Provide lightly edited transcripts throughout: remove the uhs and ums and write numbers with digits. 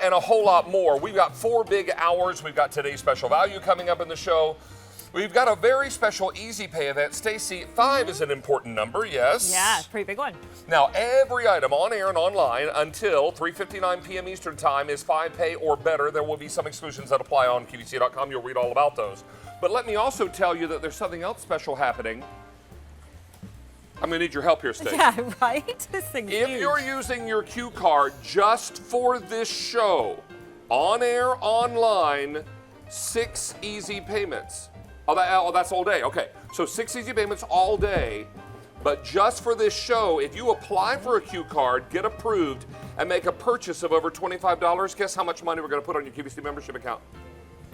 and a whole lot more. We've got 4 big hours. We've got today's special value coming up in the show. We've got a very special Easy Pay event. Stacy, 5 is an important number, yes? Yeah, pretty big one. Now, every item on air and online until 3:59 p.m. Eastern Time is 5 pay or better. There will be some exclusions that apply on QVC.com. You'll read all about those. But let me also tell you that there's something else special happening. I'm going to need your help here, Stacy. Yeah, right? This thing's If huge. you're using your Q card just for this show, on air, online, 6 easy payments. Oh, that's all day. Okay, so 6 easy payments all day. But just for this show, if you apply for a Q card, get approved, and make a purchase of over $25, guess how much money we're going to put on your QVC membership account?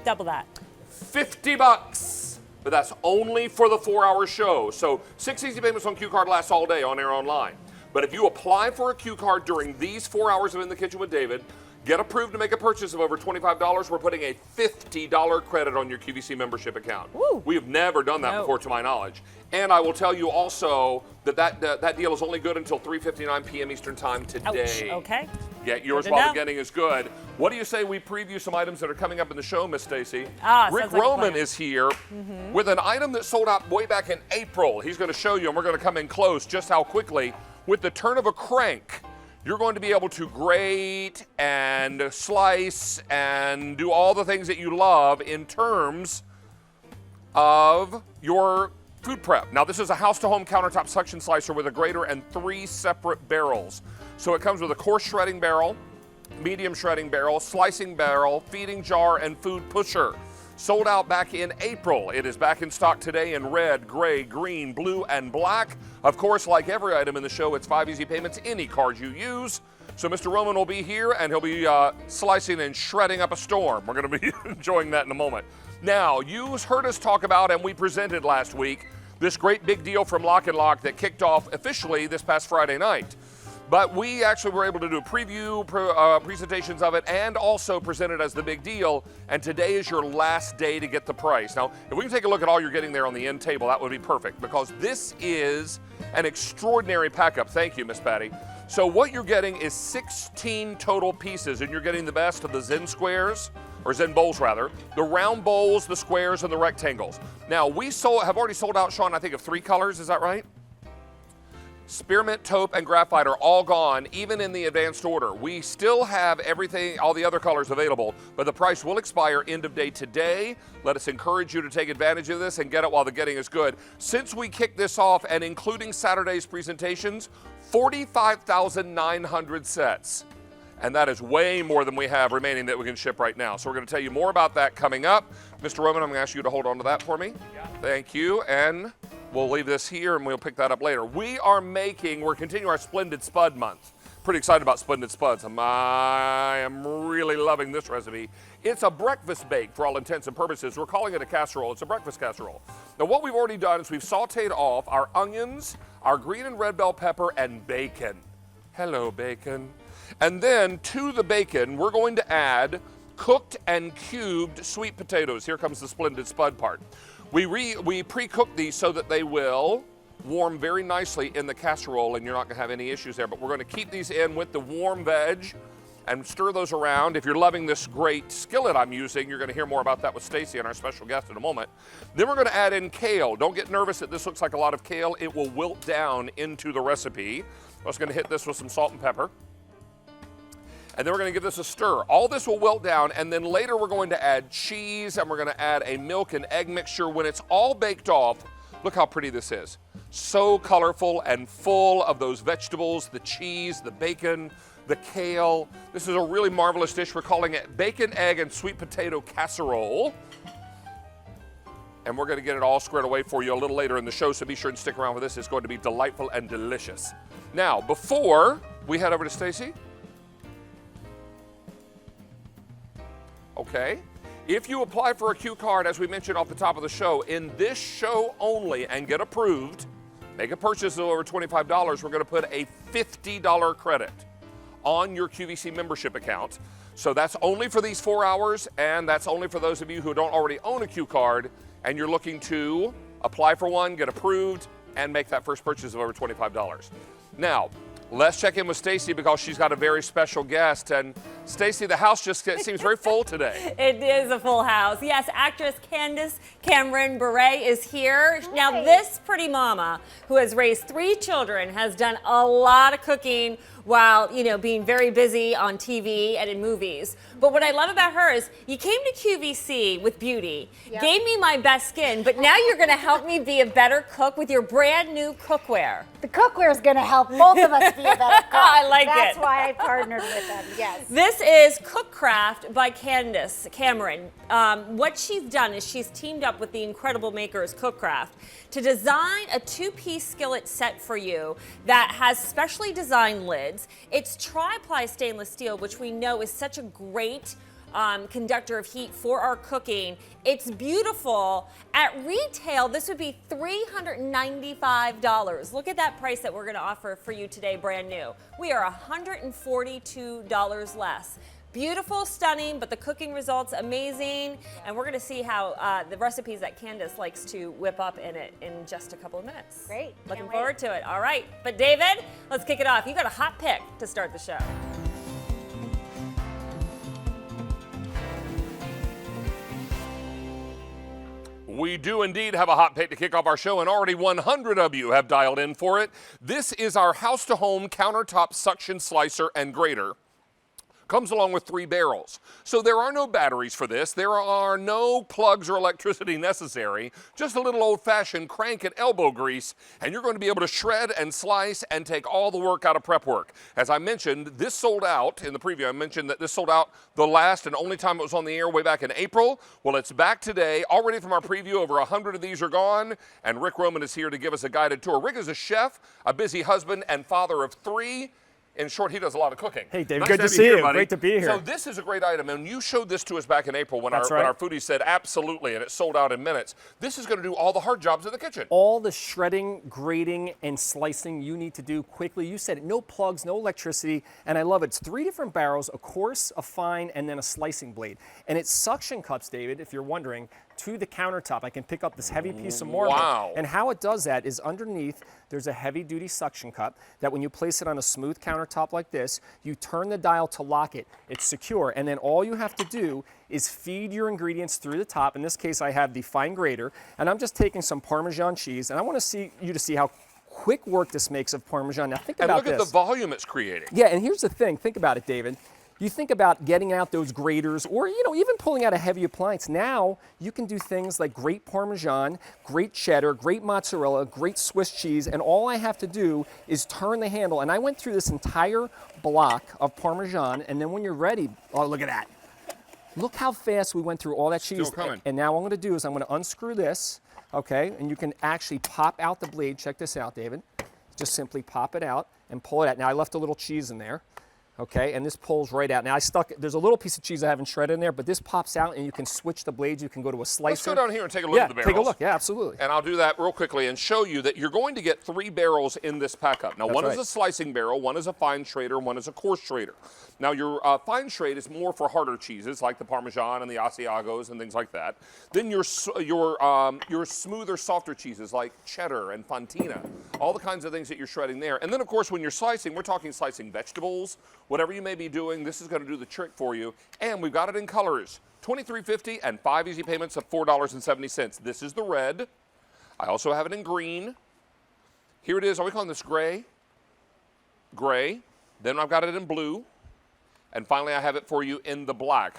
Double that. $50. But that's only for the 4-hour show. So 6 easy payments on Q card lasts all day on air online. But if you apply for a Q card during these 4 hours of In the Kitchen with David, get approved to make a purchase of over $25, we're putting a $50 credit on your QVC membership account. Woo. We have never done that before, to my knowledge. And I will tell you also that deal is only good until 3:59 p.m. Eastern Time today. Ouch. Okay. Get yours Good while to the getting is good. What do you say we preview some items that are coming up in the show, Miss Stacy? Rick sounds like a Roman plan. is here with an item that sold out way back in April. He's going to show you, and we're going to come in close, just how quickly, with the turn of a crank, you're going to be able to grate and slice and do all the things that you love in terms of your food prep. Now, this is a house-to-home countertop suction slicer with a grater and 3 separate barrels. So it comes with a coarse shredding barrel, medium shredding barrel, slicing barrel, feeding jar, and food pusher. Sold out back in April. It is back in stock today in red, gray, green, blue, and black. Of course, like every item in the show, it's 5 easy payments, any card you use. So Mr. Roman will be here, and he'll be slicing and shredding up a storm. We're going to be enjoying that in a moment. Now, you heard us talk about, and we presented last week, this great big deal from Lock & Lock that kicked off officially this past Friday night. But we actually were able to do a preview, presentations of it, and also present it as the big deal. And today is your last day to get the price. Now, if we can take a look at all you're getting there on the end table, that would be perfect, because this is an extraordinary pack-up. Thank you, Miss Patty. So what you're getting is 16 total pieces, and you're getting the best of the Zen squares, or Zen bowls rather, the round bowls, the squares, and the rectangles. Now, we have already sold out, Sean, I think of 3 colors, is that right? Spearmint, taupe, and graphite are all gone, even in the advanced order. We still have everything, all the other colors available, but the price will expire end of day today. Let us encourage you to take advantage of this and get it while the getting is good. Since we kicked this off, and including Saturday's presentations, 45,900 sets. And that is way more than we have remaining that we can ship right now. So we're going to tell you more about that coming up. Mr. Roman, I'm going to ask you to hold on to that for me. Yeah. Thank you. And we'll leave this here, and we'll pick that up later. We're continuing our Splendid Spud month. Pretty excited about Splendid Spuds. I am really loving this recipe. It's a breakfast bake for all intents and purposes. We're calling it a casserole. It's a breakfast casserole. Now, what we've already done is we've sauteed off our onions, our green and red bell pepper, and bacon. Hello, bacon. And then to the bacon, we're going to add cooked and cubed sweet potatoes. Here comes the Splendid Spud part. We pre-cook these so that they will warm very nicely in the casserole, and you're not going to have any issues there. But we're going to keep these in with the warm veg and stir those around. If you're loving this great skillet I'm using, you're going to hear more about that with Stacy and our special guest in a moment. Then we're going to add in kale. Don't get nervous that this looks like a lot of kale. It will wilt down into the recipe. I was going to hit this with some salt and pepper. And then we're going to give this a stir. All this will wilt down, and then later we're going to add cheese, and we're going to add a milk and egg mixture. When it's all baked off, look how pretty this is. So colorful and full of those vegetables, the cheese, the bacon, the kale. This is a really marvelous dish. We're calling it bacon, egg, and sweet potato casserole. And we're going to get it all squared away for you a little later in the show, so be sure and stick around for this. It's going to be delightful and delicious. Now, before we head over to Stacy, okay, if you apply for a Q card, as we mentioned off the top of the show, in this show only and get approved, make a purchase of over $25, we're going to put a $50 credit on your QVC membership account. So that's only for these 4 hours, and that's only for those of you who don't already own a Q card and you're looking to apply for one, get approved, and make that first purchase of over $25. Now, let's check in with Stacy because she's got a very special guest, and Stacy, the house just seems very full today. It is a full house. Yes, actress Candace Cameron Bure is here. Now, this pretty mama who has raised 3 children has done a lot of cooking while, being very busy on TV and in movies. But what I love about her is you came to QVC with beauty, gave me my best skin, but now you're going to help me be a better cook with your brand new cookware. The cookware is going to help both of us be a better cook. I like That's it. why I partnered with them, yes. This is Cookcraft by Candace Cameron. What she's done is she's teamed up with the incredible makers Cookcraft to design a 2-piece skillet set for you that has specially designed lids. It's tri-ply stainless steel, which we know is such a great conductor of heat for our cooking. It's beautiful. At retail, this would be $395. Look at that price that we're going to offer for you today, brand new. We are $142 less. Beautiful, stunning, but the cooking results amazing. And we're going to see how the recipes that Candace likes to whip up in it in just a couple of minutes. Great. Looking Can't forward to it. All right. But David, let's kick it off. You got a hot pick to start the show. We do indeed have a hot pick to kick off our show, and already 100 of you have dialed in for it. This is our house-to-home countertop suction slicer and grater. Comes along with 3 barrels. So there are no batteries for this. There are no plugs or electricity necessary. Just a little old-fashioned crank and elbow grease, and you're going to be able to shred and slice and take all the work out of prep work. As I mentioned, this sold out in the preview. I mentioned that this sold out the last and only time it was on the air way back in April. Well, it's back today. Already from our preview, over 100 of these are gone, and Rick Roman is here to give us a guided tour. Rick is a chef, a busy husband, and father of 3. In short, he does a lot of cooking. Hey, Dave, Nice good to have see here, you. buddy. Great to be here. So this is a great item, and you showed this to us back in April when, That's when right. our foodies said absolutely, and it sold out in minutes. This is going to do all the hard jobs of the kitchen. All the shredding, grating, and slicing you need to do quickly. You said it, no plugs, no electricity, and I love it. It's 3 different barrels, a coarse, a fine, and then a slicing blade. And it suction cups, David, if you're wondering, to the countertop. I can pick up this heavy piece of marble. Wow. And how it does that is underneath, there's a heavy-duty suction cup that when you place it on a smooth countertop like this, you turn the dial to lock it. It's secure, and then all you have to do is feed your ingredients through the top. In this case, I have the fine grater, and I'm just taking some Parmesan cheese, and I want to see how quick work this makes of Parmesan. Now think And about look at this. the volume it's creating. Yeah, and here's the thing. Think about it, David. You think about getting out those graters or, even pulling out a heavy appliance. Now you can do things like great Parmesan, great cheddar, great mozzarella, great Swiss cheese, and all I have to do is turn the handle. And I went through this entire block of Parmesan, and then when you're ready, oh, look at that. Look how fast we went through all that cheese. Still coming. And now what I'm going to do is I'm going to unscrew this, okay? And you can actually pop out the blade. Check this out, David. Just simply pop it out and pull it out. Now I left a little cheese in there. Okay, and this pulls right out. Now there's a little piece of cheese I haven't shredded in there, but this pops out and you can switch the blades. You can go to a slicer. Let's go down here and take a look at the barrels. Take a look, yeah, absolutely. And I'll do that real quickly and show you that you're going to get 3 barrels in this pack-up. Now, one is right. a slicing barrel, one is a fine shrader, one is a coarse shrader. Now, your fine shred is more for harder cheeses like the Parmesan and the Asiagos and things like that. Then your smoother, softer cheeses like cheddar and fontina, all the kinds of things that you're shredding there. And then, of course, when you're slicing, we're talking slicing vegetables, whatever you may be doing, this is going to do the trick for you. And we've got it in colors, $23.50 and 5 easy payments of $4.70. This is the red. I also have it in green. Here it is. Are we calling this gray? Gray. Then I've got it in blue. And finally, I have it for you in the black.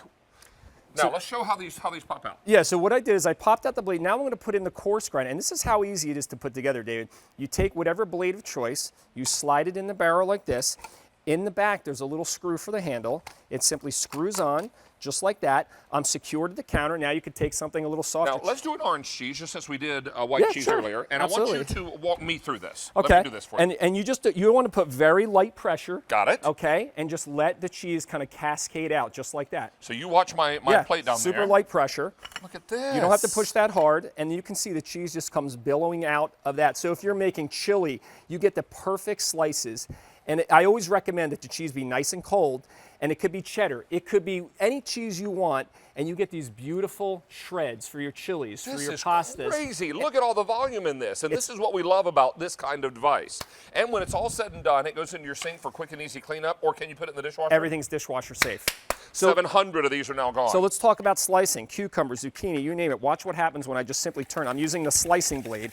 Now, let's show how these pop out. Yeah, so what I did is I popped out the blade. Now I'm going to put in the coarse grind. And this is how easy it is to put together, David. You take whatever blade of choice, you slide it in the barrel like this. In the back, there's a little screw for the handle. It simply screws on, just like that. I'm secured to the counter. Now you could take something a little softer. Now, let's do an orange cheese, just as we did white cheese sure. earlier. And Absolutely. I want you to walk me through this. Okay. Let me do this for you. And you want to put very light pressure. Got it. Okay, and just let the cheese kind of cascade out, just like that. So you watch my plate down super there. light pressure. Look at this. You don't have to push that hard, and you can see the cheese just comes billowing out of that. So if you're making chili, you get the perfect slices. And I always recommend that the cheese be nice and cold, and it could be cheddar. It could be any cheese you want, and you get these beautiful shreds for your chilies, for your This is pastas. crazy. Look at all the volume in this. And this is what we love about this kind of device. And when it's all said and done, it goes into your sink for quick and easy cleanup, or can you put it in the dishwasher? Everything's dishwasher safe. So, 700 of these are now gone. so let's talk about slicing. Cucumber, zucchini, you name it. Watch what happens when I just simply turn. I'm using the slicing blade.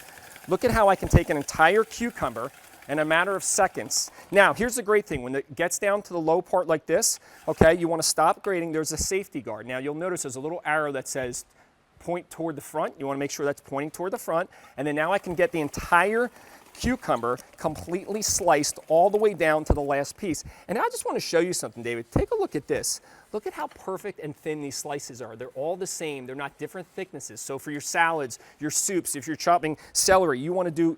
Look at how I can take an entire cucumber in a matter of seconds. Now, here's the great thing. When it gets down to the low part like this, okay, you want to stop grating. There's a safety guard. Now, you'll notice there's a little arrow that says point toward the front. You want to make sure that's pointing toward the front. And then now I can get the entire cucumber completely sliced all the way down to the last piece. And I just want to show you something, David. Take a look at this. Look at how perfect and thin these slices are. They're all the same. They're not different thicknesses. So for your salads, your soups, if you're chopping celery, you want to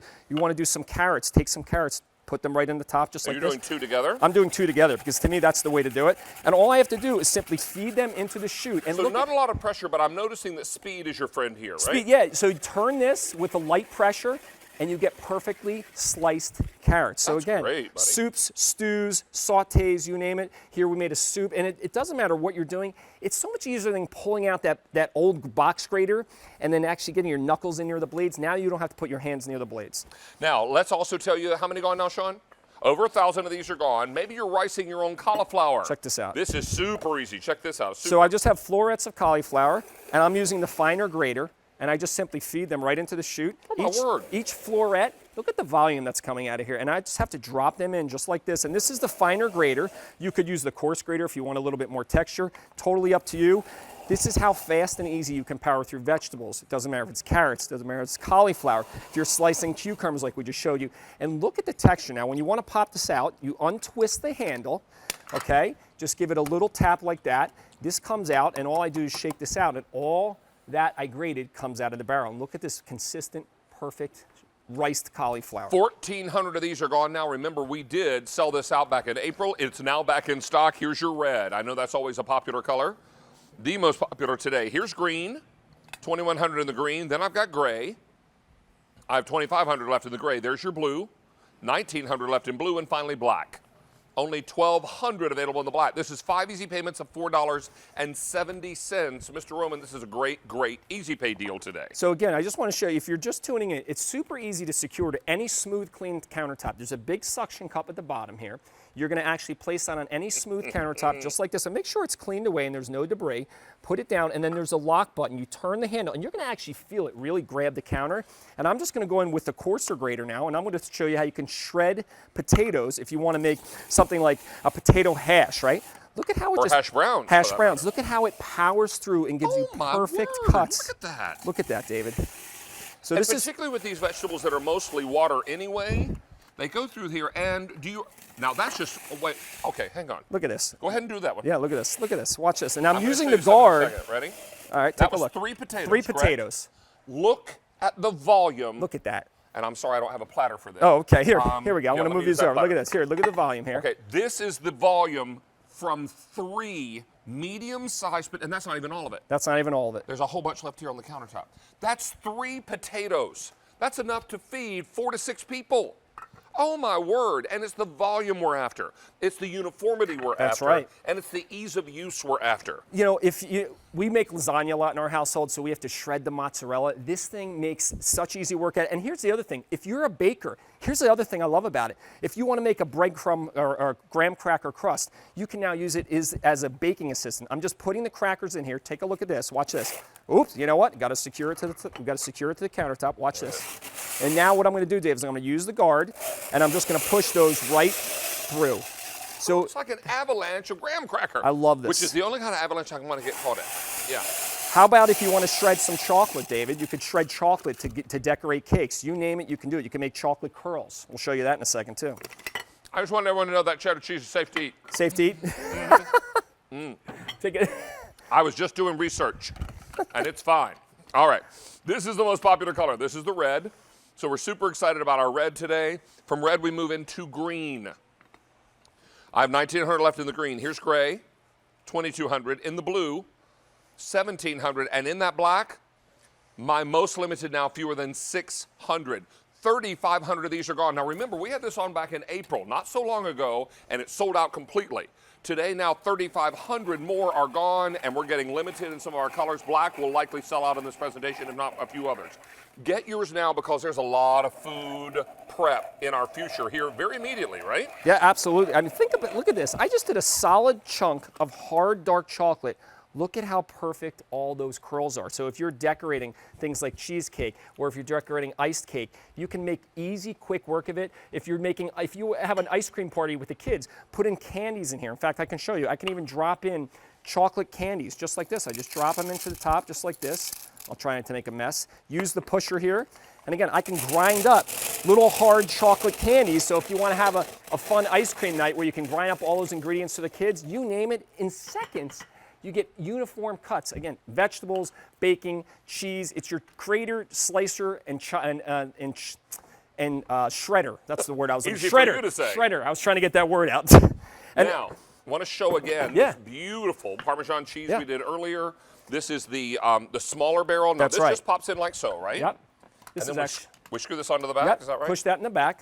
do some carrots. Take some carrots, put them right in the top just like You're this. doing two together? I'm doing two together because to me that's the way to do it. And all I have to do is simply feed them into the chute. And So look not a lot of pressure, but I'm noticing that speed is your friend here, right? Yeah, so you turn this with a light pressure and you get perfectly sliced carrots. So That's again, great, buddy. soups, stews, sautés, you name it. Here we made a soup, and it doesn't matter what you're doing. It's so much easier than pulling out that old box grater and then actually getting your knuckles in near the blades. Now you don't have to put your hands near the blades. Now, let's also tell you how many gone now, Sean? Over 1,000 of these are gone. Maybe you're ricing your own cauliflower. Check this out. This is super easy. Check this out. So I just have florets of cauliflower, and I'm using the finer grater, and I just simply feed them right into the chute. Oh, my word. Each floret, look at the volume that's coming out of here, and I just have to drop them in just like this. And this is the finer grater. You could use the coarse grater if you want a little bit more texture. Totally up to you. This is how fast and easy you can power through vegetables. It doesn't matter if it's carrots, it doesn't matter if it's cauliflower, if you're slicing cucumbers like we just showed you. And look at the texture. Now, when you want to pop this out, you untwist the handle, okay? Just give it a little tap like that. This comes out, and all I do is shake this out, and all that I grated comes out of the barrel. And look at this consistent, perfect riced cauliflower. 1,400 of these are gone now. Remember, we did sell this out back in April. It's now back in stock. Here's your red. I know that's always a popular color. The most popular today. Here's green, 2,100 in the green. Then I've got gray. I have 2,500 left in the gray. There's your blue, 1,900 left in blue, and finally black. Only 1,200 available in the black. This is 5 easy payments of $4.70. Mr. Roman, this is a great, great easy pay deal today. So again, I just want to show you, if you're just tuning in, it's super easy to secure to any smooth, clean countertop. There's a big suction cup at the bottom here. You're going to actually place that on any smooth countertop just like this, and make sure it's cleaned away and there's no debris. Put it down, and then there's a lock button. You turn the handle, and you're going to actually feel it really grab the counter. And I'm just going to go in with the coarser grater now, and I'm going to show you how you can shred potatoes if you want to make something like a potato hash, right? Look at how it Or just... hash browns, for Hash that browns. matter. Look at how it powers through and gives you Oh, my perfect word. cuts. Look at that. Look at that, David. So And this is... particularly with these vegetables that are mostly water anyway, they go through here, and do you... Now, that's just... Oh, wait. Okay, hang on. Look at this. Go ahead and do that one. Yeah, look at this. Look at this. Watch this. And I'm gonna using show the you something in a guard. second. Ready? All right, That take a was look. 3 potatoes, 3 correct? potatoes. Look at the volume. Look at that. And I'm sorry I don't have a platter for this. Oh, okay. Here we go. yeah, I'm going to let move me use these that over. Look platter. at this. Here, look at the volume here. Okay, this is the volume from 3 medium-sized, and that's not even all of it. That's not even all of it. There's a whole bunch left here on the countertop. That's 3 potatoes. That's enough to feed 4 to 6 people. Oh my word, and it's the volume we're after. It's the uniformity we're That's after. right. And it's the ease of use we're after. You know, we make lasagna a lot in our household, so we have to shred the mozzarella. This thing makes such easy work at it. And here's the other thing. If you're a baker, here's the other thing I love about it. If you want to make a breadcrumb or graham cracker crust, you can now use it as a baking assistant. I'm just putting the crackers in here. Take a look at this. Watch this. Oops, you know what? Got to secure it to the countertop. Watch this. And now what I'm going to do, Dave, is I'm going to use the guard, and I'm just going to push those right through. So It's like an avalanche of graham cracker. I love this. Which is the only kind of avalanche I want to get caught in. Yeah. how about if you want to shred some chocolate, David? You could shred chocolate to decorate cakes. You name it, you can do it. You can make chocolate curls. We'll show you that in a second, too. I just want everyone to know that cheddar cheese is safe to eat. Safe to eat? Take it. I was just doing research, and it's fine. All right, this is the most popular color. This is the red. So we're super excited about our red today. From red, we move into green. I have 1,900 left in the green. Here's gray, 2,200. In the blue, 1,700. And in that black, my most limited now, fewer than 600. 3,500 of these are gone. Now remember, we had this on back in April, not so long ago, and it sold out completely. Today, now 3,500 more are gone, and we're getting limited in some of our colors. Black will likely sell out in this presentation, if not a few others. Get yours now because there's a lot of food prep in our future here very immediately, right? Yeah, absolutely. I mean, think about, look at this. I just did a solid chunk of hard dark chocolate. Look at how perfect all those curls are. So if you're decorating things like cheesecake, or if you're decorating iced cake, you can make easy, quick work of it. If you have an ice cream party with the kids, put in candies in here. In fact, I can show you. I can even drop in chocolate candies just like this. I just drop them into the top just like this. I'll try not to make a mess. Use the pusher here. And again, I can grind up little hard chocolate candies. So if you want to have a fun ice cream night where you can grind up all those ingredients for the kids, you name it, in seconds, you get uniform cuts. Again, vegetables, baking, cheese. It's your grater, slicer, and shredder. That's the word I was looking for. Easy for you to say. Shredder. I was trying to get that word out. And now, I want to show again Yeah. this beautiful Parmesan cheese Yeah. we did earlier. This is the smaller barrel. Now That's this right. just pops in like so, right? Yep. This And is then actually. we screw this onto the back. Yep. Is that right? Push that in the back.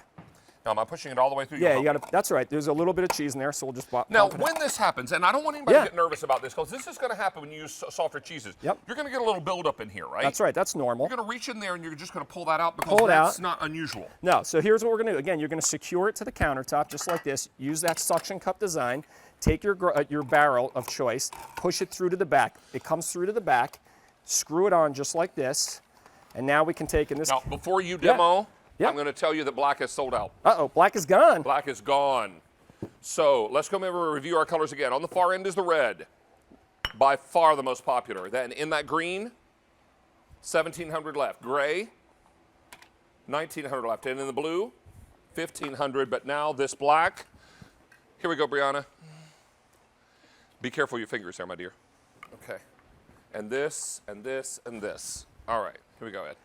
Now, am I pushing it all the way through? Yeah, you got to. That's right. There's a little bit of cheese in there, so we'll just pop Now, it out. when this happens, and I don't want anybody Yeah. to get nervous about this, because this is going to happen when you use softer cheeses. Yep. You're going to get a little buildup in here, right? That's right. That's normal. You're going to reach in there and you're just going to pull that out because Pull it that's out. not unusual. No, so here's what we're gonna do. Again, you're gonna secure it to the countertop just like this. Use that suction cup design. Take your barrel of choice, push it through to the back. It comes through to the back. Screw it on just like this. And now we can take in this. Now, before you demo, Yeah. I'm going to tell you that black has sold out. Uh-oh, black is gone. Black is gone. So let's come over and review our colors again. On the far end is the red, by far the most popular. Then in that green, 1,700 left. Gray, 1,900 left. And in the blue, 1,500. But now this black. Here we go, Brianna. Be careful with your fingers there, my dear. Okay. And this, and this, and this. All right. Here we go, Ed.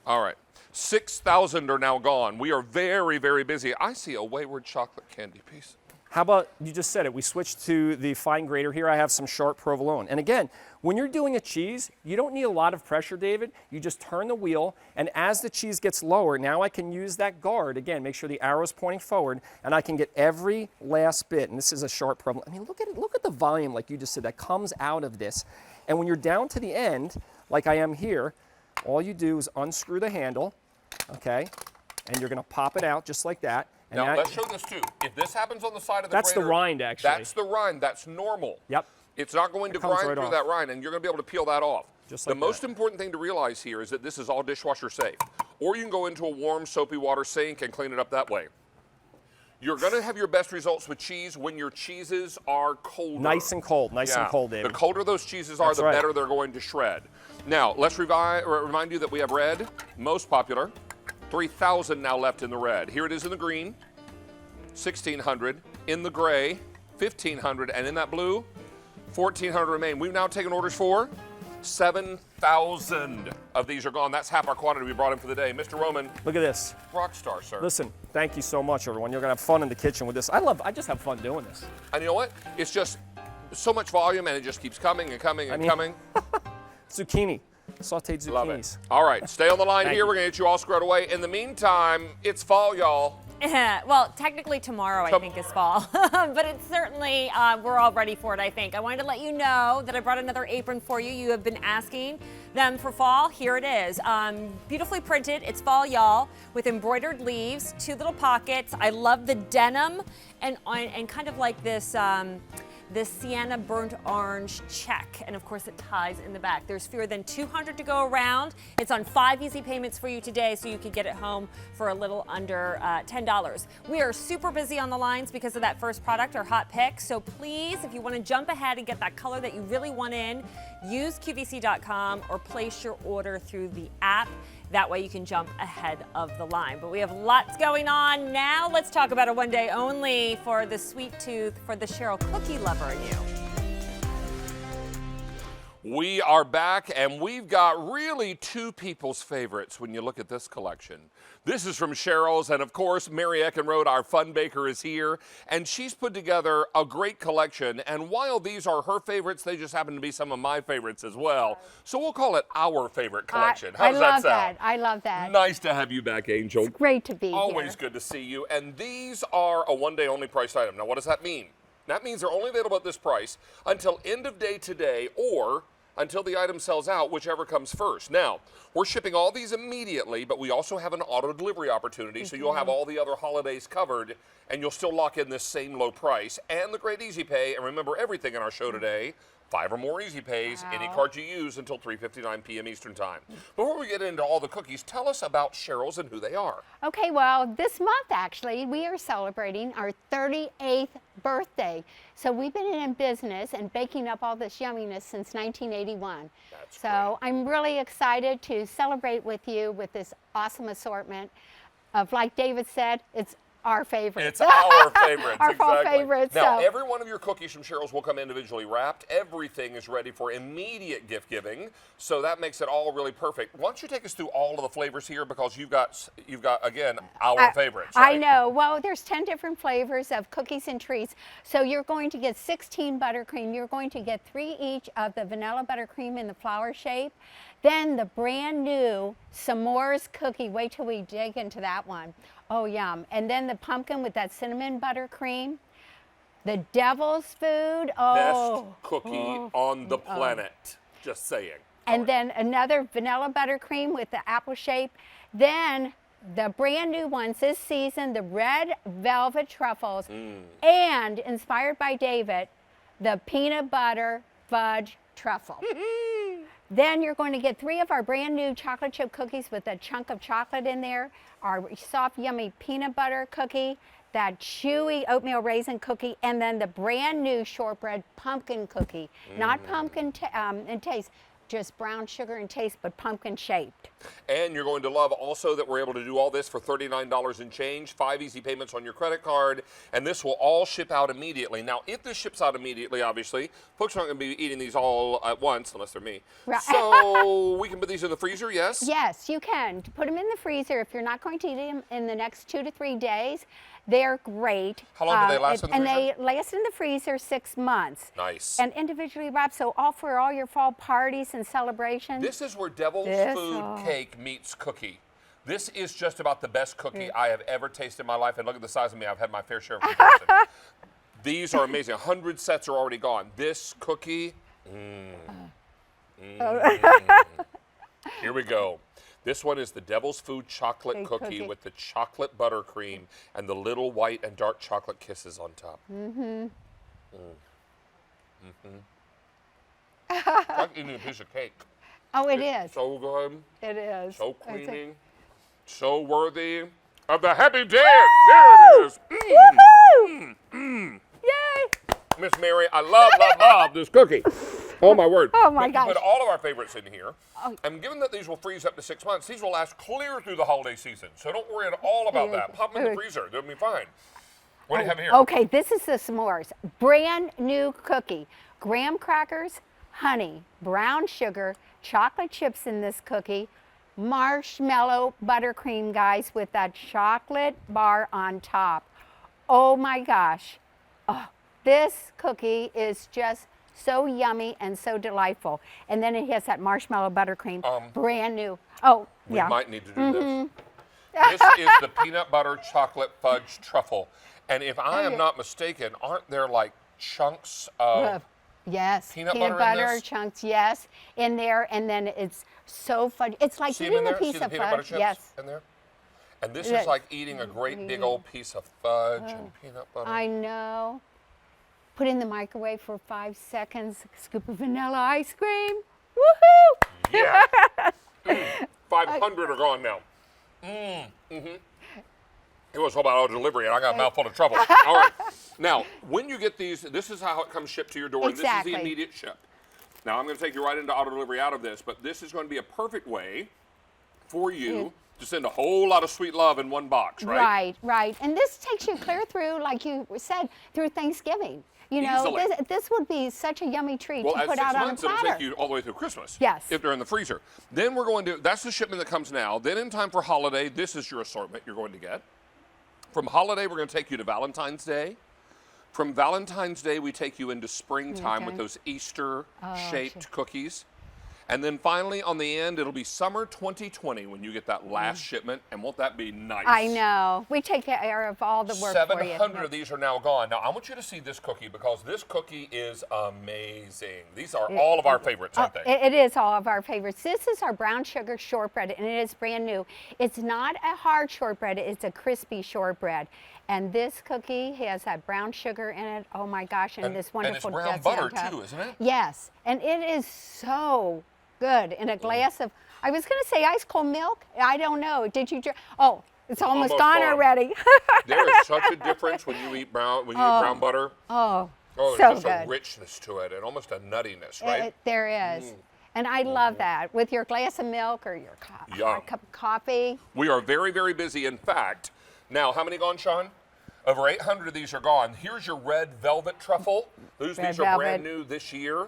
All right. 6,000 are now gone. We are very, very busy. I see a wayward chocolate candy piece. How about, you just said it, we switched to the fine grater. Here I have some sharp provolone. And again, when you're doing a cheese, you don't need a lot of pressure, David. You just turn the wheel, and as the cheese gets lower, now I can use that guard. Again, make sure the arrow's pointing forward, and I can get every last bit. And this is a sharp provolone. I mean, look at it. Look at the volume, like you just said, that comes out of this. And when you're down to the end, like I am here, all you do is unscrew the handle, okay? And you're gonna pop it out just like that. And Now, that- let's show this too. If this happens on the side of the That's the grater, rind, actually. That's the rind. That's normal. Yep. It's not going to It comes grind right through off. that rind, and you're going to be able to peel that off. Just the like most that. important thing to realize here is that this is all dishwasher safe. Or you can go into a warm, soapy water sink and clean it up that way. You're going to have your best results with cheese when your cheeses are colder. Nice and cold, nice and cold, David. The colder those cheeses are, That's the right. better they're going to shred. Now, let's remind you that we have red, most popular. 3,000 now left in the red. Here it is in the green, 1,600. In the gray, 1,500. And in that blue, 1,400 remain. We've now taken orders for 7,000 of these are gone. That's half our quantity we brought in for the day. Mr. Roman, Look at this. rock star, sir. Listen, thank you so much, everyone. You're gonna have fun in the kitchen with this. I just have fun doing this. And you know what? It's just so much volume, and it just keeps coming and coming and coming. Zucchini, sauteed Love zucchinis. it. All right, stay on the line Thank here. you. We're going to get you all squared away. In the meantime, it's fall, y'all. Well, technically tomorrow, I think, is fall. But it's certainly, we're all ready for it, I think. I wanted to let you know that I brought another apron for you. You have been asking them for fall. Here it is. Beautifully printed. It's fall, y'all, with embroidered leaves, 2 little pockets. I love the denim and kind of like this sienna burnt orange check, and of course it ties in the back. There's fewer than 200 to go around. It's on 5 easy payments for you today, so you can get it home for a little under $10. We are super busy on the lines because of that first product, our hot pick. So please, if you want to jump ahead and get that color that you really want in, use QVC.com or place your order through the app. That way you can jump ahead of the line. But we have lots going on. Now let's talk about a one day only for the sweet tooth for the Cheryl cookie lover in you. We are back, and we've got really two people's favorites when you look at this collection. This is from Cheryl's, and of course, Mary Eckenrode, our fun baker, is here, and she's put together a great collection. And while these are her favorites, they just happen to be some of my favorites as well. So we'll call it our favorite collection. How does that sound? I love that. Nice to have you back, Angel. It's great to be Always here. good to see you. And these are a one-day only price item. Now, what does that mean? That means they're only available at this price until end of day today, or until the item sells out, whichever comes first. Now, we're shipping all these immediately, but we also have an auto delivery opportunity, so you'll have all the other holidays covered, and you'll still lock in this same low price and the great easy pay. And remember, everything in our show today, 5 or more easy pays, any card you use until 3:59 p.m. Eastern Time. Before we get into all the cookies, tell us about Cheryl's and who they are. Okay, well, this month actually, we are celebrating our 38th birthday. So we've been in business and baking up all this yumminess since 1981. That's so I'm really excited to celebrate with you with this awesome assortment of, like David said, it's our favorites. It's our favorites. Our fall exactly. favorites. Now, so. every one of your cookies from Cheryl's will come individually wrapped. Everything is ready for immediate gift giving, so that makes it all really perfect. Why don't you take us through all of the flavors here, because you've got again our favorites. Right? I know. Well, there's 10 different flavors of cookies and treats. So you're going to get 16 buttercream. You're going to get 3 each of the vanilla buttercream in the flower shape. Then the brand new s'mores cookie. Wait till we dig into that one. Oh, yum. And then the pumpkin with that cinnamon buttercream. The devil's food. Oh. Best cookie on the planet. Just saying. And then another vanilla buttercream with the apple shape. Then the brand new ones this season, the red velvet truffles. And inspired by David, the peanut butter fudge truffle. Then you're going to get 3 of our brand new chocolate chip cookies with a chunk of chocolate in there, our soft, yummy peanut butter cookie, that chewy oatmeal raisin cookie, and then the brand new shortbread pumpkin cookie. Not pumpkin in taste, just brown sugar in taste, but pumpkin shaped. And you're going to love also that we're able to do all this for $39 and change, 5 easy payments on your credit card, and this will all ship out immediately. Now, if this ships out immediately, obviously, folks aren't going to be eating these all at once, unless they're me. Right. So we can put these in the freezer, yes? Yes, you can. Put them in the freezer if you're not going to eat them in the next 2 to 3 days. They're great. How long do they last in the freezer? And they last in the freezer 6 months. Nice. And individually wrapped, so all for all your fall parties and celebrations. This is where Devil's Food Cake meets cookie. This is just about the best cookie I have ever tasted in my life. And look at the size of me. I've had my fair share of comparison. These are amazing. 100 sets are already gone. This cookie, Here we go. This one is the Devil's Food Chocolate Cookie with the chocolate buttercream and the little white and dark chocolate kisses on top. It's like eating a piece of cake. Oh, it is. So good, It is. so It's a- creamy, so worthy of the happy dance. There it is. Woohoo! Yay! Miss Mary, I love this cookie. Oh, my word. Oh, my We can put gosh. all of our favorites in here. And given that these will freeze up to 6 months, these will last clear through the holiday season. So don't worry at all about that. Pop them in the freezer. They'll be fine. What do you have here? Okay, this is the s'mores. Brand new cookie. Graham crackers, honey, brown sugar, chocolate chips in this cookie, marshmallow buttercream, guys, with that chocolate bar on top. Oh my gosh. Oh, this cookie is just so yummy and so delightful. And then it has that marshmallow buttercream, brand new. Oh, We yeah. might need to do this. This is the peanut butter chocolate fudge truffle. And if I am not mistaken, aren't there like chunks of Yes, Peanut peanut butter in butter this? chunks, yes, in there, and then it's so fudgy. It's like see them in eating a there? piece See the of peanut butter fudge. chips Yes, in there? And this Yeah. is like eating a great big old piece of fudge and peanut butter. I know. Put in the microwave for 5 seconds. Scoop of vanilla ice cream. Woohoo! Yeah. 500 are gone now. It was all about our delivery, and I got a mouthful of trouble. All right. Now, when you get these, this is how it comes shipped to your door. And this is Exactly. the immediate ship. Now, I'm going to take you right into auto delivery out of this, but this is going to be a perfect way for you to send a whole lot of sweet love in one box, right? Right. And this takes you clear through, like you said, through Thanksgiving. You know, Easily. this would be such a yummy treat Well, to at put 6 out on a months, it'll platter. take you all the way through Christmas. Yes. If they're in the freezer. Then we're going to, that's the shipment that comes now. Then in time for holiday, this is your assortment you're going to get. From holiday, we're going to take you to Valentine's Day. From Valentine's Day, we take you into springtime with Okay. those Easter-shaped cookies. And then finally, on the end, it'll be summer 2020 when you get that last shipment. And won't that be nice? I know. We take care of all the work for you. 700 of these are now gone. Now, I want you to see this cookie because this cookie is amazing. These are all of our favorites, aren't they? It is all of our favorites. This is our brown sugar shortbread, and it is brand new. It's not a hard shortbread, it's a crispy shortbread. And this cookie has that brown sugar in it. Oh my gosh, and this wonderful And it's brown gutsy butter on top. too, isn't it? Yes, and it is so good in a glass of, I was going to say ice cold milk. I don't know. Did you drink? Oh, it's almost gone already. There is such a difference when you eat brown brown butter. Oh, Oh, so there's just a good. richness to it and almost a nuttiness, right? There is. And I love that with your glass of milk or your Yum. cup of coffee. We are very, very busy. In fact, now how many gone, Sean? Over 800 of these are gone. Here's your red velvet truffle. These Red are brand velvet. new this year.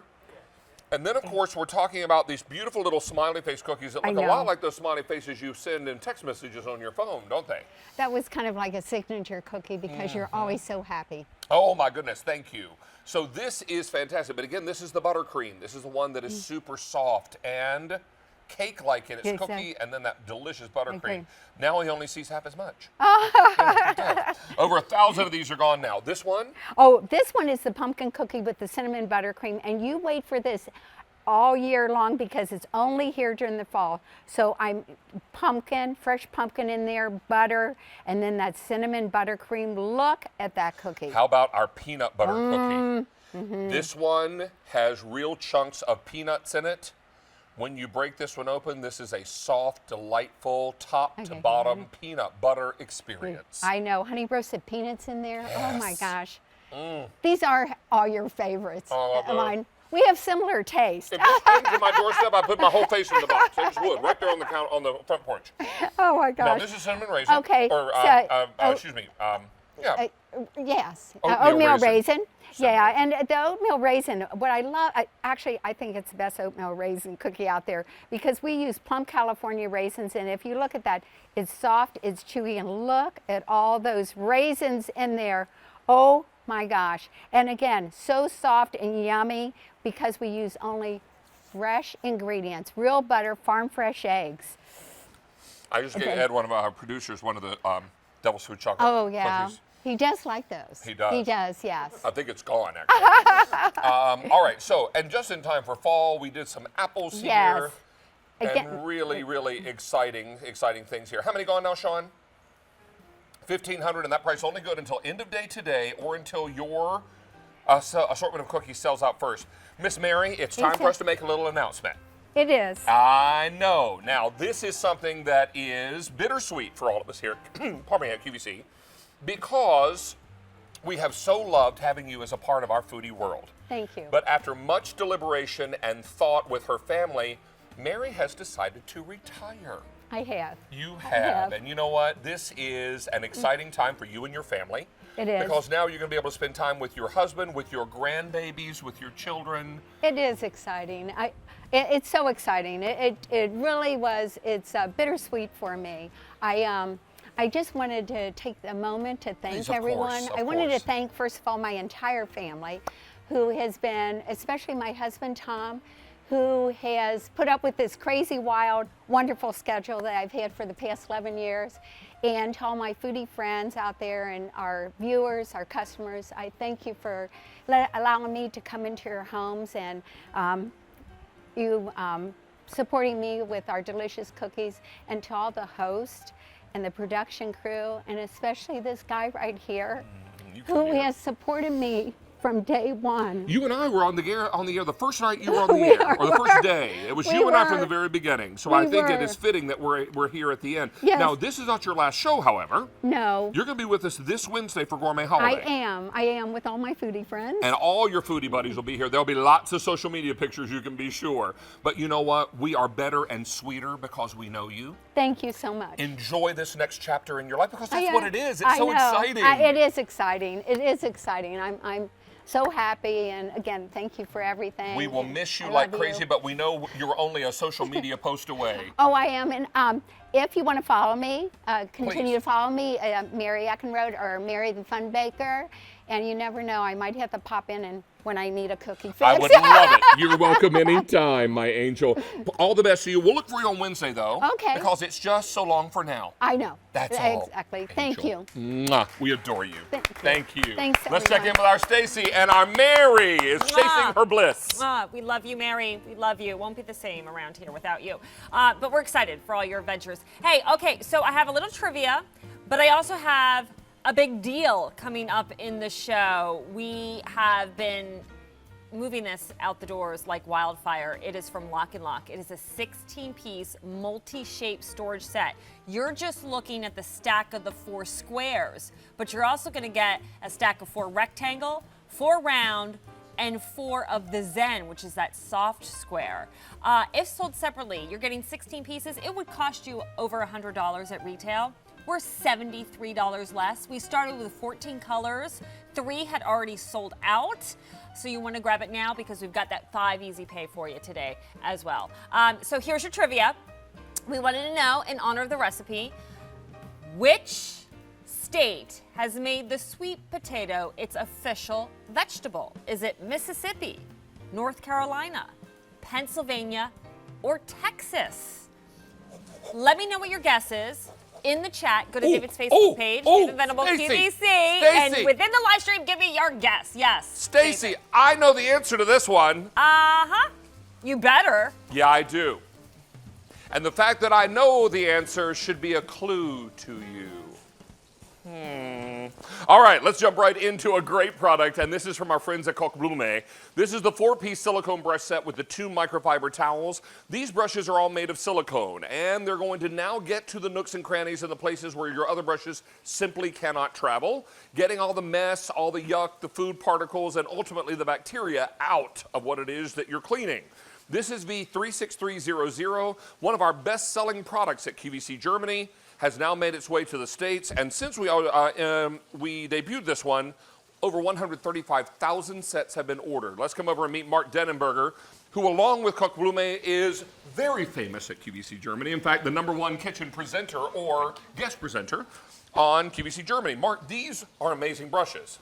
And then, of course, we're talking about these beautiful little smiley face cookies that I look a know. lot like those smiley faces you send in text messages on your phone, don't they? That was kind of like a signature cookie because you're always so happy. Oh my goodness, thank you. So this is fantastic. But again, this is the buttercream. This is the one that is super soft and cake-like in its Exactly. cookie, and then that delicious buttercream. agree. Now he only sees half as much. Yeah. Over 1,000 of these are gone now. This one, Oh, this one is the pumpkin cookie with the cinnamon buttercream, and you wait for this all year long because it's only here during the fall. So I'm pumpkin, fresh pumpkin in there, butter, and then that cinnamon buttercream. Look at that cookie. how about our peanut butter cookie? This one has real chunks of peanuts in it. When you break this one open, this is a soft, delightful, top to Okay. bottom peanut butter experience. I know, honey roasted peanuts in there. Oh my Yes. gosh. These are all your favorites. Oh, I love those. Mine. We have similar taste. If this came to my doorstep, I put my whole face in the box. I just would, right there on the counter, on the front porch. Oh my Now gosh. this is cinnamon raisin. Okay, Or so- excuse me. Yeah. Yes, Oatmeal raisin. raisin. Yeah, and the oatmeal raisin, what I love, actually, I think it's the best oatmeal raisin cookie out there because we use plum California raisins, and if you look at that, it's soft, it's chewy, and look at all those raisins in there. Oh my gosh. And again, so soft and yummy because we use only fresh ingredients, real butter, farm fresh eggs. I just gave Okay. Ed, one of our producers, one of the Devil's Food chocolate Oh yeah, cookies. he does like those. He does. He does, yes. I think it's gone, actually. All right, so, and just in time for fall, we did some apples Yes. here. Again- And really, really exciting things here. How many gone now, Sean? 1,500, and that price only good until end of day today or until your assortment of cookies sells out first. Miss Mary, it's time for us to make a little announcement. It is. I know. Now, this is something that is bittersweet for all of us here, pardon me, at QVC, because we have so loved having you as a part of our foodie world. Thank you. But after much deliberation and thought with her family, Mary has decided to retire. I have. You I have. And you know what? This is an exciting time for you and your family. It is. Because now you're going to be able to spend time with your husband, with your grandbabies, with your children. It is exciting. It's so exciting. It really was. It's bittersweet for me. I just wanted to take a moment to thank Please, of everyone. course, I of wanted to course. thank, first of all, my entire family, who has been, especially my husband Tom, who has put up with this crazy, wild, wonderful schedule that I've had for the past 11 years. And to all my foodie friends out there and our viewers, our customers, I thank you for allowing me to come into your homes and you supporting me with our delicious cookies, and to all the hosts and the production crew, and especially this guy right here You who can hear it. has supported me from day one. You and I were on the air the first night you were on the We air, or the first day. It was We you and I were. from the very beginning. So We I think it were. is fitting that we're here at the end. Yes. Now, this is not your last show, however. No, You're going to be with us this Wednesday for Gourmet I Holiday. am. I am with all my foodie friends. And all your foodie buddies will be here. There'll be lots of social media pictures, you can be sure. But you know what? We are better and sweeter because we know you. Thank you so much. Enjoy this next chapter in your life because that's what it is. It's I so know. exciting. It is exciting. It is exciting. so happy. And again, thank you for everything. We will miss you I like love crazy, you. but we know you're only a social media post away. Oh, I am. And if you want to follow me, continue Please. to follow me, Mary Eckenrode or Mary the Fun Baker. And you never know, I might have to pop in and when I need a cookie fix. I would love it. You're welcome anytime, my angel. All the best to you. We'll look for you on Wednesday, though. Okay. Because it's just so long for now. I know. That's all. Exactly. Thank Angel. you. Mwah. We adore you. Thank you. Thank you. Thanks, Let's check in everyone. with our Stacy, and our Mary is chasing her bliss. We love you, Mary. We love you. It won't be the same around here without you. But we're excited for all your adventures. Hey, okay, so I have a little trivia, but I also have a big deal coming up in the show. We have been moving this out the doors like wildfire. It is from Lock & Lock. It is a 16-piece multi-shape storage set. You're just looking at the stack of the 4 squares, but you're also going to get a stack of 4 rectangle, 4 round, and 4 of the Zen, which is that soft square. If sold separately, you're getting 16 pieces. It would cost you over $100 at retail. We're $73 less. We started with 14 colors. 3 had already sold out. So you want to grab it now because we've got that 5 easy pay for you today as well. So here's your trivia. We wanted to know, in honor of the recipe, which state has made the sweet potato its official vegetable? Is it Mississippi, North Carolina, Pennsylvania, or Texas? Let me know what your guess is. In the chat, go to David's Facebook page, David Venable QVC, and within the live stream, give me your guess. Yes. Stacy, I know the answer to this one. Uh-huh. You better. Yeah, I do. And the fact that I know the answer should be a clue to you. All right, let's jump right into a great product, and this is from our friends at Kochblume. This is the 4-piece silicone brush set with the 2 microfiber towels. These brushes are all made of silicone, and they're going to now get to the nooks and crannies and the places where your other brushes simply cannot travel, getting all the mess, all the yuck, the food particles, and ultimately the bacteria out of what it is that you're cleaning. This is V36300, one of our best-selling products at QVC Germany, has now made its way to the States, and since we debuted this one, over 135,000 sets have been ordered. Let's come over and meet Mark Denenberger, who along with Kochblume is very famous at QVC Germany. In fact, the #1 kitchen presenter or guest presenter on QVC Germany. Mark, these are amazing brushes.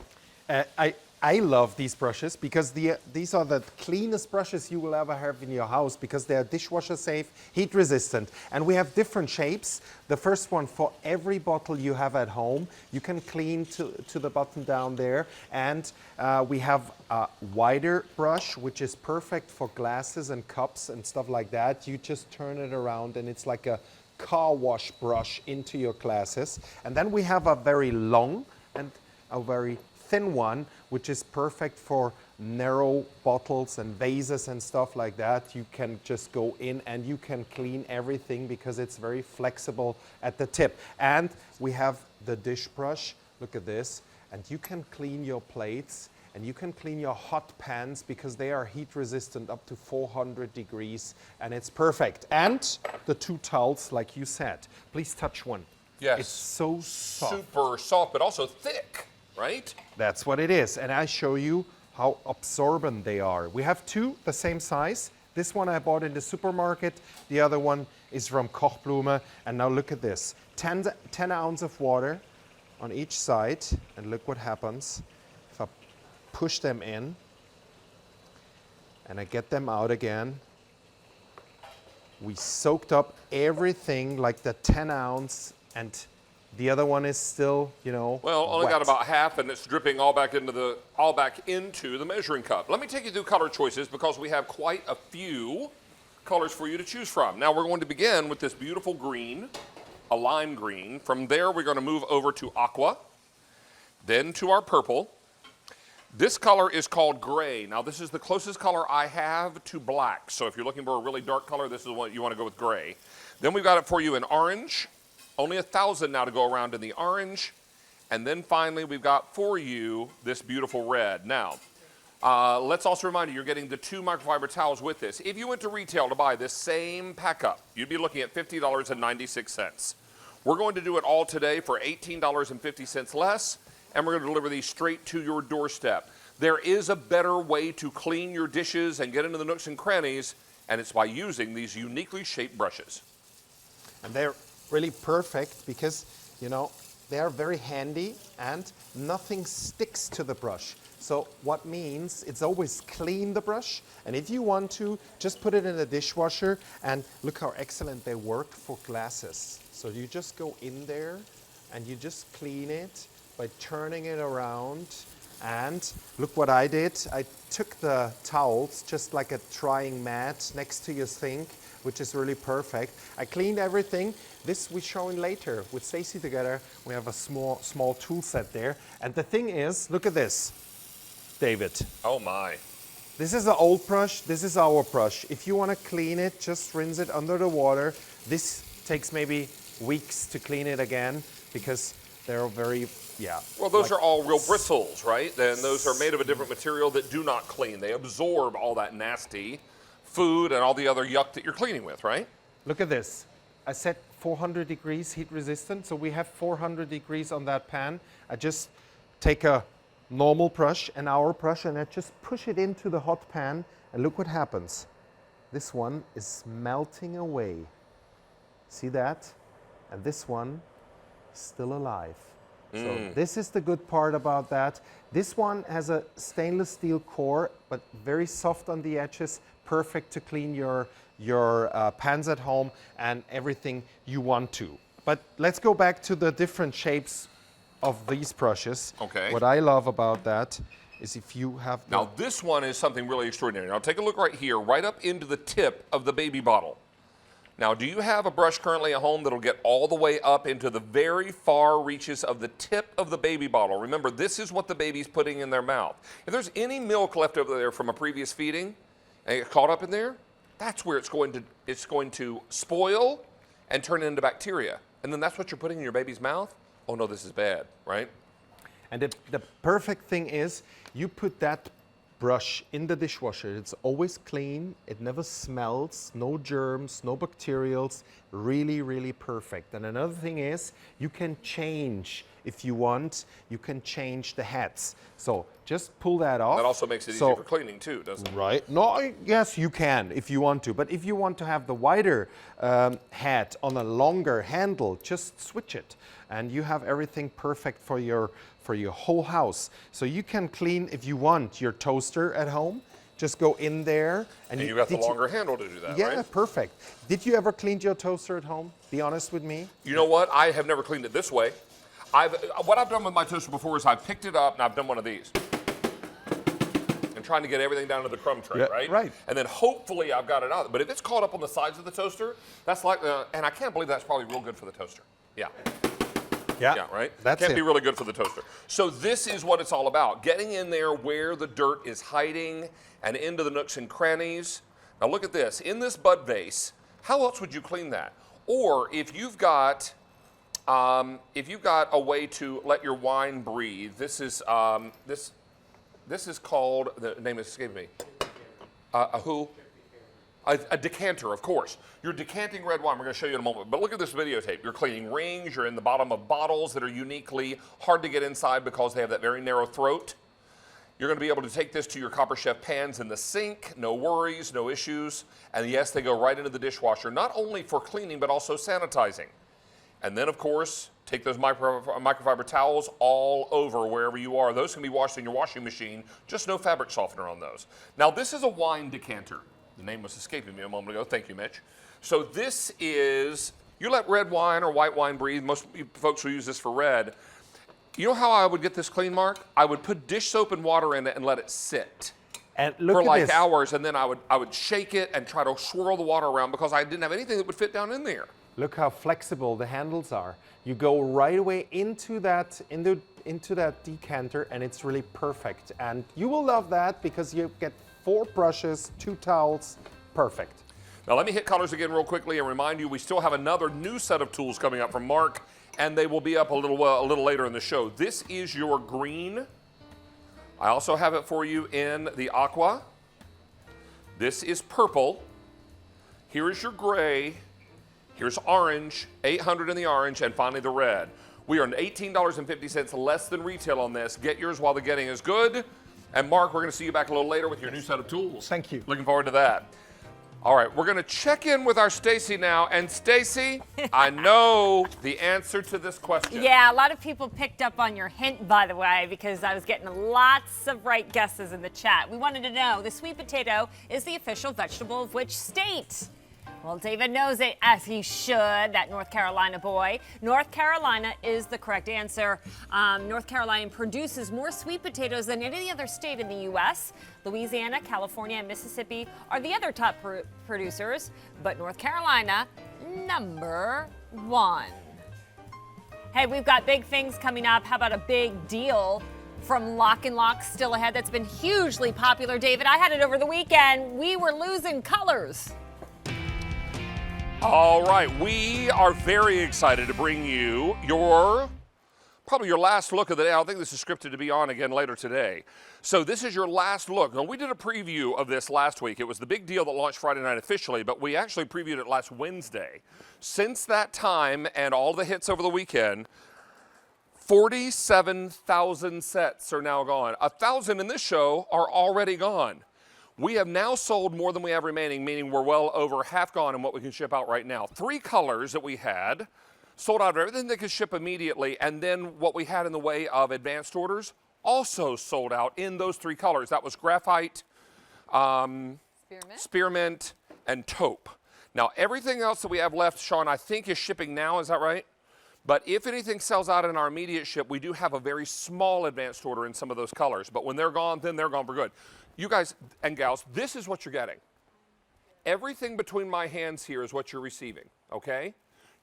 I love these brushes because these are the cleanest brushes you will ever have in your house because they're dishwasher safe, heat resistant, and we have different shapes. The first one for every bottle you have at home, you can clean to the bottom down there, and we have a wider brush which is perfect for glasses and cups and stuff like that. You just turn it around and it's like a car wash brush into your glasses. And then we have a very long and a very thin one, which is perfect for narrow bottles and vases and stuff like that. You can just go in and you can clean everything because it's very flexible at the tip. And we have the dish brush, look at this, and you can clean your plates and you can clean your hot pans because they are heat resistant up to 400 degrees and it's perfect. And the 2 towels, like you said, please touch one. Yes. It's so soft. Super soft, but also thick, right? That's what it is. And I show you how absorbent they are. We have 2 the same size. This one I bought in the supermarket. The other one is from Kochblume. And now look at this. 10 ounces of water on each side. And look what happens. If I push them in and I get them out again, we soaked up everything like the 10 ounce, and the other one is still, you know, well, only wet. got about half, and it's dripping all back into the measuring cup. Let me take you through color choices because we have quite a few colors for you to choose from. Now we're going to begin with this beautiful green, a lime green. From there, we're going to move over to aqua, then to our purple. This color is called gray. Now this is the closest color I have to black. So if you're looking for a really dark color, this is what you want to go with gray. Then we've got it for you in orange. Only 1,000 now to go around in the orange. And then finally, we've got for you this beautiful red. Now, let's also remind you, you're getting the 2 microfiber towels with this. If you went to retail to buy this same pack-up, you'd be looking at $50.96. We're going to do it all today for $18.50 less, and we're going to deliver these straight to your doorstep. There is a better way to clean your dishes and get into the nooks and crannies, and it's by using these uniquely shaped brushes. And they're really perfect because, you know, they are very handy and nothing sticks to the brush. So what means it's always clean, the brush, and if you want to, just put it in the dishwasher, and look how excellent they work for glasses. So you just go in there and you just clean it by turning it around. And look what I did. I took the towels, just like a drying mat, next to your sink, which is really perfect. I cleaned everything. This we're showing later with Stacy together. We have a small tool set there. And the thing is, look at this, David. Oh my. This is an old brush. This is our brush. If you want to clean it, just rinse it under the water. This takes maybe weeks to clean it again because they're very, yeah. Well, those are all real bristles, right? And those are made of a different material that do not clean. They absorb all that nasty food and all the other yuck that you're cleaning with, right? Look at this. I set 400 degrees heat resistant, so we have 400 degrees on that pan. I just take a normal brush, an hour brush, and I just push it into the hot pan, and look what happens. This one is melting away. See that? And this one is still alive. So this is the good part about that. This one has a stainless steel core, but very soft on the edges, perfect to clean your pans at home and everything you want to. But let's go back to the different shapes of these brushes. Okay. What I love about that is if you have the Now, this one is something really extraordinary. Now, take a look right here, right up into the tip of the baby bottle. Now, do you have a brush currently at home that'll get all the way up into the very far reaches of the tip of the baby bottle? Remember, this is what the baby's putting in their mouth. If there's any milk left over there from a previous feeding and it gets caught up in there, that's where it's going to spoil and turn into bacteria. And then that's what you're putting in your baby's mouth? Oh no, this is bad, right? And the perfect thing is you put that brush in the dishwasher. It's always clean. It never smells. No germs, no bacterials. Really, really perfect. And another thing is you can change, if you want, you can change the heads. So just pull that off. That also makes it easier for cleaning too, doesn't it? Right. No, yes, you can if you want to. But if you want to have the wider head on a longer handle, just switch it. And you have everything perfect for your whole house. So you can clean, if you want, your toaster at home. Just go in there. And you got the longer handle to do that, yeah, right? perfect. Did you ever clean your toaster at home? Be honest with me. You know what? I have never cleaned it this way. What I've done with my toaster before is I've picked it up and I've done one of these. And trying to get everything down to the crumb tray, Yeah, right? right. And then hopefully I've got it out. But if it's caught up on the sides of the toaster, that's like, and I can't believe that's probably real good for the toaster. Yeah. Yeah, right? That's Can't it. be really good for the toaster. So this is what it's all about. Getting in there where the dirt is hiding and into the nooks and crannies. Now look at this. In this bud vase, how else would you clean that? Or if you've got a way to let your wine breathe, this is called, the name is escaping me. A decanter, of course. You're decanting red wine. We're going to show you in a moment. But look at this videotape. You're cleaning rings. You're in the bottom of bottles that are uniquely hard to get inside because they have that very narrow throat. You're going to be able to take this to your Copper Chef pans in the sink. No worries, no issues. And yes, they go right into the dishwasher, not only for cleaning, but also sanitizing. And then, of course, take those microfiber towels all over wherever you are. Those can be washed in your washing machine. Just no fabric softener on those. Now, this is a wine decanter. The name was escaping me a moment ago. Thank you, Mitch. So this is, you let red wine or white wine breathe. Most folks will use this for red. You know how I would get this clean, Mark? I would put dish soap and water in it and let it sit And look for at like this. hours, and then I would shake it and try to swirl the water around because I didn't have anything that would fit down in there. Look how flexible the handles are. You go right away into that decanter, and it's really perfect. And you will love that because you get 4 brushes, 2 towels, perfect. Now let me hit colors again real quickly and remind you we still have another new set of tools coming up from Mark, and they will be up a little later in the show. This is your green. I also have it for you in the aqua. This is purple. Here is your gray. Here's orange, 800 in the orange, and finally the red. We are $18.50 less than retail on this. Get yours while the getting is good. And Mark, we're going to see you back a little later with your new set of tools. Thank you. Looking forward to that. All right, we're going to check in with our Stacy now. And Stacy, I know the answer to this question. Yeah, a lot of people picked up on your hint, by the way, because I was getting lots of right guesses in the chat. We wanted to know, the sweet potato is the official vegetable of which state? Well, David knows it, as he should, that North Carolina boy. North Carolina is the correct answer. North Carolina produces more sweet potatoes than any other state in the U.S. Louisiana, California, and Mississippi are the other top producers, but North Carolina, number one. Hey, we've got big things coming up. How about a big deal from Lock and Lock still ahead? That's been hugely popular, David. I had it over the weekend. We were losing colors. All right, we are very excited to bring you probably your last look of the day. I think this is scripted to be on again later today. So this is your last look. Now, we did a preview of this last week. It was the big deal that launched Friday night officially, but we actually previewed it last Wednesday. Since that time and all the hits over the weekend, 47,000 sets are now gone. 1,000 in this show are already gone. We have now sold more than we have remaining, meaning we're well over half gone in what we can ship out right now. 3 colors that we had, sold out of everything that could ship immediately, and then what we had in the way of advanced orders also sold out in those 3 colors. That was graphite, spearmint, and taupe. Now, everything else that we have left, Sean, I think is shipping now, is that right? But if anything sells out in our immediate ship, we do have a very small advanced order in some of those colors. But when they're gone, then they're gone for good. You guys and gals, this is what you're getting. Everything between my hands here is what you're receiving, okay?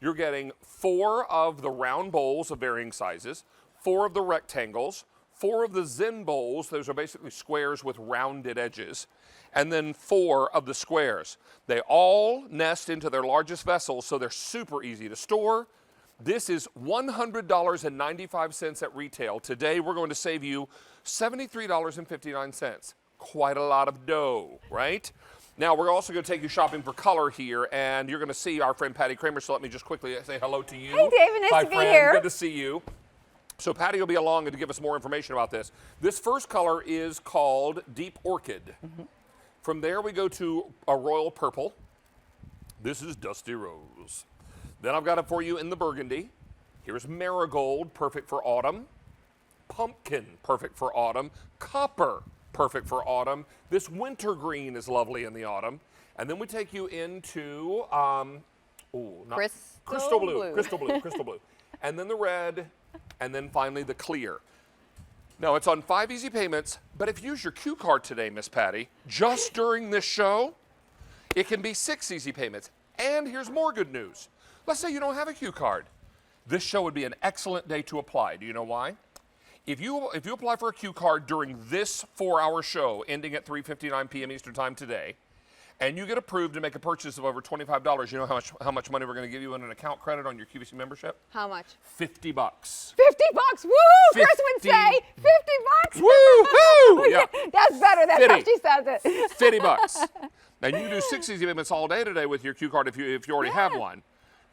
You're getting 4 of the round bowls of varying sizes, 4 of the rectangles, 4 of the Zen bowls. Those are basically squares with rounded edges. And then 4 of the squares. They all nest into their largest vessels, so they're super easy to store. This is $100.95 at retail. Today, we're going to save you $73.59. Quite a lot of dough, right? Now, we're also going to take you shopping for color here, and you're going to see our friend Patty Kramer, so let me just quickly say hello to you. Hey, David, nice Hi, to be friend. here. Good to see you. So Patty will be along to give us more information about this. This first color is called Deep Orchid. From there, we go to a royal purple. This is Dusty Rose. Then I've got it for you in the burgundy. Here's marigold, perfect for autumn. Pumpkin, perfect for autumn. Copper, perfect for autumn. This winter green is lovely in the autumn. And then we take you into crystal blue. Crystal blue. And then the red, and then finally the clear. Now, it's on 5 easy payments, but if you use your Q card today, Miss Patty, just during this show, it can be 6 easy payments. And here's more good news. Let's say you don't have a Q card. This show would be an excellent day to apply. Do you know why? If you apply for a Q card during this 4-hour show ending at 3:59 p.m. Eastern Time today, and you get approved to make a purchase of over $25, you know how much money we're going to give you in an account credit on your QVC membership? How much? $50. $50. Woo! Chris would say $50. Woo-hoo! Yeah. That's better. That's how 50. she says it. $50. Now you can do 6 easy payments all day today with your Q card if you already have one.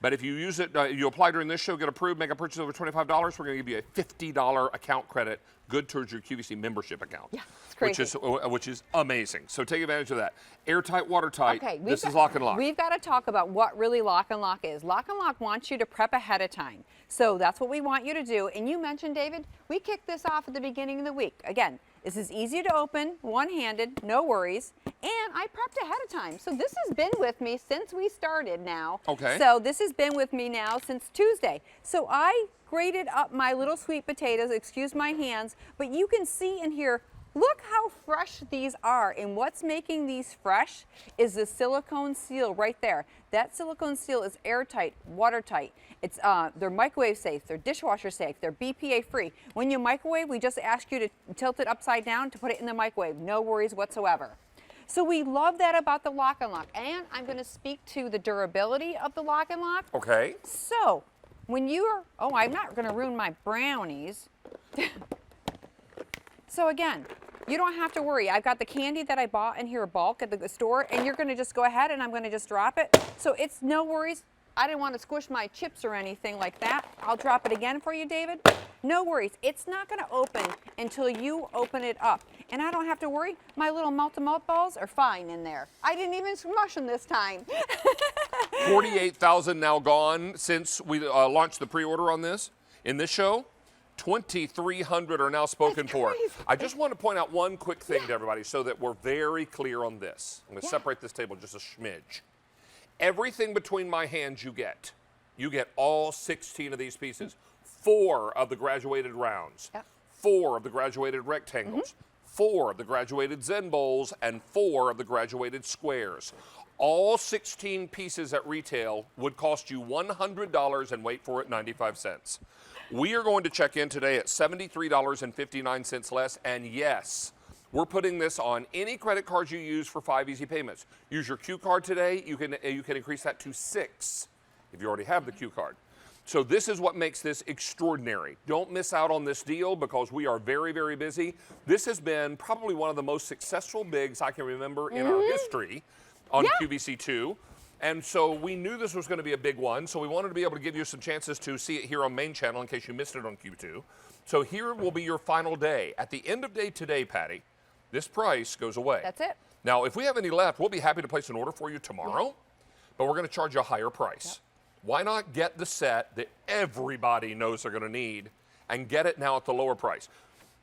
But if you use it, you apply during this show, get approved, make a purchase over $25, we're going to give you a $50 account credit, good towards your QVC membership account. Yeah, it's crazy. Which is amazing. So take advantage of that. Airtight, watertight. Okay, This is Lock and Lock. We've got to talk about what really Lock and Lock is. Lock and Lock wants you to prep ahead of time. So that's what we want you to do. And you mentioned, David, we kicked this off at the beginning of the week. Again, this is easy to open, one-handed, no worries. And I prepped ahead of time. So this has been with me since we started now. Okay. So this has been with me now since Tuesday. So I grated up my little sweet potatoes, excuse my hands, but you can see in here, look how fresh these are. And what's making these fresh is the silicone seal right there. That silicone seal is airtight, watertight. They're microwave safe, they're dishwasher safe, they're BPA free. When you microwave, we just ask you to tilt it upside down to put it in the microwave. No worries whatsoever. So we love that about the Lock and Lock. And I'm going to speak to the durability of the Lock and Lock. Okay. So when you're, I'm not going to ruin my brownies. So again, you don't have to worry. I've got the candy that I bought in here bulk at the store, and you're going to just go ahead and I'm going to just drop it. So it's no worries. I didn't want to squish my chips or anything like that. I'll drop it again for you, David. No worries. It's not going to open until you open it up. and I don't have to worry. My little melt-to-melt balls are fine in there. I didn't even smush them this time. 48,000 now gone since we launched the pre-order on this. In this show, 2,300 are now spoken for. crazy. I just want to point out one quick thing to everybody so that we're very clear on this. I'm going to separate this table just a smidge. Everything between my hands you get. You get all 16 of these pieces. 4 of the graduated rounds. 4 of the graduated rectangles. 4 of the graduated Zen bowls, and 4 of the graduated squares. All 16 pieces at retail would cost you $100 and wait for it, 95 cents. We are going to check in today at $73.59 less, and yes, we're putting this on any credit cards you use for 5 easy payments. Use your Q card today, you can increase that to 6 if you already have the Q card. So this is what makes this extraordinary. Don't miss out on this deal because we are very, very busy. This has been probably one of the most successful bigs I can remember in our history on QVC2. And so we knew this was going to be a big one, so we wanted to be able to give you some chances to see it here on main channel in case you missed it on Q2. So here will be your final day. At the end of day today, Patty, this price goes away. That's it. Now, if we have any left, we'll be happy to place an order for you tomorrow, but we're going to charge you a higher price. Why not get the set that everybody knows they're going to need and get it now at the lower price?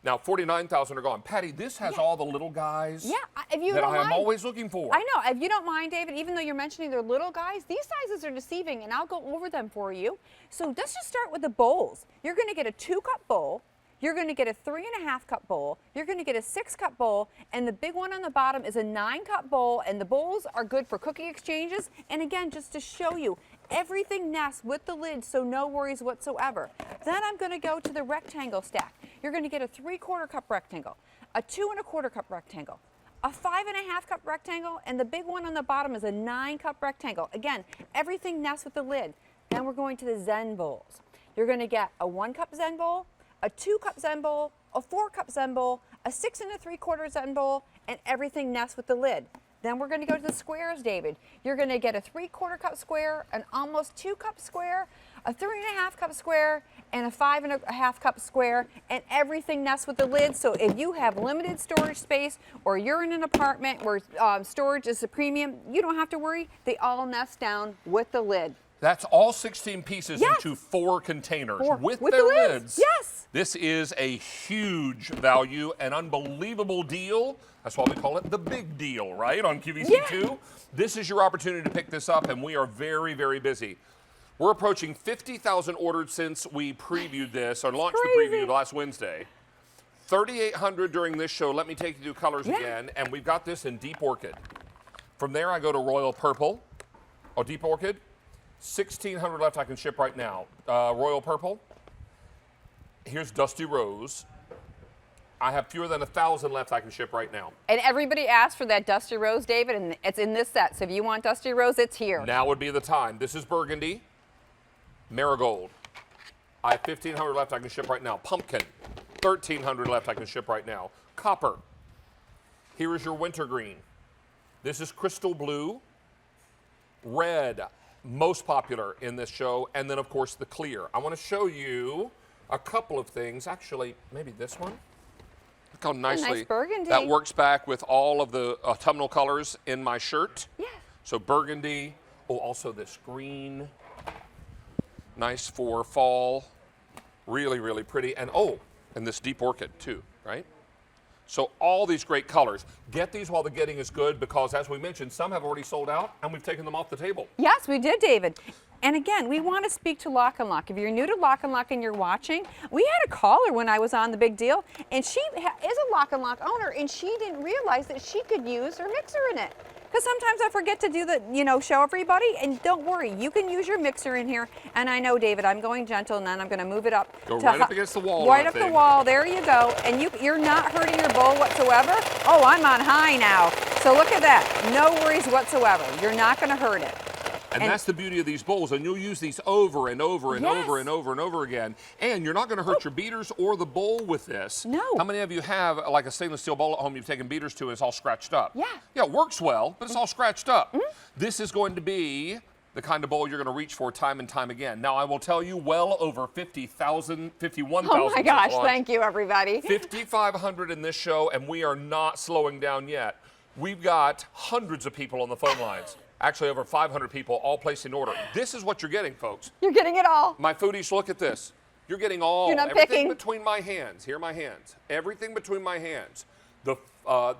Now, 49,000 are gone. Patty, this has all the little guys If you that don't I am mind. always looking for. I know. If you don't mind, David, even though you're mentioning they're little guys, these sizes are deceiving, and I'll go over them for you. So let's just start with the bowls. You're going to get a 2-cup bowl. You're going to get a 3.5-cup bowl. You're going to get a 6-cup bowl, and the big one on the bottom is a 9-cup bowl, and the bowls are good for cookie exchanges. And again, just to show you, everything nests with the lid, so no worries whatsoever. Then I'm going to go to the rectangle stack. You're going to get a 3/4 cup rectangle, a 2 1/4 cup rectangle, a 5.5 cup rectangle, and the big one on the bottom is a 9-cup rectangle. Again, everything nests with the lid. Then we're going to the Zen bowls. You're going to get a 1-cup Zen bowl, a 2-cup Zen bowl, a 4-cup Zen bowl, a 6 3/4 Zen bowl, and everything nests with the lid. Then we're going to go to the squares, David. You're going to get a 3/4 cup square, an almost 2-cup square, a 3.5 cup square, and a 5.5 cup square, and everything nests with the lid. So if you have limited storage space or you're in an apartment where storage is a premium, you don't have to worry. They all nest down with the lid. That's all 16 pieces Yes. into 4 containers 4 with with their the lids. lids. Yes. This is a huge value, an unbelievable deal. That's why we call it the big deal, right, on QVC2. This is your opportunity to pick this up, and we are very, very busy. We're approaching 50,000 ordered since we previewed this, or launched the preview last Wednesday. 3,800 during this show. Let me take you through colors again, and we've got this in Deep Orchid. From there, I go to Royal Purple, or Deep Orchid. 1,600 left I can ship right now. Royal Purple. Here's Dusty Rose. I have fewer than 1,000 left I can ship right now. And everybody asked for that Dusty Rose, David, and it's in this set. So if you want Dusty Rose, it's here. Now would be the time. This is Burgundy. Marigold. I have 1,500 left I can ship right now. Pumpkin. 1,300 left I can ship right now. Copper. Here is your wintergreen. This is crystal blue. Red. Most popular in this show. And then, of course, the clear. I want to show you a couple of things. Actually, maybe this one. Look how nicely burgundy. that works back with all of the autumnal colors in my shirt. Yeah. So burgundy. Oh, also this green. Nice for fall. Really, really pretty. And oh, and this deep orchid too, right? So all these great colors. Get these while the getting is good because, as we mentioned, some have already sold out and we've taken them off the table. Yes, we did, David. And again, we want to speak to Lock and Lock. If you're new to Lock and Lock and you're watching, we had a caller when I was on The Big Deal, and she is a Lock and Lock owner, and she didn't realize that she could use her mixer in it. Because sometimes I forget to do the, show everybody, and don't worry, you can use your mixer in here. And I know, David, I'm going gentle, and then I'm going to move it up. Go right up against the wall. Right up the wall, there you go. And you're not hurting your bowl whatsoever. Oh, I'm on high now. So look at that, no worries whatsoever. You're not going to hurt it. And that's the beauty of these bowls, and you'll use these over and over and over and over and over again. And you're not going to hurt your beaters or the bowl with this. No. How many of you have like a stainless steel bowl at home you've taken beaters to and it's all scratched up? Yeah. Yeah, it works well, but it's all scratched up. This is going to be the kind of bowl you're going to reach for time and time again. Now, I will tell you, well over 51,000. Oh my gosh, thank you, everybody. 5,500 in this show, and we are not slowing down yet. We've got hundreds of people on the phone lines. Actually, over 500 people all placing order. This is what you're getting, folks. You're getting it all. My foodies, look at this. You're getting all, You're not everything picking. between my hands. Here are my hands. Everything between my hands. The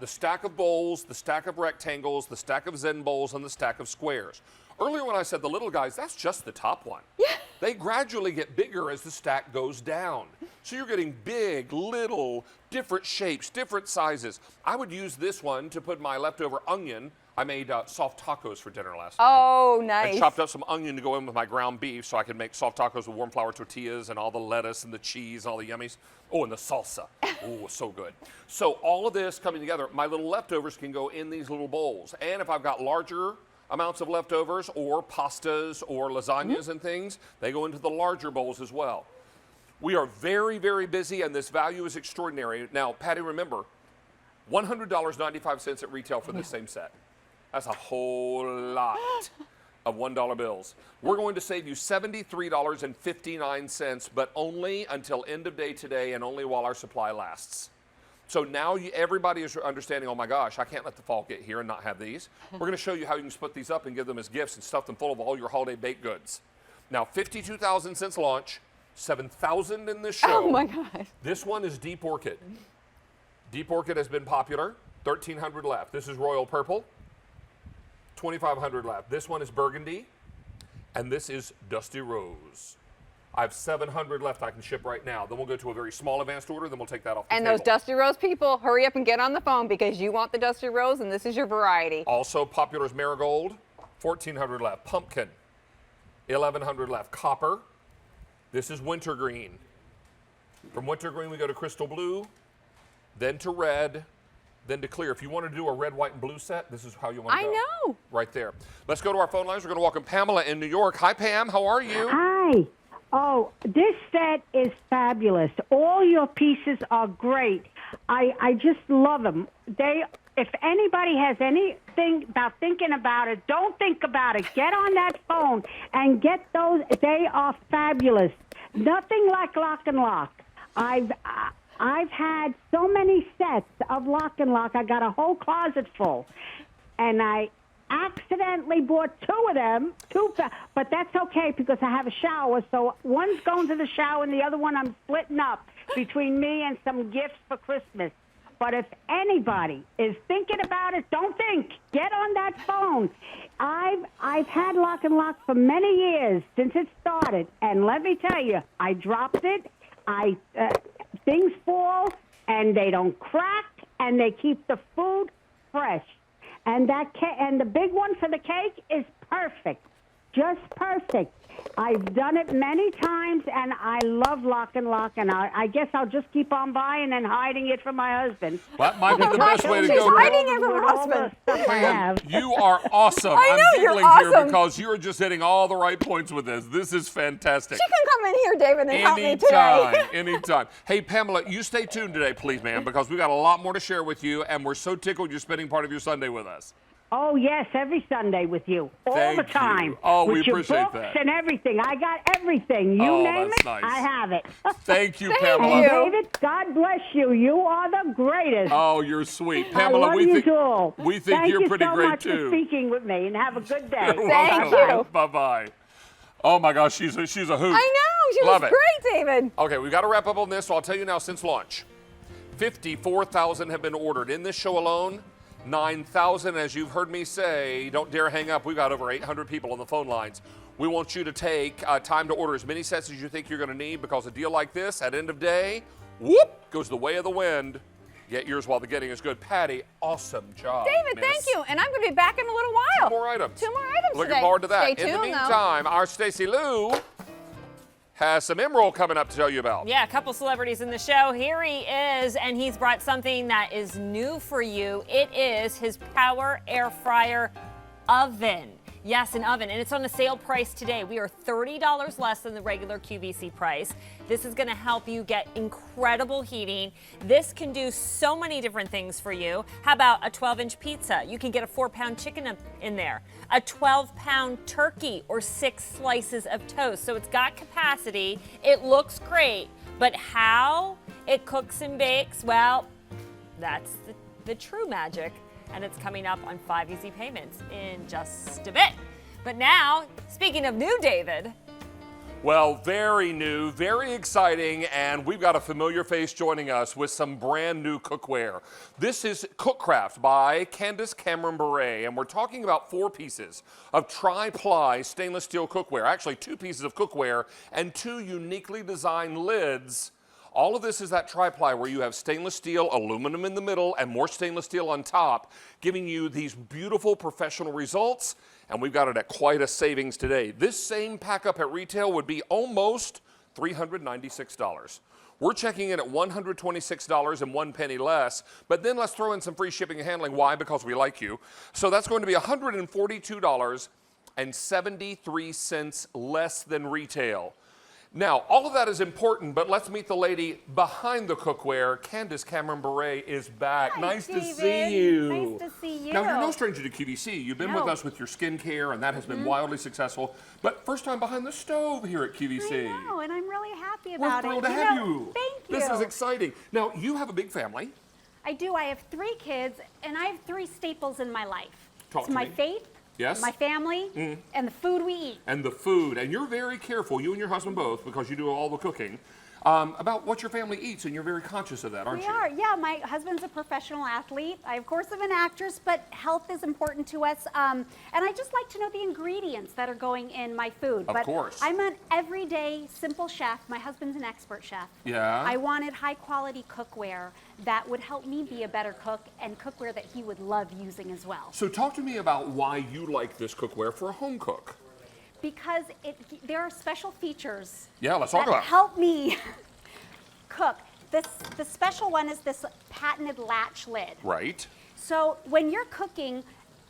stack of bowls, the stack of rectangles, the stack of Zen bowls, and the stack of squares. Earlier when I said the little guys, that's just the top one. Yeah. They gradually get bigger as the stack goes down. So you're getting big, little, different shapes, different sizes. I would use this one to put my leftover onion. I made soft tacos for dinner last night. Oh, nice. I chopped up some onion to go in with my ground beef so I could make soft tacos with warm flour tortillas and all the lettuce and the cheese and all the yummies. Oh, and the salsa. Oh, so good. So all of this coming together, my little leftovers can go in these little bowls. And if I've got larger amounts of leftovers or pastas or lasagnas and things, they go into the larger bowls as well. We are very, very busy, and this value is extraordinary. Now, Patty, remember, $100.95 at retail for this same set. That's a whole lot of $1 bills. We're going to save you $73.59, but only until end of day today and only while our supply lasts. So now everybody is understanding, oh my gosh, I can't let the fall get here and not have these. We're going to show you how you can split these up and give them as gifts and stuff them full of all your holiday baked goods. Now, 52,000 since launch, 7,000 in this show. Oh my gosh. This one is Deep Orchid. Deep Orchid has been popular, 1,300 left. This is Royal Purple, 2,500 left. This one is Burgundy, and this is Dusty Rose. I have 700 left I can ship right now. Then we'll go to a very small advanced order, then we'll take that off the And table. those Dusty Rose people, hurry up and get on the phone because you want the Dusty Rose and this is your variety. Also popular is Marigold, 1,400 left. Pumpkin, 1,100 left. Copper, this is Wintergreen. From Wintergreen we go to Crystal Blue, then to Red, then to Clear. If you want to do a red, white, and blue set, this is how you want to go. I know. Right there. Let's go to our phone lines. We're going to welcome Pamela in New York. Hi, Pam. How are you? Hi. Oh, this set is fabulous. All your pieces are great. I just love them. If anybody has anything about thinking about it, don't think about it. Get on that phone and get those. They are fabulous. Nothing like Lock and Lock. I've had so many sets of Lock and Lock. I got a whole closet full, and I accidentally bought two of them, but that's okay because I have a shower, so one's going to the shower and the other one I'm splitting up between me and some gifts for Christmas. But if anybody is thinking about it, don't think. Get on that phone. I've had Lock and Lock for many years since it started, and let me tell you, I dropped it. Things fall and they don't crack and they keep the food fresh. And and the big one for the cake is perfect, just perfect. I've done it many times, and I love Lock and Lock, and I guess I'll just keep on buying and hiding it from my husband. That might be the best way to She's go. hiding it from her With all husband. the stuff I have. You are awesome. I know, I'm you're giggling here awesome. because you're just hitting all the right points with this. This is fantastic. She can come in here, David, and help me today. Anytime. Hey, Pamela, you stay tuned today, please, ma'am, because we got a lot more to share with you, and we're so tickled you're spending part of your Sunday with us. Oh, yes, every Sunday with you, all Thank the time. you. Oh, we with your appreciate books that. and everything. I got everything. You Oh, name that's it, nice. I have it. Thank you, Thank Pamela. you. David, God bless you. You are the greatest. Oh, you're sweet. I Pamela, love we you think all. we think Thank you're you pretty so great much too. for speaking with me, and have a good day. You're Thank welcome. you. Bye-bye. Oh my gosh, she's a hoot. I know. She Love was it. great, David. Okay, we've got to wrap up on this, so I'll tell you now, since launch, 54,000 have been ordered. In this show alone, 9,000, as you've heard me say, don't dare hang up. We've got over 800 people on the phone lines. We want you to take time to order as many sets as you think you're going to need, because a deal like this at end of day, whoop, goes the way of the wind. Get yours while the getting is good. Patty, awesome job. David, miss. thank you. And I'm going to be back in a little while. Two more items. Two more items Looking today. forward to that. Stay In the tuned, though. meantime, our Stacey Lou has some Emerald coming up to tell you about. Yeah, a couple celebrities in the show. Here he is, and he's brought something that is new for you. It is his Power Air Fryer Oven. Yes, an oven, and it's on a sale price today. We are $30 less than the regular QVC price. This is going to help you get incredible heating. This can do so many different things for you. How about a 12-inch pizza? You can get a 4-pound chicken in there, a 12-pound turkey, or 6 slices of toast. So it's got capacity. It looks great, but how it cooks and bakes, well, that's the true magic. And it's coming up on 5 easy payments in just a bit. But now, speaking of new, David. Well, very new, very exciting, and we've got a familiar face joining us with some brand new cookware. This is Cookcraft by Candace Cameron Bure, and we're talking about 4 pieces of tri-ply stainless steel cookware, actually 2 pieces of cookware and 2 uniquely designed lids. All of this is that tri-ply where you have stainless steel, aluminum in the middle, and more stainless steel on top, giving you these beautiful professional results, and we've got it at quite a savings today. This same pack up at retail would be almost $396. We're checking in at $126 and 1 penny less, but then let's throw in some free shipping and handling. Why? Because we like you. So that's going to be $142.73 less than retail. Now, all of that is important, but let's meet the lady behind the cookware. Candace Cameron Bure is back. Hi, nice David. to see you. Nice to see you. Now, you're no stranger to QVC. You've been with No. us with your skincare, and that has been wildly successful. But first time behind the stove here at QVC. I know, and I'm really happy We're about thrilled it. to have you. Thank you. This is exciting. Now, you have a big family. I do. I have 3 kids, and I have 3 staples in my life. Talk it's to my me. faith, Yes. my family, and the food we eat. And the food. And you're very careful, you and your husband both, because you do all the cooking, about what your family eats, and you're very conscious of that, aren't We you? are. Yeah, my husband's a professional athlete. I, of course, am an actress, but health is important to us. And I just like to know the ingredients that are going in my food. Of course. I'm an everyday, simple chef. My husband's an expert chef. Yeah. I wanted high-quality cookware that would help me be a better cook, and cookware that he would love using as well. So talk to me about why you like this cookware for a home cook. Because there are special features Yeah, let's talk that about it. help me cook. The special one is this patented latch lid. Right. So when you're cooking,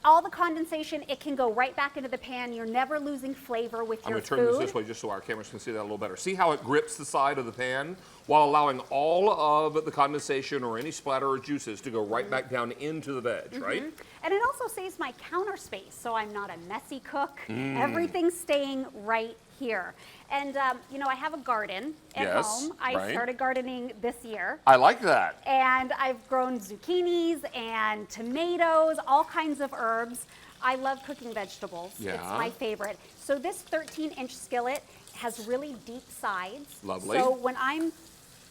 all the condensation, it can go right back into the pan. You're never losing flavor with I'm your going to turn food. this way just so our cameras can see that a little better. See how it grips the side of the pan while allowing all of the condensation or any splatter or juices to go right back down into the veg, right? And it also saves my counter space, so I'm not a messy cook. Everything's staying right here. And, you know, I have a garden at Yes, home. I right. started gardening this year. I like that. And I've grown zucchinis and tomatoes, all kinds of herbs. I love cooking vegetables. It's Yeah. my favorite. So this 13-inch skillet has really deep sides. Lovely. So when I'm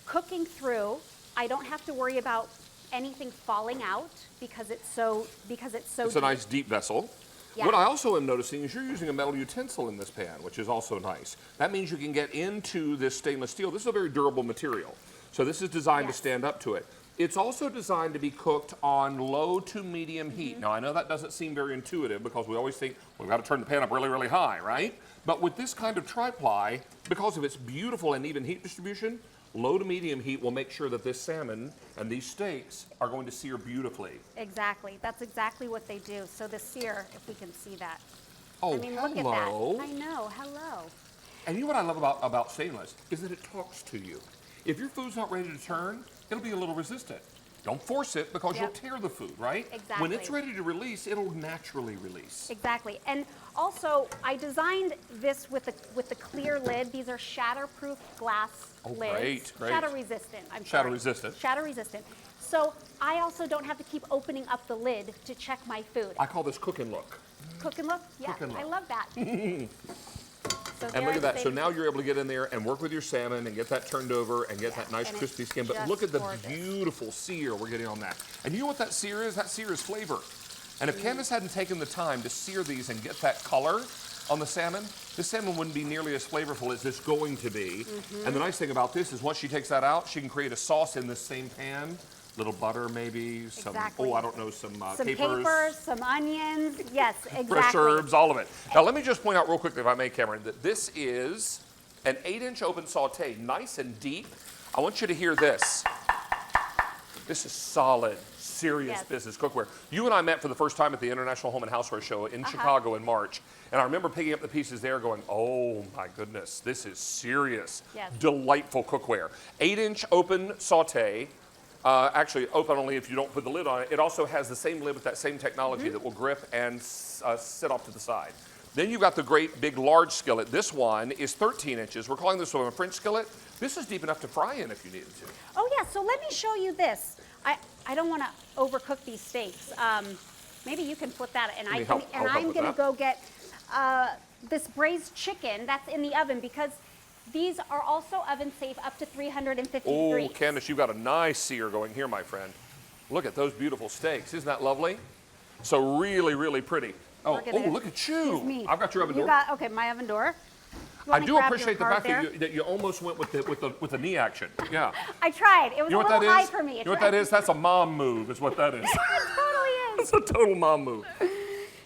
cooking through, I don't have to worry about anything falling out because it's so It's deep. a nice deep vessel. Yeah. What I also am noticing is you're using a metal utensil in this pan, which is also nice. That means you can get into this stainless steel. This is a very durable material. So this is designed to Yes. stand up to it. It's also designed to be cooked on low to medium Mm-hmm. heat. Now, I know that doesn't seem very intuitive because we always think, well, we've got to turn the pan up really, really high, right? But with this kind of tri-ply, because of its beautiful and even heat distribution, low to medium heat will make sure that this salmon and these steaks are going to sear beautifully. Exactly. That's exactly what they do. So the sear, if we can see that. Oh, I mean, hello. look at that. I know. Hello. And you know what I love about stainless is that it talks to you. If your food's not ready to turn, it'll be a little resistant. Don't force it because Yep. you'll tear the food, right? When it's Exactly. ready to release, it'll naturally release. Exactly. And also, I designed this with the clear lid. These are shatterproof glass Oh, lids. great, great. Shatter resistant. I'm Shatter sorry. resistant. Shatter resistant. So I also don't have to keep opening up the lid to check my food. I call this cook and look. Cook and look? Yeah, Cook and I look. love that. So And there look I'm at that. So saving- now you're able to get in there and work with your salmon and get that turned over and get Yeah, that nice and it's crispy skin. But just look at the gorgeous. beautiful sear we're getting on that. And you know what that sear is? That sear is flavor. And if Candace hadn't taken the time to sear these and get that color on the salmon, this salmon wouldn't be nearly as flavorful as it's going to be. And the nice thing about this is once she takes that out, she can create a sauce in this same pan. Little butter maybe, some, Exactly. oh, I don't know, some Some capers. capers, some onions. Yes, exactly. Fresh herbs, all of it. Now, let me just point out real quickly, if I may, Cameron, that this is an 8-inch open saute, nice and deep. I want you to hear this. This is solid, serious Yes. business cookware. You and I met for the first time at the International Home and Houseware Show in Chicago in March, and I remember picking up the pieces there going, oh my goodness, this is serious, Yes. delightful cookware. 8-inch open saute, actually open only if you don't put the lid on it. It also has the same lid with that same technology that will grip and sit off to the side. Then you've got the great big large skillet. This one is 13 inches. We're calling this one a French skillet. This is deep enough to fry in if you needed to. Oh yeah, so let me show you this. I don't want to overcook these steaks. Maybe you can flip that, and me I'm help going with to that. go get this braised chicken that's in the oven because these are also oven safe up to 350 Oh, degrees. Candace, you've got a nice sear going here, my friend. Look at those beautiful steaks. Isn't that lovely? So really, really pretty. Oh, We're gonna- look at you. Excuse me. I've got your oven You door. got okay, my oven door. You I want me do to grab your appreciate the card fact there? that you almost went with the knee action. Yeah. I tried. It was You know a what little that high is? for me. You know what that is? That's a mom move, is what that is. It totally is. It's a total mom move.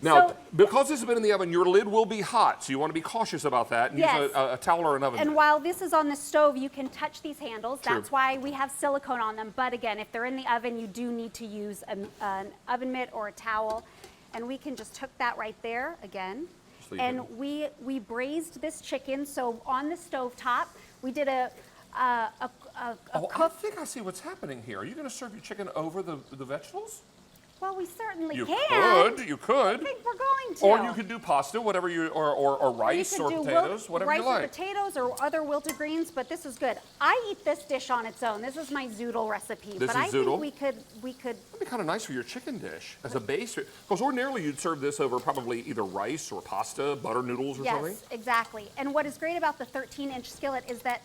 Now, So- because this has been in the oven, your lid will be hot, so you want to be cautious about that and Yes. use a towel or an oven And mitt. while this is on the stove, you can touch these handles. True. That's why we have silicone on them. But again, if they're in the oven, you do need to use an oven mitt or a towel. And we can just hook that right there again. Just leave And it. we braised this chicken. So on the stove top, we did a Oh, I cook. think I see what's happening here. Are you going to serve your chicken over the vegetables? Well, we certainly You can. could. You could. I think we're going to. Or you could do pasta, whatever you, or You rice could or do potatoes, whatever rice you like. or potatoes or other wilted greens, but this is good. I eat this dish on its own. This is my zoodle recipe. This but is I zoodle? think we could It'd be kind of nice for your chicken dish as a base. Because ordinarily you'd serve this over probably either rice or pasta, butter noodles or something. Yes, exactly. And what is great about the 13-inch skillet is that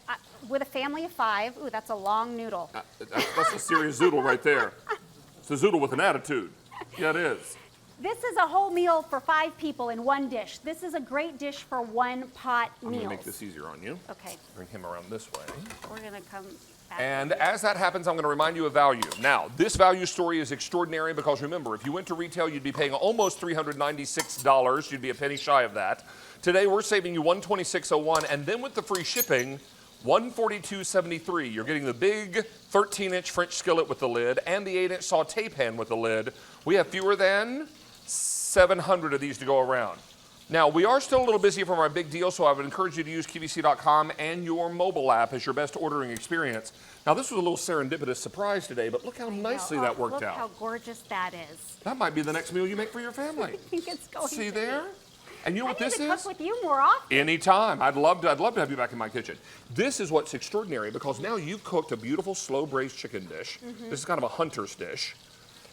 with a family of 5, ooh, that's a long noodle. That's a serious zoodle right there. It's a zoodle with an attitude. Yeah, it is. This is a whole meal for 5 people in one dish. This is a great dish for one pot I'm meals. going to make this easier on you. Okay, Bring him around this way. we're gonna come back. And as that happens, I'm going to remind you of value. Now, this value story is extraordinary because remember, if you went to retail, you'd be paying almost $396. You'd be a penny shy of that. Today, we're saving you $126.01, and then with the free shipping, $142.73. You're getting the big 13-inch French skillet with the lid and the 8-inch saute pan with the lid. We have fewer than 700 of these to go around. Now, we are still a little busy from our big deal, so I would encourage you to use QVC.com and your mobile app as your best ordering experience. Now, this was a little serendipitous surprise today, but look how nicely that worked Look out. how gorgeous that is. That might be the next meal you make for your family. I think it's going See to there? be. And you know I what need this to is? cook with you more often. Anytime. I'd love to have you back in my kitchen. This is what's extraordinary because now you've cooked a beautiful slow braised chicken dish. Mm-hmm. This is kind of a hunter's dish.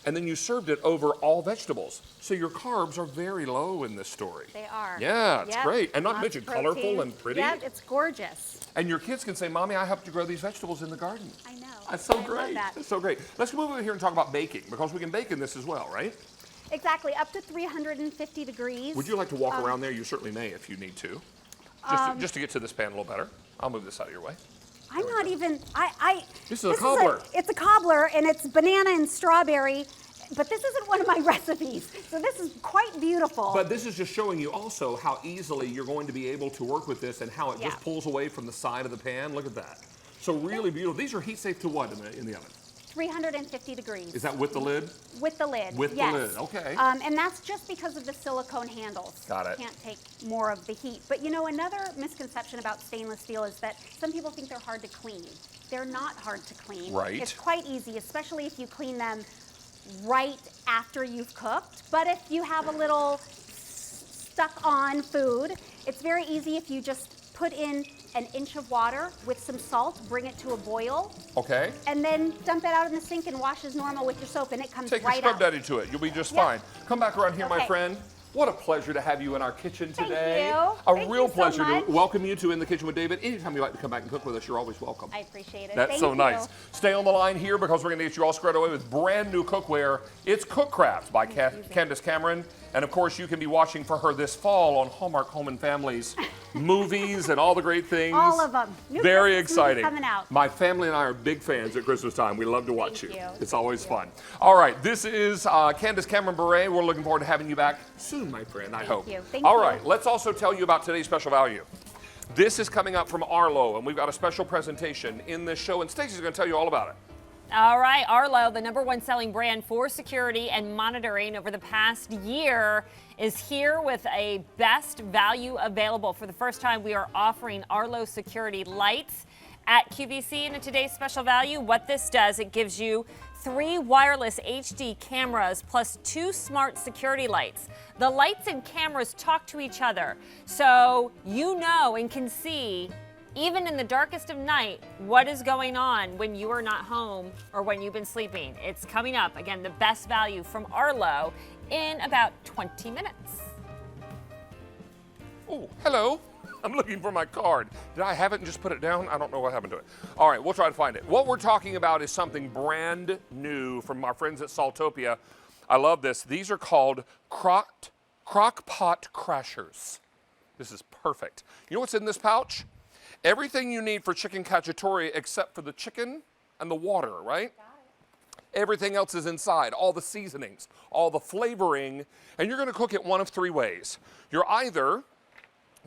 And then you served it over all vegetables. So your carbs are very low in this story. They are. Yeah, it's Yep. great. And not to Lots mention of protein. colorful and pretty. Yep, it's gorgeous. And your kids can say, Mommy, I helped you grow these vegetables in the garden. I know. That's so I love great. that. That's so great. Let's move over here and talk about baking because we can bake in this as well, right? Exactly, up to 350 degrees. Would you like to walk around there? You certainly may if you need to. Just to get to this pan a little better. I'll move this out of your way. I'm not even, This is a cobbler. it's a cobbler and it's banana and strawberry, but this isn't one of my recipes. So this is quite beautiful. But this is just showing you also how easily you're going to be able to work with this and how it Yeah. just pulls away from the side of the pan. Look at that. So really beautiful. These are heat safe to what in the oven? 350 degrees. Is that with the lid? With the lid, With the yes. lid, okay. And that's just because of the silicone handles. Got it. Can't take more of the heat. But you know, another misconception about stainless steel is that some people think they're hard to clean. They're not hard to clean. Right. It's quite easy, especially if you clean them right after you've cooked. But if you have a little stuck on food, it's very easy if you just put in an inch of water with some salt, bring it to a boil, Okay. and then dump it out in the sink and wash as normal with your soap, and it comes Take your right scrub out. daddy to it. You'll be just Yeah. fine. Come back around here, my Okay. friend. What a pleasure to have you in our kitchen Thank today. you. A Thank real you so pleasure much. to welcome you to In the Kitchen with David. Anytime you'd like to come back and cook with us, you're always welcome. I appreciate it. That's Thank so you. nice. Stay on the line here because we're going to get you all squared away with brand new cookware. It's Cookcraft by Candace Cameron. And of course, you can be watching for her this fall on Hallmark Home and Family's movies and all the great things. All of them. New Very Christmas movies exciting. coming out. My family and I are big fans at Christmas time. We love to watch Thank you. It's always fun. All right, this is Candace Cameron Bure. We're looking forward to having you back soon, my friend, I hope. you. Thank All you. right, let's also tell you about today's special value. This is coming up from Arlo, and we've got a special presentation in this show, and Stacey's going to tell you all about it. All right, Arlo, the #1 selling brand for security and monitoring over the past year, is here with a best value available. For the first time, we are offering Arlo security lights at QVC. And in today's special value, what this does, it gives you 3 wireless HD cameras plus 2 smart security lights. The lights and cameras talk to each other, so you know and can see, even in the darkest of night, what is going on when you are not home or when you've been sleeping. It's coming up. Again, the best value from Arlo in about 20 minutes. Oh, hello. I'm looking for my card. Did I have it and just put it down? I don't know what happened to it. All right, we'll try to find it. What we're talking about is something brand new from our friends at Saltopia. I love this. These are called Crock Pot Crashers. This is perfect. You know what's in this pouch? Everything you need for chicken cacciatore except for the chicken and the water, right? Everything else is inside, all the seasonings, all the flavoring, and you're gonna cook it one of 3 ways. You're either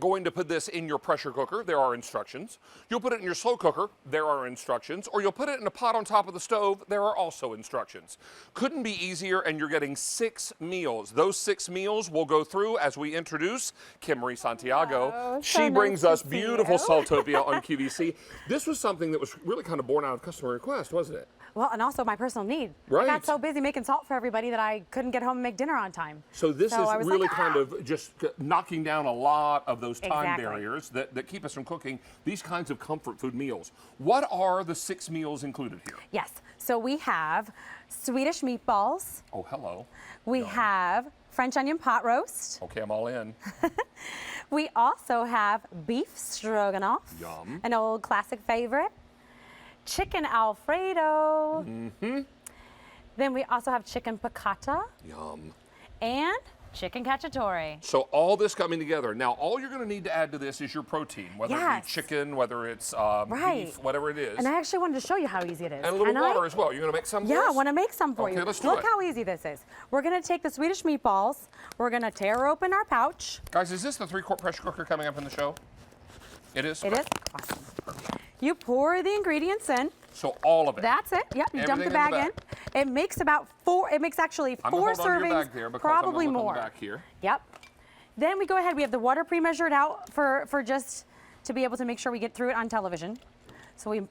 going to put this in your pressure cooker, there are instructions. You'll put it in your slow cooker, there are instructions. Or you'll put it in a pot on top of the stove, there are also instructions. Couldn't be easier, and you're getting 6 meals. Those 6 meals will go through as we introduce Kim Marie Santiago. Oh, She so brings nice us to see beautiful you. Saltopia on QVC. This was something that was really kind of born out of customer request, wasn't it? Well, and also my personal need. Right. I got so busy making salt for everybody that I couldn't get home and make dinner on time. So this So is I was really like, kind of just knocking down a lot of those time Exactly. barriers that keep us from cooking these kinds of comfort food meals. What are the 6 meals included here? Yes. So we have Swedish meatballs. Oh, hello. We have French onion pot roast. Okay, I'm all in. We also have beef stroganoff. Yum. An old classic favorite. Chicken Alfredo. Mm-hmm. Then we also have chicken piccata Yum. and chicken cacciatore. So all this coming together. Now, all you're going to need to add to this is your protein, whether it Yes. be chicken, whether it's Right. beef, whatever it is. And I actually wanted to show you how easy it is. And a little Can I? water as well. You're going to make some for Yeah, I us? want to make some for Okay, you. let's do Look it. how easy this is. We're going to take the Swedish meatballs. We're going to tear open our pouch. Guys, is this the 3-quart pressure cooker coming up in the show? It is? It is awesome. You pour the ingredients in. So all of it. That's it. Yep, you dump the Everything in bag the in. It makes about 4. It makes actually I'm 4 going to hold on to your servings, bag there because probably I'm going to more. look on the back here. Yep. Then we go ahead. We have the water pre-measured out for just to be able to make sure we get through it on television. So we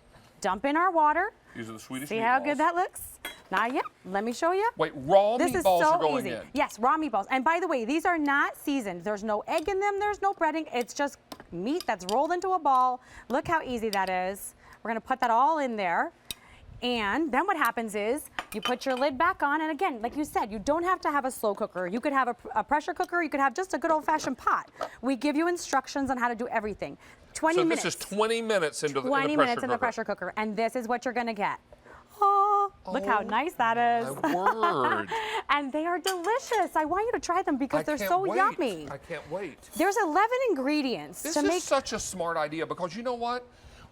dump in our water. These are the Swedish See meatballs. how good that looks? Not yet. Let me show you. Wait, raw This is meatballs so are going easy. in. Yes, raw meatballs. And by the way, these are not seasoned. There's no egg in them. There's no breading. It's just meat that's rolled into a ball. Look how easy that is. We're going to put that all in there. And then what happens is you put your lid back on. And again, like you said, you don't have to have a slow cooker. You could have a pressure cooker. You could have just a good old-fashioned pot. We give you instructions on how to do everything. 20 So minutes. this is 20 minutes into 20 the minutes in the pressure pressure cooker. And this is what you're going to get. Oh, look how nice that is. My word. And they are delicious. I want you to try them because I they're can't so wait. yummy. I can't wait. There's 11 ingredients This to is make. such a smart idea because you know what?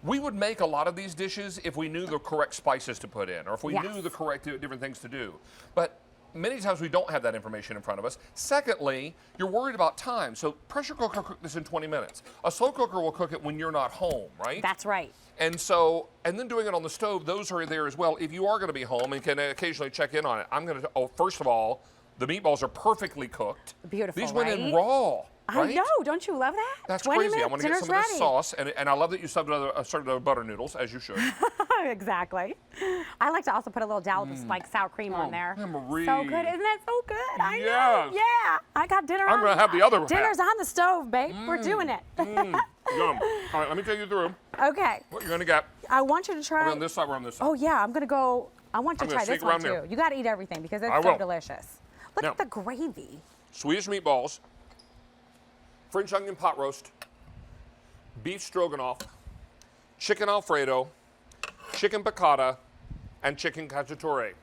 We would make a lot of these dishes if we knew the correct spices to put in or if we Yes. knew the correct different things to do. But many times we don't have that information in front of us. Secondly, you're worried about time. So pressure cooker cook this in 20 minutes. A slow cooker will cook it when you're not home, right? That's right. And so, and then doing it on the stove, those are there as well. If you are going to be home and can occasionally check in on it, I'm going to, first of all, the meatballs are perfectly cooked. Beautiful, These went in right? raw, right? I know. Don't you love that? That's 20 crazy. I minutes, want to get dinner's some of this ready. sauce, and I love that you served it with butter noodles, as you should. Exactly. I like to also put a little dollop of like sour cream on there. Marie. So good. Isn't that so good? I Yes. know. Yeah. I got dinner I'm on. gonna have the other half. Dinner's on the stove, babe. We're doing it. Yum. All right, let me take you through Okay. what you're going to get. I want you to try. We're on this side, we're on this side. Oh yeah, I'm gonna go. I want you I'm to gonna try this sneak one around too. there. You got to eat everything because it's I so will. delicious. Look Now- at the gravy. Swedish meatballs, French onion pot roast, beef stroganoff, chicken Alfredo, chicken piccata, and chicken cacciatore.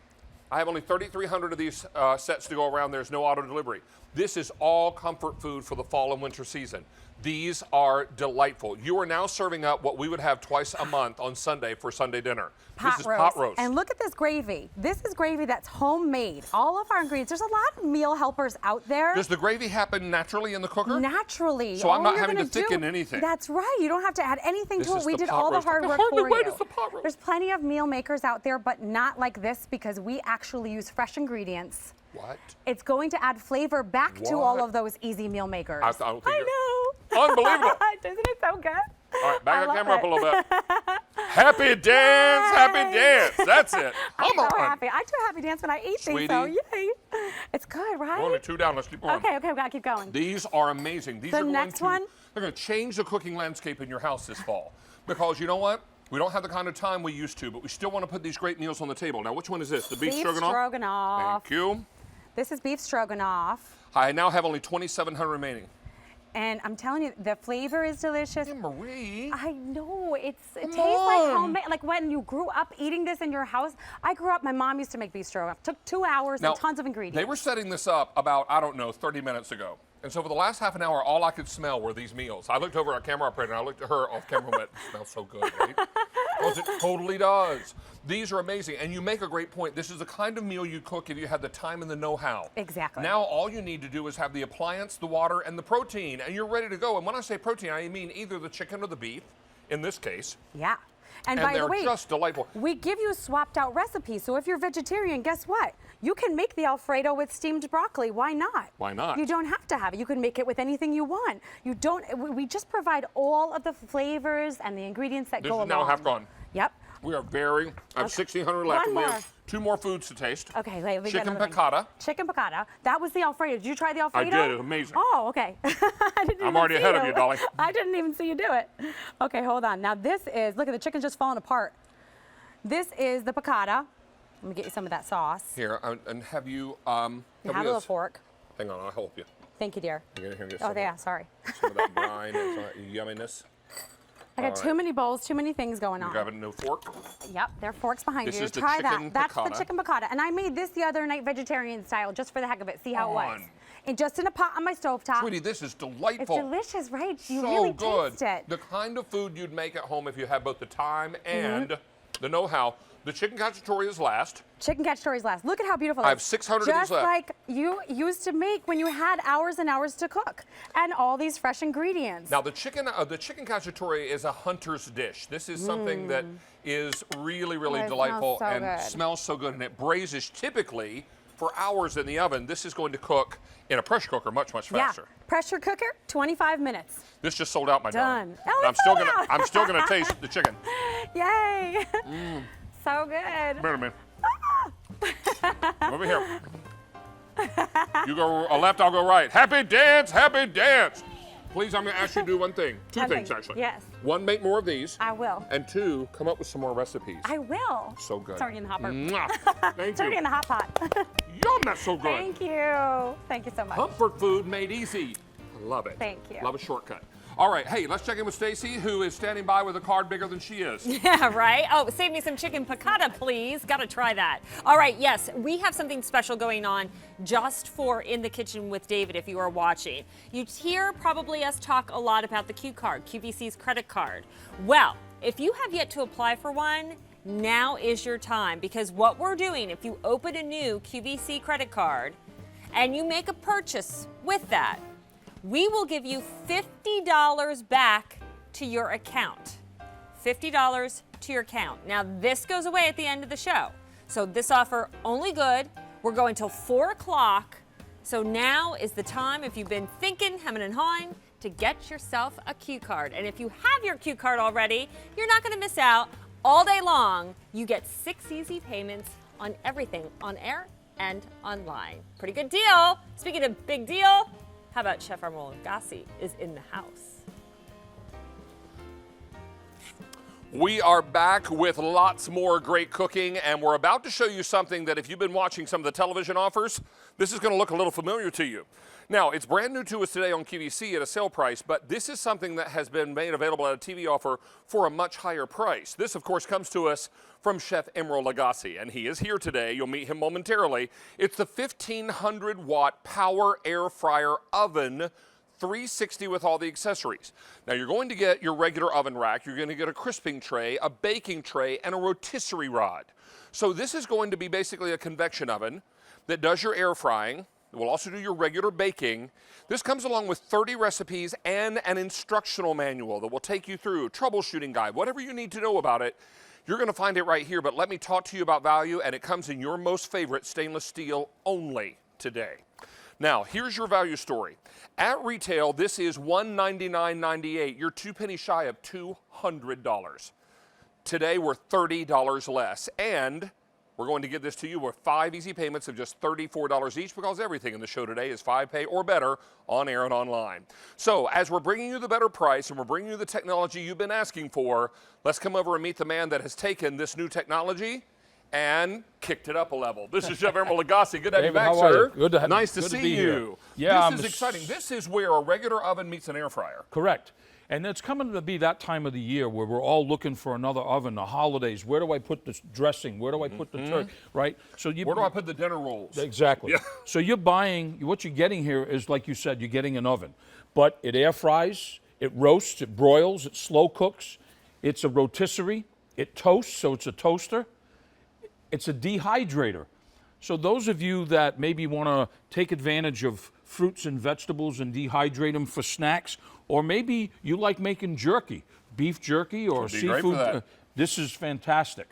I have only 3,300 of these sets to go around. There's no auto delivery. This is all comfort food for the fall and winter season. These are delightful. You are now serving up what we would have twice a month on Sunday for Sunday dinner. This is pot roast. And look at this gravy. This is gravy that's homemade. All of our ingredients. There's a lot of meal helpers out there. Does the gravy happen naturally in the cooker? Naturally. So I'm All not you're having to gonna do- thicken anything. That's right. You don't have to add anything This to is it. We the did pot all the roast. hard I can work hardly for wait. you. It's the pot roast. There's plenty of meal makers out there, but not like this because we actually use fresh ingredients. What? It's going to add flavor back to all What? of those easy meal makers. I don't think I you're- know. Unbelievable. Isn't it so good? All right, back I the love camera up it. a little bit. Happy dance, happy dance. That's it. I'm Come so on. happy. I do a happy dance when I eat things, so Sweetie. yay. It's good, right? We're only 2 down. Let's keep going. Okay, we gotta keep going. These are amazing. These The are going next to, one? They're going to change the cooking landscape in your house this fall. Because you know what? We don't have the kind of time we used to, but we still want to put these great meals on the table. Now, which one is this? The beef stroganoff? Stroganoff. Thank you. This is beef stroganoff. I now have only 2,700 remaining. And I'm telling you, the flavor is delicious. Hey, Marie. I know, it tastes like on. homemade. Like when you grew up eating this in your house. I grew up, my mom used to make beef stroganoff. Took 2 hours Now, and tons of ingredients. They were setting this up about, I don't know, 30 minutes ago. And so for the last half an hour, all I could smell were these meals. I looked over at our camera operator and I looked at her off camera and went, it smells so good, right? Because it totally does. These are amazing. And you make a great point. This is the kind of meal you cook if you have the time and the know-how. Exactly. Now all you need to do is have the appliance, the water, and the protein, and you're ready to go. And when I say protein, I mean either the chicken or the beef, in this case. Yeah. And And by the they're way, just delightful. we give you swapped out recipes. So if you're vegetarian, guess what? You can make the Alfredo with steamed broccoli. Why not? Why not? You don't have to have it. You can make it with anything you want. You don't. We just provide all of the flavors and the ingredients that This go is along. now half gone. Yep. We are very, I have 1,600 left, One and we more. have 2 more foods to taste. Okay, wait, we got Chicken another thing. piccata. Chicken piccata. That was the Alfredo. Did you try the Alfredo? did. It's amazing. Oh, okay. I didn't I'm even already see ahead of you, Dolly. I didn't even see you do it. Okay, hold on. Now this is, look at the chicken's just falling apart. This is the piccata. Let me get you some of that sauce. Here, and have you, You have a little fork. Hang on, I'll help you. Thank you, dear. Here, get Oh, some, yeah, sorry. some of that brine and some of that yumminess. I got All too right. many bowls, too many things going You on. grab a new fork. Yep, there are forks behind This you. is the Try chicken that. That's the piccata. chicken piccata. And I made this the other night vegetarian style just for the heck of it. See how it was. On. And just in a pot on my stovetop. Sweetie, this is It's delightful. delicious, right? You so really good. taste it. The kind of food you'd make at home if you had both the time Mm-hmm. and the know-how. The chicken cacciatore is last. Chicken cacciatore's last. Look at how beautiful I it have is. 600 of these Just left. like you used to make when you had hours and hours to cook, and all these fresh ingredients. Now the chicken cacciatore is a hunter's dish. This is something that is really, really Oh, it delightful smells so and good. smells so good, and it braises typically for hours in the oven. This is going to cook in a pressure cooker much, much faster. Yeah, pressure cooker, 25 minutes. This just sold out, my Done. darling. Oh, But it sold out. I'm still gonna taste the chicken. Yay! So good. Bear me. Over here. You go left, I'll go right. Happy dance, happy dance. Please, I'm going to ask you to do one thing. Two One things, thing, actually. yes. One, make more of these. I will. And 2, come up with some more recipes. I will. So good. It's already in the hopper. Mwah. Thank It's already you. in the hot pot. Yum, that's so good. Thank you. Thank you so much. Comfort food made easy. I love it. Thank you. Love a shortcut. All right, hey, let's check in with Stacy, who is standing by with a card bigger than she is. Yeah, right? Oh, save me some chicken piccata, please. Gotta try that. All right, yes, we have something special going on just for In the Kitchen with David if you are watching. You hear probably us talk a lot about the Q card, QVC's credit card. Well, if you have yet to apply for one, now is your time, because what we're doing, if you open a new QVC credit card and you make a purchase with that, we will give you $50 back to your account. $50 to your account. Now, this goes away at the end of the show. So this offer only good. We're going till 4 o'clock. So now is the time, if you've been thinking, hemming and hawing, to get yourself a Q card. And if you have your Q card already, you're not going to miss out. All day long, you get 6 easy payments on everything on air and online. Pretty good deal. Speaking of big deal, how about Chef Armel Gassi is in the house? We are back with lots more great cooking, and we're about to show you something that if you've been watching some of the television offers, this is going to look a little familiar to you. Now, it's brand new to us today on QVC at a sale price, but this is something that has been made available at a TV offer for a much higher price. This, of course, comes to us from Chef Emeril Lagasse, and he is here today. You'll meet him momentarily. It's the 1,500-watt Power Air Fryer Oven, 360 with all the accessories. Now, you're going to get your regular oven rack, you're going to get a crisping tray, a baking tray, and a rotisserie rod. So this is going to be basically a convection oven that does your air frying. It will also do your regular baking. This comes along with 30 recipes and an instructional manual that will take you through a troubleshooting guide, whatever you need to know about it. You're going to find it right here, but let me talk to you about value, and it comes in your most favorite stainless steel only today. Now, here's your value story. At retail, this is $199.98. You're 2 pennies shy of $200. Today, we're $30 less, and we're going to give this to you with 5 easy payments of just $34 each, because everything in the show today is 5 pay or better on air and online. So as we're bringing you the better price and we're bringing you the technology you've been asking for, let's come over and meet the man that has taken this new technology and kicked it up a level. This is Chef Emeril Lagasse. Good to have you David, back, how are sir. you? Nice to good see be here. you. Yeah, this is exciting. This is where a regular oven meets an air fryer. Correct. And it's coming to be that time of the year where we're all looking for another oven, the holidays. Where do I put this dressing? Where do I put the turkey? Right? So Where do I put the dinner rolls? Exactly. Yeah. So you're buying, what you're getting here is, like you said, you're getting an oven. But it air fries, it roasts, it broils, it slow cooks. It's a rotisserie. It toasts, so it's a toaster. It's a dehydrator. So those of you that maybe want to take advantage of fruits and vegetables and dehydrate them for snacks, or maybe you like making jerky, beef jerky or It'd be great for seafood, that. this is fantastic.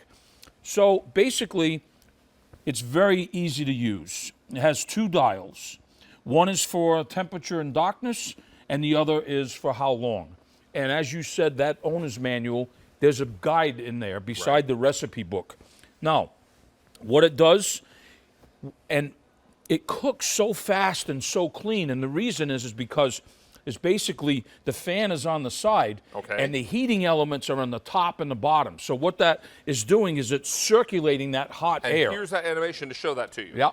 So basically, it's very easy to use. It has 2 dials. One is for temperature and darkness, and the other is for how long. And as you said, that owner's manual, there's a guide in there beside the recipe book. Now, what it does, and it cooks so fast and so clean, and the reason is because it's basically the fan is on the side, and the heating elements are on the top and the bottom. So what that is doing is it's circulating that hot And air. here's that animation to show that to you. Yeah.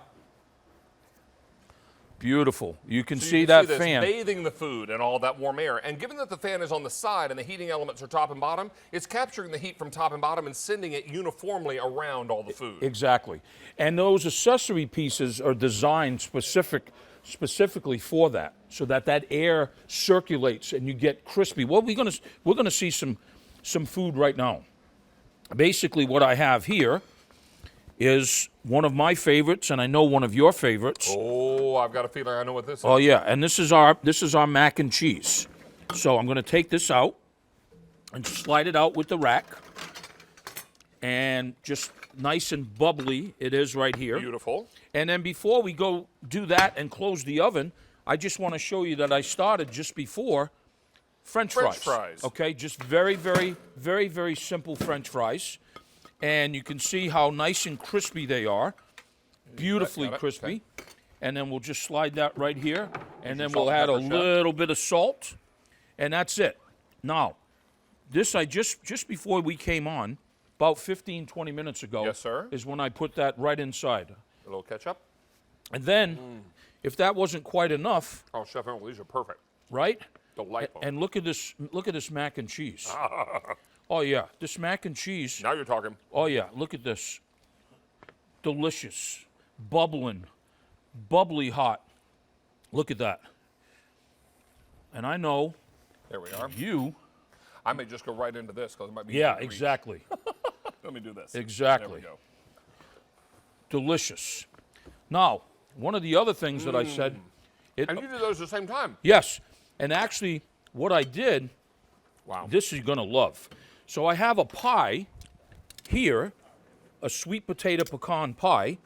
Beautiful. You can So see you that this fan. bathing the food and all that warm air. And given that the fan is on the side and the heating elements are top and bottom, it's capturing the heat from top and bottom and sending it uniformly around all the food. Exactly. And those accessory pieces are designed specifically for that, so that that air circulates and you get crispy. Well, we're gonna see some food right now. Basically, what I have here is one of my favorites, and I know one of your favorites. Oh, I've got a feeling I know what this is. Oh yeah, and this is our mac and cheese. So I'm going to take this out and slide it out with the rack, and just nice and bubbly it is right here. Beautiful. And then before we go do that and close the oven, I just want to show you that I started just before French fries. Okay, just very, very, very, very simple French fries. And you can see how nice and crispy they are. Beautifully Got it. crispy. And then we'll just slide that right here. And then salt we'll and add a pepper, Chef. little bit of salt. And that's it. Now, this I just before we came on, about 15, 20 minutes ago, Yes, sir. is when I put that right inside. A little ketchup. And then, if that wasn't quite enough, Oh, Chef Emeril, these are perfect. right? Delightful. And look at this mac and cheese. Oh yeah, this mac and cheese. Now you're talking. Oh yeah, look at this. Delicious, bubbling, bubbly hot. Look at that. And I know There we are. you. I may just go right into this because it might be Yeah, easy to reach. exactly. Let me do this. Exactly. There we go. Delicious. Now, one of the other things that I said. And you do those at the same time. Yes, and actually, what I did. Wow. This you're gonna love. So I have a pie here, a sweet potato pecan pie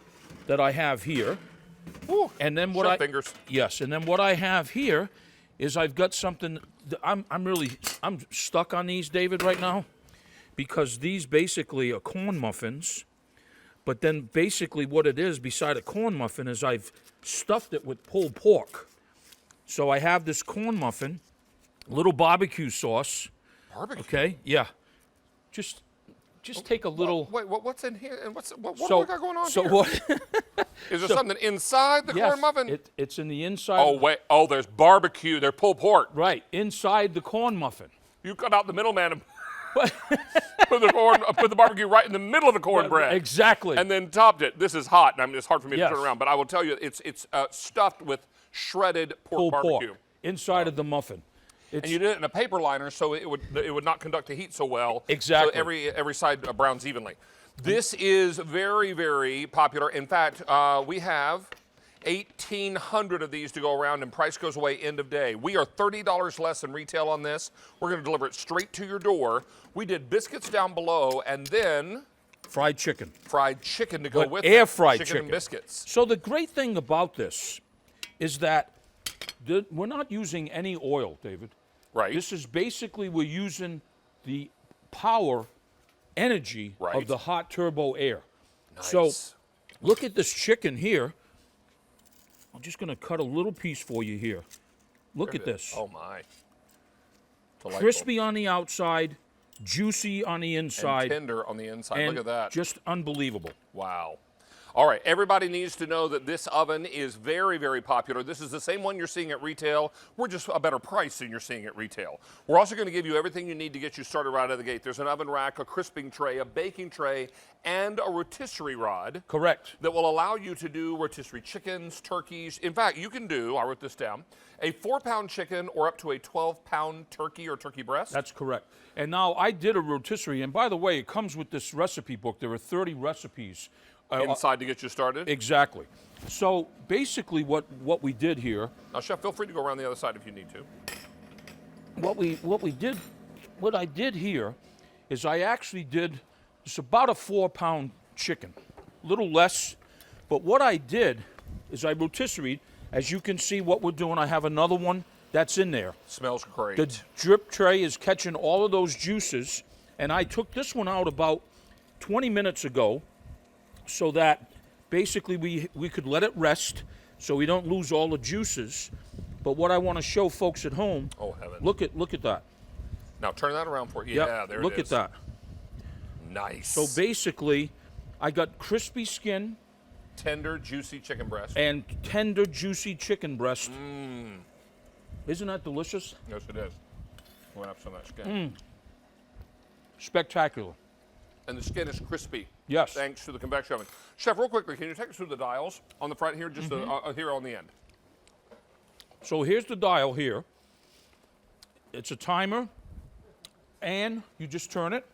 that I have here. Ooh, And then what chef I fingers. Yes, and then what I have here is I've got something. I'm stuck on these, David, right now, because these basically are corn muffins. But then basically what it is, beside a corn muffin, is I've stuffed it with pulled pork. So I have this corn muffin, little barbecue sauce. Barbecue. Okay, yeah. just take a little. Wait, what's in here? And what So we got going on so here? what? Is there something inside the Yes, corn muffin? it's in the inside. Oh wait, there's barbecue. There's pulled pork. Right, inside the corn muffin. You cut out the middleman and put the barbecue right in the middle of the cornbread. Exactly. And then topped it. This is hot, and I mean, it's hard for me to Yes. turn around, but I will tell you, it's stuffed with shredded pork Pulled barbecue. pork inside of the muffin. And you did it in a paper liner, so it would not conduct the heat so well. Exactly. So every side browns evenly. This is very, very popular. In fact, we have 1,800 of these to go around, and price goes away end of day. We are $30 less than retail on this. We're going to deliver it straight to your door. We did biscuits down below, and then fried chicken. Fried chicken to go But with air it. fried chicken and biscuits. So the great thing about this is that we're not using any oil, David. Right. This is basically we're using the power, energy of the hot turbo air. Nice. So look at this chicken here. I'm just going to cut a little piece for you here. Look at this. Oh my. Delightful. Crispy on the outside, juicy on the inside. And tender on the inside. And Look at that. Just unbelievable. Wow. All right, everybody needs to know that this oven is very, very popular. This is the same one you're seeing at retail. We're just a better price than you're seeing at retail. We're also going to give you everything you need to get you started right out of the gate. There's an oven rack, a crisping tray, a baking tray, and a rotisserie rod. Correct. That will allow you to do rotisserie chickens, turkeys. In fact, you can do, I wrote this down, a 4-pound chicken or up to a 12-pound turkey or turkey breast. That's correct. And now I did a rotisserie, and by the way, it comes with this recipe book. There are 30 recipes. Inside to get you started? Exactly. So basically what we did here. Now, Chef, feel free to go around the other side if you need to. What I did here is I actually did, it's about a 4-pound chicken, a little less. But what I did is I rotisserie. As you can see what we're doing, I have another one that's in there. Smells great. The drip tray is catching all of those juices. And I took this one out about 20 minutes ago, so that basically we could let it rest so we don't lose all the juices. But what I want to show folks at home, oh heaven, look at that. Now turn that around for you. Yep, Yeah, there it is. look at that. Nice. So basically, I got crispy skin, tender, juicy chicken breast, and tender, juicy chicken breast. Isn't that delicious? Yes, it is. We're gonna have some of that skin. Spectacular. And the skin is crispy. Yes. Thanks to the convection oven. Chef, real quickly, can you take us through the dials on the front here, just here on the end? So here's the dial here. It's a timer, and you just turn it.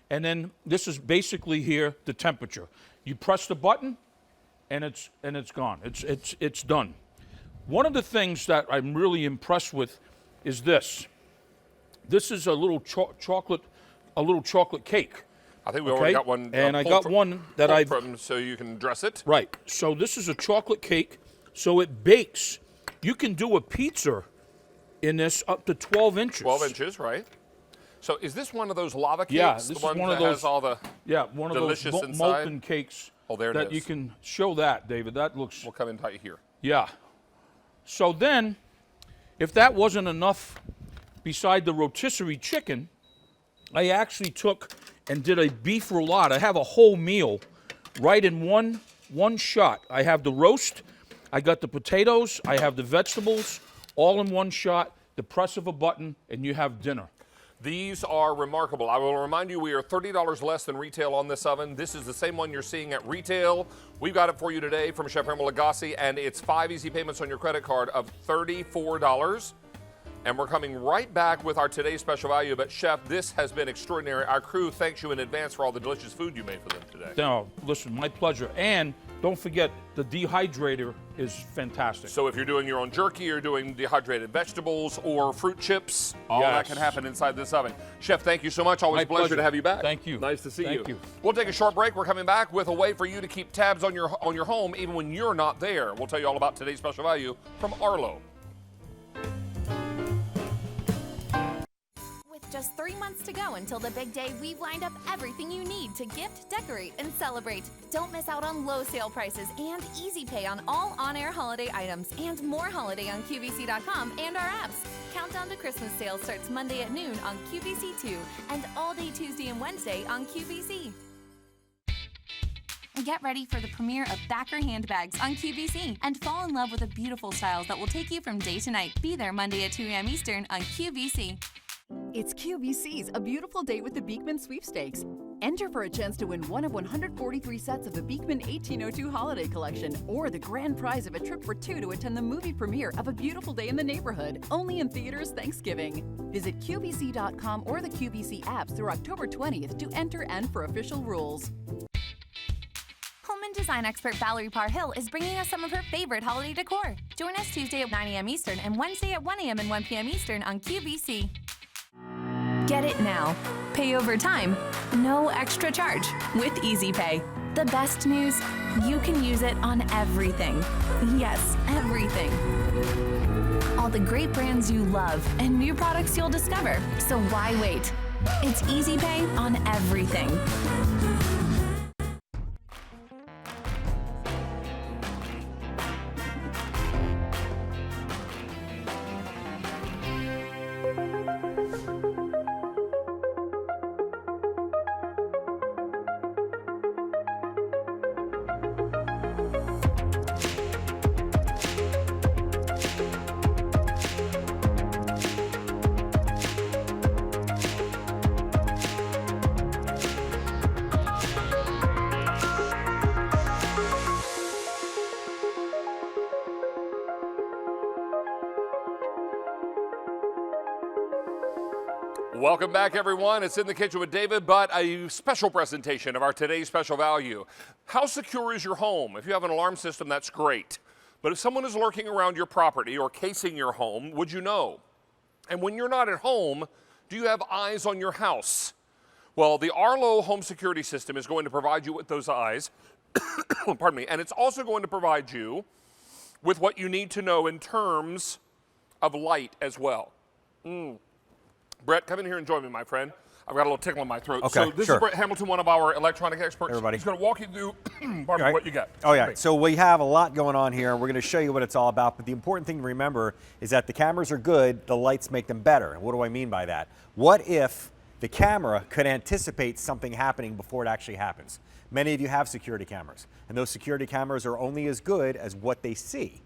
And then this is basically here the temperature. You press the button, and it's gone. It's done. One of the things that I'm really impressed with is this. This is a little chocolate cake. I think we already got one. And I got one that I so you can dress it. Right. So this is a chocolate cake. So it bakes. You can do a pizza in this up to 12 inches. 12 inches, right? So is this one of those lava cakes? Yeah, this the is one one that of those. has all the One of delicious those inside? molten cakes. Oh, there it that is. you can show that, David. That looks. We'll come in tight here. Yeah. So then, if that wasn't enough, beside the rotisserie chicken, I actually took and did a beef roulade. I have a whole meal right in one shot. I have the roast, I got the potatoes, I have the vegetables, all in one shot, the press of a button, and you have dinner. These are remarkable. I will remind you, we are $30 less than retail on this oven. This is the same one you're seeing at retail. We've got it for you today from Chef Emeril Lagasse, and it's 5 easy payments on your credit card of $34. And we're coming right back with our today's special value. But Chef, this has been extraordinary. Our crew thanks you in advance for all the delicious food you made for them today. No, listen, my pleasure. And don't forget, the dehydrator is fantastic. So if you're doing your own jerky, or doing dehydrated vegetables or fruit chips, all that can happen inside this oven. Chef, thank you so much. Always a pleasure to have you back. Thank you. Nice to see you. Thank you. We'll take a short break. We're coming back with a way for you to keep tabs on your home even when you're not there. We'll tell you all about today's special value from Arlo. Just 3 months to go until the big day, we've lined up everything you need to gift, decorate, and celebrate. Don't miss out on low sale prices and easy pay on all on-air holiday items and more holiday on QVC.com and our apps. Count Countdown to Christmas sale starts Monday at noon on QVC2 and all day Tuesday and Wednesday on QVC. Get ready for the premiere of Thacker handbags on QVC and fall in love with the beautiful styles that will take you from day to night. Be there Monday at 2 a.m. Eastern on QVC. It's QVC's A Beautiful Day with the Beekman Sweepstakes. Enter for a chance to win one of 143 sets of the Beekman 1802 Holiday Collection or the grand prize of a trip for two to attend the movie premiere of A Beautiful Day in the Neighborhood, only in theaters Thanksgiving. Visit QVC.com or the QVC apps through October 20th to enter and for official rules. Home and design expert Valerie Parr-Hill is bringing us some of her favorite holiday decor. Join us Tuesday at 9 a.m. Eastern and Wednesday at 1 a.m. and 1 p.m. Eastern on QVC. Get it now. Pay over time. No extra charge with EasyPay. The best news? You can use it on everything. Yes, everything. All the great brands you love and new products you'll discover. So why wait? It's EasyPay on everything. Welcome back, everyone. It's In the Kitchen with David, but a special presentation of our today's special value. How secure is your home? If you have an alarm system, that's great. But if someone is lurking around your property or casing your home, would you know? And when you're not at home, do you have eyes on your house? Well, the Arlo home security system is going to provide you with those eyes. Pardon me. And it's also going to provide you with what you need to know in terms of light as well. Brett, come in here and join me, my friend. I've got a little tickle in my throat. Okay, so this sure. is Brett Hamilton, one of our electronic experts. Everybody. He's going to walk you through pardon me, what you got. Oh, yeah. So we have a lot going on here. We're going to show you what it's all about. But the important thing to remember is that the cameras are good. The lights make them better. And what do I mean by that? What if the camera could anticipate something happening before it actually happens? Many of you have security cameras. And those security cameras are only as good as what they see.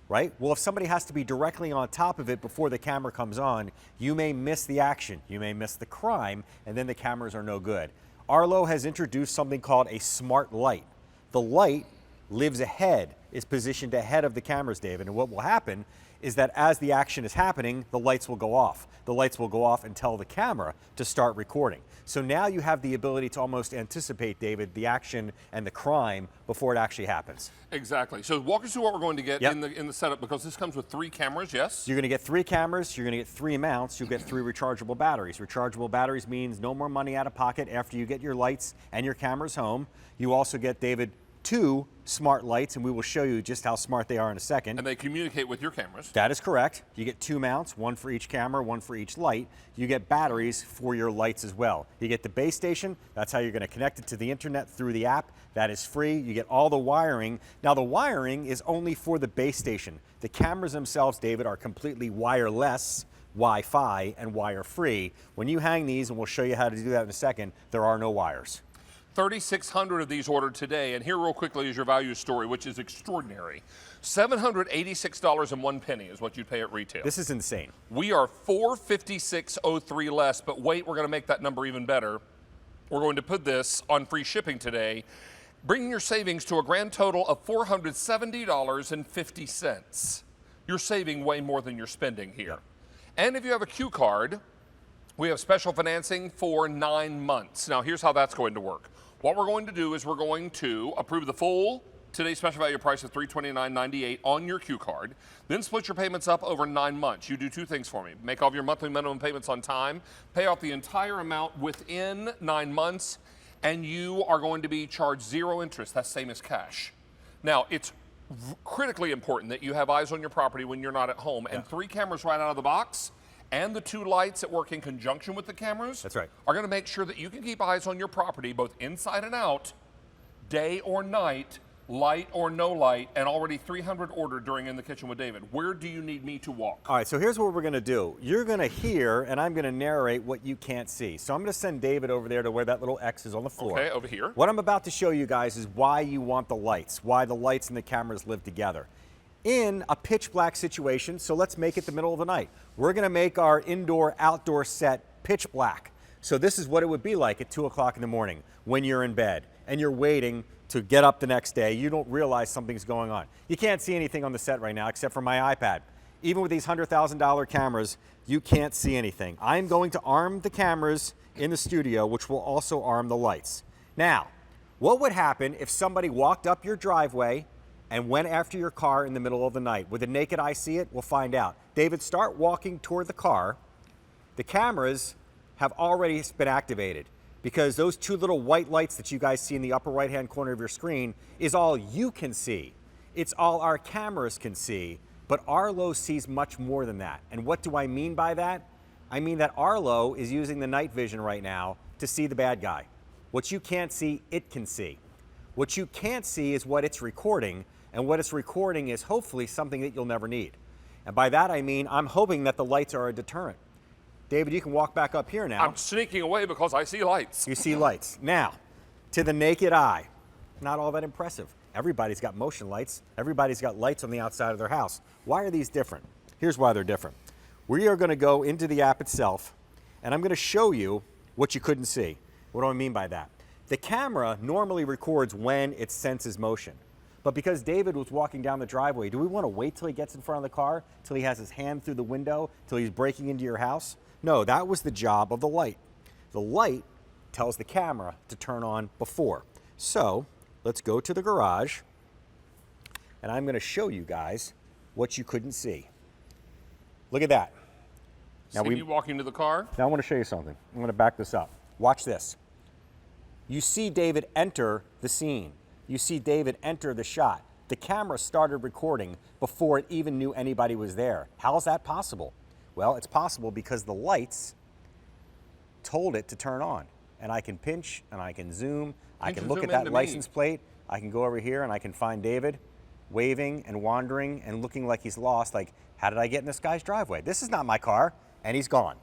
Right? Well, if somebody has to be directly on top of it before the camera comes on, you may miss the action, you may miss the crime, and then the cameras are no good. Arlo has introduced something called a smart light. The light lives ahead, is positioned ahead of the cameras, David, and what will happen is that as the action is happening, the lights will go off. The lights will go off and tell the camera to start recording. So now you have the ability to almost anticipate, David, the action and the crime before it actually happens. Exactly. So walk us through what we're going to get in the setup, because this comes with 3 cameras, yes? You're going to get 3 cameras, you're going to get 3 mounts, you'll get 3 rechargeable batteries. Rechargeable batteries means no more money out of pocket after you get your lights and your cameras home. You also get, David, 2 smart lights, and we will show you just how smart they are in a second. And they communicate with your cameras. That is correct. You get 2 mounts, 1 for each camera, 1 for each light. You get batteries for your lights as well. You get the base station. That's how you're going to connect it to the internet through the app. That is free. You get all the wiring. Now, the wiring is only for the base station. The cameras themselves, David, are completely wireless, Wi-Fi, and wire-free. When you hang these, and we'll show you how to do that in a second, there are no wires. 3,600 of these ordered today, and here real quickly is your value story, which is extraordinary. $786.01 is what you'd pay at retail. This is insane. We are $456.03 less, but wait, we're going to make that number even better. We're going to put this on free shipping today, bringing your savings to a grand total of $470.50. You're saving way more than you're spending here. And if you have a Q card, we have special financing for 9 months. Now, here's how that's going to work. What we're going to do is we're going to approve the full today's special value price of $329.98 on your Q card, then split your payments up over 9 months. You do 2 things for me. Make all of your monthly minimum payments on time, pay off the entire amount within 9 months, and you are going to be charged 0 interest. That's same as cash. Now, it's critically important that you have eyes on your property when you're not at home, and 3 cameras right out of the box and the 2 lights that work in conjunction with the cameras That's right. are going to make sure that you can keep eyes on your property both inside and out, day or night, light or no light, and already 300 ordered during In the Kitchen with David. Where do you need me to walk? All right, so here's what we're going to do. You're going to hear, and I'm going to narrate what you can't see. So I'm going to send David over there to where that little X is on the floor. Okay, over here. What I'm about to show you guys is why you want the lights, why the lights and the cameras live together. In a pitch black situation, so let's make it the middle of the night. We're going to make our indoor-outdoor set pitch black. So this is what it would be like at 2 o'clock in the morning when you're in bed and you're waiting to get up the next day. You don't realize something's going on. You can't see anything on the set right now except for my iPad. Even with these $100,000 cameras, you can't see anything. I'm going to arm the cameras in the studio, which will also arm the lights. Now, what would happen if somebody walked up your driveway and went after your car in the middle of the night? Would the naked eye see it? We'll find out. David, start walking toward the car. The cameras have already been activated, because those two little white lights that you guys see in the upper right-hand corner of your screen is all you can see. It's all our cameras can see, but Arlo sees much more than that. And what do I mean by that? I mean that Arlo is using the night vision right now to see the bad guy. What you can't see, it can see. What you can't see is what it's recording, and what it's recording is hopefully something that you'll never need. And by that I mean I'm hoping that the lights are a deterrent. David, you can walk back up here now. I'm sneaking away because I see lights. You see lights. Now, to the naked eye, not all that impressive. Everybody's got motion lights. Everybody's got lights on the outside of their house. Why are these different? Here's why they're different. We are going to go into the app itself, and I'm going to show you what you couldn't see. What do I mean by that? The camera normally records when it senses motion. But because David was walking down the driveway, do we want to wait till he gets in front of the car, till he has his hand through the window, till he's breaking into your house? No, that was the job of the light. The light tells the camera to turn on before. So let's go to the garage, and I'm going to show you guys what you couldn't see. Look at that. Now you walking to the car? Now I want to show you something. I'm going to back this up. Watch this. You see David enter the scene. You see David enter the shot. The camera started recording before it even knew anybody was there. How is that possible? Well, it's possible because the lights told it to turn on. And I can pinch and I can zoom. I can look at that license plate. I can go over here and I can find David waving and wandering and looking like he's lost. Like, how did I get in this guy's driveway? This is not my car. And he's gone.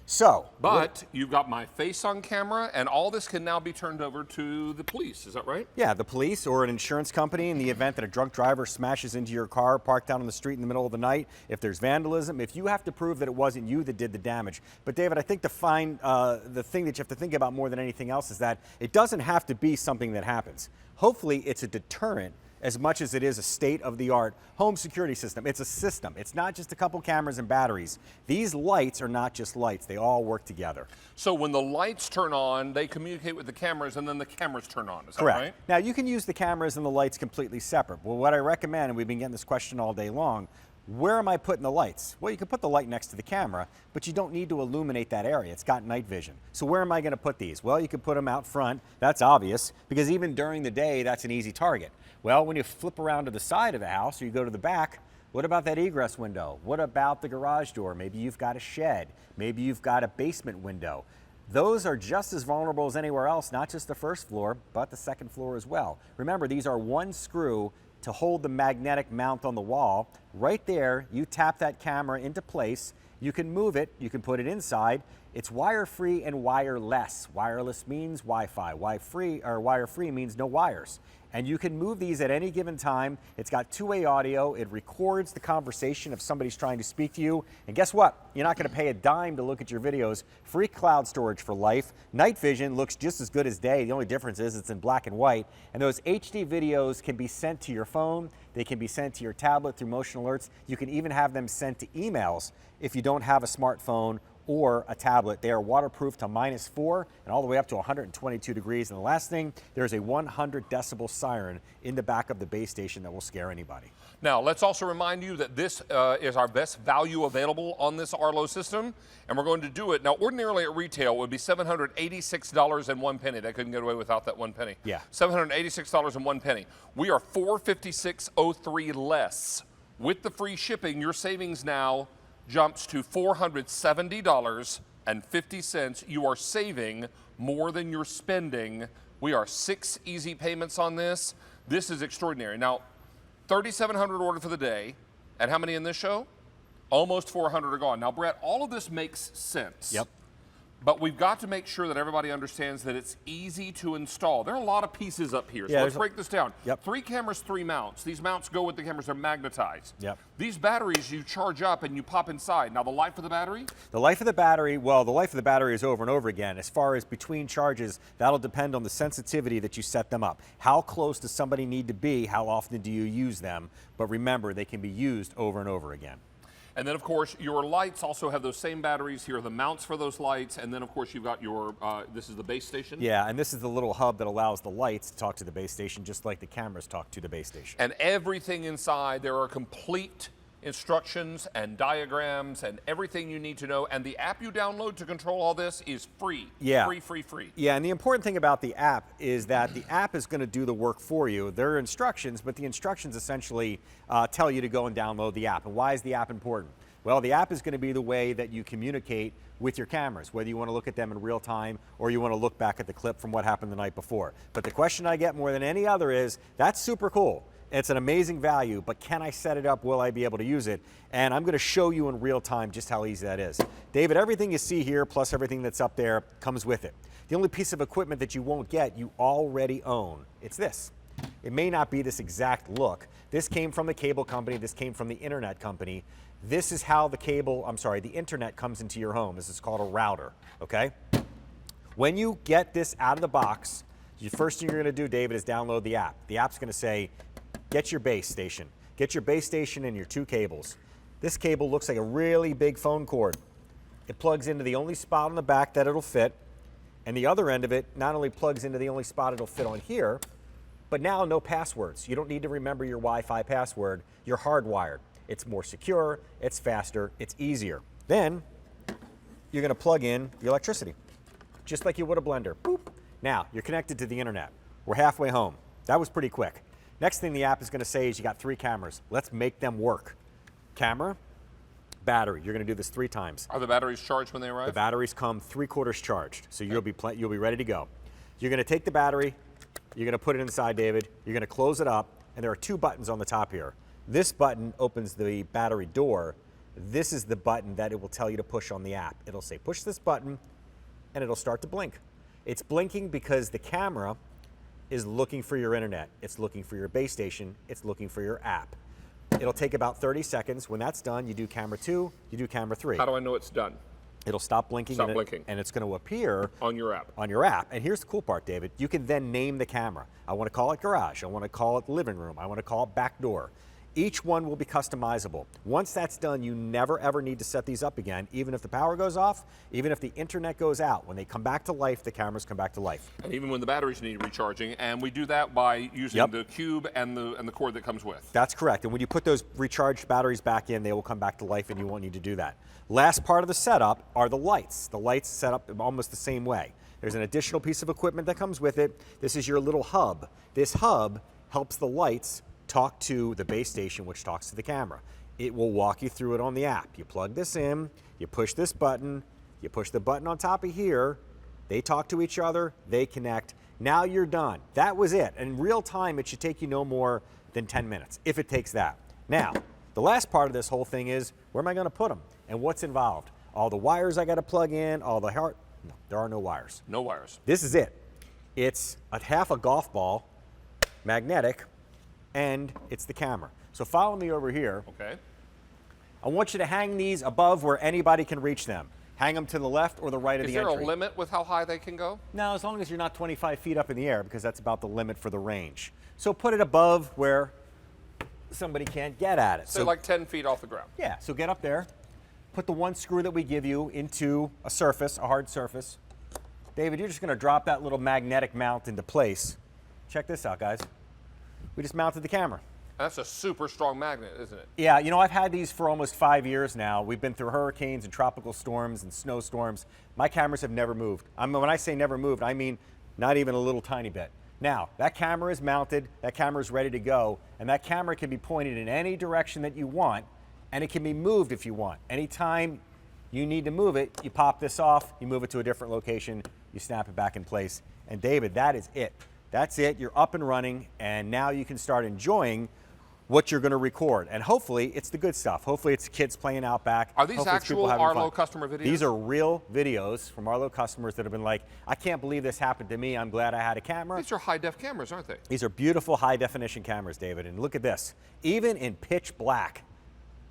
So, but you've got my face on camera, and all this can now be turned over to the police. Is that right? Yeah, the police or an insurance company in the event that a drunk driver smashes into your car parked down on the street in the middle of the night. If there's vandalism, if you have to prove that it wasn't you that did the damage. But David, I think the thing that you have to think about more than anything else is that it doesn't have to be something that happens. Hopefully, it's a deterrent as much as it is a state-of-the-art home security system. It's a system. It's not just a couple cameras and batteries. These lights are not just lights. They all work together. So when the lights turn on, they communicate with the cameras, and then the cameras turn on. Is that Correct. right? Now, you can use the cameras and the lights completely separate. Well, what I recommend, and we've been getting this question all day long, where am I putting the lights? Well, you can put the light next to the camera, but you don't need to illuminate that area. It's got night vision. So where am I going to put these? Well, you can put them out front. That's obvious, because even during the day, that's an easy target. Well, when you flip around to the side of the house or you go to the back, what about that egress window? What about the garage door? Maybe you've got a shed. Maybe you've got a basement window. Those are just as vulnerable as anywhere else, not just the first floor, but the second floor as well. Remember, these are one screw to hold the magnetic mount on the wall. Right there, you tap that camera into place. You can move it, you can put it inside. It's wire-free and wireless. Wireless means Wi-Fi. Wire-free means no wires. And you can move these at any given time. It's got two-way audio. It records the conversation if somebody's trying to speak to you. And guess what? You're not going to pay a dime to look at your videos. Free cloud storage for life. Night vision looks just as good as day. The only difference is it's in black and white. And those HD videos can be sent to your phone. They can be sent to your tablet through motion alerts. You can even have them sent to emails if you don't have a smartphone or a tablet. They are waterproof to -4 and all the way up to 122 degrees. And the last thing, there's a 100 decibel siren in the back of the base station that will scare anybody. Now, let's also remind you that this is our best value available on this Arlo system, and we're going to do it. Now, ordinarily at retail, it would be $786.01. They couldn't get away without that 1 penny. Yeah. $786.01. We are $456.03 less. With the free shipping, your savings now jumps to $470.50. You are saving more than you're spending. We are 6 easy payments on this. This is extraordinary. Now, 3,700 ordered for the day, and how many in this show? Almost 400 are gone. Now, Brett, all of this makes sense. Yep. But we've got to make sure that everybody understands that it's easy to install. There are a lot of pieces up here, so Yeah, let's break this down. Yep. 3 cameras, 3 mounts. These mounts go with the cameras, they're magnetized. Yep. These batteries you charge up and you pop inside. Now, the life of the battery? The life of the battery, well, the life of the battery is over and over again. As far as between charges, that'll depend on the sensitivity that you set them up. How close does somebody need to be? How often do you use them? But remember, they can be used over and over again. And then, of course, your lights also have those same batteries. Here are the mounts for those lights. And then, of course, you've got your, this is the base station. Yeah, and this is the little hub that allows the lights to talk to the base station, just like the cameras talk to the base station. And everything inside, there are complete instructions and diagrams and everything you need to know. And the app you download to control all this is free. Yeah. Free. Yeah, and the important thing about the app is that the app is going to do the work for you. There are instructions, but the instructions essentially tell you to go and download the app. And why is the app important? Well, the app is going to be the way that you communicate with your cameras, whether you want to look at them in real time or you want to look back at the clip from what happened the night before. But the question I get more than any other is, that's super cool. It's an amazing value, but can I set it up? Will I be able to use it? And I'm going to show you in real time just how easy that is. David, everything you see here, plus everything that's up there, comes with it. The only piece of equipment that you won't get, you already own. It's this. It may not be this exact look. This came from the cable company. This came from the internet company. This is how the internet comes into your home. This is called a router, okay? When you get this out of the box, the first thing you're going to do, David, is download the app. The app's going to say, get your base station. Get your base station and your 2 cables. This cable looks like a really big phone cord. It plugs into the only spot on the back that it'll fit, and the other end of it not only plugs into the only spot it'll fit on here, but now no passwords. You don't need to remember your Wi-Fi password. You're hardwired. It's more secure, it's faster, it's easier. Then you're going to plug in the electricity, just like you would a blender. Boop. Now, you're connected to the internet. We're halfway home. That was pretty quick. Next thing the app is going to say is you got 3 cameras. Let's make them work. Camera, battery. You're going to do this 3 times. Are the batteries charged when they arrive? The batteries come 3/4 charged, so you'll be ready to go. You're going to take the battery, you're going to put it inside, David. You're going to close it up, and there are 2 buttons on the top here. This button opens the battery door. This is the button that it will tell you to push on the app. It'll say push this button, and it'll start to blink. It's blinking because the camera is looking for your internet. It's looking for your base station. It's looking for your app. It'll take about 30 seconds. When that's done, you do camera 2, you do camera 3. How do I know it's done? It'll stop blinking. And it's going to appear on your app. On your app. And here's the cool part, David. You can then name the camera. I want to call it garage. I want to call it living room. I want to call it back door. Each one will be customizable. Once that's done, you never ever need to set these up again, even if the power goes off, even if the internet goes out. When they come back to life, the cameras come back to life. And even when the batteries need recharging, and we do that by using the cube and the cord that comes with. That's correct. And when you put those recharged batteries back in, they will come back to life, and you won't need to do that. Last part of the setup are the lights. The lights set up almost the same way. There's an additional piece of equipment that comes with it. This is your little hub. This hub helps the lights talk to the base station, which talks to the camera. It will walk you through it on the app. You plug this in, you push this button, you push the button on top of here, they talk to each other, they connect. Now you're done. That was it. In real time, it should take you no more than 10 minutes, if it takes that. Now, the last part of this whole thing is, where am I going to put them? And what's involved? All the wires I got to plug in, all the no, there are no wires. No wires. This is it. It's half a golf ball, magnetic, and it's the camera. So follow me over here. Okay. I want you to hang these above where anybody can reach them. Hang them to the left or the right of the entry. Is there a limit with how high they can go? No, as long as you're not 25 feet up in the air, because that's about the limit for the range. So put it above where somebody can't get at it. So like 10 feet off the ground. Yeah, so get up there. Put the one screw that we give you into a surface, a hard surface. David, you're just going to drop that little magnetic mount into place. Check this out, guys. We just mounted the camera. That's a super strong magnet, isn't it? Yeah, you know, I've had these for almost 5 years now. We've been through hurricanes and tropical storms and snowstorms. My cameras have never moved. When I say never moved, I mean not even a little tiny bit. Now, that camera is mounted, that camera is ready to go, and that camera can be pointed in any direction that you want, and it can be moved if you want. Anytime you need to move it, you pop this off, you move it to a different location, you snap it back in place. And David, that is it. That's it. You're up and running, and now you can start enjoying what you're going to record. And hopefully it's the good stuff. Hopefully it's kids playing out back. Are these Hopefully it's people actual having Arlo fun. customer videos? These are real videos from Arlo customers that have been like, I can't believe this happened to me. I'm glad I had a camera. These are high-def cameras, aren't they? These are beautiful high-definition cameras, David. And look at this. Even in pitch black.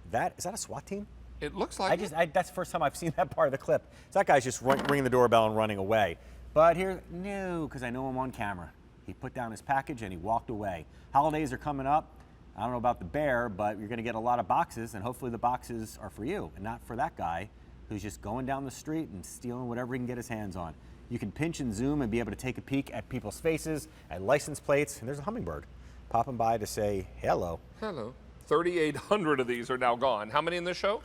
Is that a SWAT team? It looks like That's the first time I've seen that part of the clip. So that guy's just ringing the doorbell and running away. But no, because I know I'm on camera. He put down his package and he walked away. Holidays are coming up. I don't know about the bear, but you're going to get a lot of boxes, and hopefully the boxes are for you and not for that guy who's just going down the street and stealing whatever he can get his hands on. You can pinch and zoom and be able to take a peek at people's faces, at license plates, and there's a hummingbird popping by to say hello. Hello. 3,800 of these are now gone. How many in this show?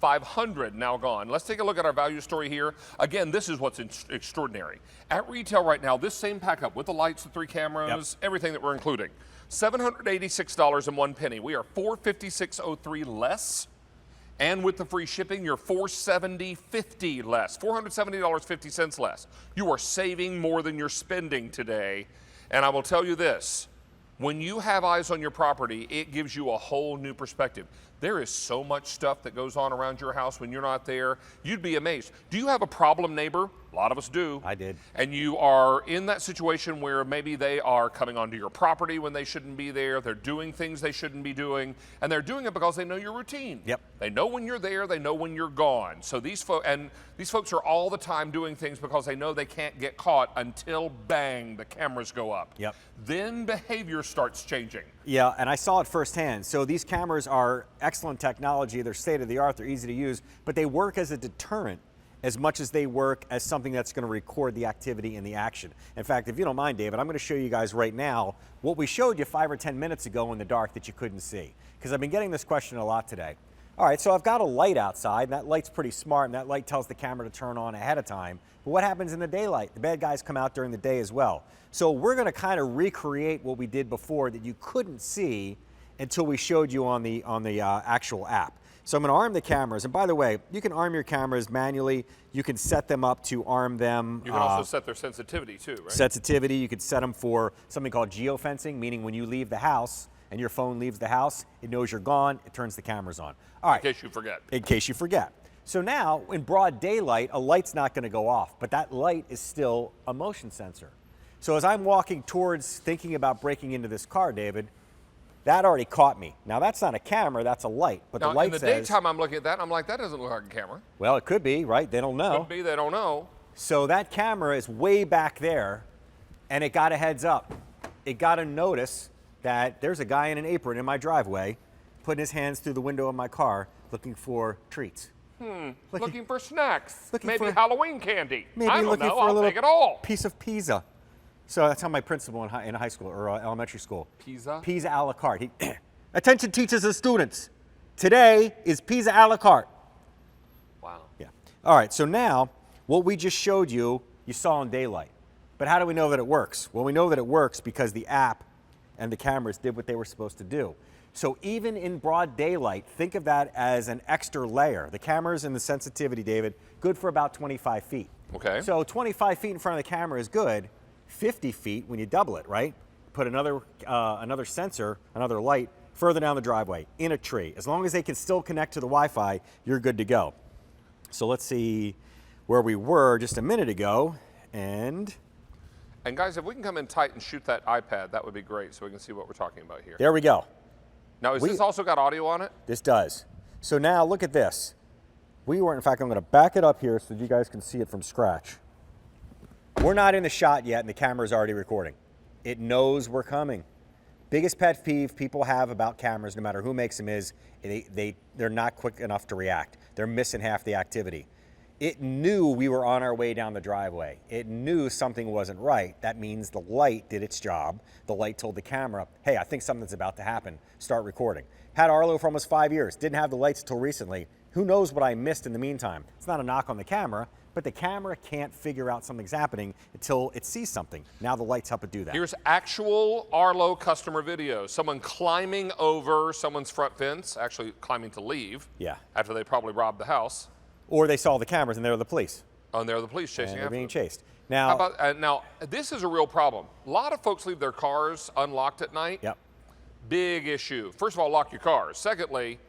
500 now gone. Let's take a look at our value story here. Again, this is what's extraordinary. At retail right now, this same pack-up with the lights, the 3 cameras, everything that we're including, $786.01. We are $456.03 less. And with the free shipping, you're $470.50 less, $470.50 less. You are saving more than you're spending today. And I will tell you this, when you have eyes on your property, it gives you a whole new perspective. There is so much stuff that goes on around your house when you're not there. You'd be amazed. Do you have a problem neighbor? A lot of us do. I did. And you are in that situation where maybe they are coming onto your property when they shouldn't be there. They're doing things they shouldn't be doing. And they're doing it because they know your routine. Yep. They know when you're there. They know when you're gone. So these folks are all the time doing things because they know they can't get caught until, bang, the cameras go up. Yep. Then behavior starts changing. Yeah, and I saw it firsthand. So these cameras are excellent technology. They're state-of-the-art. They're easy to use. But they work as a deterrent as much as they work as something that's going to record the activity and the action. In fact, if you don't mind, David, I'm going to show you guys right now what we showed you 5 or 10 minutes ago in the dark that you couldn't see. Because I've been getting this question a lot today. All right, so I've got a light outside, and that light's pretty smart, and that light tells the camera to turn on ahead of time. But what happens in the daylight? The bad guys come out during the day as well. So we're going to kind of recreate what we did before that you couldn't see until we showed you on the actual app. So I'm going to arm the cameras. And by the way, you can arm your cameras manually. You can set them up to arm them. You can also set their sensitivity too, right? Sensitivity. You could set them for something called geofencing, meaning when you leave the house and your phone leaves the house, it knows you're gone. It turns the cameras on. All right. In case you forget. In case you forget. So now, in broad daylight, a light's not going to go off, but that light is still a motion sensor. So as I'm walking towards thinking about breaking into this car, David, that already caught me. Now, that's not a camera, that's a light. But now, the light in the says, daytime, I'm looking at that, and I'm like, that doesn't look like a camera. well, it could be, right? They don't know. Could be, they don't know. So that camera is way back there, and it got a heads up. It got a notice that there's a guy in an apron in my driveway putting his hands through the window of my car looking for treats. Looking for snacks. looking Maybe for- Halloween candy. Maybe I don't looking know. for a I'll little take it all. piece of pizza. So that's how my principal in high school or elementary school. Pizza? Pizza a la carte. Attention teachers and students. Today is pizza a la carte. Wow. Yeah. All right, so now what we just showed you, you saw in daylight. But how do we know that it works? Well, we know that it works because the app and the cameras did what they were supposed to do. So even in broad daylight, think of that as an extra layer. The cameras and the sensitivity, David, good for about 25 feet. Okay. So 25 feet in front of the camera is good. 50 feet when you double it, right? Put another sensor, another light, further down the driveway, in a tree. As long as they can still connect to the Wi-Fi, you're good to go. So let's see where we were just a minute ago, and guys, if we can come in tight and shoot that iPad, that would be great so we can see what we're talking about here. there we go. Now, is this also got audio on it? This does. So now look at this. In fact, I'm going to back it up here so you guys can see it from scratch. We're not in the shot yet, and the camera's already recording. It knows we're coming. Biggest pet peeve people have about cameras, no matter who makes them, is they're not quick enough to react. They're missing half the activity. It knew we were on our way down the driveway. It knew something wasn't right. That means the light did its job. The light told the camera, hey, I think something's about to happen. Start recording. Had Arlo for almost 5 years. Didn't have the lights until recently. Who knows what I missed in the meantime? It's not a knock on the camera, but the camera can't figure out something's happening until it sees something. Now the lights help it do that. Here's actual Arlo customer video. Someone climbing over someone's front fence, actually climbing to leave. Yeah. After they probably robbed the house. Or they saw the cameras and they're the police. Oh, and they're the police chasing And they're after being them. chased. Now, How about, now, this is a real problem. A lot of folks leave their cars unlocked at night. Yep. Big issue. First of all, lock your cars. Secondly,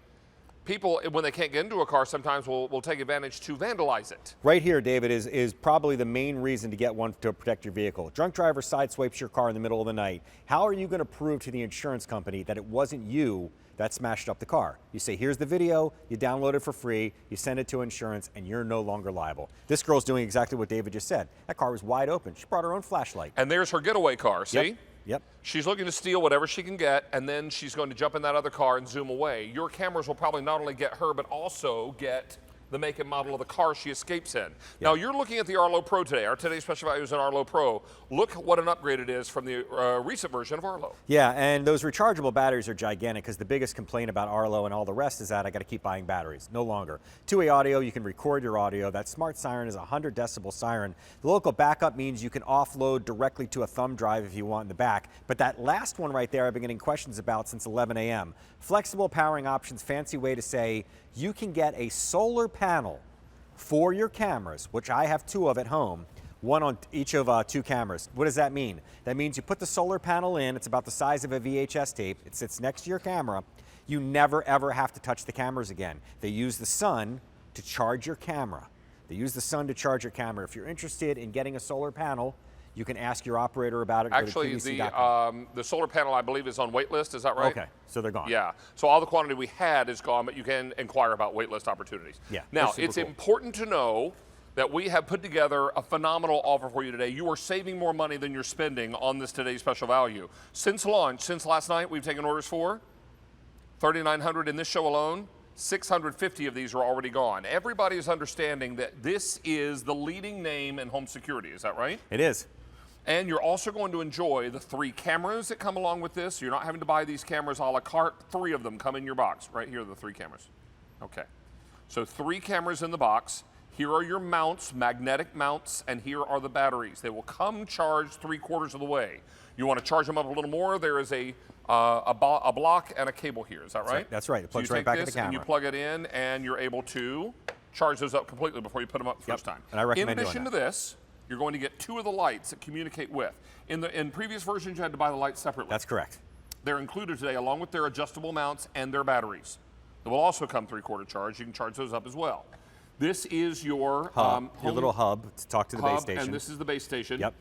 people, when they can't get into a car, sometimes will take advantage to vandalize it. Right here, David, is probably the main reason to get one to protect your vehicle. Drunk driver sideswipes your car in the middle of the night. How are you going to prove to the insurance company that it wasn't you that smashed up the car? You say, here's the video, you download it for free, you send it to insurance, and you're no longer liable. This girl's doing exactly what David just said. That car was wide open. She brought her own flashlight. And there's her getaway car, see? Yep. She's looking to steal whatever she can get, and then she's going to jump in that other car and zoom away. Your cameras will probably not only get her, but also get the make and model of the car she escapes in. Now, you're looking at the Arlo Pro today. Our today's special value is an Arlo Pro. Look what an upgrade it is from the recent version of Arlo. Yeah, and those rechargeable batteries are gigantic because the biggest complaint about Arlo and all the rest is that I got to keep buying batteries. No longer. Two-way audio, you can record your audio. That smart siren is a 100 decibel siren. The local backup means you can offload directly to a thumb drive if you want in the back. But that last one right there I've been getting questions about since 11 a.m. Flexible powering options, fancy way to say you can get a solar panel for your cameras, which I have 2 of at home, one on each of 2 cameras. What does that mean? That means you put the solar panel in, it's about the size of a VHS tape, it sits next to your camera, you never ever have to touch the cameras again. They use the sun to charge your camera. They use the sun to charge your camera. If you're interested in getting a solar panel, you can ask your operator about it. Actually, the solar panel, I believe, is on wait list. Is that right? Okay, so they're gone. Yeah. So all the quantity we had is gone, but you can inquire about wait list opportunities. Yeah. Now, that's super it's cool. important to know that we have put together a phenomenal offer for you today. You are saving more money than you're spending on this today's special value. Since launch, since last night, we've taken orders for 3,900 in this show alone. 650 of these are already gone. Everybody is understanding that this is the leading name in home security. Is that right? It is. And you're also going to enjoy the 3 cameras that come along with this. You're not having to buy these cameras a la carte. 3 of them come in your box. Right here are the 3 cameras. Okay. So 3 cameras in the box. Here are your mounts, magnetic mounts, and here are the batteries. They will come charged 3/4 of the way. You want to charge them up a little more, there is a block and a cable here. Is that right? That's right. It plugs so you right back take in the this camera. and you plug it in, and you're able to charge those up completely before you put them up the first time. And I recommend in doing addition that. to this, you're going to get 2 of the lights that communicate with. In previous versions, you had to buy the lights separately. That's correct. They're included today along with their adjustable mounts and their batteries. They will also come 3/4 charge. You can charge those up as well. This is your Hub, your little hub to talk to the base station. And this is the base station. Yep.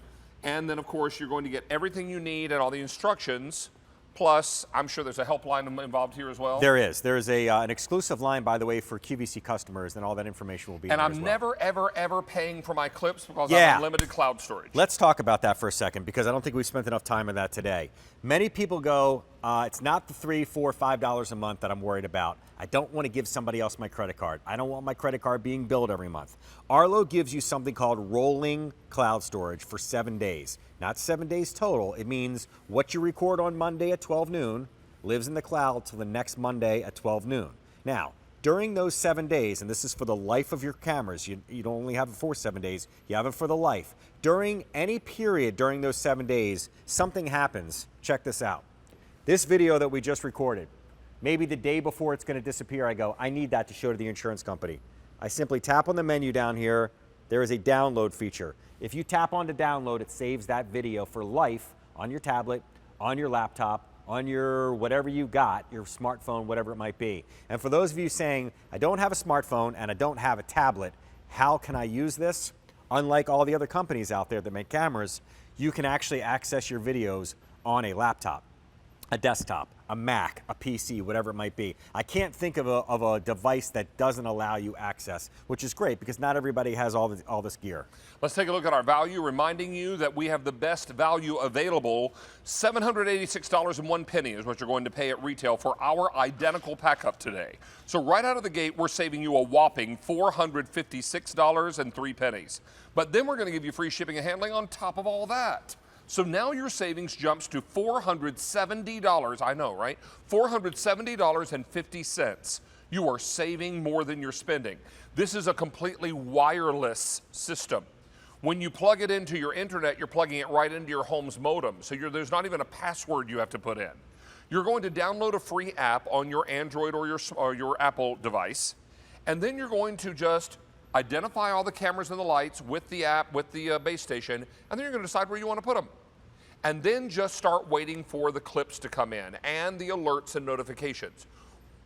And then, of course, you're going to get everything you need and all the instructions. Plus, I'm sure there's a helpline involved here as well. There is. There is an exclusive line, by the way, for QVC customers, and all that information will be And there I'm as well. never, ever, ever paying for my clips because I Yeah. have unlimited cloud storage. Let's talk about that for a second because I don't think we've spent enough time on that today. Many people go, it's not the $3, $4, $5 a month that I'm worried about. I don't want to give somebody else my credit card. I don't want my credit card being billed every month. Arlo gives you something called rolling cloud storage for 7 days. Not 7 days total. It means what you record on Monday at 12 noon lives in the cloud till the next Monday at 12 noon. Now, during those 7 days, and this is for the life of your cameras, you don't only have it for 7 days, you have it for the life. During any period during those 7 days, something happens. Check this out. This video that we just recorded, maybe the day before it's going to disappear, I go, I need that to show to the insurance company. I simply tap on the menu down here. There is a download feature. If you tap on to download, it saves that video for life on your tablet, on your laptop, on your whatever you got, your smartphone, whatever it might be. And for those of you saying, I don't have a smartphone and I don't have a tablet, how can I use this? Unlike all the other companies out there that make cameras, you can actually access your videos on a laptop, a desktop, a Mac, a PC, whatever it might be. I can't think of a device that doesn't allow you access, which is great because not everybody has all this gear. Let's take a look at our value, reminding you that we have the best value available. $786.01 is what you're going to pay at retail for our identical pack-up today. So right out of the gate, we're saving you a whopping $456.03. But then we're going to give you free shipping and handling on top of all that. So now your savings jumps to $470. I know, right? $470.50. You are saving more than you're spending. This is a completely wireless system. When you plug it into your internet, you're plugging it right into your home's modem. So there's not even a password you have to put in. You're going to download a free app on your Android or your Apple device, and then you're going to just identify all the cameras and the lights with the app, with the base station, and then you're going to decide where you want to put them. And then just start waiting for the clips to come in and the alerts and notifications.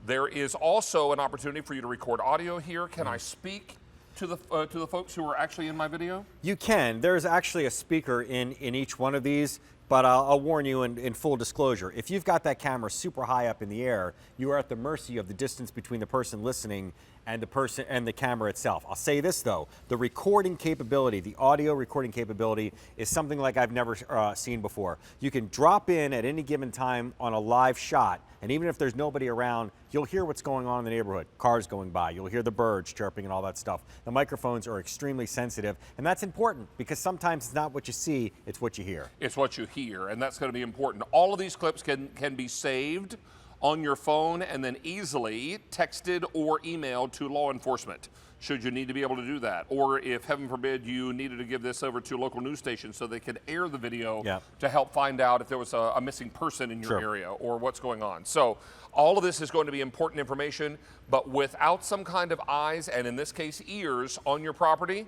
There is also an opportunity for you to record audio here. Can I speak to the folks who are actually in my video? You can. There's actually a speaker in each one of these, but I'll warn you in full disclosure. If you've got that camera super high up in the air, you are at the mercy of the distance between the person listening and the person and the camera itself. I'll say this though, the recording capability, the audio recording capability is something like I've never seen before. You can drop in at any given time on a live shot, and even if there's nobody around, you'll hear what's going on in the neighborhood. Cars going by, you'll hear the birds chirping and all that stuff. The microphones are extremely sensitive, and that's important because sometimes it's not what you see, it's what you hear. It's what you hear, and that's going to be important. All of these clips can be saved on your phone and then easily texted or emailed to law enforcement, should you need to be able to do that. Or if, heaven forbid, you needed to give this over to local news stations so they could air the video to help find out if there was a missing person in your area or what's going on. So all of this is going to be important information, but without some kind of eyes, and in this case ears, on your property,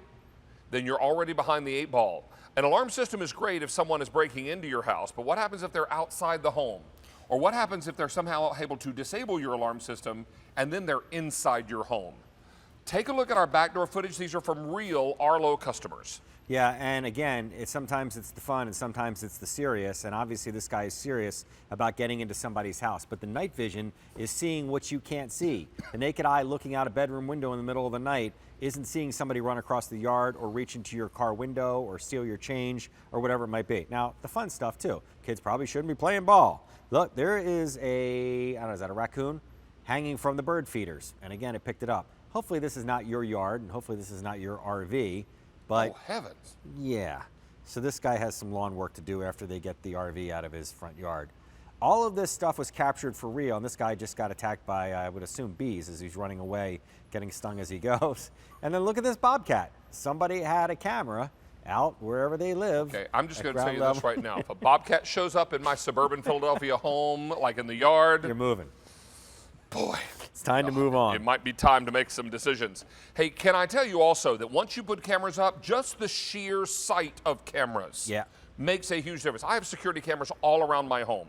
then you're already behind the 8 ball. An alarm system is great if someone is breaking into your house, but what happens if they're outside the home? Or what happens if they're somehow able to disable your alarm system and then they're inside your home? Take a look at our backdoor footage. These are from real Arlo customers. Yeah, and again, sometimes it's the fun and sometimes it's the serious, and obviously this guy is serious about getting into somebody's house, but the night vision is seeing what you can't see. The naked eye looking out a bedroom window in the middle of the night isn't seeing somebody run across the yard or reach into your car window or steal your change or whatever it might be. Now, the fun stuff too. Kids probably shouldn't be playing ball. Look, there is I don't know, is that a raccoon? Hanging from the bird feeders, and again, it picked it up. Hopefully this is not your yard, and hopefully this is not your RV. But, oh, heavens. Yeah. So this guy has some lawn work to do after they get the RV out of his front yard. All of this stuff was captured for real, and this guy just got attacked by, I would assume, bees as he's running away, getting stung as he goes. And then look at this bobcat. Somebody had a camera out wherever they live. Okay, I'm just going to tell you this right now. If a bobcat shows up in my suburban Philadelphia home, like in the yard, you're moving. Boy. It's time to move on. It might be time to make some decisions. Hey, can I tell you also that once you put cameras up, just the sheer sight of cameras makes a huge difference. I have security cameras all around my home.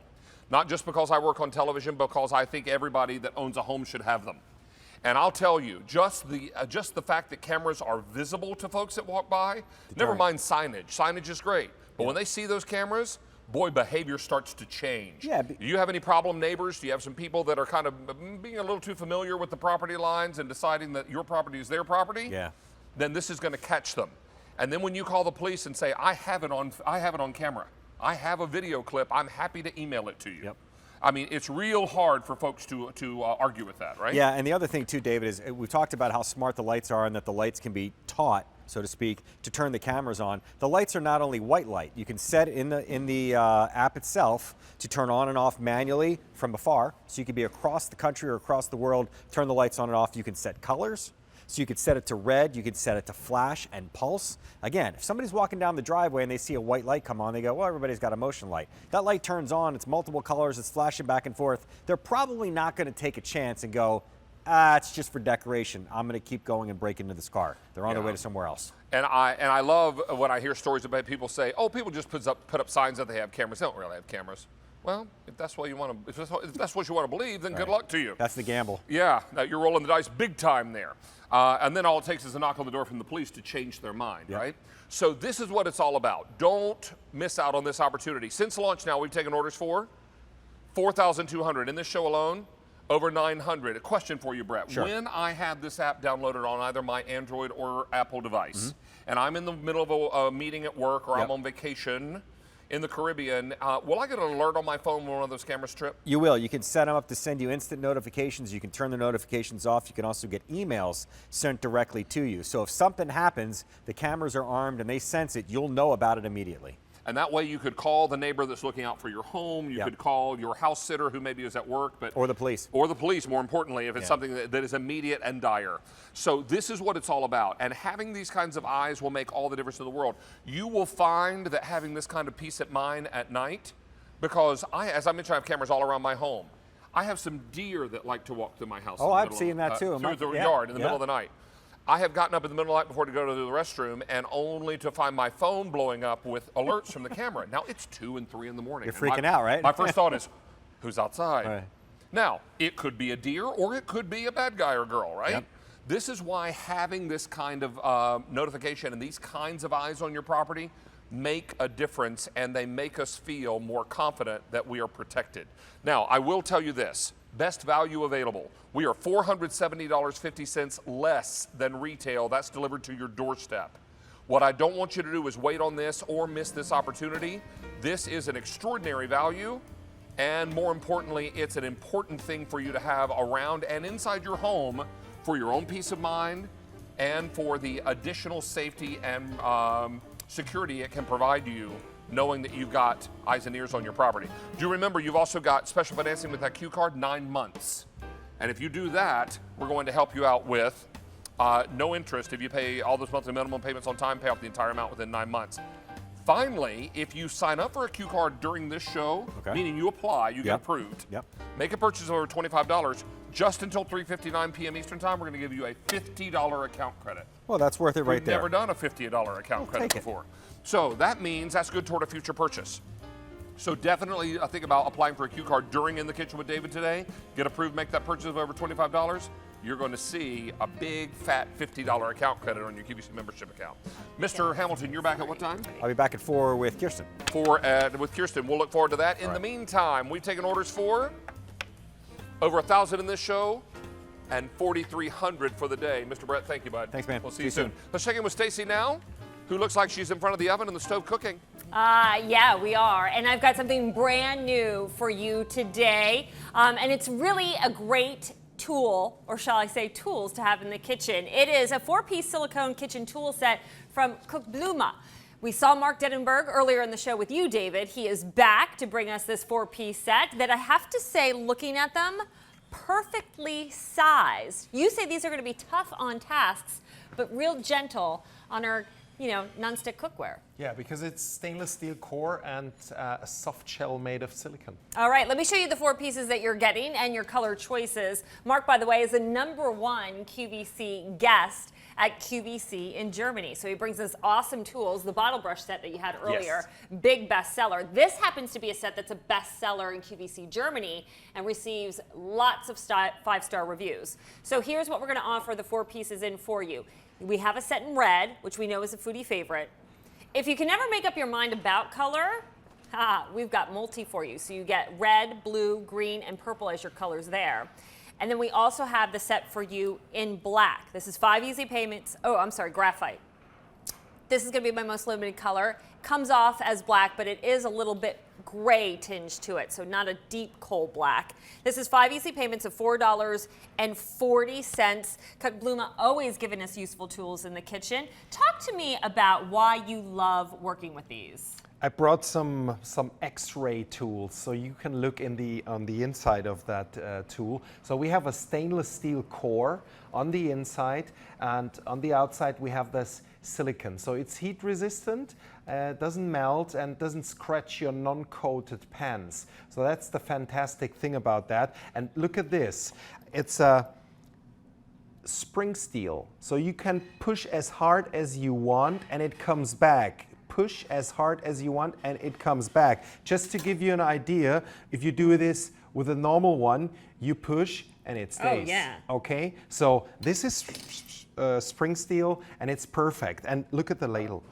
Not just because I work on television, because I think everybody that owns a home should have them. And I'll tell you, just the fact that cameras are visible to folks that walk by, never mind signage. Signage is great. But when they see those cameras, boy, behavior starts to change. Yeah. Do you have any problem neighbors? Do you have some people that are kind of being a little too familiar with the property lines and deciding that your property is their property? Yeah. Then this is going to catch them. And then when you call the police and say, I have it on camera. I have a video clip. I'm happy to email it to you. Yep. I mean, it's real hard for folks to argue with that, right? Yeah, and the other thing too, David, is we've talked about how smart the lights are and that the lights can be taught, so to speak, to turn the cameras on. The lights are not only white light. You can set in the app itself to turn on and off manually from afar. So you could be across the country or across the world, turn the lights on and off. You can set colors. So you could set it to red, you could set it to flash and pulse. Again, if somebody's walking down the driveway and they see a white light come on, they go, well, everybody's got a motion light. That light turns on, it's multiple colors, it's flashing back and forth. They're probably not going to take a chance and go, it's just for decoration. I'm going to keep going and break into this car. They're on their way to somewhere else. And I love when I hear stories about people say, oh, people just put up signs that they have cameras. They don't really have cameras. Well, if that's what you want to, if that's what you want to believe, then good luck to you. That's the gamble. Yeah, you're rolling the dice big time there. And then all it takes is a knock on the door from the police to change their mind, right? So this is what it's all about. Don't miss out on this opportunity. Since launch now, we've taken orders for 4,200. In this show alone, over 900. A question for you, Brett. Sure. When I have this app downloaded on either my Android or Apple device, and I'm in the middle of a meeting at work or I'm on vacation in the Caribbean, will I get an alert on my phone when one of those cameras trip? You will. You can set them up to send you instant notifications. You can turn the notifications off. You can also get emails sent directly to you. So if something happens, the cameras are armed and they sense it, you'll know about it immediately. And that way you could call the neighbor that's looking out for your home. You could call your house sitter who maybe is at work. Or the police. Or the police, more importantly, if it's something that is immediate and dire. So this is what it's all about. And having these kinds of eyes will make all the difference in the world. You will find that having this kind of peace of mind at night, because as I mentioned, I have cameras all around my home. I have some deer that like to walk through my house. Oh, I've seen that too. Through the yard in the middle of the night. I have gotten up in the middle of the night before to go to the restroom and only to find my phone blowing up with alerts from the camera. Now it's 2 and 3 in the morning. You're freaking out, right? My first thought is, who's outside? Right. Now, it could be a deer or it could be a bad guy or girl, right? Yep. This is why having this kind of notification and these kinds of eyes on your property make a difference, and they make us feel more confident that we are protected. Now, I will tell you this, best value available. We are $470.50 less than retail. That's delivered to your doorstep. What I don't want you to do is wait on this or miss this opportunity. This is an extraordinary value, and more importantly, it's an important thing for you to have around and inside your home for your own peace of mind and for the additional safety and security it can provide you, knowing that you've got eyes and ears on your property. Do you remember you've also got special financing with that Q card, 9 months. And if you do that, we're going to help you out with no interest. If you pay all those monthly minimum payments on time, pay off the entire amount within 9 months. Finally, if you sign up for a Q card during this show, meaning you apply, you get approved, make a purchase of over $25, just until 3:59 p.m. Eastern Time, we're going to give you a $50 account credit. Well, that's worth it right there. We've never done a $50 account credit before. So that means that's good toward a future purchase. So definitely think about applying for a Q card during In the Kitchen with David today. Get approved, make that purchase of over $25. You're going to see a big, fat $50 account credit on your QVC membership account. Mr. Hamilton, you're back at what time? I'll be back at 4 with Kirsten. 4 with Kirsten. We'll look forward to that. In the meantime, we've taken orders for over 1,000 in this show and 4,300 for the day. Mr. Brett, thank you, bud. Thanks, man. We'll see you soon. Let's check in with Stacy now, who looks like she's in front of the oven and the stove cooking. Yeah, we are. And I've got something brand new for you today. And it's really a great tool, or shall I say tools, to have in the kitchen. It is a 4-piece silicone kitchen tool set from Cookbluma. We saw Mark Dedenberg earlier in the show with you, David. He is back to bring us this 4-piece set that I have to say, looking at them, perfectly sized. You say these are going to be tough on tasks, but real gentle on our, nonstick cookware. Yeah, because it's stainless steel core and a soft shell made of silicone. All right, let me show you the 4 pieces that you're getting and your color choices. Mark, by the way, is the #1 QVC guest at QVC in Germany. So he brings us awesome tools, the bottle brush set that you had earlier, big bestseller. This happens to be a set that's a bestseller in QVC Germany and receives lots of 5-star reviews. So here's what we're gonna offer the 4 pieces in for you. We have a set in red, which we know is a foodie favorite. If you can never make up your mind about color, we've got multi for you. So you get red, blue, green, and purple as your colors there. And then we also have the set for you in black. This is 5 easy payments. Oh, I'm sorry, graphite. This is gonna be my most limited color. Comes off as black, but it is a little bit gray tinge to it, so not a deep coal black. This is 5 easy payments of $4.40. Cookbluma always giving us useful tools in the kitchen. Talk to me about why you love working with these. I brought some X-ray tools, so you can look on the inside of that tool. So we have a stainless steel core on the inside, and on the outside we have this silicone. So it's heat resistant, doesn't melt, and doesn't scratch your non-coated pans. So that's the fantastic thing about that. And look at this. It's a spring steel, so you can push as hard as you want and it comes back. Push as hard as you want and it comes back. Just to give you an idea, if you do this with a normal one, you push and it stays. Oh, yeah. Okay, so this is spring steel and it's perfect. And look at the ladle.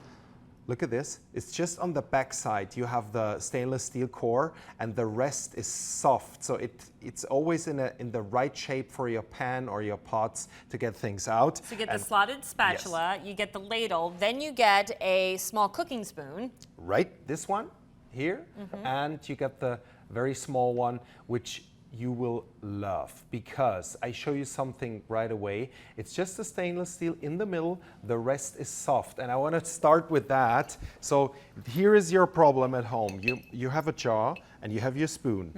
Look at this. It's just on the back side. You have the stainless steel core and the rest is soft. So it's always in the right shape for your pan or your pots to get things out. So you get the slotted spatula, you get the ladle, then you get a small cooking spoon. Right, this one here, and you get the very small one, which you will love, because I show you something right away. It's just a stainless steel in the middle, the rest is soft, and I want to start with that. So here is your problem at home. You have a jar and you have your spoon,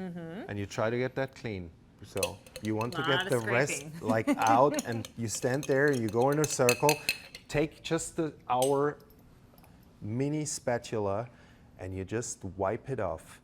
and you try to get that clean. So you want to get the rest like out, and you stand there, you go in a circle, take just our mini spatula and you just wipe it off.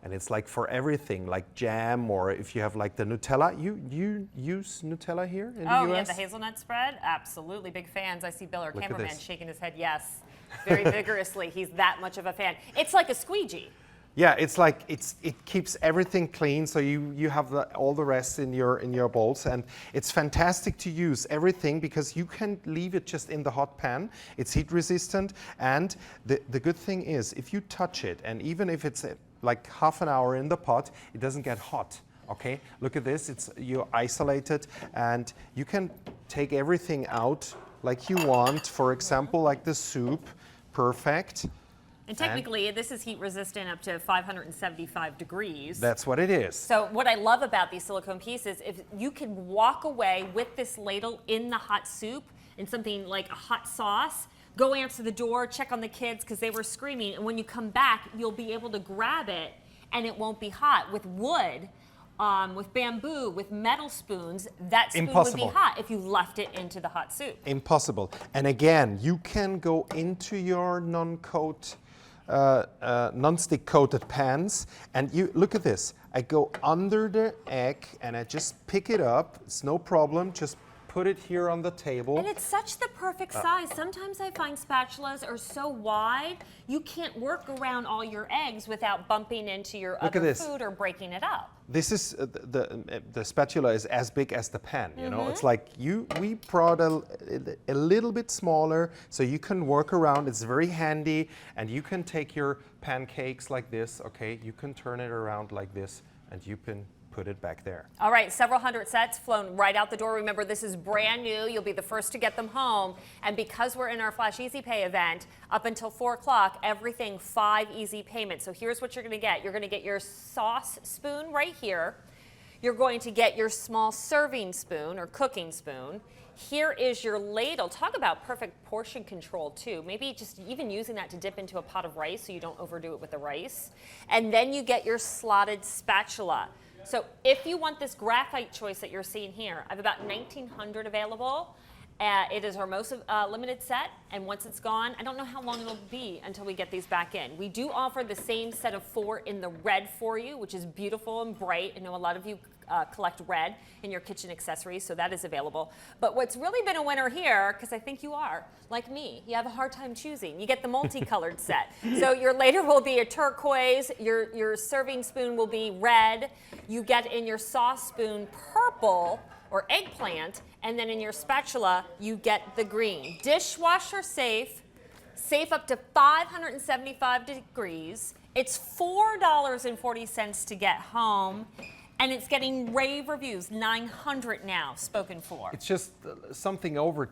And it's like for everything, like jam, or if you have like the Nutella. You use Nutella here in the Oh, US? yeah, the hazelnut spread? Absolutely. Big fans. I see Bill, our Look at cameraman, this. shaking his head yes, very vigorously. He's that much of a fan. It's like a squeegee. Yeah, it's like it keeps everything clean, so you have all the rest in your bowls, and it's fantastic to use everything because you can leave it just in the hot pan. It's heat resistant, and the good thing is if you touch it, and even if it's like half an hour in the pot, it doesn't get hot. Okay, look at this. You isolate it, and you can take everything out like you want. For example, like the soup, perfect. And technically, this is heat resistant up to 575 degrees. That's what it is. So what I love about these silicone pieces, if you can walk away with this ladle in the hot soup and something like a hot sauce, go answer the door, check on the kids because they were screaming, and when you come back, you'll be able to grab it and it won't be hot. With wood, with bamboo, with metal spoons, that spoon Impossible. would be hot if you left it into the hot soup. Impossible. And again, you can go into your non-stick coated pans, and you look at this. I go under the egg and I just pick it up. It's no problem. Just put it here on the table. And it's such the perfect size. Sometimes I find spatulas are so wide, you can't work around all your eggs without bumping into your Look at other this. food or breaking it up. This is the spatula is as big as the pan. You know, it's like we brought a little bit smaller so you can work around. It's very handy, and you can take your pancakes like this. Okay, you can turn it around like this, and you can put it back there. All right, several hundred sets flown right out the door. Remember, this is brand new. You'll be the first to get them home. And because we're in our Flash Easy Pay event, up until 4 o'clock, everything 5 easy payments. So here's what you're going to get. You're going to get your sauce spoon right here. You're going to get your small serving spoon or cooking spoon. Here is your ladle. Talk about perfect portion control too. Maybe just even using that to dip into a pot of rice so you don't overdo it with the rice. And then you get your slotted spatula. So if you want this graphite choice that you're seeing here, I have about 1,900 available. It is our most limited set, and once it's gone, I don't know how long it'll be until we get these back in. We do offer the same set of 4 in the red for you, which is beautiful and bright. I know a lot of you collect red in your kitchen accessories, so that is available. But what's really been a winner here, because I think you are, like me, you have a hard time choosing. You get the multicolored set. So your ladle will be a turquoise, your serving spoon will be red, you get in your sauce spoon purple, or eggplant, and then in your spatula, you get the green. Dishwasher safe, safe up to 575 degrees. It's $4.40 to get home, and it's getting rave reviews, 900 now spoken for. It's just something over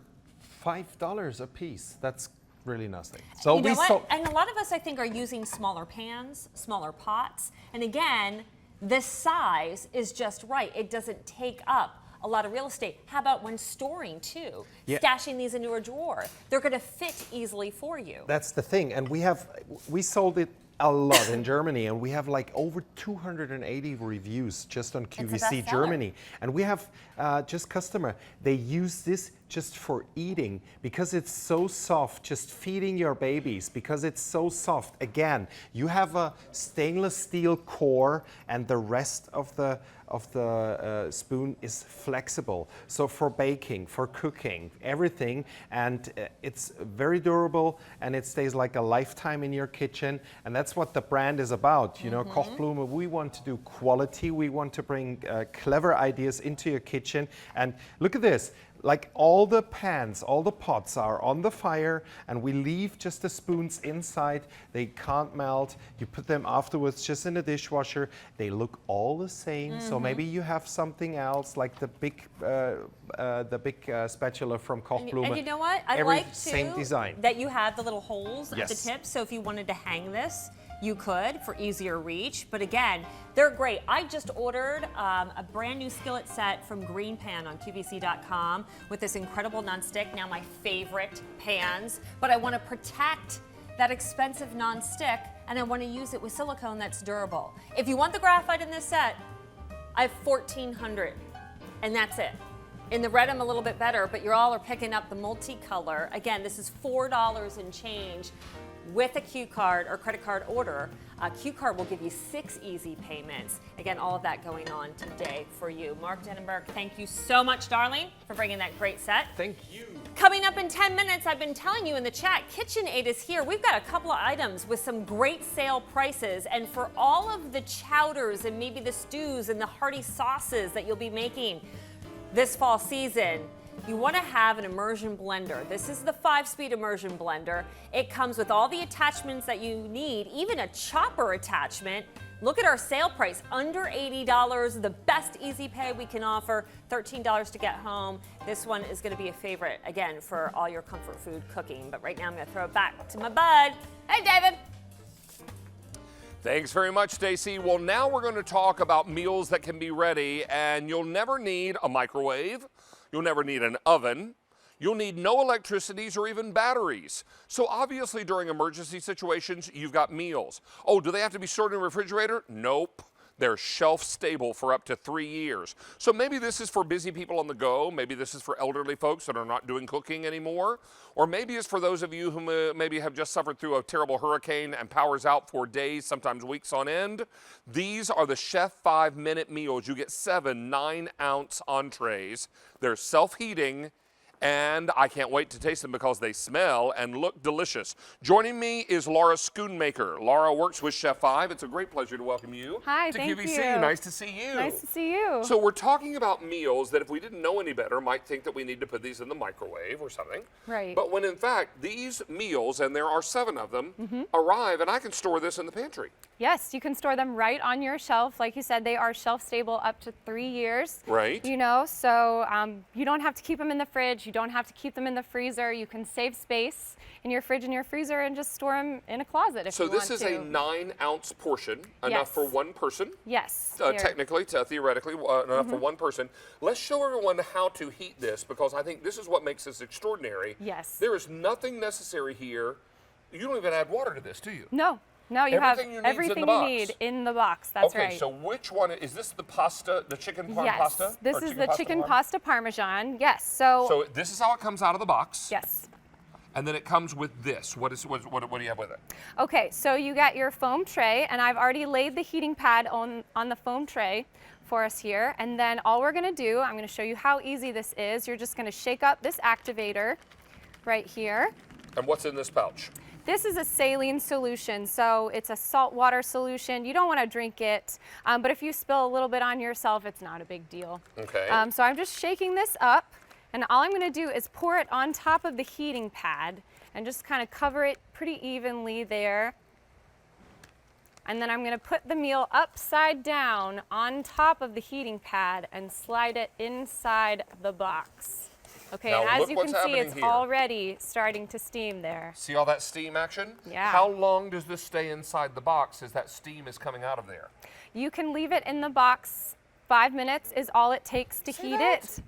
$5 a piece. That's really nothing. So you know what? And a lot of us, I think, are using smaller pans, smaller pots, and again, this size is just right. It doesn't take up a lot of real estate. How about when storing too? Yeah. Stashing these into a drawer. They're going to fit easily for you. That's the thing, and we sold it a lot in Germany, and we have like over 280 reviews just on QVC Germany. And we have just customer, they use this just for eating because it's so soft, just feeding your babies because it's so soft. Again, you have a stainless steel core, and the rest of the spoon is flexible. So for baking, for cooking, everything, and it's very durable, and it stays like a lifetime in your kitchen, and that's what the brand is about. You know, Kochblume, we want to do quality, we want to bring clever ideas into your kitchen, and look at this. Like all the pans, all the pots are on the fire, and we leave just the spoons inside. They can't melt. You put them afterwards just in the dishwasher. They look all the same. So maybe you have something else like the big spatula from Kochblume. And you know what? I Every like too same design. that you have the little holes at the Yes. tips. So if you wanted to hang this, you could for easier reach. But again, they're great. I just ordered a brand new skillet set from Green Pan on QVC.com with this incredible nonstick, now my favorite pans. But I want to protect that expensive nonstick, and I want to use it with silicone that's durable. If you want the graphite in this set, I have 1,400, and that's it. In the red, I'm a little bit better, but you all are picking up the multicolor. Again, this is $4 and change. with a Q card or credit card order. Q card will give you 6 easy payments. Again, all of that going on today for you. Mark Denenberg, thank you so much, darling, for bringing that great set. Thank you. Coming up in 10 minutes, I've been telling you in the chat, KitchenAid is here. We've got a couple of items with some great sale prices. And for all of the chowders and maybe the stews and the hearty sauces that you'll be making this fall season, you want to have an immersion blender. This is the 5-speed immersion blender. It comes with all the attachments that you need, even a chopper attachment. Look at our sale price, under $80, the best easy pay we can offer, $13 to get home. This one is going to be a favorite, again, for all your comfort food cooking. But right now I'm going to throw it back to my bud. Hey, David. Thanks very much, Stacy. Well, now we're going to talk about meals that can be ready, and you'll never need a microwave. You'll never need an oven. You'll need no electricities or even batteries. So obviously during emergency situations, you've got meals. Oh, do they have to be stored in a refrigerator? Nope. They're shelf stable for up to 3 years. So maybe this is for busy people on the go. Maybe this is for elderly folks that are not doing cooking anymore. Or maybe it's for those of you who maybe have just suffered through a terrible hurricane and power's out for days, sometimes weeks on end. These are the Chef 5-minute meals. You get 7 9-ounce entrees. They're self-heating. And I can't wait to taste them because they smell and look delicious. Joining me is Laura Schoonmaker. Laura works with Chef 5. It's a great pleasure to welcome you Hi, to thank QVC. you. Nice to see you. Nice to see you. So we're talking about meals that if we didn't know any better, might think that we need to put these in the microwave or something. Right. But when in fact, these meals, and there are 7 of them, arrive and I can store this in the pantry. Yes, you can store them right on your shelf. Like you said, they are shelf stable up to 3 years. Right. You know, so you don't have to keep them in the fridge. You don't have to keep them in the freezer. You can save space in your fridge and your freezer and just store them in a closet if you want to. So this is a 9-ounce portion, enough for one person. Yes. Technically, theoretically, enough for one person. Let's show everyone how to heat this because I think this is what makes this extraordinary. Yes. There is nothing necessary here. You don't even add water to this, do you? No. No, you Everything have you everything you need in the box. That's right. Okay, so which one is this? The pasta, the chicken yes, pasta? This is the chicken pasta parmesan. Yes. So this is how it comes out of the box. Yes. And then it comes with this. What do you have with it? Okay, so you got your foam tray, and I've already laid the heating pad on the foam tray for us here. And then all we're gonna do, I'm gonna show you how easy this is. You're just gonna shake up this activator right here. And what's in this pouch? This is a saline solution, so it's a salt water solution. You don't want to drink it, but if you spill a little bit on yourself, it's not a big deal. Okay. So I'm just shaking this up, and all I'm going to do is pour it on top of the heating pad and just kind of cover it pretty evenly there. And then I'm going to put the meal upside down on top of the heating pad and slide it inside the box. Okay, now, and as you can see, it's here. already starting to steam there. See all that steam action? Yeah. How long does this stay inside the box as that steam is coming out of there? You can leave it in the box. 5 minutes is all it takes to heat it.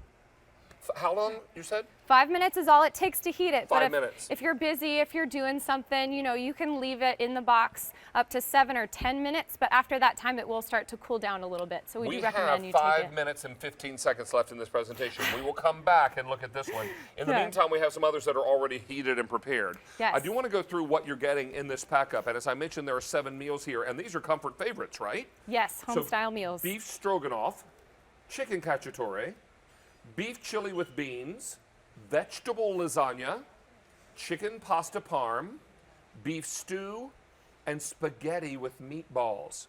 How long, you said? 5 minutes is all it takes to heat it. 5 minutes. If you're busy, if you're doing something, you know, you can leave it in the box up to 7 or 10 minutes, but after that time, it will start to cool down a little bit. So we do recommend you take it. We have 5 minutes and 15 seconds left in this presentation. We will come back and look at this one. In the meantime, we have some others that are already heated and prepared. Yes. I do want to go through what you're getting in this pack up. And as I mentioned, there are 7 meals here, and these are comfort favorites, right? Yes, home-style meals. Beef stroganoff, chicken cacciatore, beef chili with beans, vegetable lasagna, chicken pasta parm, beef stew, and spaghetti with meatballs.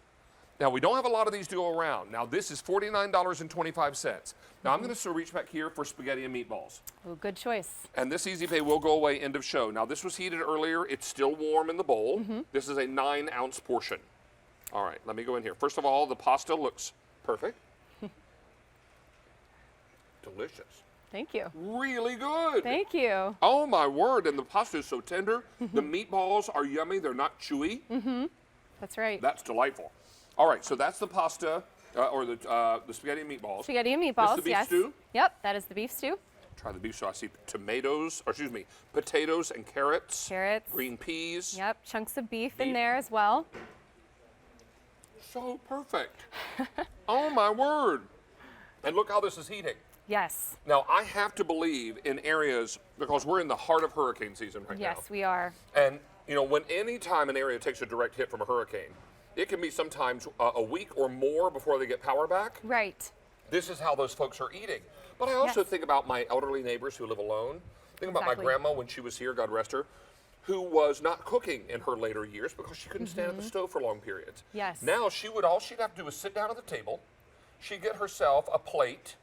Now, we don't have a lot of these to go around. Now, this is $49.25. Now, I'm going to reach back here for spaghetti and meatballs. Oh, good choice. And this Easy Pay will go away end of show. Now, this was heated earlier. It's still warm in the bowl. This is a 9-ounce portion. All right, let me go in here. First of all, the pasta looks perfect. Delicious. Thank you. Really good. Thank you. Oh my word, and the pasta is so tender. The meatballs are yummy, they're not chewy. That's right. That's delightful. All right, so that's the pasta, or the spaghetti and meatballs. Spaghetti and meatballs, This the beef yes. stew? Yep, that is the beef stew. Try the beef stew. I see potatoes and carrots. Carrots. Green peas. Yep, chunks of beef in there as well. So perfect. Oh my word. And look how this is heating. Yes. Now, I have to believe in areas, because we're in the heart of hurricane season right now. Yes, we are. And, you know, when any time an area takes a direct hit from a hurricane, it can be sometimes a week or more before they get power back. Right. This is how those folks are eating. But I also Yes. think about my elderly neighbors who live alone. Think about my Exactly. grandma when she was here, God rest her, who was not cooking in her later years because she couldn't stand at the stove for long periods. Yes. Now all she'd have to do is sit down at the table. She'd get herself a plate.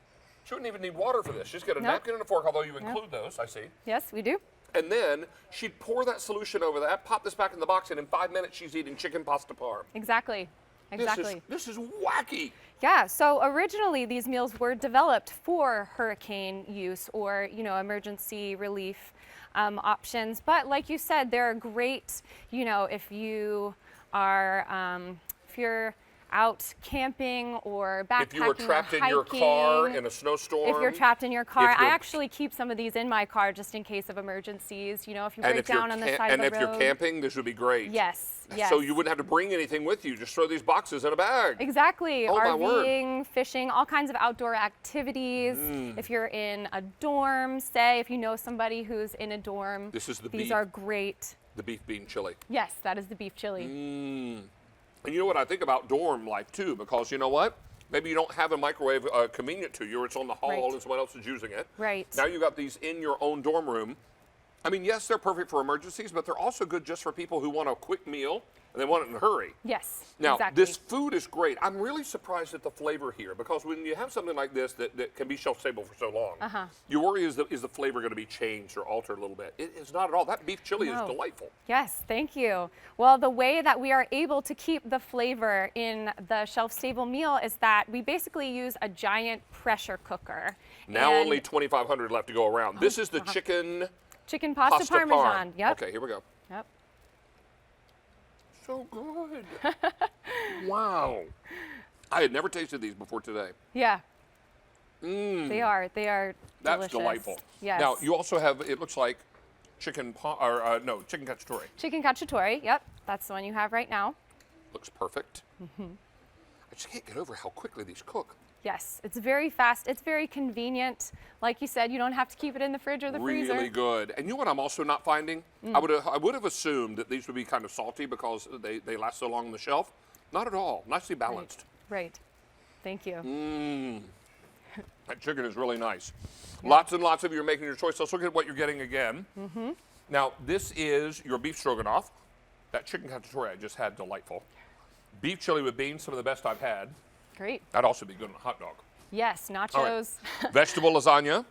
She wouldn't even need water for this. She'd get a Nope. napkin and a fork, although you include those, I see. Yes, we do. And then she'd pour that solution over that, pop this back in the box, and in 5 minutes she's eating chicken pasta parm. Exactly. Exactly. This is wacky. Yeah, so originally these meals were developed for hurricane use or, you know, emergency relief options. But like you said, they're great, you know, if you are, if you're out camping or backpacking If you were trapped or in your car hiking, in a snowstorm. if you're trapped in your car, if I you're- actually keep some of these in my car just in case of emergencies. You know, if you And break if you're down on the ca- side and of if the you're road. camping, this would be great. Yes, yes. So you wouldn't have to bring anything with you. Just throw these boxes in a bag. Exactly. Oh, my word. RVing, fishing, all kinds of outdoor activities. If you're in a dorm, say, if you know somebody who's in a dorm, This is the these beef. are great. The beef bean chili. Yes, that is the beef chili. And you know what I think about dorm life too, because you know what? Maybe you don't have a microwave convenient to you, or it's on the hall Right. and someone else is using it. Right. Now you got these in your own dorm room. I mean, yes, they're perfect for emergencies, but they're also good just for people who want a quick meal and they want it in a hurry. Yes, Now, exactly. this food is great. I'm really surprised at the flavor here, because when you have something like this that can be shelf-stable for so long, you worry is the flavor going to be changed or altered a little bit. It is not at all. That beef chili is No. delightful. Yes, thank you. Well, the way that we are able to keep the flavor in the shelf-stable meal is that we basically use a giant pressure cooker. Now And only 2,500 left to go around. This is the chicken chicken pasta, parmesan. parm. Yep. Okay, here we go. Yep. So good. Wow. I had never tasted these before today. Yeah. They are That's delicious. delightful. Yes. Now, you also have, it looks like chicken cacciatore. Chicken cacciatore. Yep. That's the one you have right now. Looks perfect. I just can't get over how quickly these cook. Yes, it's very fast. It's very convenient. Like you said, you don't have to keep it in the fridge or the freezer. Really good. And you know what I'm also not finding? I would have assumed that these would be kind of salty because they last so long on the shelf. Not at all. Nicely balanced. Right. Thank you. That chicken is really nice. Lots and lots of you are making your choice. Let's look at what you're getting again. Now, this is your beef stroganoff. That chicken cacciatore I just had, delightful. Beef chili with beans, some of the best I've had. Great. That'd also be good on a hot dog. Yes, nachos. All right. Vegetable lasagna.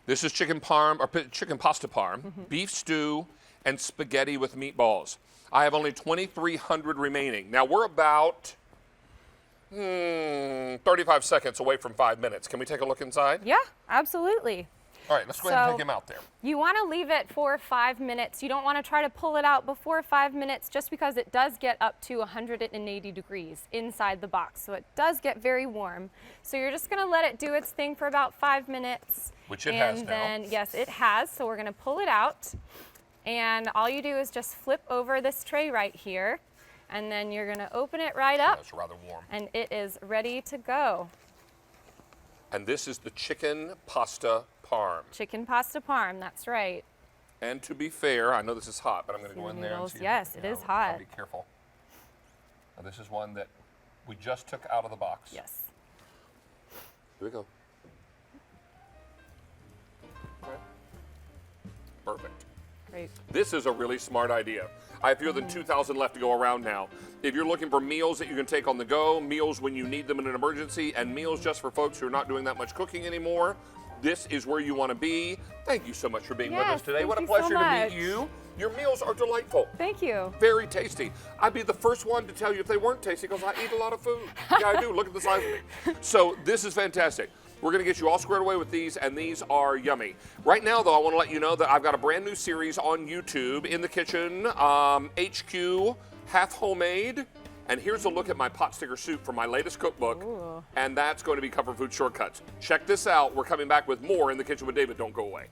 This is chicken parm or chicken pasta parm, beef stew, and spaghetti with meatballs. I have only 2,300 remaining. Now we're about 35 seconds away from 5 minutes. Can we take a look inside? Yeah, absolutely. All right, let's go ahead and So- take him out there. You want to leave it for 5 minutes. You don't want to try to pull it out before 5 minutes just because it does get up to 180 degrees inside the box. So it does get very warm. So you're just going to let it do its thing for about 5 minutes. Which it has and now. then, yes, it has. So we're going to pull it out. And all you do is just flip over this tray right here. And then you're going to open it right up. That's rather warm. And it is ready to go. And this is the chicken pasta parm. Chicken pasta parm, that's right. And to be fair, I know this is hot, but I'm going to go in there and noodles. see. Yes, it is I'll hot. be careful. Now, this is one that we just took out of the box. Yes. Here we go. Okay. Perfect. Great. This is a really smart idea. I have fewer than 2,000 left to go around now. If you're looking for meals that you can take on the go, meals when you need them in an emergency, and meals just for folks who are not doing that much cooking anymore, this is where you want to be. Thank you so much for being with us Yes, today. thank What a you so pleasure to much. meet you. Your meals are delightful. Thank you. Very tasty. I'd be the first one to tell you if they weren't tasty because I eat a lot of food. Yeah, I do. Look at the size of me. So this is fantastic. We're going to get you all squared away with these, and these are yummy. Right now, though, I want to let you know that I've got a brand new series on YouTube, In the Kitchen, HQ, Half Homemade. And here's a look at my pot sticker soup from my latest cookbook. Ooh. And that's going to be Comfort Food Shortcuts. Check this out. We're coming back with more In the Kitchen with David. Don't go away.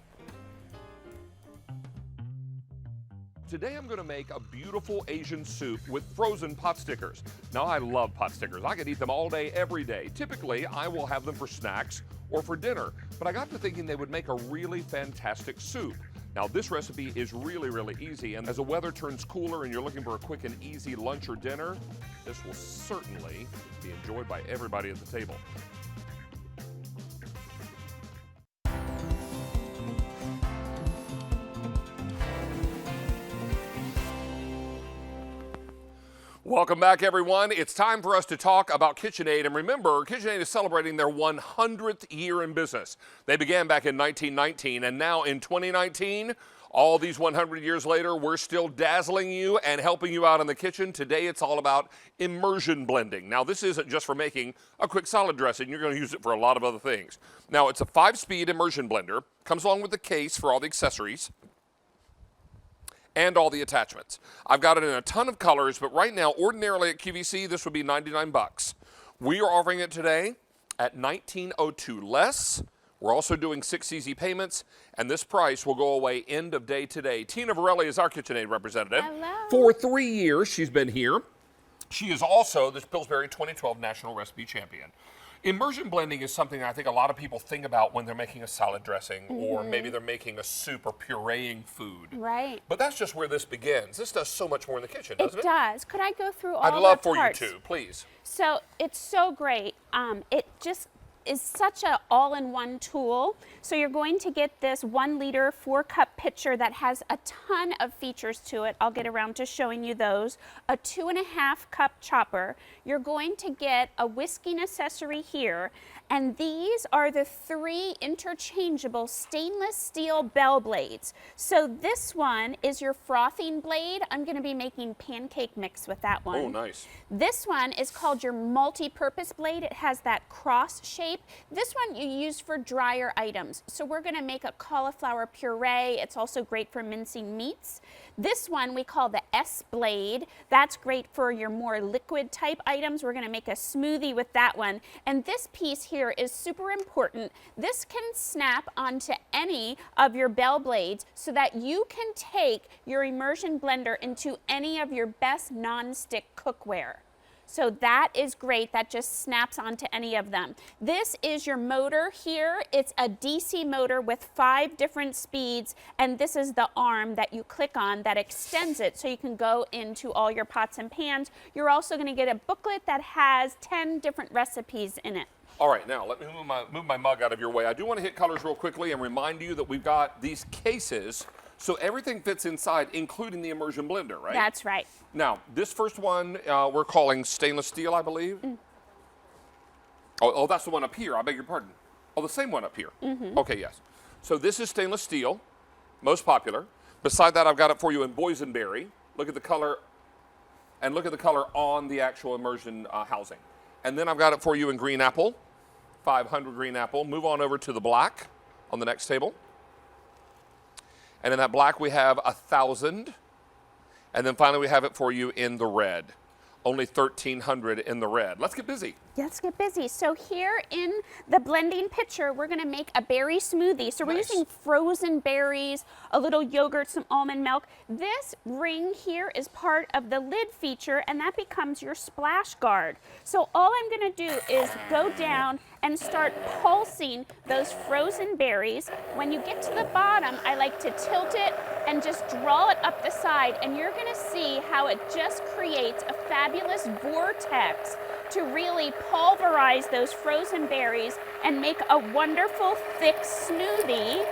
Today I'm going to make a beautiful Asian soup with frozen pot stickers. Now I love pot stickers. I could eat them all day, every day. Typically I will have them for snacks or for dinner, but I got to thinking they would make a really fantastic soup. Now this recipe is really, really easy, and as the weather turns cooler and you're looking for a quick and easy lunch or dinner, this will certainly be enjoyed by everybody at the table. Welcome back, everyone. It's time for us to talk about KitchenAid. And remember, KitchenAid is celebrating their 100th year in business. They began back in 1919, and now in 2019, all these 100 years later, we're still dazzling you and helping you out in the kitchen. Today, it's all about immersion blending. Now, this isn't just for making a quick salad dressing. You're going to use it for a lot of other things. Now, it's a 5-speed immersion blender. Comes along with the case for all the accessories and all the attachments. I've got it in a ton of colors, but right now, ordinarily at QVC, this would be 99 bucks. We are offering it today at $19.02 less. We're also doing 6 easy payments, and this price will go away end of day today. Tina Varelli is our KitchenAid representative. Hello. For 3 years, she's been here. She is also the Pillsbury 2012 National Recipe Champion. Immersion blending is something I think a lot of people think about when they're making a salad dressing, or maybe they're making a soup or pureeing food. Right. But that's just where this begins. This does so much more in the kitchen, doesn't it? It does. Could I go through all I'd love the for parts? you to, please. So it's so great. It just is such an all-in-one tool. So you're going to get this 1 liter 4-cup pitcher that has a ton of features to it. I'll get around to showing you those. A 2.5-cup chopper. You're going to get a whisking accessory here. And these are the 3 interchangeable stainless steel bell blades. So this one is your frothing blade. I'm going to be making pancake mix with that one. Oh, nice. This one is called your multi-purpose blade. It has that cross shape. This one you use for drier items. So we're going to make a cauliflower puree. It's also great for mincing meats. This one we call the S blade. That's great for your more liquid type items. We're going to make a smoothie with that one. And this piece here is super important. This can snap onto any of your bell blades so that you can take your immersion blender into any of your best non-stick cookware. So that is great. That just snaps onto any of them. This is your motor here. It's a DC motor with 5 different speeds, and this is the arm that you click on that extends it so you can go into all your pots and pans. You're also going to get a booklet that has 10 different recipes in it. All right, now let me move my mug out of your way. I do want to hit colors real quickly and remind you that we've got these cases so everything fits inside, including the immersion blender, right? That's right. Now, this first one we're calling stainless steel, I believe. Oh, that's the one up here. I beg your pardon. Oh, the same one up here. Okay, yes. So this is stainless steel, most popular. Beside that, I've got it for you in boysenberry. Look at the color, and look at the color on the actual immersion housing. And then I've got it for you in green apple, 500 green apple. Move on over to the black on the next table. And in that black, we have 1,000. And then finally, we have it for you in the red. Only 1,300 in the red. Let's get busy. Let's get busy. So here in the blending pitcher, we're going to make a berry smoothie. So we're using frozen berries, a little yogurt, some almond milk. This ring here is part of the lid feature, and that becomes your splash guard. So all I'm going to do is go down and start pulsing those frozen berries. When you get to the bottom, I like to tilt it and just draw it up the side, and you're going to see how it just creates a fabulous vortex to really pulverize those frozen berries and make a wonderful thick smoothie.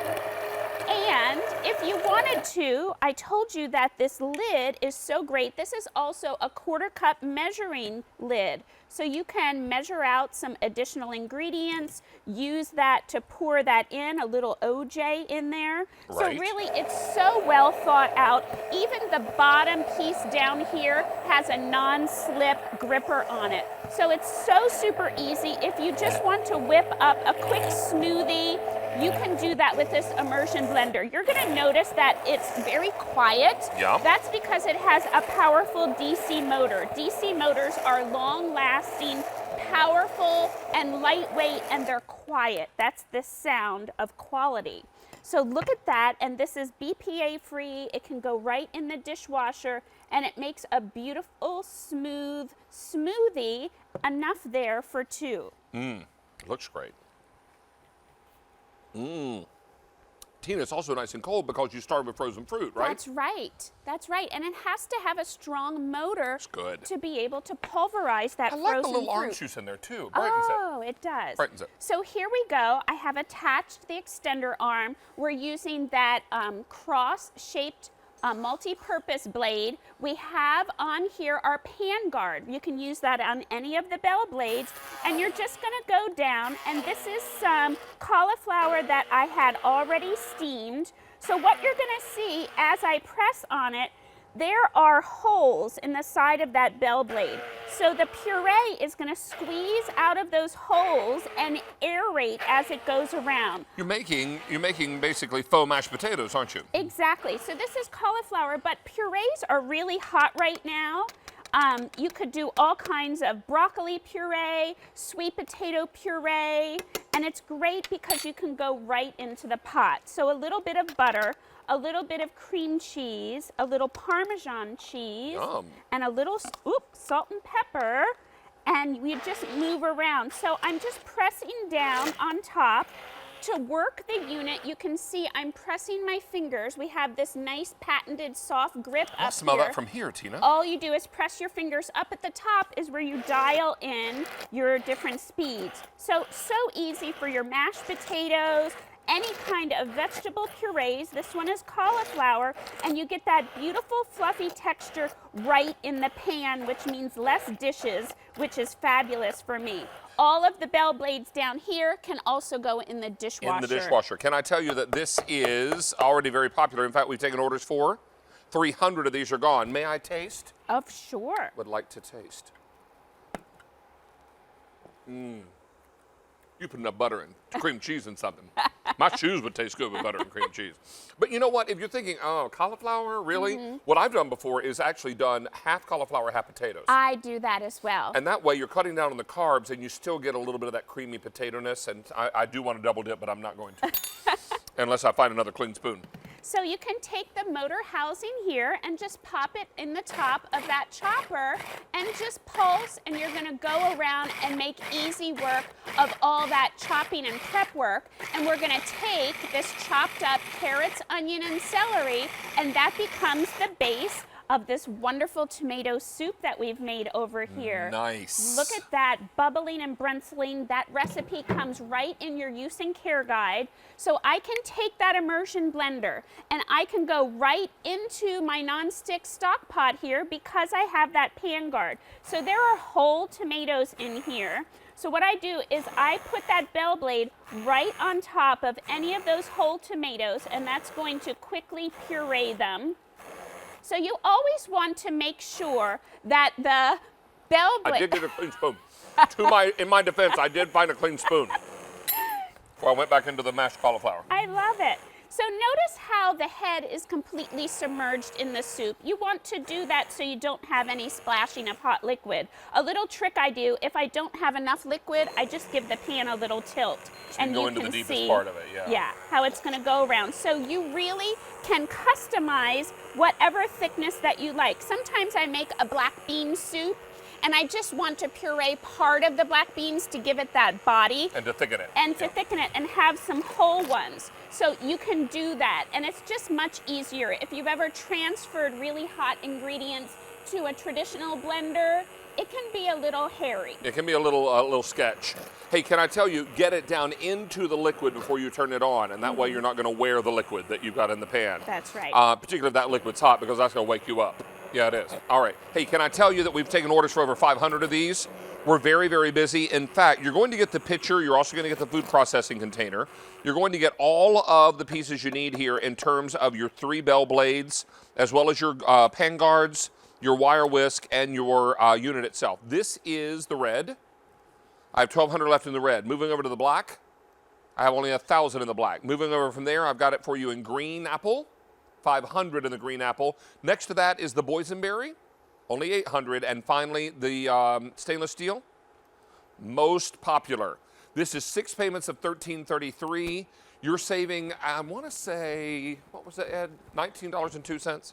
And if you wanted to, I told you that this lid is so great. This is also a 1/4 cup measuring lid. So you can measure out some additional ingredients, use that to pour that in, a little OJ in there. Right. So really it's so well thought out. Even the bottom piece down here has a non-slip gripper on it. So it's so super easy. If you just want to whip up a quick smoothie, you can do that with this immersion blender. You're going to notice that it's very quiet. Yeah. That's because it has a powerful DC motor. DC motors are long-lasting, powerful, and lightweight, and they're quiet. That's the sound of quality. So look at that, and this is BPA free. It can go right in the dishwasher, and it makes a beautiful, smooth smoothie, enough there for two. Looks great. Tina, it's also nice and cold because you started with frozen fruit, right? That's right. That's right. And it has to have a strong motor good. to be able to pulverize that frozen fruit. I like the little orange juice in there too. Brightens it does. Brightens it. So here we go. I have attached the extender arm. We're using that cross-shaped multi-purpose blade. We have on here our pan guard. You can use that on any of the bell blades, and you're just going to go down, and this is some cauliflower that I had already steamed. So what you're going to see as I press on it, there are holes in the side of that bell blade. So the puree is going to squeeze out of those holes and aerate as it goes around. You're making basically faux mashed potatoes, aren't you? Exactly. So this is cauliflower, but purees are really hot right now. You could do all kinds of broccoli puree, sweet potato puree, and it's great because you can go right into the pot. So a little bit of butter, a little bit of cream cheese, a little Parmesan cheese, and a little salt and pepper, and we just move around. So I'm just pressing down on top. To work the unit, you can see I'm pressing my fingers. We have this nice patented soft grip up here. I'll smell that from here, Tina. All you do is press your fingers. Up at the top is where you dial in your different speeds. So easy for your mashed potatoes, any kind of vegetable purees. This one is cauliflower, and you get that beautiful fluffy texture right in the pan, which means less dishes, which is fabulous for me. All of the bell blades down here can also go in the dishwasher. In the dishwasher. Can I tell you that this is already very popular? In fact, we've taken orders for 300 of these are gone. May I taste? Oh, sure. Would like to taste. You put enough butter and cream cheese in something. My shoes would taste good with butter and cream cheese. But you know what? If you're thinking, oh, cauliflower, really? What I've done before is actually done half cauliflower, half potatoes. I do that as well. And that way you're cutting down on the carbs and you still get a little bit of that creamy potato-ness. And I do want to double dip, but I'm not going to. Unless I find another clean spoon. So you can take the motor housing here and just pop it in the top of that chopper and just pulse, and you're going to go around and make easy work of all that chopping and prep work. And we're going to take this chopped up carrots, onion, and celery, and that becomes the base of this wonderful tomato soup that we've made over here. Nice. Look at that, bubbling and brunseling. That recipe comes right in your use and care guide. So I can take that immersion blender and I can go right into my nonstick stock pot here because I have that pan guard. So there are whole tomatoes in here. So what I do is I put that bell blade right on top of any of those whole tomatoes, and that's going to quickly puree them. So you always want to make sure that the bell blade... I did get a clean spoon. In my defense, I did find a clean spoon before I went back into the mashed cauliflower. I love it. So notice how the head is completely submerged in the soup. You want to do that so you don't have any splashing of hot liquid. A little trick I do, if I don't have enough liquid, I just give the pan a little tilt. So and you go you into can the deepest see, part of it, yeah. Yeah, how it's going to go around. So you really can customize whatever thickness that you like. Sometimes I make a black bean soup, and I just want to puree part of the black beans to give it that body. And to thicken it. And to thicken it and have some whole ones. So you can do that, and it's just much easier. If you've ever transferred really hot ingredients to a traditional blender, it can be a little hairy. It can be a little sketch. Hey, can I tell you, get it down into the liquid before you turn it on, and that way you're not going to wear the liquid that you've got in the pan. That's right. Particularly if that liquid's hot, because that's going to wake you up. Yeah, it is. All right. Hey, can I tell you that we've taken orders for over 500 of these? We're very, very busy. In fact, you're going to get the pitcher. You're also going to get the food processing container. You're going to get all of the pieces you need here in terms of your 3 bell blades, as well as your pan guards, your wire whisk, and your unit itself. This is the red. I have 1,200 left in the red. Moving over to the black, I have only 1,000 in the black. Moving over from there, I've got it for you in green apple, 500 in the green apple. Next to that is the boysenberry, only 800. And finally, the stainless steel, most popular. This is 6 payments of $13.33. you're saving, I want to say, what was that, Ed? $19.02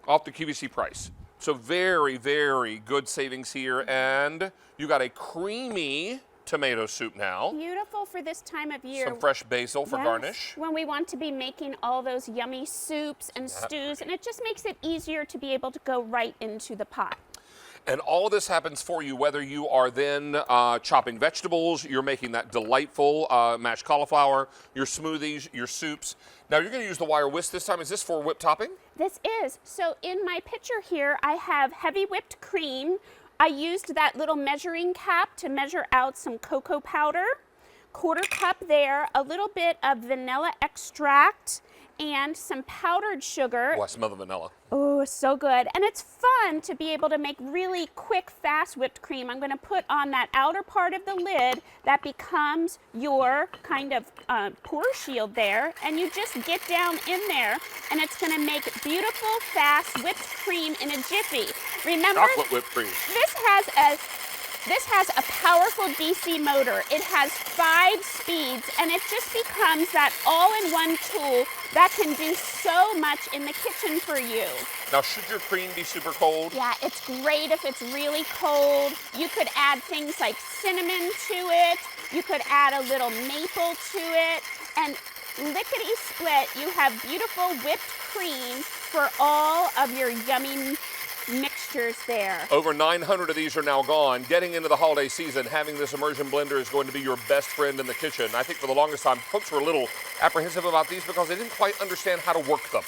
off the QVC price. So very, very good savings here. And you got a creamy tomato soup now. Beautiful for this time of year. Some fresh basil for Yes, garnish. when we want to be making all those yummy soups and stews, and it just makes it easier to be able to go right into the pot. And all of this happens for you whether you are then chopping vegetables, you're making that delightful mashed cauliflower, your smoothies, your soups. Now you're going to use the wire whisk this time. Is this for whipped topping? This is. So in my pitcher here, I have heavy whipped cream. I used that little measuring cap to measure out some cocoa powder, 1/4 cup there, a little bit of vanilla extract, and some powdered sugar. Oh, I smell the vanilla. Oh, so good. And it's fun to be able to make really quick, fast whipped cream. I'm going to put on that outer part of the lid that becomes your kind of pour shield there. And you just get down in there, and it's going to make beautiful, fast whipped cream in a jiffy. Remember, Chocolate whipped cream. this has a powerful DC motor. It has 5 speeds, and it just becomes that all-in-one tool that can do so much in the kitchen for you. Now, should your cream be super cold? Yeah, it's great if it's really cold. You could add things like cinnamon to it. You could add a little maple to it. And lickety-split, you have beautiful whipped cream for all of your yummy mixtures there. Over 900 of these are now gone. Getting into the holiday season, having this immersion blender is going to be your best friend in the kitchen. I think for the longest time, folks were a little apprehensive about these because they didn't quite understand how to work them.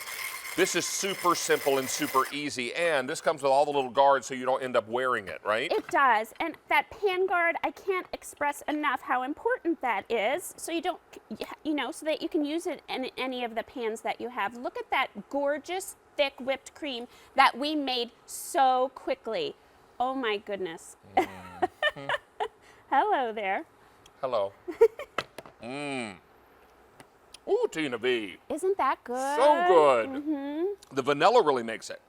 This is super simple and super easy, and this comes with all the little guards so you don't end up wearing it, right? It does, and that pan guard, I can't express enough how important that is, so you don't, so that you can use it in any of the pans that you have. Look at that gorgeous, thick whipped cream that we made so quickly. Oh my goodness. Hello there. Hello. Ooh, Tina V. Isn't that good? So good. Mm-hmm. The vanilla really makes it.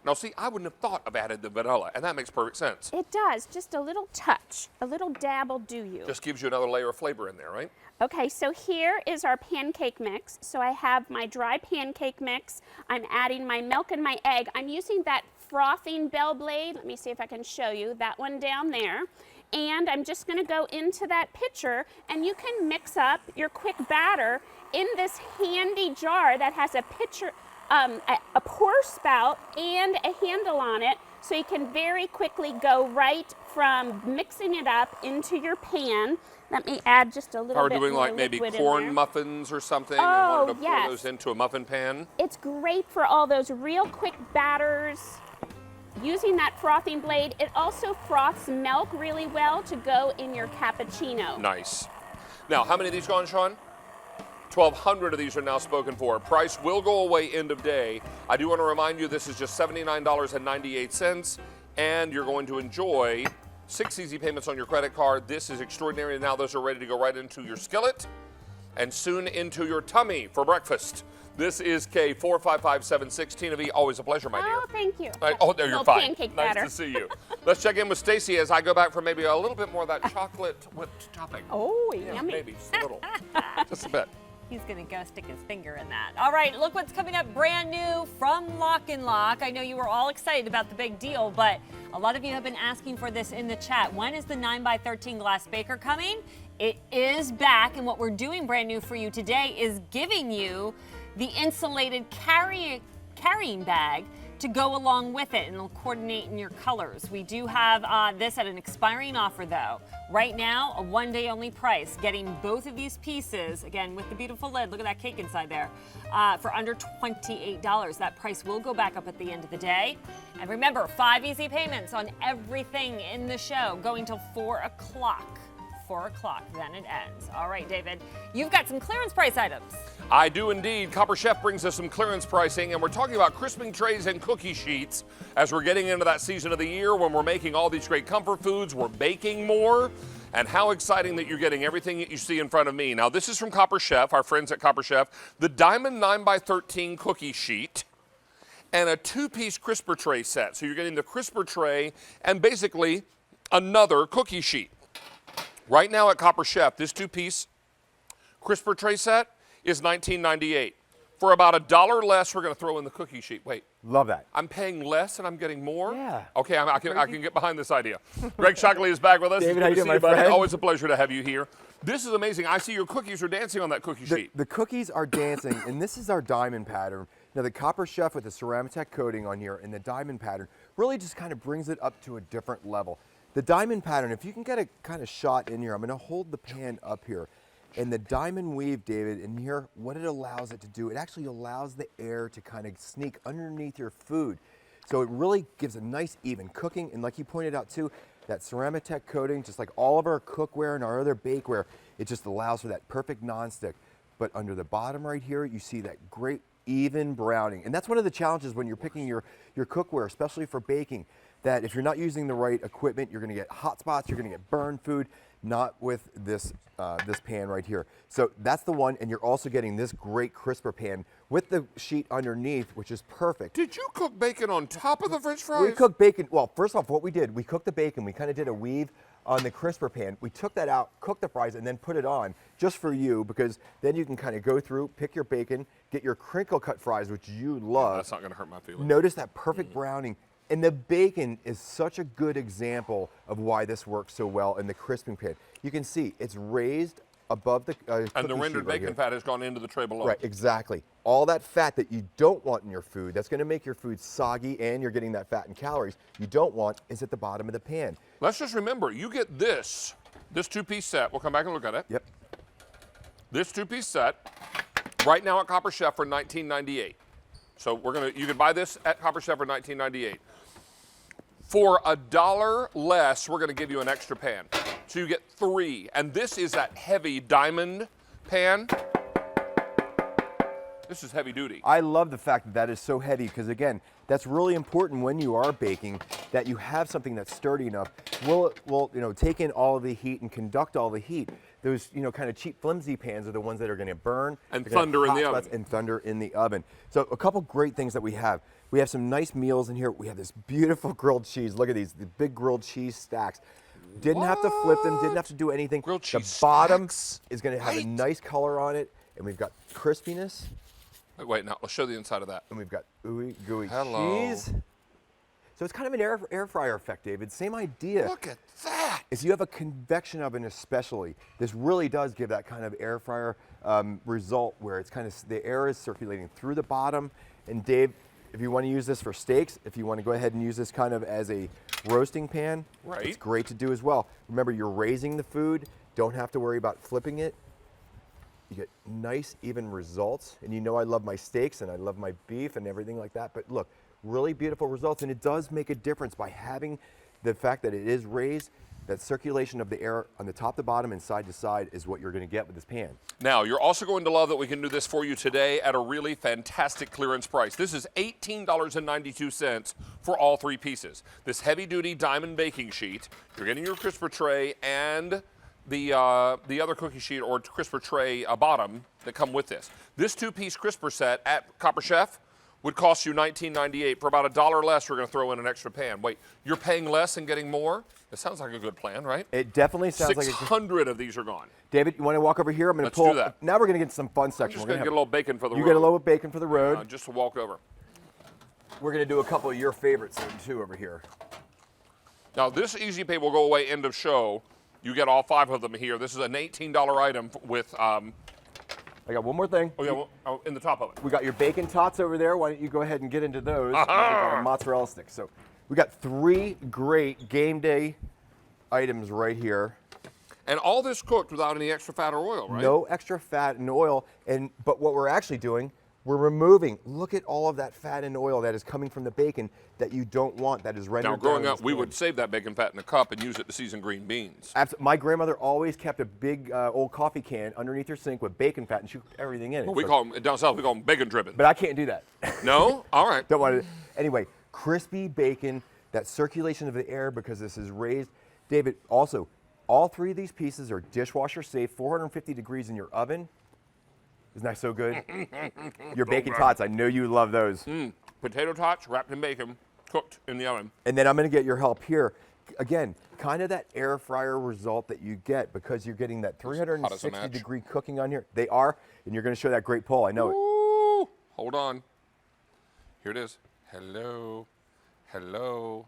Now, see, I wouldn't have thought of adding the vanilla, and that makes perfect sense. It does. Just a little touch, a little dab will do you. Just gives you another layer of flavor in there, right? Okay, so here is our pancake mix. So I have my dry pancake mix. I'm adding my milk and my egg. I'm using that frothing bell blade. Let me see if I can show you that one down there. And I'm just going to go into that pitcher, and you can mix up your quick batter in this handy jar that has a pitcher, a pour spout and a handle on it, so you can very quickly go right from mixing it up into your pan. Let me add just a little Or bit doing more like maybe liquid in corn there. muffins or something, Oh, and wanted to pour yes. those into a muffin pan. It's great for all those real quick batters. Using that frothing blade, it also froths milk really well to go in your cappuccino. Nice. Now, how many of these gone, Sean? 1,200 of these are now spoken for. Price will go away end of day. I do want to remind you this is just $79.98, and you're going to enjoy 6 easy payments on your credit card. This is extraordinary. Now those are ready to go right into your skillet and soon into your tummy for breakfast. This is K45576. Tina V, always a pleasure, my dear. Oh, thank you. All right. Oh, there, you're Little fine. pancake Nice batter. to see you. Let's check in with Stacy as I go back for maybe a little bit more of that chocolate whipped topping. Oh, Yeah, yummy. maybe, just a little. Just a bit. He's going to go stick his finger in that. All right, look what's coming up brand new from Lock & Lock. I know you were all excited about the big deal, but a lot of you have been asking for this in the chat. When is the 9x13 glass baker coming? It is back, and what we're doing brand new for you today is giving you the insulated carrying bag to go along with it, and it'll coordinate in your colors. We do have this at an expiring offer though. Right now, a one-day only price, getting both of these pieces, again with the beautiful lid, look at that cake inside there, for under $28. That price will go back up at the end of the day. And remember, 5 easy payments on everything in the show, going till 4 o'clock. 4 o'clock, then it ends. All right, David, you've got some clearance price items. I do indeed. Copper Chef brings us some clearance pricing, and we're talking about crisping trays and cookie sheets as we're getting into that season of the year when we're making all these great comfort foods, we're baking more, and how exciting that you're getting everything that you see in front of me. Now, this is from Copper Chef, our friends at Copper Chef, the Diamond 9x13 cookie sheet and a 2-piece crisper tray set. So you're getting the crisper tray and basically another cookie sheet. Right now at Copper Chef, this 2-piece crisper tray set is $19.98. For about $1 less, we're going to throw in the cookie sheet. Wait. Love that. I'm paying less and I'm getting more? Yeah. Okay, I can get behind this idea. Greg Shockley is back with us. David, It's how good you to doing, see my buddy. friend? Always a pleasure to have you here. This is amazing. I see your cookies are dancing on that cookie sheet. The cookies are dancing, and this is our diamond pattern. Now, the Copper Chef with the Ceramtech coating on here and the diamond pattern really just kind of brings it up to a different level. The diamond pattern, if you can get a kind of shot in here, I'm going to hold the pan up here. And the diamond weave, David, in here, what it allows it to do, it actually allows the air to kind of sneak underneath your food. So it really gives a nice even cooking. And like you pointed out too, that Ceramtech coating, just like all of our cookware and our other bakeware, it just allows for that perfect nonstick. But under the bottom right here, you see that great even browning. And that's one of the challenges when you're picking your cookware, especially for baking, that if you're not using the right equipment, you're gonna get hot spots, you're gonna get burned food, not with this this pan right here. So that's the one, and you're also getting this great crisper pan with the sheet underneath, which is perfect. Did you cook bacon on top of the French fries? We cooked bacon, well, first off, what we did, we cooked the bacon, we kind of did a weave on the crisper pan. We took that out, cooked the fries, and then put it on just for you, because then you can kind of go through, pick your bacon, get your crinkle cut fries, which you love. That's not gonna hurt my feelings. Notice that perfect browning. And the bacon is such a good example of why this works so well in the crisping pan. You can see it's raised above the And the cookie rendered sheet right bacon here. fat has gone into the tray below. Right, exactly. All that fat that you don't want in your food, that's going to make your food soggy, and you're getting that fat and calories you don't want, is at the bottom of the pan. Let's just remember, you get this two-piece set. We'll come back and look at it. Yep. This two-piece set, right now at Copper Chef for $19.98. So you can buy this at Copper Chef for $19.98. For $1 less, we're gonna give you an extra pan. So you get 3, and this is that heavy diamond pan. This is heavy duty. I love the fact that that is so heavy, because again, that's really important when you are baking, that you have something that's sturdy enough. Will take in all of the heat and conduct all the heat. Those kind of cheap flimsy pans are the ones that are going to burn And they're gonna thunder have in the hot oven. spots and thunder in the oven. So a couple great things that we have. We have some nice meals in here. We have this beautiful grilled cheese. Look at these, the big grilled cheese stacks. Didn't have to flip them, didn't have to do anything. Grilled cheese the bottom stacks. is going to have a nice color on it, and we've got crispiness. Wait, now let's show the inside of that. And we've got ooey gooey Hello. cheese. So it's kind of an air fryer effect, David. Same idea. Look at that. If you have a convection oven especially, this really does give that kind of air fryer result where it's kind of, the air is circulating through the bottom. And Dave, if you want to use this for steaks, if you want to go ahead and use this kind of as a roasting pan, Right. it's great to do as well. Remember, you're raising the food. Don't have to worry about flipping it. You get nice, even results. And you know I love my steaks and I love my beef and everything like that. But look, really beautiful results. And it does make a difference by having the fact that it is raised. That circulation of the air on the top to bottom and side to side is what you're going to get with this pan. Now, you're also going to love that we can do this for you today at a really fantastic clearance price. This is $18.92 for all 3 pieces. This heavy-duty diamond baking sheet, you're getting your crisper tray and the other cookie sheet or crisper tray bottom that come with this. This 2-piece crisper set at Copper Chef would cost you $19.98. For about $1 less, we're going to throw in an extra pan. Wait, you're paying less and getting more? That sounds like a good plan, right? It definitely sounds like 600 of these are gone. David, you want to walk over here? I'm going to Let's pull. do that. Now we're going to get some fun I'm section. just We're going to gonna get a little bacon for the you road. get a little bacon for the road. Just to walk over. We're going to do a couple of your favorites too over here. Now, this Easy Pay will go away end of show. You get all 5 of them here. This is an $18 item with. I got one more thing. Oh, yeah, well, in the top of it. We got your bacon tots over there. Why don't you go ahead and get into those? And we got a mozzarella sticks. So we got 3 great game day items right here. And all this cooked without any extra fat or oil, right? No extra fat and oil. But what we're actually doing, we're removing. Look at all of that fat and oil that is coming from the bacon that you don't want, that is rendered Now, growing down up, we would save that bacon fat in a cup and use it to season green beans. My grandmother always kept a big old coffee can underneath her sink with bacon fat, and she cooked everything in it. We call them, down south, we call them bacon dripping. But I can't do that. No? All right. Don't want to. Anyway, crispy bacon, that circulation of the air because this is raised. David, also, all 3 of these pieces are dishwasher safe, 450 degrees in your oven. Isn't that so good? Your bacon tots, I know you love those. Potato tots wrapped in bacon, cooked in the oven. And then I'm going to get your help here. again, kind of that air fryer result that you get because you're getting that 360-degree cooking on here. They are, and you're going to show that great pull. I know it. Ooh, hold on. Here it is. Hello. Hello.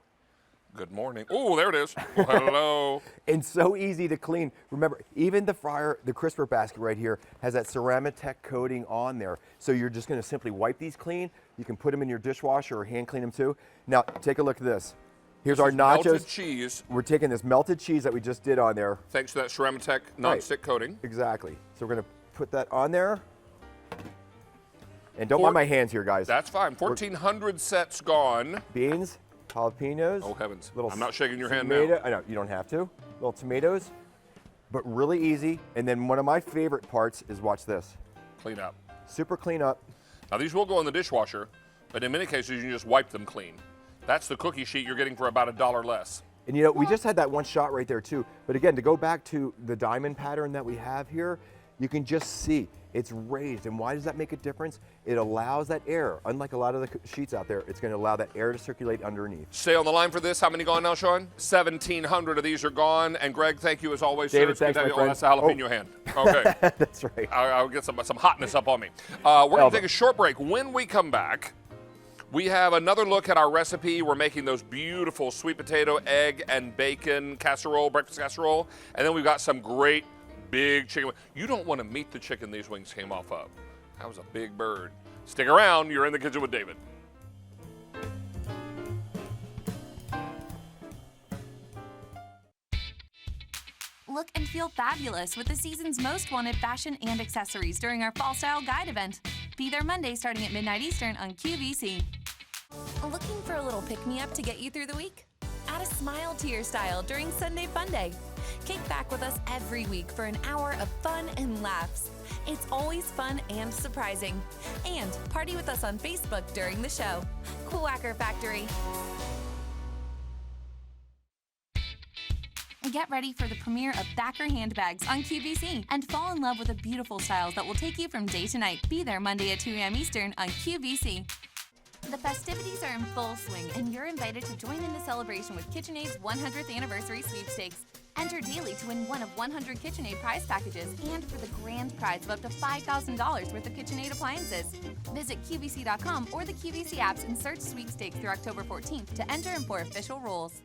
Good morning. Oh, there it is. Well, hello. And so easy to clean. Remember, even the fryer, the crisper basket right here has that Ceramtech coating on there. So you're just going to simply wipe these clean. You can put them in your dishwasher or hand clean them too. Now, take a look at this. Here's our nachos. Melted cheese. We're taking this melted cheese that we just did on there. Thanks to that Ceramtech non-stick coating. Exactly. So we're going to put that on there. And don't mind my hands here, guys. That's fine. 1,400 sets gone. Beans, jalapenos. Oh, heavens. Little I'm not shaking your hand tomato. now. I know, you don't have to. Little tomatoes, but really easy. And then one of my favorite parts is, watch this. Clean up. Super clean up. Now, these will go in the dishwasher, but in many cases, you can just wipe them clean. That's the cookie sheet you're getting for about $1 less. And you know, we just had that one shot right there too. But again, to go back to the diamond pattern that we have here, you can just see it's raised. And why does that make a difference? It allows that air. Unlike a lot of the sheets out there, it's going to allow that air to circulate underneath. Stay on the line for this. How many gone now, Sean? 1,700 of these are gone. And Greg, thank you as always. David, sir. thanks, my Oh, friend. that's a jalapeno hand. Okay. That's right. I'll get some hotness up on me. We're going to take a short break. When we come back, we have another look at our recipe. We're making those beautiful sweet potato, egg, and bacon casserole, breakfast casserole. And then we've got some great big chicken. You don't want to meet the chicken these wings came off of. That was a big bird. Stick around. You're in the kitchen with David. Look and feel fabulous with the season's most wanted fashion and accessories during our Fall Style Guide event. Be there Monday starting at midnight Eastern on QVC. Looking for a little pick-me-up to get you through the week? Add a smile to your style during Sunday Fun Day. Kick back with us every week for an hour of fun and laughs. It's always fun and surprising. And party with us on Facebook during the show. Quacker Factory. Get ready for the premiere of Thacker handbags on QVC and fall in love with the beautiful styles that will take you from day to night. Be there Monday at 2 a.m. Eastern on QVC. The festivities are in full swing, and you're invited to join in the celebration with KitchenAid's 100th anniversary sweepstakes. Enter daily to win one of 100 KitchenAid prize packages and for the grand prize of up to $5,000 worth of KitchenAid appliances. Visit QVC.com or the QVC apps and search sweepstakes through October 14th to enter and for official rules.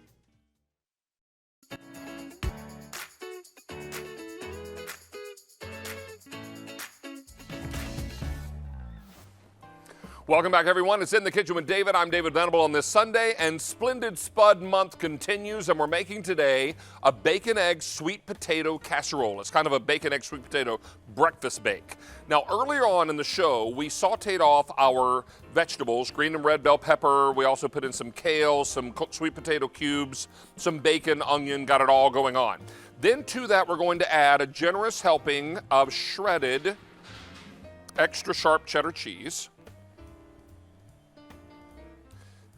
Welcome back, everyone. It's In the Kitchen with David. I'm David Venable on this Sunday, and Splendid Spud Month continues, and we're making today a bacon egg sweet potato casserole. It's kind of a bacon egg sweet potato breakfast bake. Now, earlier on in the show, we sauteed off our vegetables, green and red bell pepper. We also put in some kale, some cooked sweet potato cubes, some bacon, onion, got it all going on. Then to that, we're going to add a generous helping of shredded extra sharp cheddar cheese.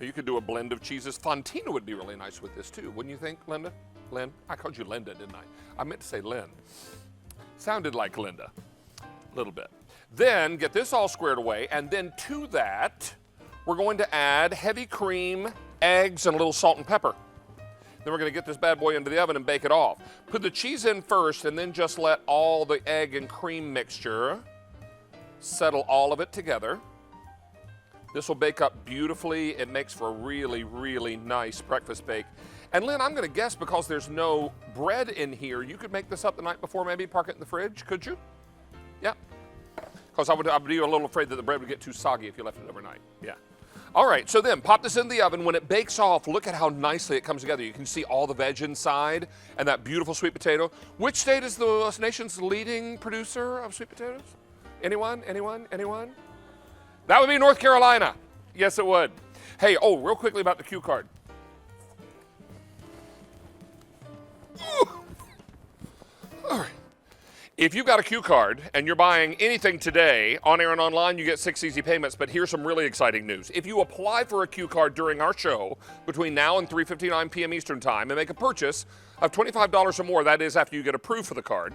You could do a blend of cheeses. Fontina would be really nice with this too, wouldn't you think, Linda? Lynn? I called you Linda, didn't I? I meant to say Lynn. Sounded like Linda, a little bit. Then get this all squared away, and then to that, we're going to add heavy cream, eggs, and a little salt and pepper. Then we're going to get this bad boy into the oven and bake it off. Put the cheese in first, and then just let all the egg and cream mixture settle all of it together. This will bake up beautifully. It makes for a really, really nice breakfast bake. And Lynn, I'm going to guess because there's no bread in here, you could make this up the night before, maybe park it in the fridge, could you? Yeah. Because I'd be a little afraid that the bread would get too soggy if you left it overnight. Yeah. All right, so then pop this in the oven. When it bakes off, look at how nicely it comes together. You can see all the veg inside and that beautiful sweet potato. Which state is the nation's leading producer of sweet potatoes? Anyone? Anyone? Anyone? That would be North Carolina. Yes, it would. Hey, real quickly about the cue card. All right. If you've got a cue card and you're buying anything today, on air and online, you get 6 easy payments. But here's some really exciting news. If you apply for a cue card during our show between now and 3:59 p.m. Eastern Time and make a purchase of $25 or more, that is after you get approved for the card,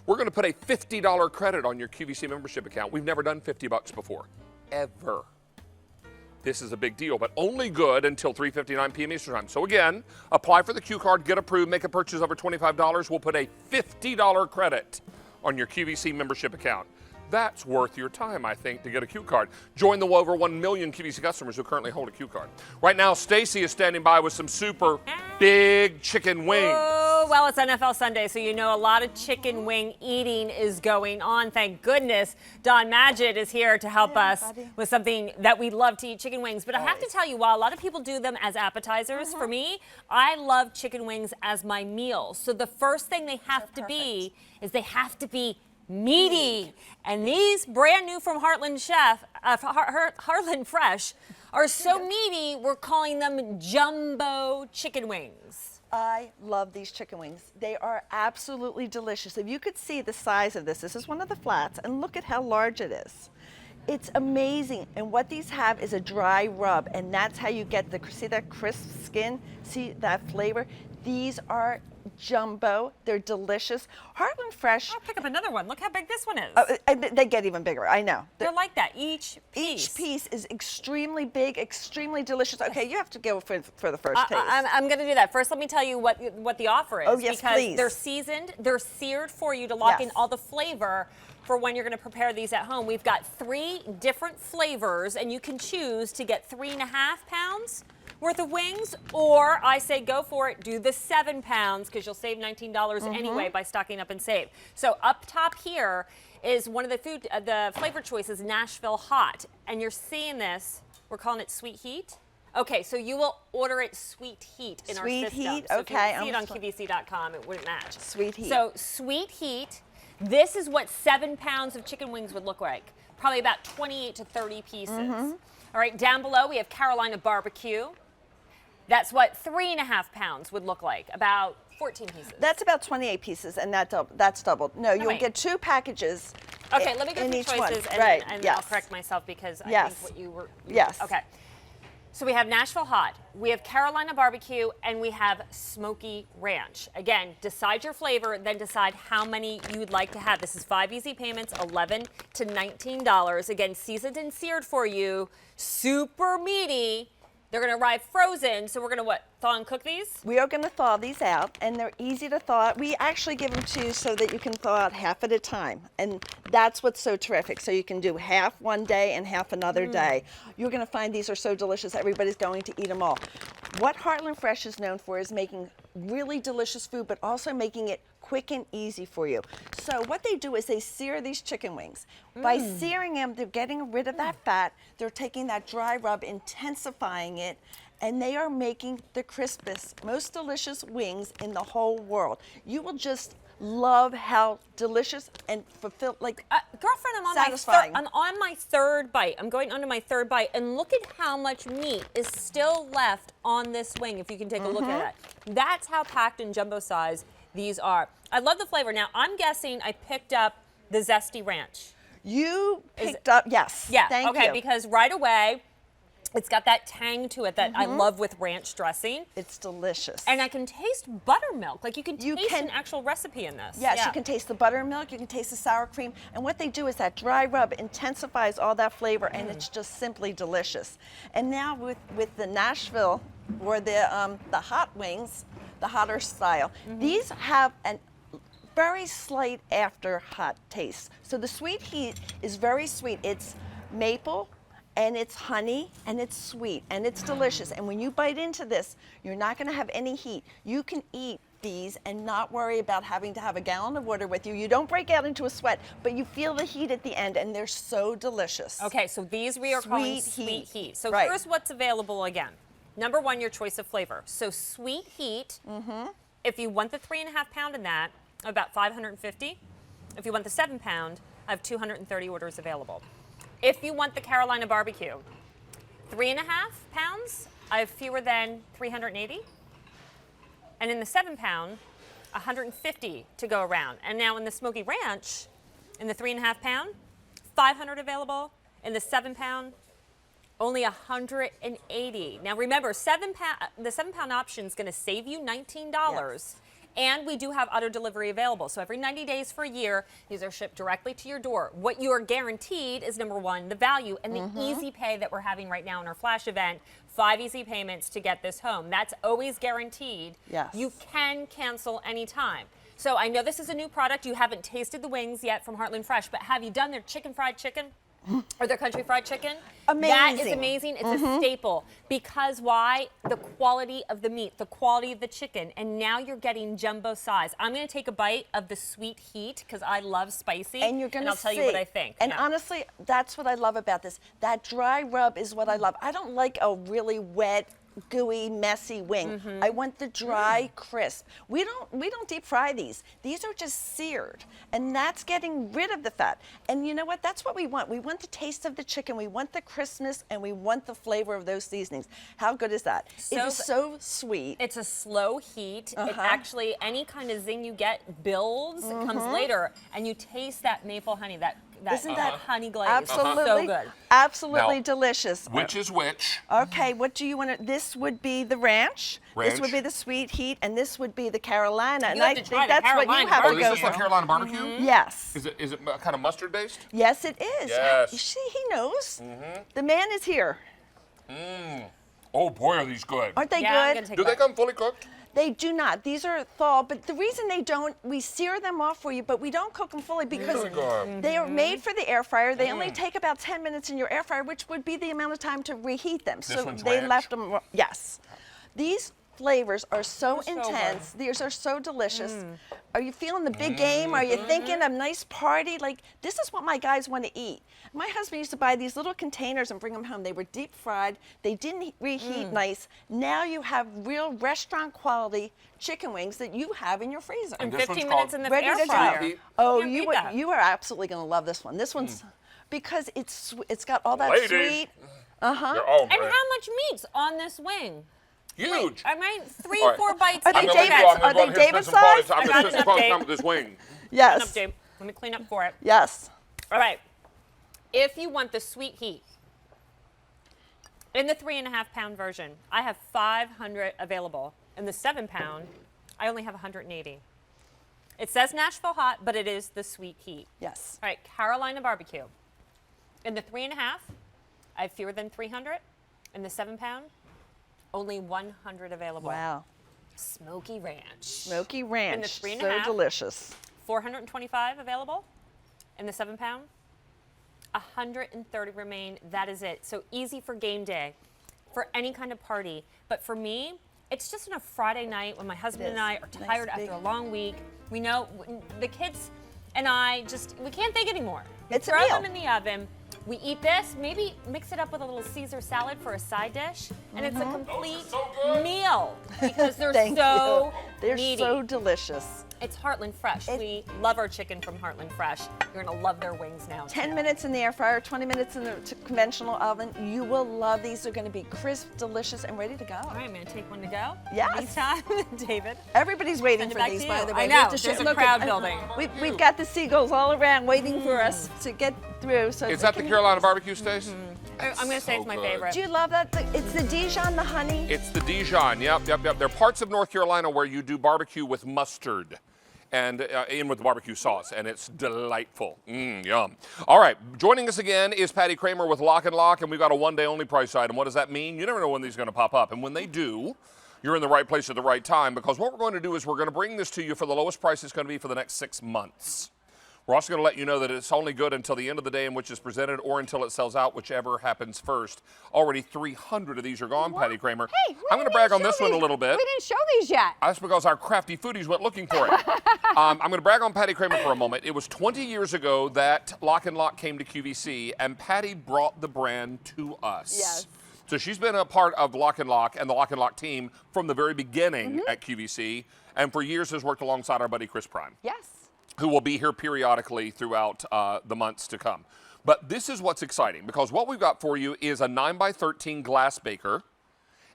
we're going to put a $50 credit on your QVC membership account. We've never done $50 before. Ever. This is a big deal, but only good until 3:59 p.m. Eastern Time. So again, apply for the Q card, get approved, make a purchase over $25. We'll put a $50 credit on your QVC membership account. That's worth your time, I think, to get a Q card. Join the over 1 million QVC customers who currently hold a Q card. Right now, Stacy is standing by with some super big chicken wings. Oh, well, it's NFL Sunday, so you know a lot of chicken wing eating is going on. Thank goodness Don Madgett is here to help us with something that we love to eat, chicken wings. But I have to tell you, while a lot of people do them as appetizers, for me, I love chicken wings as my meal. So the first thing they have to be is they have to be meaty. And these brand new from Heartland Fresh are so meaty, we're calling them jumbo chicken wings. I love these chicken wings. They are absolutely delicious. If you could see the size of this is one of the flats, and look at how large it is. It's amazing. And what these have is a dry rub, and that's how you get see that crisp skin? See that flavor? These are jumbo. They're delicious. Heartland Fresh. I'll pick up another one. Look how big this one is. They get even bigger. I know. They're like that. Each piece is extremely big, extremely delicious. Okay, you have to go for the first taste. I'm going to do that. First, let me tell you what the offer is. Oh, yes, because please. They're seasoned. They're seared for you to lock in all the flavor for when you're going to prepare these at home. We've got 3 different flavors, and you can choose to get 3.5 pounds worth of wings, or I say go for it, do the 7 pounds, because you'll save $19 anyway by stocking up and save. So up top here is one of the flavor choices, Nashville Hot, and you're seeing this, we're calling it Sweet Heat. Okay, so you will order it Sweet Heat in our system. Sweet Heat, so okay. If you see it on QVC.com, it wouldn't match. Sweet Heat. So Sweet Heat, this is what 7 pounds of chicken wings would look like. Probably about 28 to 30 pieces. All right, down below we have Carolina Barbecue. That's what 3.5 pounds would look like, about 14 pieces. That's about 28 pieces, and that's doubled. No, you'll get 2 packages. Okay, let me go in through each choices, one. and I'll correct myself because I think what you were. Okay. So we have Nashville Hot, we have Carolina Barbecue, and we have Smoky Ranch. Again, decide your flavor, then decide how many you'd like to have. This is 5 easy payments, $11 to $19. Again, seasoned and seared for you, super meaty. They're going to arrive frozen, so we're going to thaw and cook these? We are going to thaw these out, and they're easy to thaw out. We actually give them to you so that you can thaw out half at a time, and that's what's so terrific. So you can do half one day and half another day. You're going to find these are so delicious, everybody's going to eat them all. What Heartland Fresh is known for is making really delicious food, but also making it quick and easy for you. So what they do is they sear these chicken wings. By searing them, they're getting rid of that fat. They're taking that dry rub, intensifying it, and they are making the crispest, most delicious wings in the whole world. You will just love how delicious and fulfilled, girlfriend, I'm on my third bite. I'm going on to my third bite, and look at how much meat is still left on this wing, if you can take a look at that. That's how packed in jumbo size these are. I love the flavor. Now, I'm guessing I picked up the Zesty Ranch. You picked up, yes. Yeah, Thank you. because right away, it's got that tang to it that I love with ranch dressing. It's delicious. And I can taste buttermilk. Like you can taste an actual recipe in this. Yes, you can taste the buttermilk, you can taste the sour cream. And what they do is that dry rub intensifies all that flavor, and it's just simply delicious. And now with the Nashville, or the hot wings, the hotter style, these have a very slight after hot taste. So the Sweet Heat is very sweet. It's maple, and it's honey, and it's sweet, and it's delicious. And when you bite into this, you're not going to have any heat. You can eat these and not worry about having to have a gallon of water with you. You don't break out into a sweat, but you feel the heat at the end, and they're so delicious. Okay, so these we are calling Sweet Heat. So here's what's available again. Number 1, your choice of flavor. So Sweet Heat, if you want the 3.5 pound in that, about $550. If you want the 7 pound, I have 230 orders available. If you want the Carolina Barbecue, 3.5 pounds, I have fewer than 380. And in the 7 pound, 150 to go around. And now in the Smoky Ranch, in the 3.5 pound, 500 available. In the 7 pound, only 180. Now remember, the 7 pound option is going to save you $19. And we do have auto delivery available. So every 90 days for a year, these are shipped directly to your door. What you are guaranteed is, number one, the value and the easy pay that we're having right now in our flash event. 5 easy payments to get this home. That's always guaranteed. Yes. You can cancel anytime. So I know this is a new product. You haven't tasted the wings yet from Heartland Fresh, but have you done their chicken fried chicken? Or their country fried chicken? That is amazing. It's a staple. Because why? The quality of the meat, the quality of the chicken, and now you're getting jumbo size. I'm going to take a bite of the sweet heat because I love spicy, and you're going to I'll tell you what I think. And Yeah. honestly, that's what I love about this. That dry rub is what I love. I don't like a really wet, gooey, messy wing. I want the dry, crisp. We don't deep fry these. These are just seared, and that's getting rid of the fat. And you know what? That's what we want. We want the taste of the chicken. We want the crispness, and we want the flavor of those seasonings. How good is that? It is so sweet. It's a slow heat. It actually, any kind of zing you get builds. It comes later, and you taste that maple honey, that Isn't that honey glaze. absolutely So good. Absolutely Now, delicious. Which is which? Okay, what do you want to? This would be the ranch. This would be the sweet heat, and this would be the Carolina. And have I to think try the that's what you Carolina have to Is go this for. the Carolina barbecue? Yes. Is it kind of mustard based? Yes, it is. Yes. You see, he knows. The man is here. Oh boy, are these good. Aren't they Yeah, I'm good? gonna take Do they come fully cooked? They do not. These are thaw, but the reason they don't, we sear them off for you, but we don't cook them fully because Really good. they are made for the air fryer. They only take about 10 minutes in your air fryer, which would be the amount of time to reheat them. This So one's they ranch? left them, yes. These flavors are so They're so intense. These are so delicious. Are you feeling the big game? Are you thinking a nice party? Like, this is what my guys want to eat. My husband used to buy these little containers and bring them home. They were deep fried. They didn't reheat nice. Now you have real restaurant quality chicken wings that you have in your freezer. And this 15 one's minutes in the Ready air to go. fryer. Oh, Can't you beat that. are absolutely going to love this one. This one's because it's got all that Ladies. sweet. Oh, And man. how much meat's on this wing? Huge. I mean, 3, All right. 4 bites. Are they I'm gonna leave you. David's? I'm gonna Are go they out here and spend David's some quality size? time. I'm I gonna got spend some enough, quality Dave. time with this wing. Clean up, Yes. Dave. Let me clean up for it. Yes. All right. If you want the sweet heat, in the 3.5-pound version, I have 500 available. In the 7-pound, I only have 180. It says Nashville hot, but it is the sweet heat. Yes. All right, Carolina barbecue. In the 3.5, I have fewer than 300. In the 7-pound, only 100 available. Wow. Smoky Ranch. Smoky Ranch. In the So 3.5, delicious. 425 available. In the 7-pound, 130 remain. That is it. So easy for game day, for any kind of party. But for me, it's just on a Friday night when my husband and I are Nice tired big- after a long week. We know the kids and I we can't think anymore. We It's a throw meal. them in the oven. We eat this, maybe mix it up with a little Caesar salad for a side dish, and it's a complete meal because they're Thank so you. They're meaty. so delicious. It's Heartland Fresh. We love our chicken from Heartland Fresh. You're gonna love their wings now. 10 too. minutes in the air fryer, 20 minutes in the conventional oven. You will love these. They're going to be crisp, delicious, and ready to go. All right, I'm gonna take one to go. Yes. Anytime, David. Everybody's waiting Send it for back these, to by you. the way. I We have know, to there's share- a look, crowd building. We've got the seagulls all around waiting for us to get through. So Is they that the can- Carolina barbecue, Stace? I'm gonna say it's my good. favorite. Do you love that? It's the Dijon, the honey. It's the Dijon. Yep. There are parts of North Carolina where you do barbecue with mustard and in with the barbecue sauce, and it's delightful. Yum. All right, joining us again is Patty Kramer with Lock and Lock, and we've got a one-day only price item. What does that mean? You never know when these are going to pop up, and when they do, you're in the right place at the right time, because what we're going to do is we're going to bring this to you for the lowest price it's going to be for the next 6 months. We're also going to let you know that it's only good until the end of the day in which it's presented or until it sells out, whichever happens first. Already 300 of these are gone, Patty Kramer. Hey, I'm going to brag on this one a little bit. We didn't show these yet. That's because our crafty foodies went looking for it. I'm going to brag on Patty Kramer for a moment. It was 20 years ago that Lock and Lock came to QVC, and Patty brought the brand to us. Yes. So she's been a part of Lock and Lock and the Lock and Lock team from the very beginning at QVC, and for years has worked alongside our buddy Chris Prime, Yes. who will be here periodically throughout the months to come. But this is what's exciting, because what we've got for you is a 9x13 glass baker,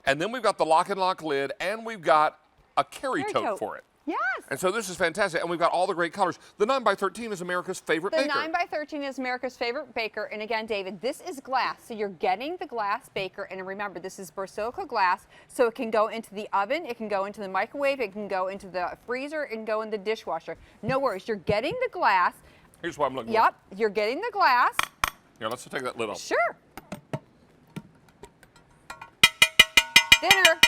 and then we've got the Lock and Lock lid, and we've got a carry tote for it. Yes. And so this is fantastic. And we've got all the great colors. The 9x13 is America's favorite The baker. 9x13 is America's favorite baker. And again, David, this is glass. So you're getting the glass baker. And remember, this is Borsilicate glass. So it can go into the oven. It can go into the microwave. It can go into the freezer. It can go in the dishwasher. No worries. You're getting the glass. Here's what I'm looking Yep. You're getting the glass. for. Here, let's take that lid off. Sure. Dinner.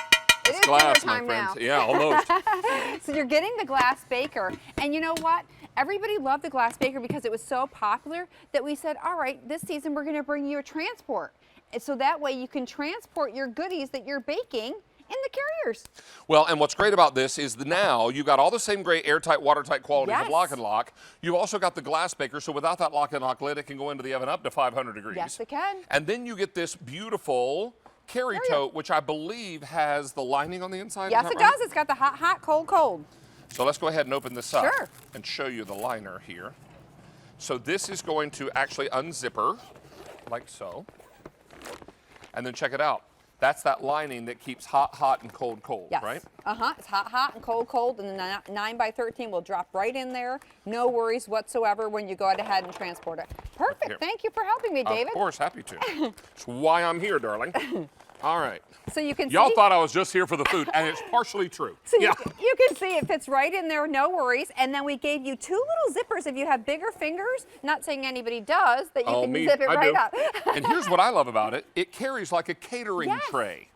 It is Glass, dinner my time friends. now. Yeah, almost. So you're getting the glass baker. And you know what? Everybody loved the glass baker because it was so popular that we said, all right, this season we're going to bring you a transport. And so that way you can transport your goodies that you're baking in the carriers. Well, and what's great about this is now you've got all the same great airtight, watertight qualities of Yes. Lock and Lock. You've also got the glass baker, so without that Lock and Lock lid, it can go into the oven up to 500 degrees. Yes, it can. And then you get this beautiful carry tote, which I believe has the lining on the inside. Yes, is it that right? does. It's got the hot, hot, cold, cold. So let's go ahead and open this up Sure. and show you the liner here. So this is going to actually unzipper like so. And then check it out. That's that lining that keeps hot, hot, and cold, cold, Yes. right? It's hot, hot, and cold, cold, and the 9x13 will drop right in there. No worries whatsoever when you go ahead and transport it. Perfect. Here. Thank you for helping me, David. Of course, happy to. That's why I'm here, darling. All right. So you can Y'all see. thought I was just here for the food, and it's partially true. So yeah. you can see it fits right in there, no worries. And then we gave you 2 little zippers if you have bigger fingers. Not saying anybody does, that you can zip it I right do. up. And here's what I love about it. It carries like a catering Yes. tray.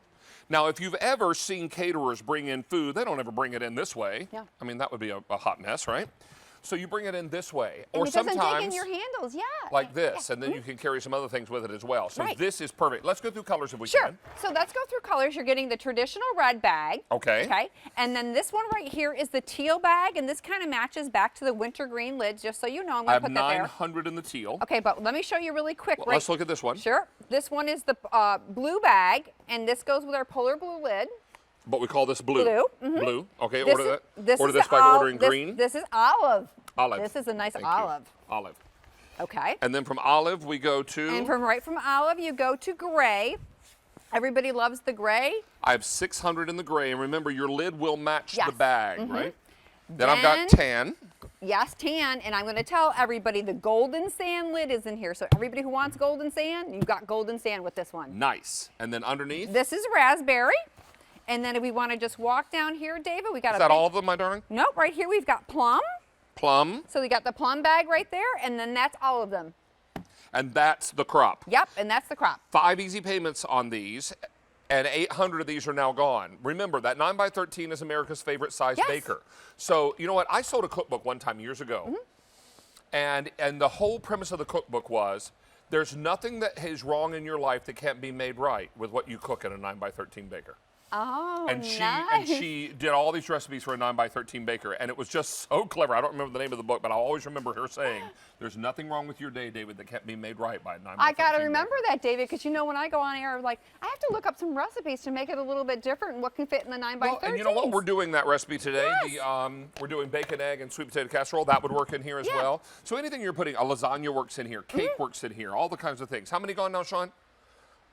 Now, if you've ever seen caterers bring in food, they don't ever bring it in this way. Yeah. I mean, that would be a hot mess, right? So you bring it in this way. And or it doesn't sometimes dig in your handles, yeah. like this, and then you can carry some other things with it as well. So Right. this is perfect. Let's go through colors if we Sure. can. So let's go through colors. You're getting the traditional red bag. Okay. Okay. And then this one right here is the teal bag, and this kind of matches back to the wintergreen lid, just so you know. I'm I going to have put that there. 900 in the teal. Okay, but let me show you really quick. Well, let's look at this one. Sure. This one is the blue bag, and this goes with our polar blue lid. But we call this blue. Blue, mhm. Blue. Okay, This order is- that. this Order is this the by ol- ordering this- green. This is olive. Olive. This is a nice Thank you. olive. Olive. Okay. And then from olive, we go to. And from olive, you go to gray. Everybody loves the gray. I have 600 in the gray, and remember, your lid will match Yes. the bag, Mhm. right? Then I've got Then- tan. Yes, tan, and I'm going to tell everybody the golden sand lid is in here. So everybody who wants golden sand, you've got golden sand with this one. Nice. And then underneath. This is raspberry. And then if we want to just walk down here, David, we got Is a that big- all of them, my darling? Nope, right here we've got plum. Plum. So we got the plum bag right there, and then that's all of them. And that's the crop. Yep, and that's the crop. 5 easy payments on these, and 800 of these are now gone. Remember, that 9x13 is America's favorite size Yes. baker. So, you know what? I sold a cookbook one time years ago, Mm-hmm. and the whole premise of the cookbook was there's nothing that is wrong in your life that can't be made right with what you cook in a 9x13 baker. Oh, And nice. she did all these recipes for a 9x13 baker, and it was just so clever. I don't remember the name of the book, but I always remember her saying, "There's nothing wrong with your day, David, that can't be made right by a 9x13." I got to remember that, David, because you know when I go on air, like I have to look up some recipes to make it a little bit different and what can fit in the 9x13. Well, and you know what? We're doing that recipe today. We're doing bacon, egg, and sweet potato casserole. That would work in here as well. So anything you're putting, a lasagna works in here, cake works in here, all the kinds of things. How many gone now, Sean?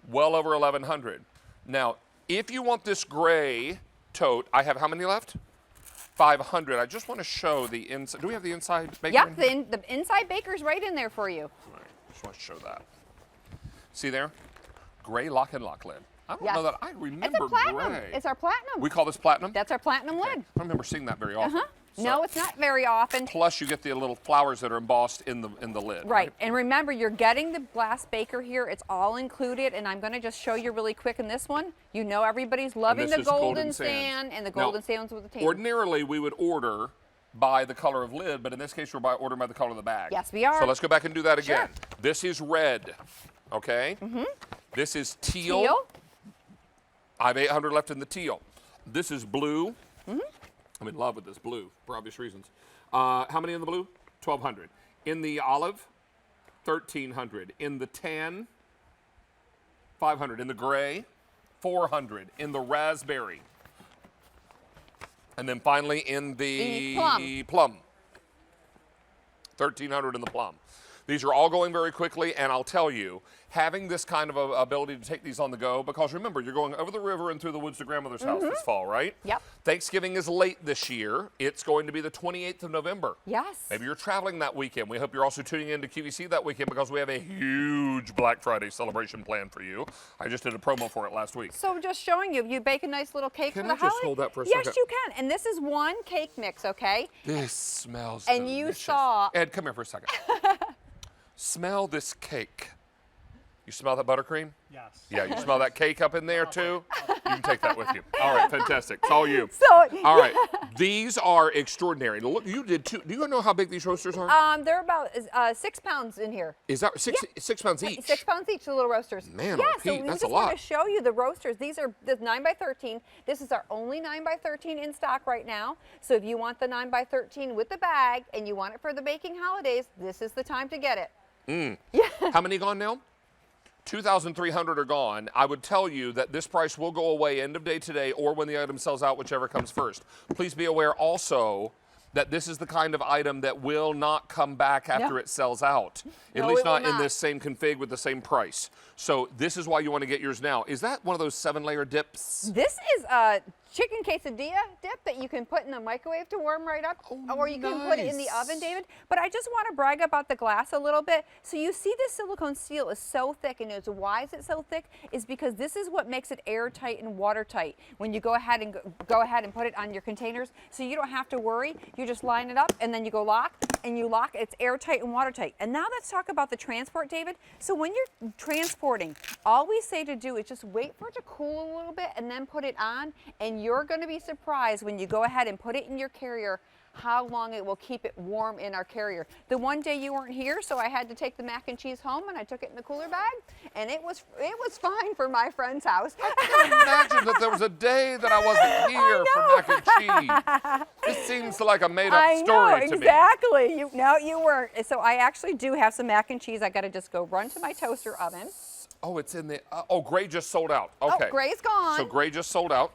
Well over 1,100. Now, if you want this gray tote, I have how many left? 500. I just want to show the inside. Do we have the inside baker? Yep, in here? the inside baker's right in there for you. All right, just want to show that. See there? Gray Lock and Lock lid. I don't Yes. know that I remember It's a platinum. gray. It's our platinum. We call this platinum? That's our platinum lid. I don't remember seeing that very often. No, it's not very often. Plus, you get the little flowers that are embossed in the lid. Right, and remember, you're getting the glass baker here. It's all included, and I'm going to just show you really quick in this one. You know everybody's loving this the is golden sand and the Now, golden sands with the tan. Ordinarily, we would order by the color of lid, but in this case, we're ordering by the color of the bag. Yes, we are. So let's go back and do that again. Sure. This is red, okay? Mm-hmm. This is teal. I have 800 left in the teal. This is blue. Mm-hmm. I'm in love with this blue for obvious reasons. How many in the blue? 1,200. In the olive, 1,300. In the tan, 500. In the gray, 400. In the raspberry. And then finally in the plum. plum. 1,300 in the plum. These are all going very quickly, and I'll tell you, having this kind of a ability to take these on the go, because remember, you're going over the river and through the woods to grandmother's house this fall, right? Yep. Thanksgiving is late this year. It's going to be the 28th of November. Yes. Maybe you're traveling that weekend. We hope you're also tuning in to QVC that weekend because we have a huge Black Friday celebration planned for you. I just did a promo for it last week. So just showing you, you bake a nice little cake Can for the I just holiday. hold that for a Yes, second? you can. And this is one cake mix, okay? This smells And delicious. you saw. Ed, come here for a second. Smell this cake. You smell that buttercream? Yes. Yeah, you smell that cake up in there too? You can take that with you. All right, fantastic. It's all you. So, all right, these are extraordinary. Look, you did too. Do you know how big these roasters are? They're about 6 pounds in here. Is that 6 pounds each? 6 pounds each, the little roasters. Man, yeah, oh, Pete, so we that's just a lot. want to show you the roasters. These are the 9x13. This is our only 9x13 in stock right now. So if you want the 9x13 with the bag and you want it for the baking holidays, this is the time to get it. Yeah. How many gone now? 2,300 are gone. I would tell you that this price will go away end of day today or when the item sells out, whichever comes first. Please be aware also that this is the kind of item that will not come back after it sells out. At No, least it will not in not. this same config with the same price. So this is why you want to get yours now. Is that one of those 7-layer dips? This is a chicken quesadilla dip that you can put in the microwave to warm right up, or you can put it in the oven, David. But I just want to brag about the glass a little bit. So you see this silicone seal is so thick, and it's why is it so thick? Is because this is what makes it airtight and watertight when you go ahead and put it on your containers. So you don't have to worry. You just line it up, and then you go lock, and you lock. It's airtight and watertight. And now let's talk about the transport, David. So when you're transporting, all we say to do is just wait for it to cool a little bit, and then put it on, and you're going to be surprised when you go ahead and put it in your carrier how long it will keep it warm in our carrier. The one day you weren't here, so I had to take the mac and cheese home, and I took it in the cooler bag, and it was fine for my friend's house. I can't imagine that there was a day that I wasn't here for mac and cheese. This seems like a made-up story to me. Exactly. You weren't. So I actually do have some mac and cheese. I got to just go run to my toaster oven. Oh, it's in the, Gray just sold out. Okay. Oh, Gray's gone. So Gray just sold out.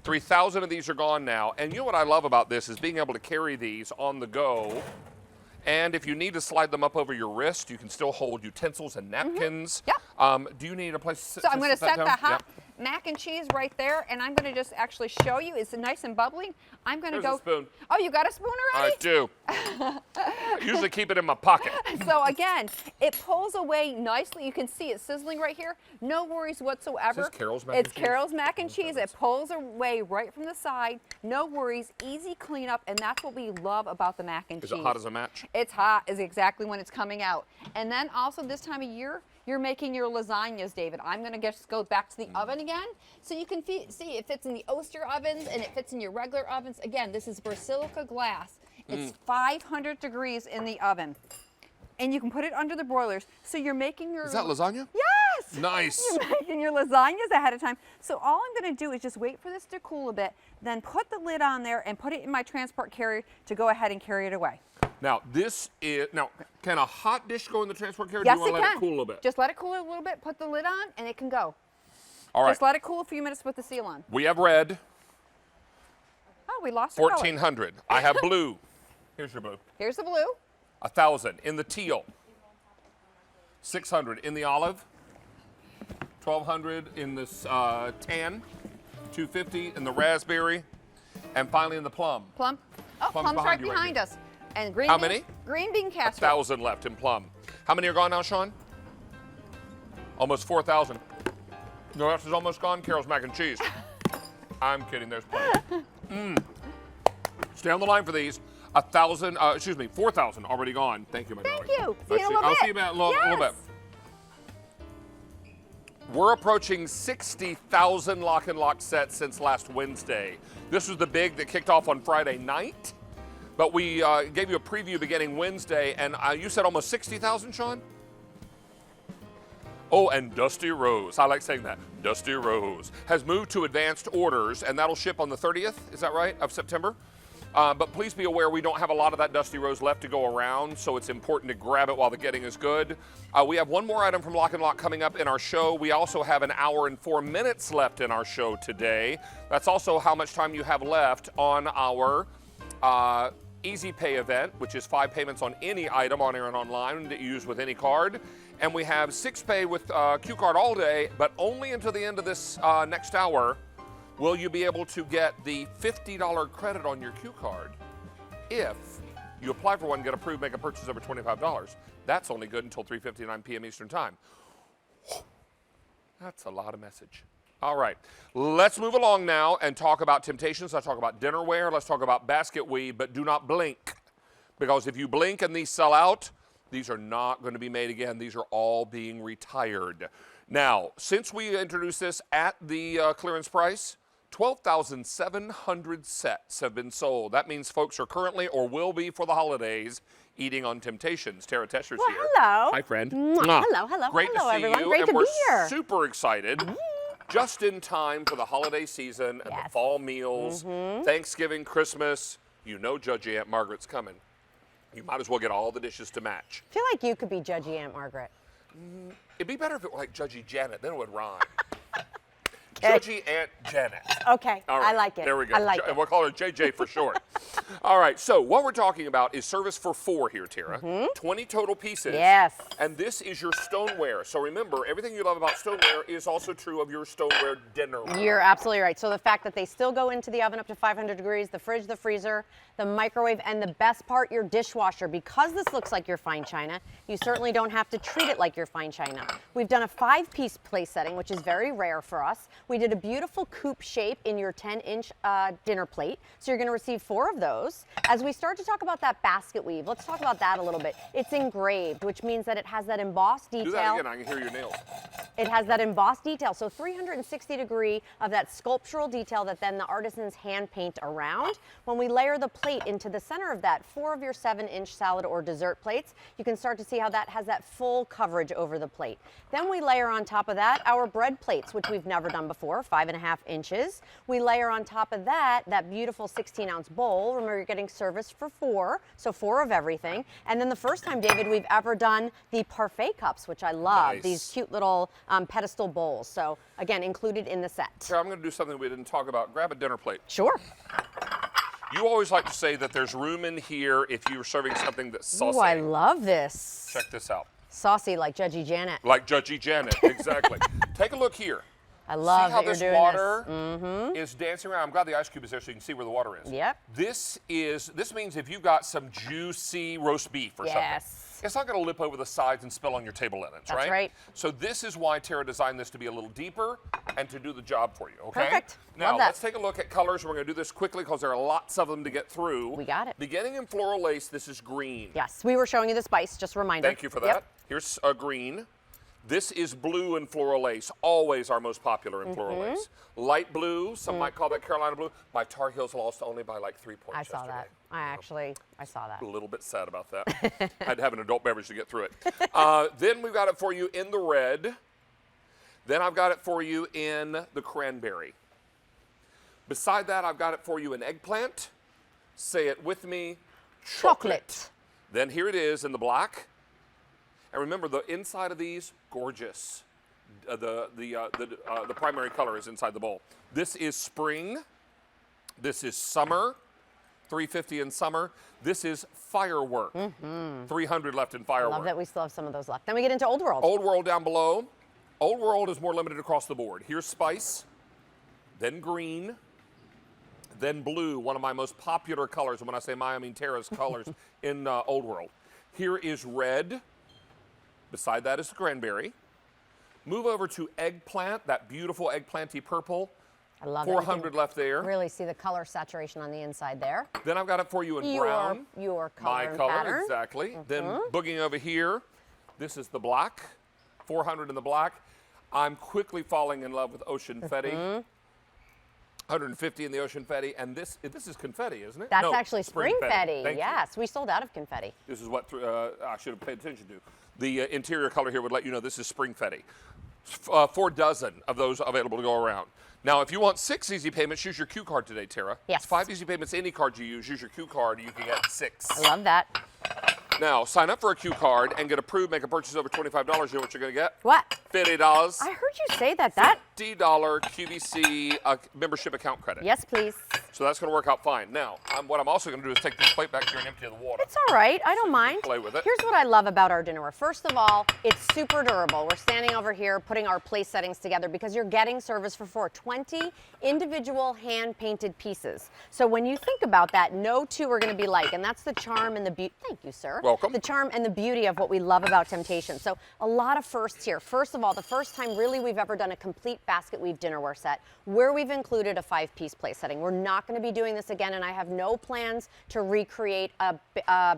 3,000 of these are gone now. And you know what I love about this is being able to carry these on the go. And if you need to slide them up over your wrist, you can still hold utensils and napkins. Yep. Do you need a place to sit? So I'm going to set down? the hot Yep. mac and cheese right there, and I'm going to just actually show you. It's nice and bubbly. I'm going to There's go. a spoon. Oh, you got a spoon I already? do. I usually keep it in my pocket. So again, it pulls away nicely. You can see it sizzling right here. No worries whatsoever. Is this Carol's mac and It's cheese? Carol's mac and cheese. It pulls away right from the side. No worries, easy cleanup, and that's what we love about the mac and Is cheese. it hot as a match? It's hot is exactly when it's coming out. And then also this time of year, you're making your lasagnas, David. I'm going to just go back to the oven again. So you can see it fits in the Oster ovens and it fits in your regular ovens. Again, this is Basilica glass. It's 500 degrees in the oven. And you can put it under the broilers. So you're making your... Is that lasagna? Yes! Nice. You're making your lasagnas ahead of time. So all I'm going to do is just wait for this to cool a bit, then put the lid on there and put it in my transport carrier to go ahead and carry it away. Now, can a hot dish go in the transport carrier? Yes, or do you want it to let can. it cool a little bit? Just let it cool a little bit, put the lid on, and it can go. All right. Just let it cool a few minutes with the seal on. We have red, Oh, we lost the color. 1,400. I have blue. Here's your blue. Here's the blue. 1,000 in the teal. 600 in the olive. 1,200 in this tan. 250 in the raspberry. And finally in the plum. Plum. Oh, Plum's plum's right behind you right behind here. us. And green How bean, many? Green bean casserole. 1,000 left in plum. How many are gone now, Sean? Almost 4,000. No, else is almost gone. Carol's mac and cheese. I'm kidding. There's plenty. Stay on the line for these. 4,000 already gone. Thank you, my darling. Thank you. See you in a little I'll bit. see you in a little bit. We're approaching 60,000 Lock and Lock sets since last Wednesday. This was the big that kicked off on Friday night, but we gave you a preview beginning Wednesday, and you said almost 60,000, Sean? Oh, and Dusty Rose, I like saying that. Dusty Rose has moved to advanced orders, and that'll ship on the 30th, is that right, of September? But please be aware we don't have a lot of that Dusty Rose left to go around, so it's important to grab it while the getting is good. We have one more item from Lock and Lock coming up in our show. We also have an hour and 4 minutes left in our show today. That's also how much time you have left on our Easy Pay event, which is 5 payments on any item on air and online that you use with any card. And we have 6 pay with Q Card all day, but only until the end of this next hour will you be able to get the $50 credit on your Q Card if you apply for one, get approved, make a purchase over $25. That's only good until 3:59 p.m. Eastern Time. That's a lot of message. All right, let's move along now and talk about Temptations. Let's talk about dinnerware. Let's talk about basket weave, but do not blink, because if you blink and these sell out, these are not going to be made again. These are all being retired. Now, since we introduced this at the clearance price, 12,700 sets have been sold. That means folks are currently or will be for the holidays eating on Temptations. Tara Tescher's here. Hello. Hi, friend. Mwah. Hello, hello. Great hello, to see everyone. you. Great and to we're be here. super excited. Just in time for the holiday season and the fall meals, Thanksgiving, Christmas. You know Judgy Aunt Margaret's coming. You might as well get all the dishes to match. I feel like you could be Judgy Aunt Margaret. It'd be better if it were like Judgy Janet, then it would rhyme. Judgy Aunt Janet. Okay, All right, I like it. There we go. I like And it. we'll call her JJ for short. All right, so what we're talking about is service for 4 here, Tara. 20 total pieces. Yes. And this is your stoneware. So remember, everything you love about stoneware is also true of your stoneware dinnerware. You're absolutely right. So the fact that they still go into the oven up to 500 degrees, the fridge, the freezer, the microwave, and the best part, your dishwasher. Because this looks like your fine china, you certainly don't have to treat it like your fine china. We've done a 5-piece place setting, which is very rare for us. We did a beautiful coupe shape in your 10-inch dinner plate. So you're going to receive 4 of those. As we start to talk about that basket weave, let's talk about that a little bit. It's engraved, which means that it has that embossed detail. Do that again, I can hear your nails. It has that embossed detail, so 360 degree of that sculptural detail that then the artisans hand paint around. When we layer the plate into the center of that, 4 of your 7-inch salad or dessert plates, you can start to see how that has that full coverage over the plate. Then we layer on top of that our bread plates, which we've never done before, 5.5 inches. We layer on top of that beautiful 16-ounce bowl. Remember, you're getting service for 4, so 4 of everything. And then the first time, David, we've ever done the parfait cups, which I love. Nice. These cute little pedestal bowls. So again, included in the set. Tara, I'm going to do something we didn't talk about. Grab a dinner plate. Sure. You always like to say that there's room in here if you're serving something that's saucy. Oh, I love this. Check this out. Saucy like Judgy Janet. Like Judgy Janet, exactly. Take a look here. I love see how that you're this doing water is dancing around. I'm glad the ice cube is there so you can see where the water is. Yep. This means if you got some juicy roast beef or something, it's not going to lip over the sides and spill on your table linens, That's right. So this is why Tara designed this to be a little deeper and to do the job for you, okay? Perfect. Now, Love that. let's take a look at colors. We're going to do this quickly because there are lots of them to get through. We got it. Beginning in floral lace, this is green. Yes, we were showing you the spice, just a reminder. Thank you for that. Yep. Here's a green. This is blue and floral lace, always our most popular in floral lace. Light blue, some might call that Carolina blue. My Tar Heels lost only by like 3 points I saw that. I saw that. A little bit sad about that. I had to have an adult beverage to get through it. Then we've got it for you in the red. Then I've got it for you in the cranberry. Beside that, I've got it for you in eggplant. Say it with me, chocolate. Then here it is in the black. And remember, the inside of these, gorgeous. The primary color is inside the bowl. This is spring. This is summer. 350 in summer. This is firework. 300 left in I firework. love that we still have some of those left. Then we get into Old World. Old World down below. Old World is more limited across the board. Here's spice, then green, then blue, one of my most popular colors. And when I say my, I mean Tara's colors in Old World. Here is red. Beside that is the cranberry. Move over to eggplant, that beautiful eggplanty purple. I love 400 left there. Really see the color saturation on the inside there. Then I've got it for you in brown. Your color My and color, pattern. exactly. Then boogieing over here, this is the black. 400 in the black. I'm quickly falling in love with Ocean Fetty. 150 in the Ocean Fetty, and this is confetti, isn't it? That's No, actually spring Fetty. Thank you. Yes, we sold out of confetti. This is what I should have paid attention to. The interior color here would let you know this is spring Fetty. 4 dozen of those available to go around. Now, if you want 6 easy payments, use your Q card today, Tara. Yes. It's 5 easy payments, any card you use your Q card, you can get 6. I love that. Now, sign up for a Q card and get approved, make a purchase over $25. You know what you're going to get? What? $50. I heard you say that. That $50 QVC membership account credit. Yes, please. So that's going to work out fine. Now, what I'm also going to do is take this plate back here and empty the water. It's all right. I don't mind. Play with it. Here's what I love about our dinnerware. First of all, it's super durable. We're standing over here putting our place settings together because you're getting service for 20 individual hand-painted pieces. So when you think about that, no two are going to be like, and that's the charm and the beauty. Thank you, sir. Welcome. The charm and the beauty of what we love about Temptation. So a lot of firsts here. First of all, the first time really we've ever done a complete basket weave dinnerware set where we've included a 5-piece place setting. We're not going to be doing this again, and I have no plans to recreate a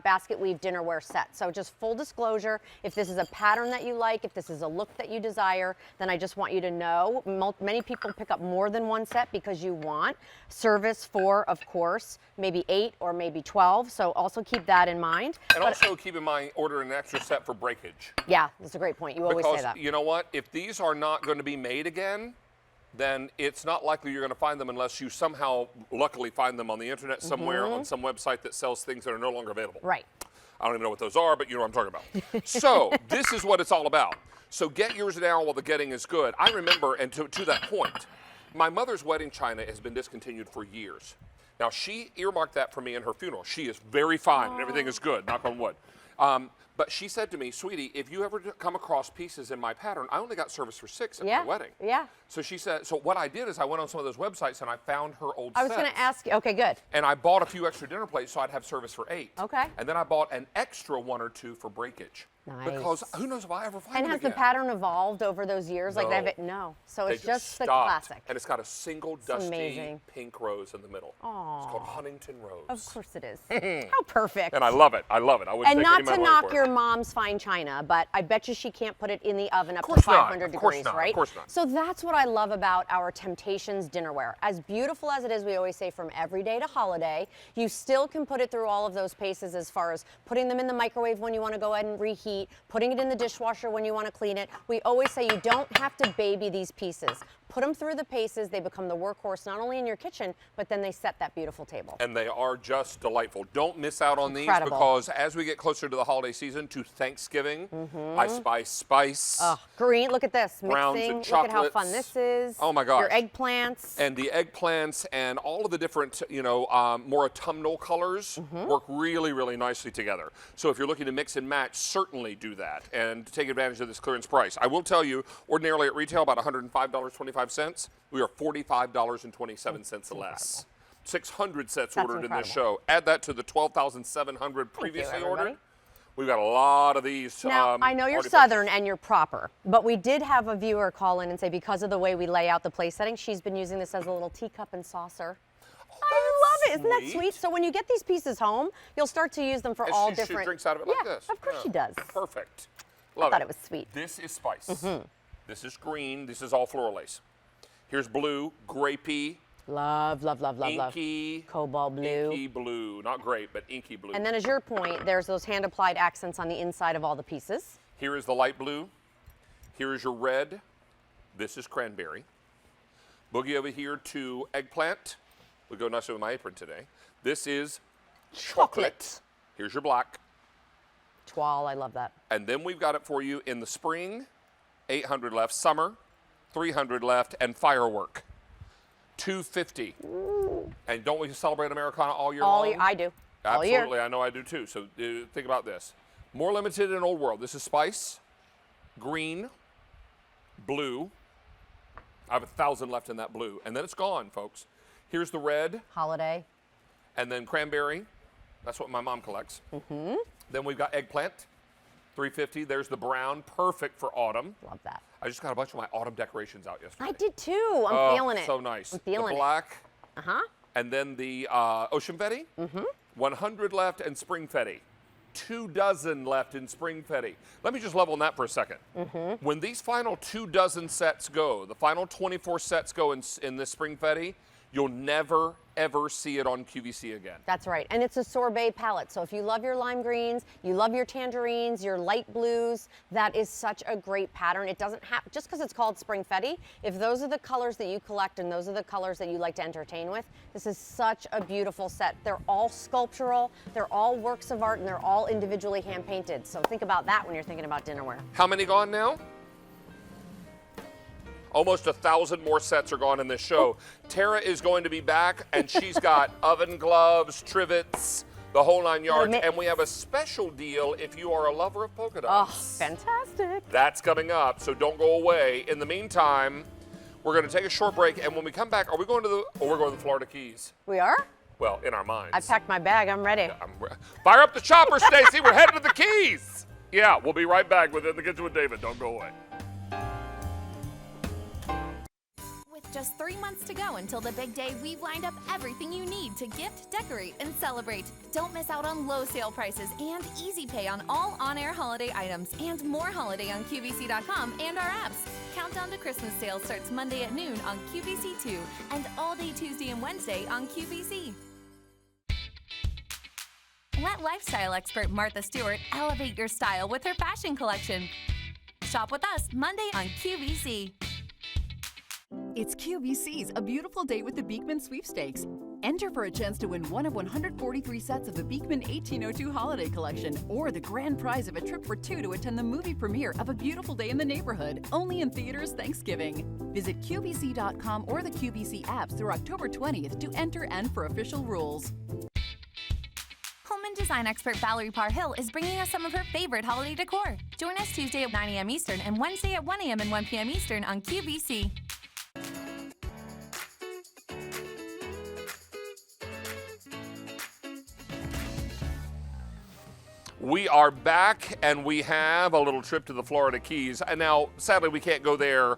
basket weave dinnerware set. So just full disclosure, if this is a pattern that you like, if this is a look that you desire, then I just want you to know many people pick up more than one set because you want service for, of course, maybe 8 or maybe 12. So also keep that in mind. And also keep in mind, order an extra set for breakage. Yeah, that's a great point. You always say that. Because you know what? If these are not going to be made again, then it's not likely you're going to find them unless you somehow luckily find them on the internet somewhere on some website that sells things that are no longer available. Right. I don't even know what those are, but you know what I'm talking about. So this is what it's all about. So get yours now while the getting is good. I remember, and to that point, my mother's wedding china has been discontinued for years. Now, she earmarked that for me in her funeral. She is very fine and everything is good, knock on wood. But she said to me, sweetie, if you ever come across pieces in my pattern, I only got service for 6 at my wedding. Yeah. So she said, so what I did is I went on some of those websites and I found her old I was going to ask you. Okay, good. And I bought a few extra dinner plates so I'd have service for 8. Okay. And then I bought an extra 1 or 2 for breakage. Nice. Because who knows if I ever find And them has again. the pattern evolved over those years? No. Like they've no. So They it's just the stopped. classic. And it's got a single It's dusty amazing. pink rose in the middle. Aww. It's called Huntington Rose. Of course it is. How perfect. And I love it. I love it. I wouldn't And take not any of to my knock money for your it. mom's fine china, but I bet you she can't put it in the oven up to course not. 500 Of course degrees, not. right? Of course not. So that's what I love about our Temptations dinnerware. As beautiful as it is, we always say from everyday to holiday, you still can put it through all of those paces as far as putting them in the microwave when you want to go ahead and reheat, putting it in the dishwasher when you want to clean it. We always say you don't have to baby these pieces. Put them through the paces. They become the workhorse not only in your kitchen, but then they set that beautiful table. And they are just delightful. Don't miss out on Incredible. these because as we get closer to the holiday season, to Thanksgiving, I spice. Oh, green, look at this. Browns Mixing, and look at how fun chocolates. this is. Oh my gosh. Your eggplants. And the eggplants and all of the different, more autumnal colors work really, really nicely together. So if you're looking to mix and match, certainly do that and take advantage of this clearance price. I will tell you, ordinarily at retail, about $105.25. We are $45.27 less. 600 sets That's ordered in this incredible. show. Add that to the 12,700 previously everybody. ordered. We've got a lot of these. Now, I know you're already Southern and you're proper, but we did have a viewer call in and say because of the way we lay out the place setting, she's been using this as a little teacup and saucer. I love it. Isn't that sweet? So when you get these pieces home, you'll start to use them for And all she different. drinks out of it like yeah, this. Of course Yeah. she does. Perfect. I Love thought it was sweet. This is spice. This is green. This is all floral lace. Here's blue, grapey, Love, love, love, love, love. inky, Cobalt blue. inky blue. Not grape, but inky blue. And then as your point, there's those hand-applied accents on the inside of all the pieces. Here is the light blue. Here is your red. This is cranberry. Boogie over here to eggplant. We go nicely with my apron today. This is chocolate. Here's your black. Toile, I love that. And then we've got it for you in the spring, 800 left, summer, 300 left, and firework, 250. And don't we celebrate Americana all year long? I do. All year. Absolutely, I know I do too. So think about this. More limited in Old World. This is spice, green, blue. I have 1,000 left in that blue. And then it's gone, folks. Here's the red. Holiday. And then cranberry. That's what my mom collects. Then we've got eggplant, 350. There's the brown, perfect for autumn. Love that. I just got a bunch of my autumn decorations out yesterday. I did too. I'm feeling it. So nice. I'm feeling the black. it. Uh-huh. And then the ocean fetty. 100 left and spring fetty. 24 left in spring fetty. Let me just level on that for a second. When these final 24 sets go, the final 24 sets go in this spring fetty, you'll never, ever see it on QVC again. That's right. And it's a sorbet palette. So if you love your lime greens, you love your tangerines, your light blues, that is such a great pattern. It doesn't have, just because it's called Spring Fetty, if those are the colors that you collect and those are the colors that you like to entertain with, this is such a beautiful set. They're all sculptural, they're all works of art, and they're all individually hand painted. So think about that when you're thinking about dinnerware. How many gone now? Almost 1,000 more sets are gone in this show. Tara is going to be back, and she's got oven gloves, trivets, the whole 9 yards. And we have a special deal if you are a lover of polka dots. Oh, fantastic. That's coming up, so don't go away. In the meantime, we're going to take a short break, and when we come back, we're going to the Florida Keys. We are? Well, in our minds. I packed my bag. I'm ready. Fire up the chopper, Stacy. We're headed to the Keys. Yeah, we'll be right back with In the Kitchen with David. Don't go away. With just 3 months to go until the big day, we've lined up everything you need to gift, decorate, and celebrate. Don't miss out on low sale prices and easy pay on all on-air holiday items and more holiday on QVC.com and our apps. Countdown to Christmas sale starts Monday at noon on QVC2 and all day Tuesday and Wednesday on QVC. Let lifestyle expert Martha Stewart elevate your style with her fashion collection. Shop with us Monday on QVC. It's QVC's A Beautiful Day with the Beekman Sweepstakes. Enter for a chance to win one of 143 sets of the Beekman 1802 Holiday Collection or the grand prize of a trip for 2 to attend the movie premiere of A Beautiful Day in the Neighborhood, only in theaters Thanksgiving. Visit QVC.com or the QVC apps through October 20th to enter and for official rules. Home and design expert Valerie Parr Hill is bringing us some of her favorite holiday decor. Join us Tuesday at 9 a.m. Eastern and Wednesday at 1 a.m. and 1 p.m. Eastern on QVC. We are back, and we have a little trip to the Florida Keys. And now, sadly, we can't go there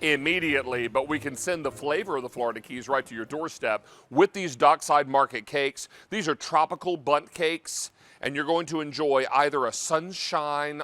immediately, but we can send the flavor of the Florida Keys right to your doorstep with these Dockside Market cakes. These are tropical bundt cakes, and you're going to enjoy either a sunrise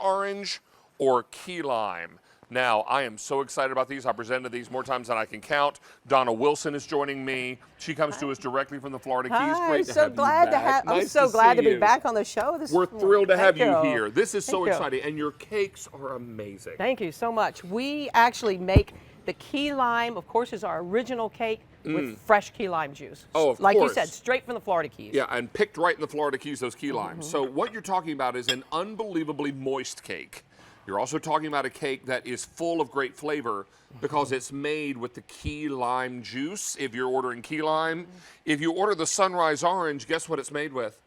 orange or key lime. Now, I am so excited about these. I presented these more times than I can count. Donna Wilson is joining me. She comes to us directly from the Florida Keys. Hi, Great to have you back. I'm Nice so to glad see to be you. back on the show. We're thrilled to have Thank you here. This is so Thank you. exciting, and your cakes are amazing. Thank you so much. We actually make the key lime, of course, is our original cake with fresh key lime juice. Oh, of like course. you said, straight from the Florida Keys. Yeah, and picked right in the Florida Keys, those key limes. So what you're talking about is an unbelievably moist cake. You're also talking about a cake that is full of great flavor because it's made with the key lime juice, if you're ordering key lime. If you order the Sunrise Orange, guess what it's made with?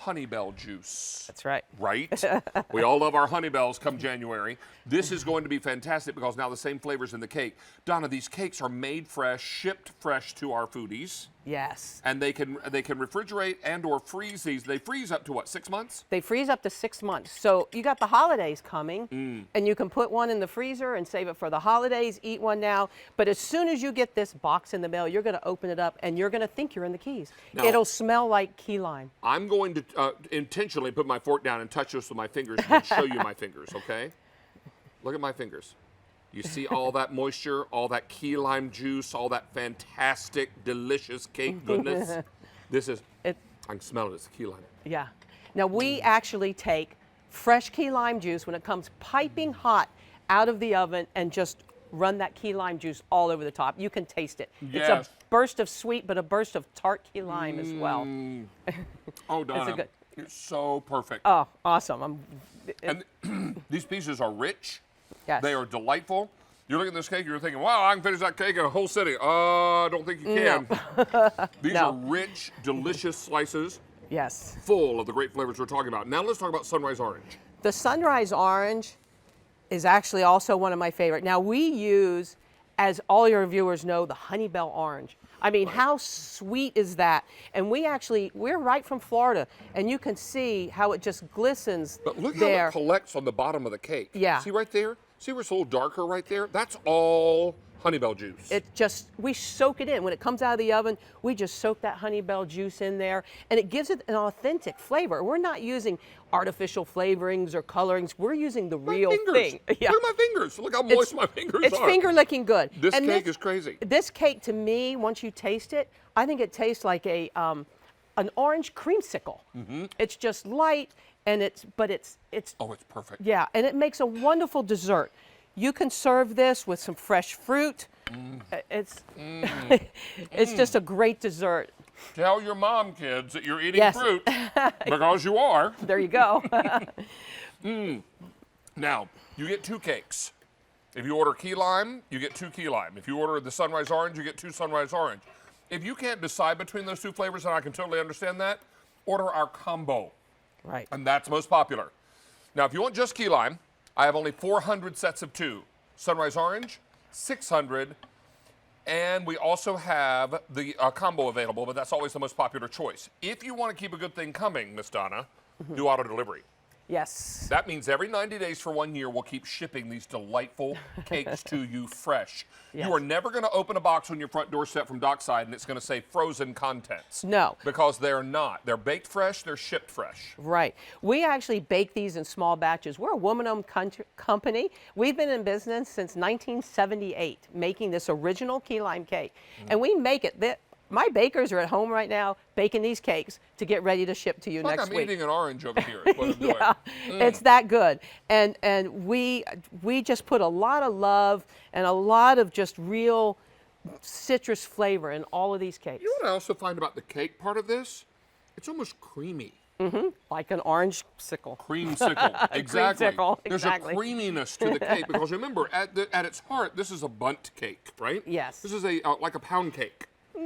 Honeybell juice. That's right. Right? We all love our Honeybells come January. This is going to be fantastic because now the same flavors in the cake. Donna, these cakes are made fresh, shipped fresh to our foodies. Yes. And they can refrigerate and or freeze these. They freeze up to what, 6 months? They freeze up to 6 months. So you got the holidays coming, and you can put one in the freezer and save it for the holidays, eat one now. But as soon as you get this box in the mail, you're going to open it up, and you're going to think you're in the Keys. Now, it'll smell like key lime. I'm going to intentionally put my fork down and touch this with my fingers and show you my fingers, okay? Look at my fingers. You see all that moisture, all that key lime juice, all that fantastic, delicious cake goodness. This is, I can smell it, it's key lime. Yeah. Now we actually take fresh key lime juice when it comes piping hot out of the oven and just run that key lime juice all over the top. You can taste it. Yes. It's a burst of sweet, but a burst of tart key lime as well. Oh, Donna, good. it's so perfect. Oh, awesome. And these pieces are rich. Yes. They are delightful. You're looking at this cake, you're thinking, wow, I can finish that cake in a whole sitting. I don't think you can. These are rich, delicious slices. Yes. Full of the great flavors we're talking about. Now let's talk about Sunrise Orange. The Sunrise Orange is actually also one of my favorite. Now we use, as all your viewers know, the Honeybell Orange. I mean, how sweet is that? And we're right from Florida, and you can see how it just glistens But look there. how it collects on the bottom of the cake. Yeah. See right there? See where it's a little darker right there? That's all Honeybell juice. We soak it in. When it comes out of the oven, we just soak that Honeybell juice in there, and it gives it an authentic flavor. We're not using artificial flavorings or colorings. We're using the real thing. Yeah. Look at my fingers. Look how moist my fingers It's are. finger licking good. This And cake is crazy. This cake, to me, once you taste it, I think it tastes like an orange creamsicle. It's just light, and it's oh, it's perfect. Yeah, and it makes a wonderful dessert. You can serve this with some fresh fruit. It's it's just a great dessert. Tell your mom, kids, that you're eating Yes. fruit because you are. There you go. Now, you get 2 cakes. If you order key lime, you get 2 key lime. If you order the sunrise orange, you get 2 sunrise orange. If you can't decide between those 2 flavors, and I can totally understand that, order our combo. Right. And that's most popular. Now, if you want just key lime, I have only 400 sets of 2. Sunrise orange, 600. And we also have the combo available, but that's always the most popular choice. If you want to keep a good thing coming, Miss Donna, do auto delivery. Yes. That means every 90 days for 1 year, we'll keep shipping these delightful cakes to you fresh. Yes. You are never going to open a box on your front doorstep from Dockside and it's going to say frozen contents. No. Because they're not. They're baked fresh, they're shipped fresh. Right. We actually bake these in small batches. We're a woman-owned company. We've been in business since 1978, making this original key lime cake. And we make it. My bakers are at home right now baking these cakes to get ready to ship to you It's like next I'm week. eating an orange over here. Is what I'm doing. Yeah, it's that good. And we just put a lot of love and a lot of just real citrus flavor in all of these cakes. You know what I also find about the cake part of this? It's almost creamy. Like an orange sickle. Creamsicle, exactly. Creamsicle, There's exactly. a creaminess to the cake because remember, at its heart, this is a bundt cake, right? Yes. This is a like a pound cake.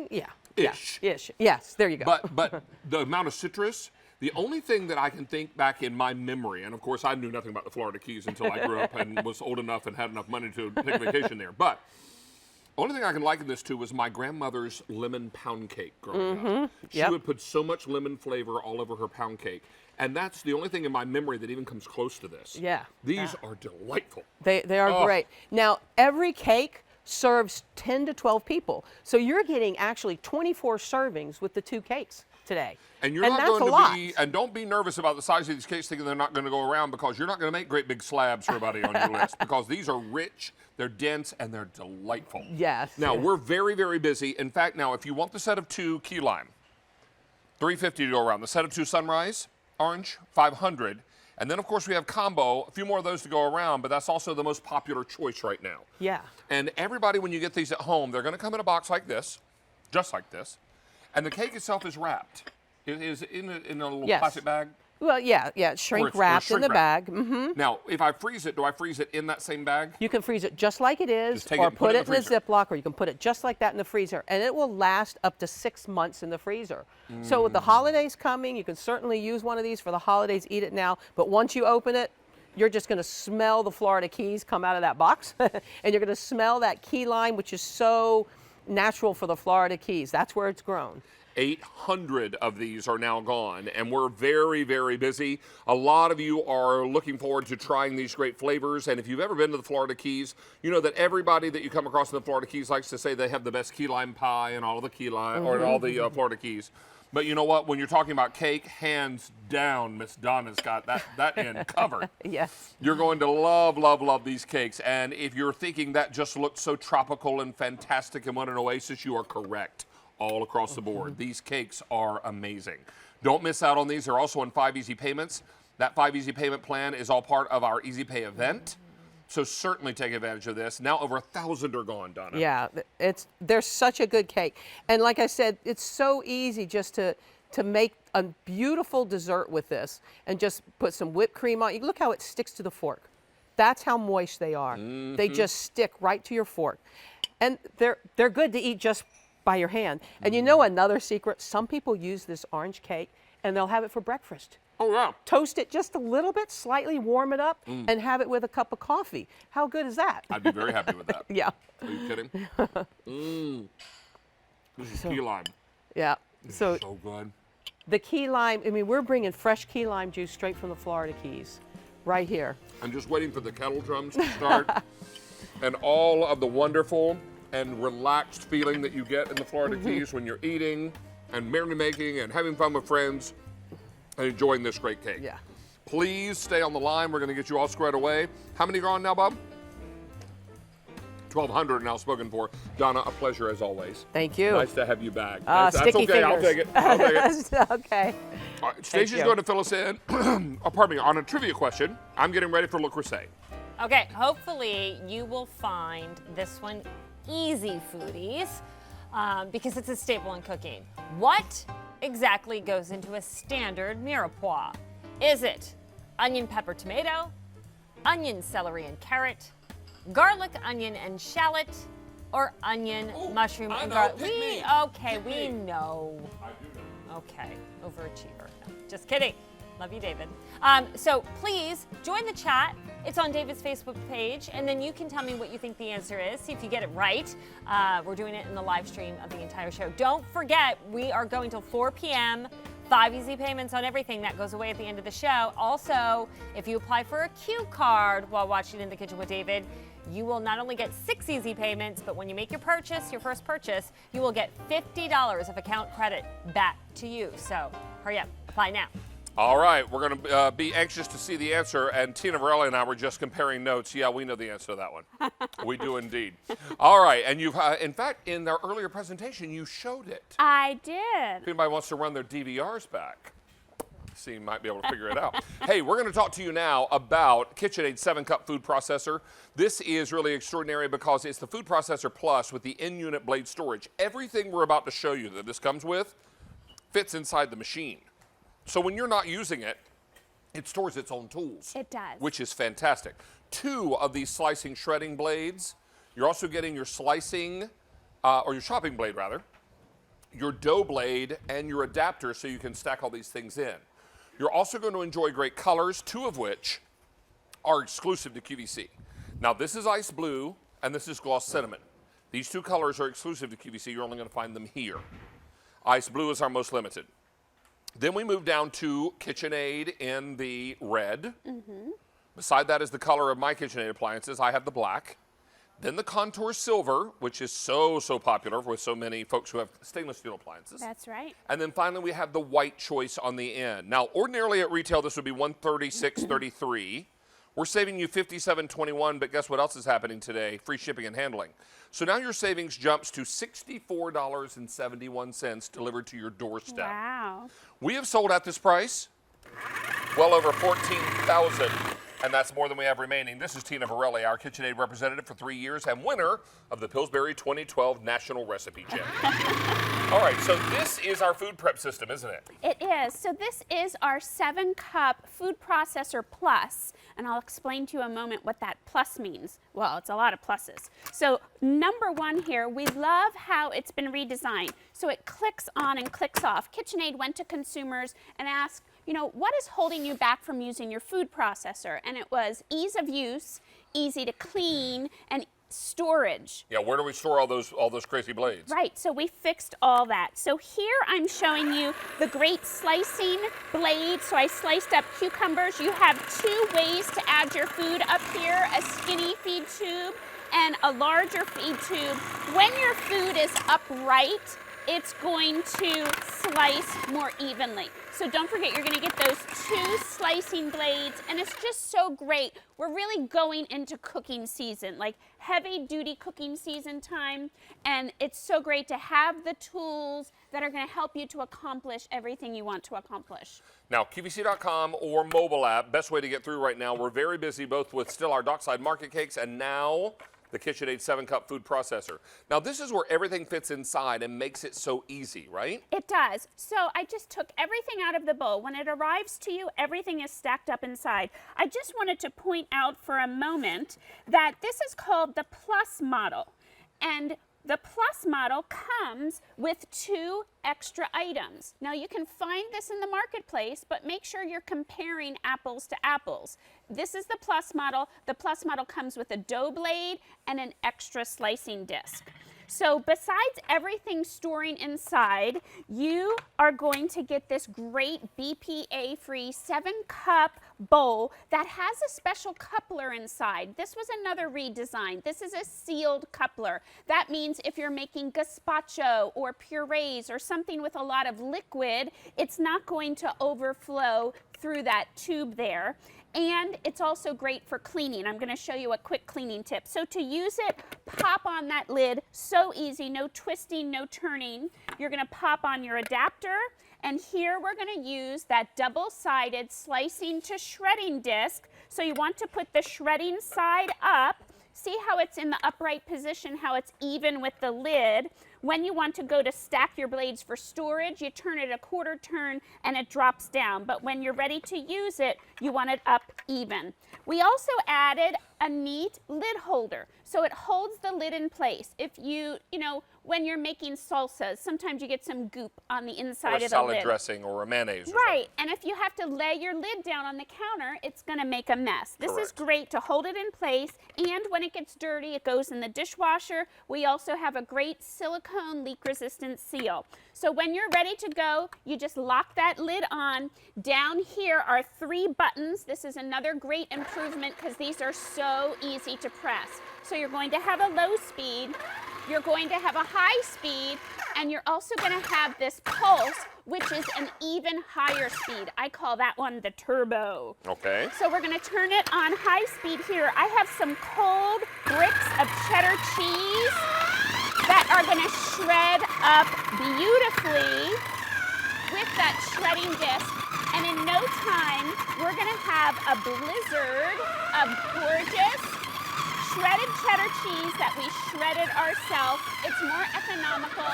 Yeah. Ish. Yeah, ish. Yes, there you go. But the amount of citrus, the only thing that I can think back in my memory, and of course I knew nothing about the Florida Keys until I grew up and was old enough and had enough money to take a vacation there. But only thing I can liken this to was my grandmother's lemon pound cake growing up. She would put so much lemon flavor all over her pound cake. And that's the only thing in my memory that even comes close to this. Yeah. These are delightful. They are Oh. great. Now, every cake serves 10 to 12 people. So you're getting actually 24 servings with the 2 cakes today. And you're and not that's going a to lot. be, and don't be nervous about the size of these cakes thinking they're not going to go around because you're not going to make great big slabs for everybody on your list because these are rich, they're dense, and they're delightful. Yes. Now, we're very, very busy. In fact, now, if you want the set of 2 key lime, $350 to go around. The set of 2 sunrise orange, $500. And then, of course, we have combo, a few more of those to go around, but that's also the most popular choice right now. Yeah. And everybody, when you get these at home, they're going to come in a box like this, just like this. And the cake itself is wrapped. It is in a little Yes. plastic bag. Well, yeah, shrink Or wrapped in the shrink bag. wrapped. Now, if I freeze it, do I freeze it in that same bag? You can freeze it just like it is, Just take it or and put put it it in in the a freezer. Ziploc, or you can put it just like that in the freezer, and it will last up to 6 months in the freezer. So with the holidays coming, you can certainly use one of these for the holidays, eat it now, but once you open it, you're just going to smell the Florida Keys come out of that box, and you're going to smell that key lime, which is so natural for the Florida Keys. That's where it's grown. 800 of these are now gone, and we're very, very busy. A lot of you are looking forward to trying these great flavors, and if you've ever been to the Florida Keys, you know that everybody that you come across in the Florida Keys likes to say they have the best key lime pie and all the key lime, or all the Florida Keys. But you know what? When you're talking about cake, hands down, Miss Donna's got that end covered. Yes. You're going to love, love, love these cakes. And if you're thinking that just looks so tropical and fantastic and what an oasis, you are correct. All across the board. These cakes are amazing. Don't miss out on these. They're also in 5 easy payments. That 5 easy payment plan is all part of our Easy Pay event. So certainly take advantage of this. Now over 1,000 are gone, Donna. Yeah, they're such a good cake. And like I said, it's so easy just to make a beautiful dessert with this and just put some whipped cream on. You look how it sticks to the fork. That's how moist they are. They just stick right to your fork. And they're good to eat just by your hand. And you know another secret? Some people use this orange cake and they'll have it for breakfast. Oh, yeah. Toast it just a little bit, slightly warm it up, and have it with a cup of coffee. How good is that? I'd be very happy with that. Yeah. Are you kidding? This is key lime. Yeah. This So is so good. the key lime, I mean, we're bringing fresh key lime juice straight from the Florida Keys right here. I'm just waiting for the kettle drums to start and all of the wonderful and relaxed feeling that you get in the Florida Keys when you're eating and merry making and having fun with friends and enjoying this great cake. Yeah. Please stay on the line. We're going to get you all squared away. How many are on now, Bob? 1,200 now spoken for. Donna, a pleasure as always. Thank you. Nice to have you back. Sticky That's okay. fingers. I'll take it. I'll take it. Okay. All right, Stacey's going to fill us in, pardon me, on a trivia question. I'm getting ready for Le Creuset. Okay, hopefully you will find this one easy, foodies, because it's a staple in cooking. What exactly goes into a standard mirepoix? Is it onion, pepper, tomato, onion, celery, and carrot, garlic, onion, and shallot, or onion, mushroom, and garlic? Okay, we know. Okay, overachiever. No, just kidding. Love you, David. So please join the chat. It's on David's Facebook page, and then you can tell me what you think the answer is. See if you get it right. We're doing it in the live stream of the entire show. Don't forget, we are going till 4 p.m. 5 easy payments on everything. That goes away at the end of the show. Also, if you apply for a Q card while watching In the Kitchen with David, you will not only get 6 easy payments, but when you make your purchase, your first purchase, you will get $50 of account credit back to you. So hurry up, apply now. All right, we're going to be anxious to see the answer, and Tina Varela and I were just comparing notes. Yeah, we know the answer to that one. We do indeed. All right, and you've, in fact, in their earlier presentation, you showed it. I did. If anybody wants to run their DVRs back, see, you might be able to figure it out. Hey, we're going to talk to you now about KitchenAid 7-Cup Food Processor. This is really extraordinary because it's the Food Processor Plus with the in-unit blade storage. Everything we're about to show you that this comes with fits inside the machine. So when you're not using it, it stores its own tools. It does. Which is fantastic. 2 of these slicing shredding blades. You're also getting your slicing, or your chopping blade rather, your dough blade, and your adapter so you can stack all these things in. You're also going to enjoy great colors, 2 of which are exclusive to QVC. Now this is ice blue and this is gloss cinnamon. These 2 colors are exclusive to QVC. You're only going to find them here. Ice blue is our most limited. Then we move down to KitchenAid in the red. Beside that is the color of my KitchenAid appliances. I have the black. Then the Contour Silver, which is so popular with so many folks who have stainless steel appliances. That's right. And then finally we have the white choice on the end. Now ordinarily at retail this would be $136.33. We're saving you $57.21, but guess what else is happening today? Free shipping and handling. So now your savings jumps to $64.71 delivered to your doorstep. Wow. We have sold at this price well over 14,000, and that's more than we have remaining. This is Tina Varela, our KitchenAid representative for 3 years and winner of the Pillsbury 2012 National Recipe Champion. All right, so this is our food prep system, isn't it? It is. So this is our 7-Cup Food Processor Plus, and I'll explain to you in a moment what that plus means. Well, it's a lot of pluses. So number 1 here, we love how it's been redesigned. So it clicks on and clicks off. KitchenAid went to consumers and asked, you know, what is holding you back from using your food processor? And it was ease of use, easy to clean, and storage. Yeah, where do we store all those crazy blades? Right, so we fixed all that. So here I'm showing you the great slicing blade. So I sliced up cucumbers. You have 2 ways to add your food up here, a skinny feed tube and a larger feed tube. When your food is upright, it's going to slice more evenly. So don't forget, you're going to get those 2 slicing blades, and it's just so great. We're really going into cooking season, like heavy-duty cooking season time, and it's so great to have the tools that are going to help you to accomplish everything you want to accomplish. Now, QVC.com or mobile app, best way to get through right now. We're very busy both with still our Dockside Market Cakes and now the KitchenAid 7-Cup Food Processor. Now this is where everything fits inside and makes it so easy, right? It does. So I just took everything out of the bowl. When it arrives to you, everything is stacked up inside. I just wanted to point out for a moment that this is called the Plus model. And the Plus model comes with 2 extra items. Now you can find this in the marketplace, but make sure you're comparing apples to apples. This is the Plus model. The Plus model comes with a dough blade and an extra slicing disc. So besides everything storing inside, you are going to get this great BPA-free 7-cup bowl that has a special coupler inside. This was another redesign. This is a sealed coupler. That means if you're making gazpacho or purees or something with a lot of liquid, it's not going to overflow through that tube there. And it's also great for cleaning. I'm going to show you a quick cleaning tip. So to use it, pop on that lid. So easy, no twisting, no turning. You're going to pop on your adapter. And here we're going to use that double-sided slicing to shredding disc. So you want to put the shredding side up. See how it's in the upright position, how it's even with the lid. When you want to go to stack your blades for storage, you turn it a quarter turn and it drops down. But when you're ready to use it, you want it up even. We also added a neat lid holder, so it holds the lid in place. If you know, when you're making salsas, sometimes you get some goop on the inside Or of the lid. salad dressing or a mayonnaise. Or Right, and if you have to lay your lid down on the counter, it's going to make a mess. This is great to hold it in place, and when it gets dirty, it goes in the dishwasher. We also have a great silicone leak-resistant seal. So when you're ready to go, you just lock that lid on. Down here are 3 buttons. This is another great improvement because these are so easy to press. So you're going to have a low speed, you're going to have a high speed, and you're also going to have this pulse, which is an even higher speed. I call that one the turbo. Okay. So we're going to turn it on high speed here. I have some cold bricks of cheddar cheese that are going to shred up beautifully with that shredding disc. And in no time, we're going to have a blizzard of gorgeous shredded cheddar cheese that we shredded ourselves. It's more economical.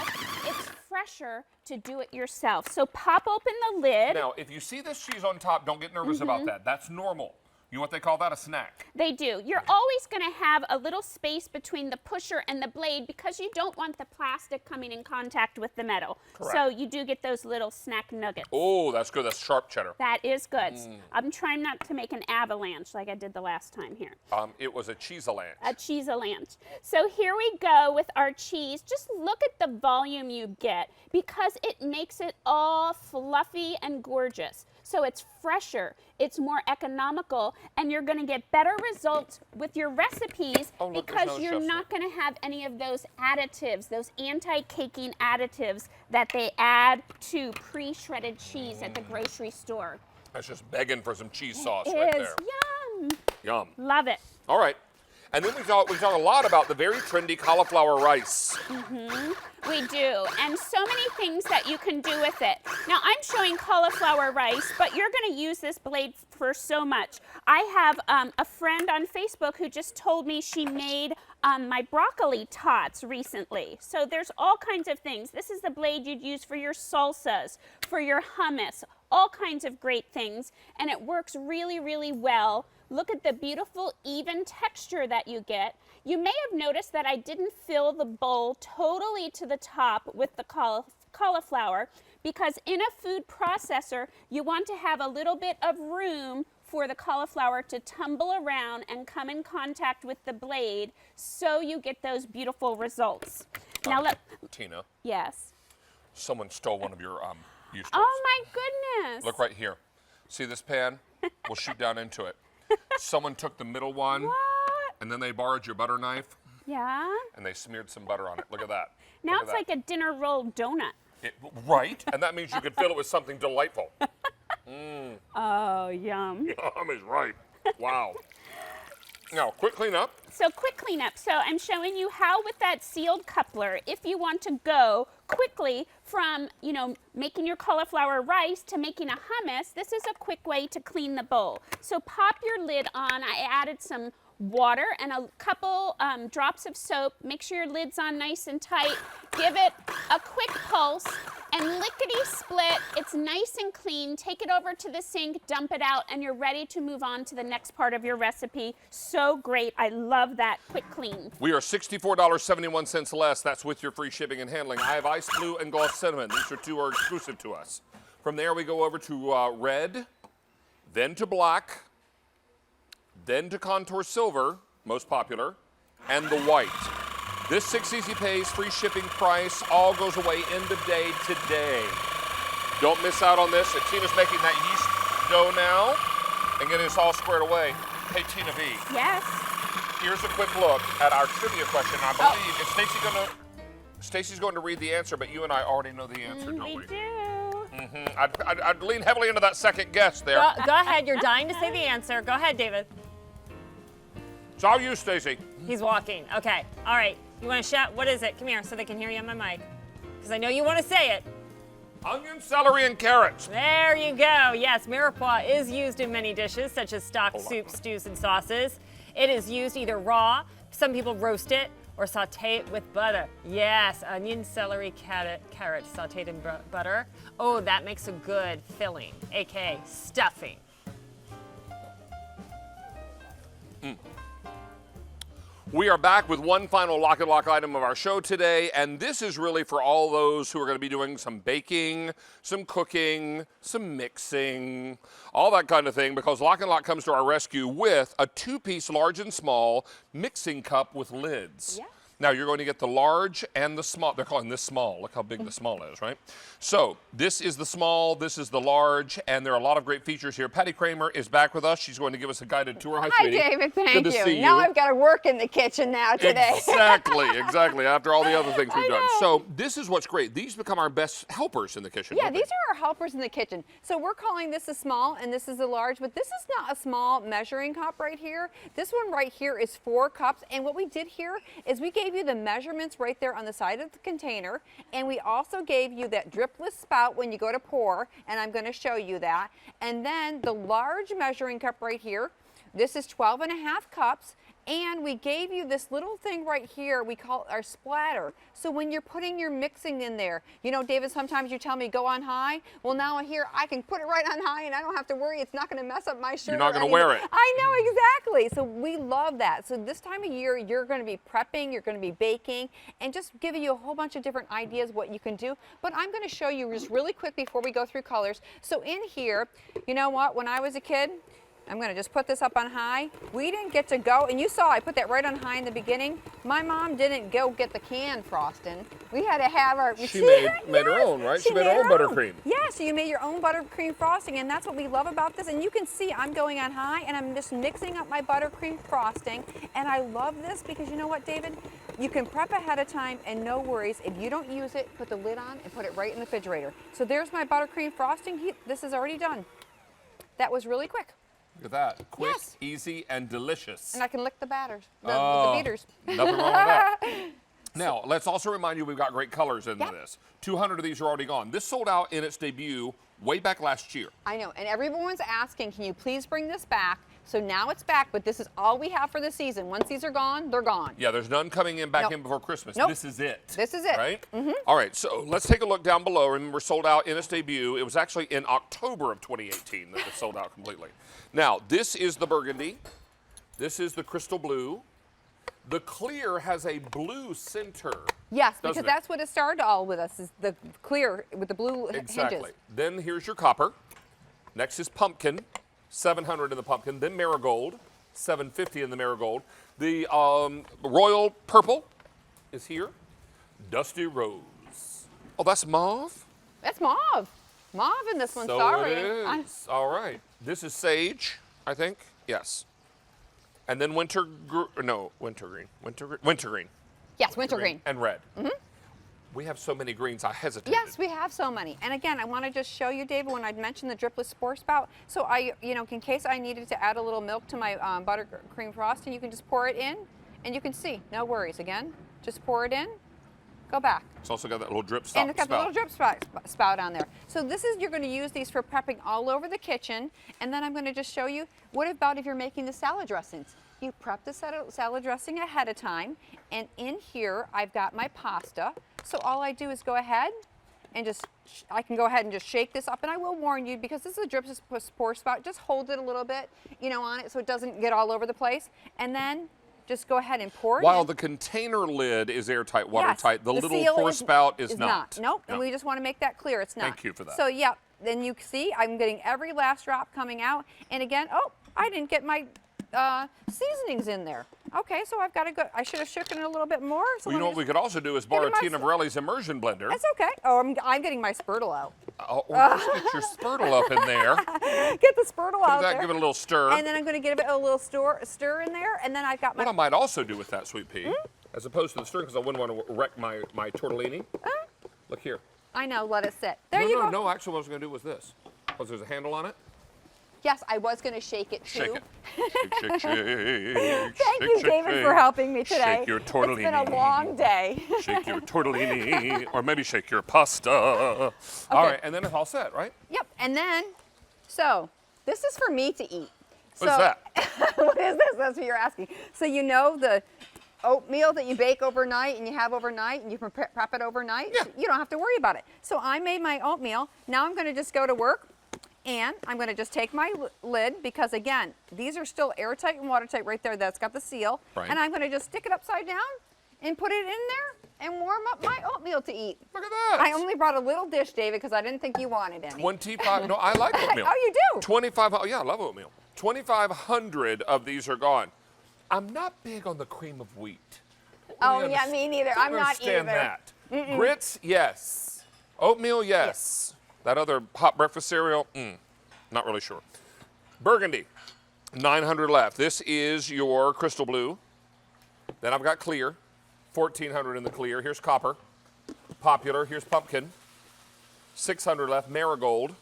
It's fresher to do it yourself. So pop open the lid. Now, if you see this cheese on top, don't get nervous about that. That's normal. You know what they call that? A snack. They do. You're always going to have a little space between the pusher and the blade because you don't want the plastic coming in contact with the metal. Correct. So you do get those little snack nuggets. Oh, that's good. That's sharp cheddar. That is good. I'm trying not to make an avalanche like I did the last time here. It was a cheese-a-lanche. A cheese-a-lanche. So here we go with our cheese. Just look at the volume you get because it makes it all fluffy and gorgeous. So it's fresher, it's more economical, and you're going to get better results with your recipes because you're not going to have any of those additives, those anti-caking additives that they add to pre-shredded cheese at the grocery store. That's just begging for some cheese sauce It right is. there. Yum. Yum. Love it. All right. And then we talk a lot about the very trendy cauliflower rice. We do, and so many things that you can do with it. Now I'm showing cauliflower rice, but you're going to use this blade for so much. I have a friend on Facebook who just told me she made my broccoli tots recently. So there's all kinds of things. This is the blade you'd use for your salsas, for your hummus, all kinds of great things, and it works really, really well. Look at the beautiful even texture that you get. You may have noticed that I didn't fill the bowl totally to the top with the cauliflower because in a food processor, you want to have a little bit of room for the cauliflower to tumble around and come in contact with the blade so you get those beautiful results. Now Tina. Yes. Someone stole one of your use tools. Oh my goodness. Look right here. See this pan? We'll shoot down into it. Someone took the middle one, and then they borrowed your butter knife, Yeah. and they smeared some butter on it. Look at that. Now Look it's at like a dinner roll donut. right, and that means you could fill it with something delightful. Oh, yum. Yum is right. Wow. Now, quick cleanup. So quick cleanup. So I'm showing you how with that sealed coupler, if you want to go quickly from, making your cauliflower rice to making a hummus, this is a quick way to clean the bowl. So pop your lid on. I added some water and a couple drops of soap. Make sure your lid's on nice and tight. Give it a quick pulse and lickety-split. It's nice and clean. Take it over to the sink, dump it out, and you're ready to move on to the next part of your recipe. So great. I love that quick clean. We are $64.71 less. That's with your free shipping and handling. I have Ice Blue and Gloss Cinnamon. These two are exclusive to us. From there, we go over to red, then to black, then to Contour Silver, most popular, and the white. This 6 Easy Pays free shipping price all goes away end of day today. Don't miss out on this. Tina's making that yeast dough now and getting us all squared away. Hey, Tina V. Yes. Here's a quick look at our trivia question. I believe is Stacy's going to read the answer, but you and I already know the answer, don't we? We do. I'd lean heavily into that second guess there. Go ahead. You're dying to say the answer. Go ahead, David. It's all you, Stacy. He's walking. Okay. All right. You want to shout? What is it? Come here so they can hear you on my mic. Because I know you want to say it. Onion, celery, and carrots. There you go. Yes, mirepoix is used in many dishes, such as stock, soups, stews, and sauces. It is used either raw, Some people roast it or saute it with butter. Yes, onion, celery, carrot sauteed in butter. Oh, that makes a good filling, aka stuffing. We are back with one final Lock and Lock item of our show today, and this is really for all those who are going to be doing some baking, some cooking, some mixing, all that kind of thing, because Lock and Lock comes to our rescue with a 2-piece large and small mixing cup with lids. Yeah. Now you're going to get the large and the small. They're calling this small. Look how big the small is, right? So this is the small, this is the large, and there are a lot of great features here. Patty Kramer is back with us. She's going to give us a guided tour. Hi, sweetie. David. Thank Good to see you. Now I've got to work in the kitchen now today. Exactly. After all the other things we've done. So this is what's great. These become our best helpers in the kitchen. Yeah, don't they? these are our helpers in the kitchen. So we're calling this a small and this is a large, but this is not a small measuring cup right here. This one right here is 4 cups. And what we did here is we gave you the measurements right there on the side of the container. And we also gave you that dripless spout when you go to pour. And I'm going to show you that. And then the large measuring cup right here. This is 12.5 cups. And we gave you this little thing right here, we call it our splatter. So when you're putting your mixing in there, you know, David, sometimes you tell me go on high. Well, now here I can put it right on high and I don't have to worry it's not going to mess up my shirt. You're not going to wear it. I know, exactly. So we love that. So this time of year, you're going to be prepping, you're going to be baking, and just giving you a whole bunch of different ideas what you can do. But I'm going to show you just really quick before we go through colors. So in here, you know what, when I was a kid, I'm going to just put this up on high. We didn't get to go, and you saw I put that right on high in the beginning. My mom didn't go get the can frosting. We had to have our... She made her own, right? She made her own buttercream. Yeah, so you made your own buttercream frosting, and that's what we love about this. And you can see I'm going on high, and I'm just mixing up my buttercream frosting. And I love this because you know what, David? You can prep ahead of time, and no worries. If you don't use it, put the lid on and put it right in the refrigerator. So there's my buttercream frosting. This is already done. That was really quick. Look at that. Quick, easy, and delicious. And I can lick the batters, the beaters. Nothing wrong with that. Now, let's also remind you we've got great colors in this. 200 of these are already gone. This sold out in its debut way back last year. I know, and everyone's asking, can you please bring this back? So now it's back, but this is all we have for the season. Once these are gone, they're gone. Yeah, there's none coming in back in before Christmas. Nope. This is it. This is it. Right? All right, so let's take a look down below. Remember, sold out in its debut. It was actually in October of 2018 that it sold out completely. Now, this is the burgundy. This is the crystal blue. The clear has a blue center. Yes, because that's what it started all with us, is the clear with the blue Exactly. hinges. Then here's your copper. Next is pumpkin. 700 in the pumpkin, then marigold, 750 in the marigold. The royal purple is here. Dusty rose. Oh, that's mauve? That's mauve. Mauve in this one, So sorry. it is. All right. This is sage, I think. Yes. And then winter green. Yes, winter green. And red. We have so many greens, I hesitated. Yes, we have so many. And again, I want to just show you, David, when I mentioned the dripless pour spout. So I, in case I needed to add a little milk to my buttercream frosting, you can just pour it in, and you can see, no worries. Again, just pour it in, go back. It's also got that little drip And it's got the little drip spout on there. So you're going to use these for prepping all over the kitchen. And then I'm going to just show you, what about if you're making the salad dressings? You prep the salad dressing ahead of time. And in here, I've got my pasta. So all I do is go ahead and I can go ahead and just shake this up. And I will warn you, because this is a dripless pour spout, just hold it a little bit, on it so it doesn't get all over the place. And then just go ahead and pour it While in. the container lid is airtight, watertight, the little seal pour spout is not. Nope, No. and we just want to make that clear, it's not. Thank you for that. So yeah, then you see I'm getting every last drop coming out. And again, I didn't get my seasonings in there. Okay, so I've got to go, I should have shaken it a little bit more. So Well, you know what we could also do is borrow Tina Varelli's immersion blender. That's okay. Oh, I'm getting my Spurtle out. Oh, just get your Spurtle up in there. Get the Spurtle out that, there. give it a little stir. And then I'm going to give it a little stir in there. And then I've got my... What I might also do with that, Sweet Pea, as opposed to the stir, because I wouldn't want to wreck my tortellini. Look here. I know, let it sit. There you go. No, actually what I was going to do was this. Because there's a handle on it. Yes, I was going to shake it too. Shake it. Shake, Thank you, David, for helping me today. Shake your tortellini. It's been a long day. Shake your tortellini, or maybe shake your pasta. All right, and then it's all set, right? Yep, and then, so this is for me to eat. What is that? What is this? That's what you're asking. So oatmeal that you bake overnight and you have overnight and you prep it overnight. Yeah. You don't have to worry about it. So I made my oatmeal. Now I'm going to just go to work and I'm going to just take my lid because again, these are still airtight and watertight right there. That's got the seal. Right. And I'm going to just stick it upside down and put it in there and warm up my oatmeal to eat. Look at that. I only brought a little dish, David, because I didn't think you wanted any. 25, no, I like oatmeal. Oh, you do? 25, oh, yeah, I love oatmeal. 2,500 of these are gone. I'm not big on the cream of wheat. Oh, yeah, me neither. I'm not either. Understand that. Grits, yes. Oatmeal, yes. That other hot breakfast cereal, not really sure. Burgundy, 900 left. This is your crystal blue. Then I've got clear, 1,400 in the clear. Here's copper, popular. Here's pumpkin, 600 left. Marigold,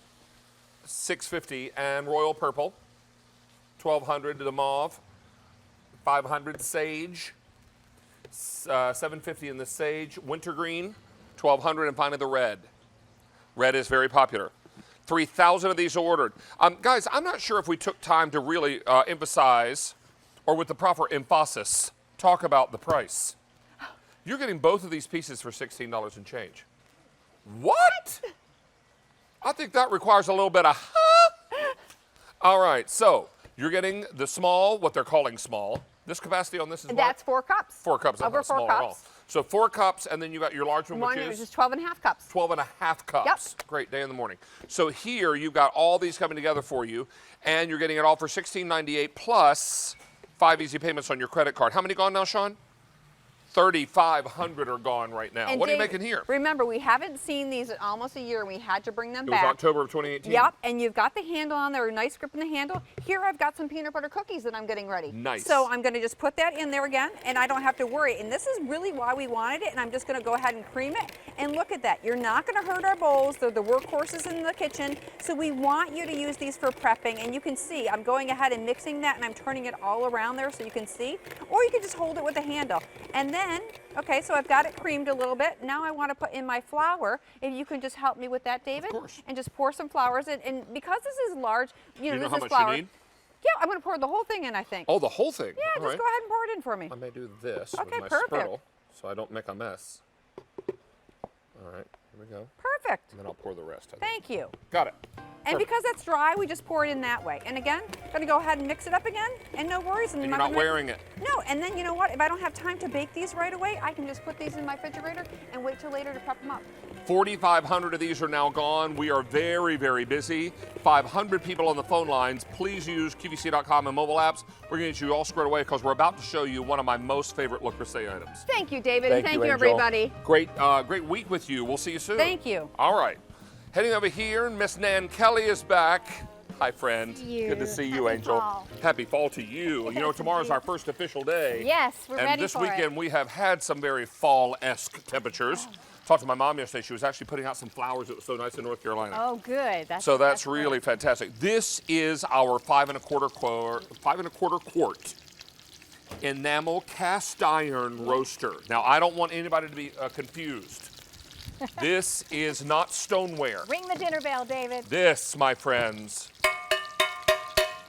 650, and royal purple, 1,200 to the mauve, 500 sage, 750 in the sage. Wintergreen, 1,200, and finally the red. Red is very popular. 3,000 of these are ordered. Guys, I'm not sure if we took time to really emphasize, or with the proper emphasis, talk about the price. You're getting both of these pieces for $16 and change. What? I think that requires a little bit of All right, so you're getting the small, what they're calling small. This capacity on this is That's 4 cups. 4 cups. That's Over not 4 small cups. at all. So 4 cups, and then you got your large one, One which is 12 and a half cups. 12 and a half cups. Yep. Great day in the morning. So here you've got all these coming together for you, and you're getting it all for $16.98 plus 5 easy payments on your credit card. How many gone now, Sean? 3,500 are gone right now. And What are you Dave, making here? Remember, we haven't seen these in almost a year, and we had to bring them It was back. October of 2018. Yep, and you've got the handle on there, a nice grip in the handle. Here I've got some peanut butter cookies that I'm getting ready. Nice. So I'm going to just put that in there again, and I don't have to worry. And this is really why we wanted it, and I'm just going to go ahead and cream it. And look at that. You're not going to hurt our bowls. They're the workhorses in the kitchen. So we want you to use these for prepping, and you can see I'm going ahead and mixing that, and I'm turning it all around there so you can see. Or you can just hold it with a handle. And then, okay, so I've got it creamed a little bit. Now I want to put in my flour. If you can just help me with that, David. Of course. And just pour some flours in. And because this is large, Do you know this how is much flour. you need? Yeah, I'm going to pour the whole thing in, I think. Oh, the whole thing? Yeah, All just right. go ahead and pour it in for me. I may do this Okay, with my perfect. spurtle so I don't make a mess. All right, here we go. Perfect. And then I'll pour the rest. I think. Thank you. Got it. And Perfect. because that's dry, we just pour it in that way. And again, going to go ahead and mix it up again, and no worries. And I'm you're not gonna- wearing it. No, and then you know what? If I don't have time to bake these right away, I can just put these in my refrigerator and wait till later to prep them up. 4,500 of these are now gone. We are very, very busy. 500 people on the phone lines. Please use QVC.com and mobile apps. We're going to get you all squared away because we're about to show you one of my most favorite Le Creuset items. Thank you, David, and thank you, Angel. everybody. Great week with you. We'll see you soon. Thank you. All right. Heading over here, Miss Nan Kelly is back. Hi, friend. Good to see you, Happy Angel. fall. Happy fall to you. You know, tomorrow's our first official day. Yes, we're and ready this for weekend it. we have had some very fall-esque temperatures. Talked to my mom yesterday. She was actually putting out some flowers. It was so nice in North Carolina. Oh, good. So that's really fantastic. This is our 5 1/4 quart enamel cast iron roaster. Now, I don't want anybody to be confused. This is not stoneware. Ring the dinner bell, David. This, my friends,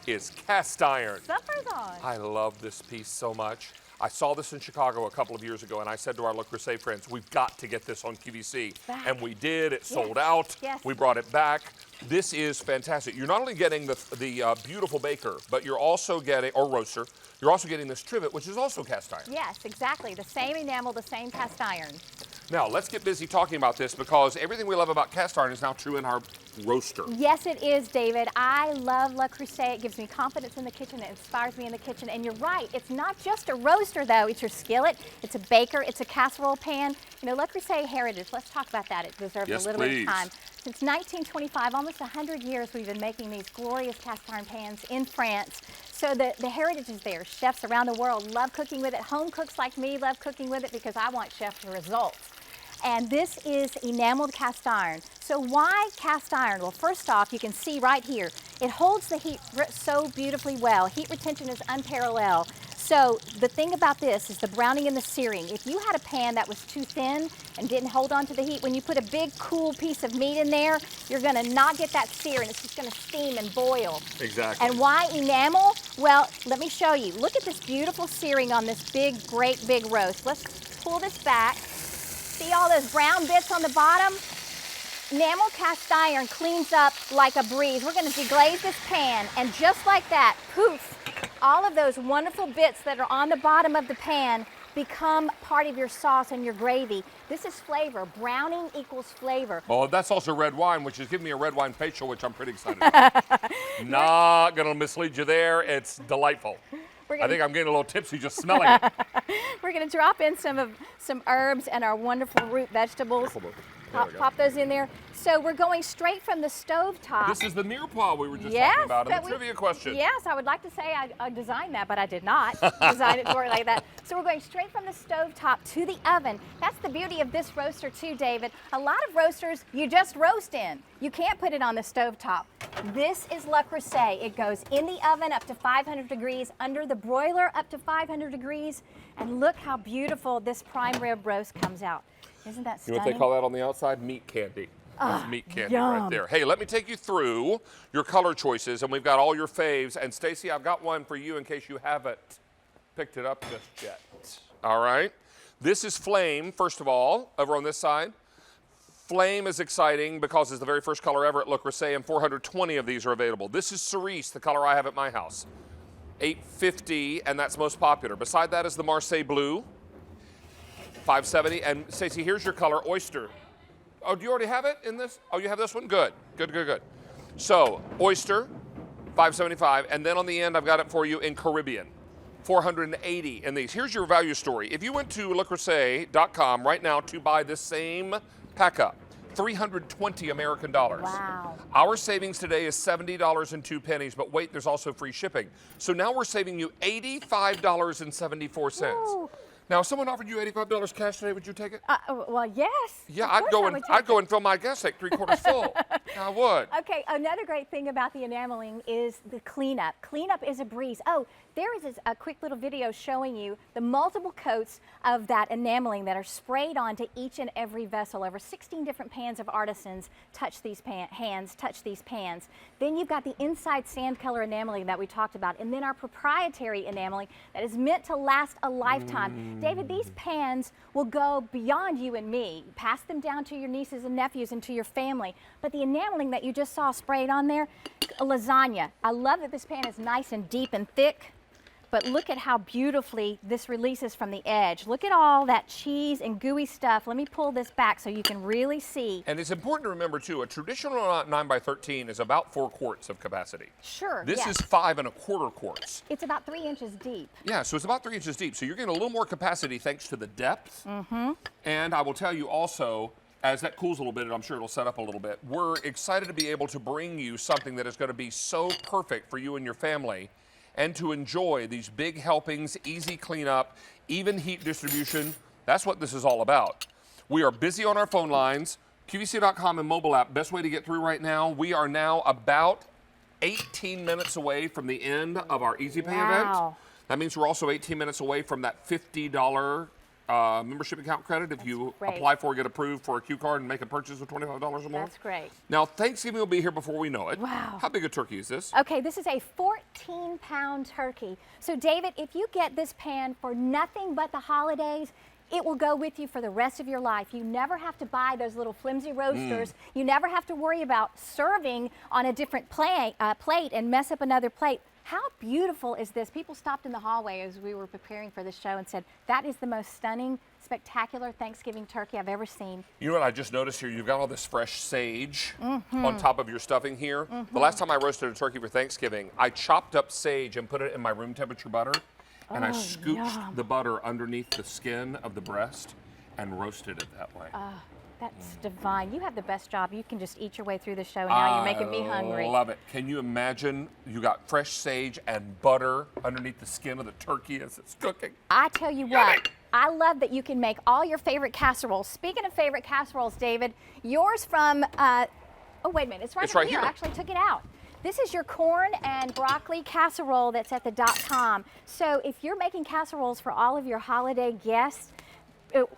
is cast iron. Supper's on. I love this piece so much. I saw this in Chicago a couple of years ago, and I said to our Le Creuset friends, we've got to get this on QVC. Back. And we did. It sold Yes. out. Yes. We brought it back. This is fantastic. You're not only getting the beautiful baker, but you're also getting, or roaster, you're also getting this trivet, which is also cast iron. Yes, exactly. The same enamel, the same cast iron. Now, let's get busy talking about this because everything we love about cast iron is now true in our roaster. Yes, it is, David. I love Le Creuset. It gives me confidence in the kitchen. It inspires me in the kitchen. And you're right. It's not just a roaster, though. It's your skillet. It's a baker. It's a casserole pan. You know, Le Creuset heritage. Let's talk about that. It deserves Yes, a little bit please. of time. Since 1925, almost 100 years, we've been making these glorious cast iron pans in France. So the heritage is there. Chefs around the world love cooking with it. Home cooks like me love cooking with it because I want chef results. And this is enameled cast iron. So why cast iron? Well, first off, you can see right here, it holds the heat so beautifully well. Heat retention is unparalleled. So the thing about this is the browning and the searing. If you had a pan that was too thin and didn't hold on to the heat, when you put a big cool piece of meat in there, you're gonna not get that sear and it's just gonna steam and boil. Exactly. And why enamel? Well, let me show you. Look at this beautiful searing on this great big roast. Let's pull this back. See all those brown bits on the bottom? Enamel cast iron cleans up like a breeze. We're gonna deglaze this pan, and just like that, poof, all of those wonderful bits that are on the bottom of the pan become part of your sauce and your gravy. This is flavor. Browning equals flavor. Oh, that's also red wine, which is giving me a red wine facial, which I'm pretty excited about. Not gonna mislead you there. It's delightful. I think I'm getting a little tipsy just smelling it. We're gonna drop in some herbs and our wonderful root vegetables. Pop those in there. So we're going straight from the stove top. This is the mirepoix we were just talking about in the trivia question. Yes, I would like to say I designed that, but I did not design it to work like that. So we're going straight from the stove top to the oven. That's the beauty of this roaster too, David. A lot of roasters you just roast in. You can't put it on the stove top. This is Le Creuset. It goes in the oven up to 500 degrees, under the broiler up to 500 degrees, and look how beautiful this prime rib roast comes out. Isn't that You stunning? know what they call that on the outside? Meat candy. That's meat candy right yum. there. Hey, let me take you through your color choices, and we've got all your faves. And Stacy, I've got one for you in case you haven't picked it up just yet. All right. This is Flame, first of all, over on this side. Flame is exciting because it's the very first color ever at Le Creuset, and 420 of these are available. This is Cerise, the color I have at my house. $8.50, and that's most popular. Beside that is the Marseille Blue. $5.70. And Stacey, here's your color, Oyster. Oh, do you already have it in this? Oh, you have this one? Good. Good. So, Oyster, $5.75. And then on the end, I've got it for you in Caribbean. $480 in these. Here's your value story. If you went to LeCreuset.com right now to buy this same pack-up, $320 American dollars. Wow. Our savings today is $70.02, but wait, there's also free shipping. So now we're saving you $85.74. Woo. Now, if someone offered you $85 cash today, would you take it? Well, yes. Yeah, Of I'd course go I and would I'd take go it. and fill my gas tank 3/4 full. I would. Okay, another great thing about the enameling is the cleanup. Cleanup is a breeze. Oh, there is a quick little video showing you the multiple coats of that enameling that are sprayed onto each and every vessel. Over 16 different pans of artisans touch these touch these pans. Then you've got the inside sand color enameling that we talked about, and then our proprietary enameling that is meant to last a lifetime. David, these pans will go beyond you and me. Pass them down to your nieces and nephews and to your family. But the enameling that you just saw sprayed on there, a lasagna. I love that this pan is nice and deep and thick. But look at how beautifully this releases from the edge. Look at all that cheese and gooey stuff. Let me pull this back so you can really see. And it's important to remember, too, a traditional 9x13 is about 4 quarts of capacity. Sure, This yes. is 5 1/4 quarts. It's about 3 inches deep. Yeah, so it's about 3 inches deep. So you're getting a little more capacity thanks to the depth. Mm-hmm. And I will tell you also, as that cools a little bit, and I'm sure it'll set up a little bit, we're excited to be able to bring you something that is going to be so perfect for you and your family, and to enjoy these big helpings, easy cleanup, even heat distribution. That's what this is all about. We are busy on our phone lines. QVC.com and mobile app, best way to get through right now. We are now about 18 minutes away from the end of our Easy Pay event. Wow. That means we're also 18 minutes away from that $50 membership account credit if you great. apply for, get approved for a Q card and make a purchase of $25 or more. That's great. Now, Thanksgiving will be here before we know it. Wow. How big a turkey is this? Okay, this is a 14-pound turkey. So, David, if you get this pan for nothing but the holidays, it will go with you for the rest of your life. You never have to buy those little flimsy roasters. You never have to worry about serving on a different plate and mess up another plate. How beautiful is this? People stopped in the hallway as we were preparing for the show and said, that is the most stunning, spectacular Thanksgiving turkey I've ever seen. You know what I just noticed here? You've got all this fresh sage Mhm. on top of your stuffing here. The last time I roasted a turkey for Thanksgiving, I chopped up sage and put it in my room temperature butter, and I Oh, scooped yum. the butter underneath the skin of the breast and roasted it that way. That's divine. You have the best job. You can just eat your way through the show, and now you're making me hungry. I love it. Can you imagine you got fresh sage and butter underneath the skin of the turkey as it's cooking? I tell you what, I love that you can make all your favorite casseroles. Speaking of favorite casseroles, David, yours from, oh, wait a minute. It's right It's over right here. here. I actually took it out. This is your corn and broccoli casserole that's at the .com. So if you're making casseroles for all of your holiday guests,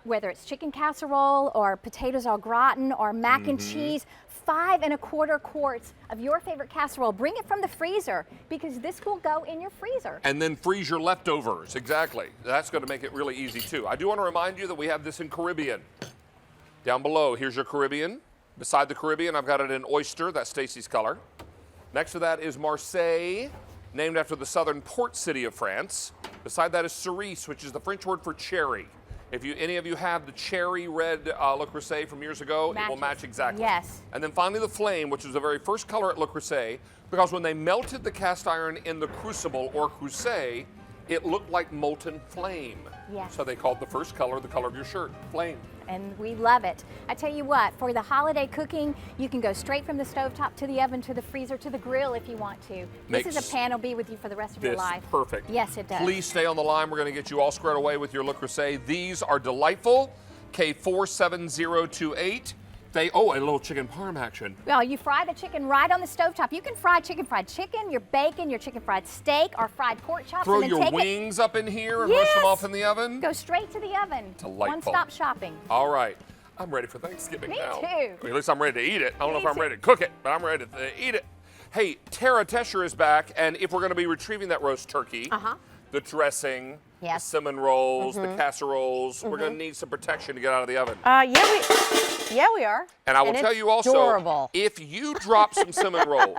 whether it's chicken casserole or potatoes au gratin or mac and cheese, 5 1/4 quarts of your favorite casserole. Bring it from the freezer because this will go in your freezer. And then freeze your leftovers, exactly. That's going to make it really easy too. I do want to remind you that we have this in Caribbean. Down below, here's your Caribbean. Beside the Caribbean, I've got it in oyster, that's Stacy's color. Next to that is Marseille, named after the southern port city of France. Beside that is cerise, which is the French word for cherry. If any of you have the cherry red Le Creuset from years ago, it will match exactly. Yes. And then finally the flame, which is the very first color at Le Creuset, because when they melted the cast iron in the crucible or creuset, it looked like molten flame. Yes. So they called the first color the color of your shirt, flame. And we love it. I tell you what, for the holiday cooking, you can go straight from the stovetop to the oven, to the freezer, to the grill if you want to. This is a pan will be with you for the rest of your life. Perfect. Yes, it does. Please stay on the line. We're going to get you all squared away with your Le Creuset. These are delightful. K47028. A little chicken parm action. Well, you fry the chicken right on the stovetop. You can fry fried chicken, your bacon, your chicken fried steak, or fried pork chops. Throw and then your take wings up in here and roast them off in the oven. Go straight to the oven. Delightful. One-stop shopping. All right. I'm ready for Thanksgiving Me now. too. At least I'm ready to eat it. I don't know Me if I'm too. ready to cook it, but I'm ready to eat it. Hey, Tara Tesher is back, and if we're going to be retrieving that roast turkey, the dressing, the cinnamon rolls, the casseroles, we're going to need some protection to get out of the oven. Yeah, we are. And I will tell you also, adorable. if you drop some cinnamon rolls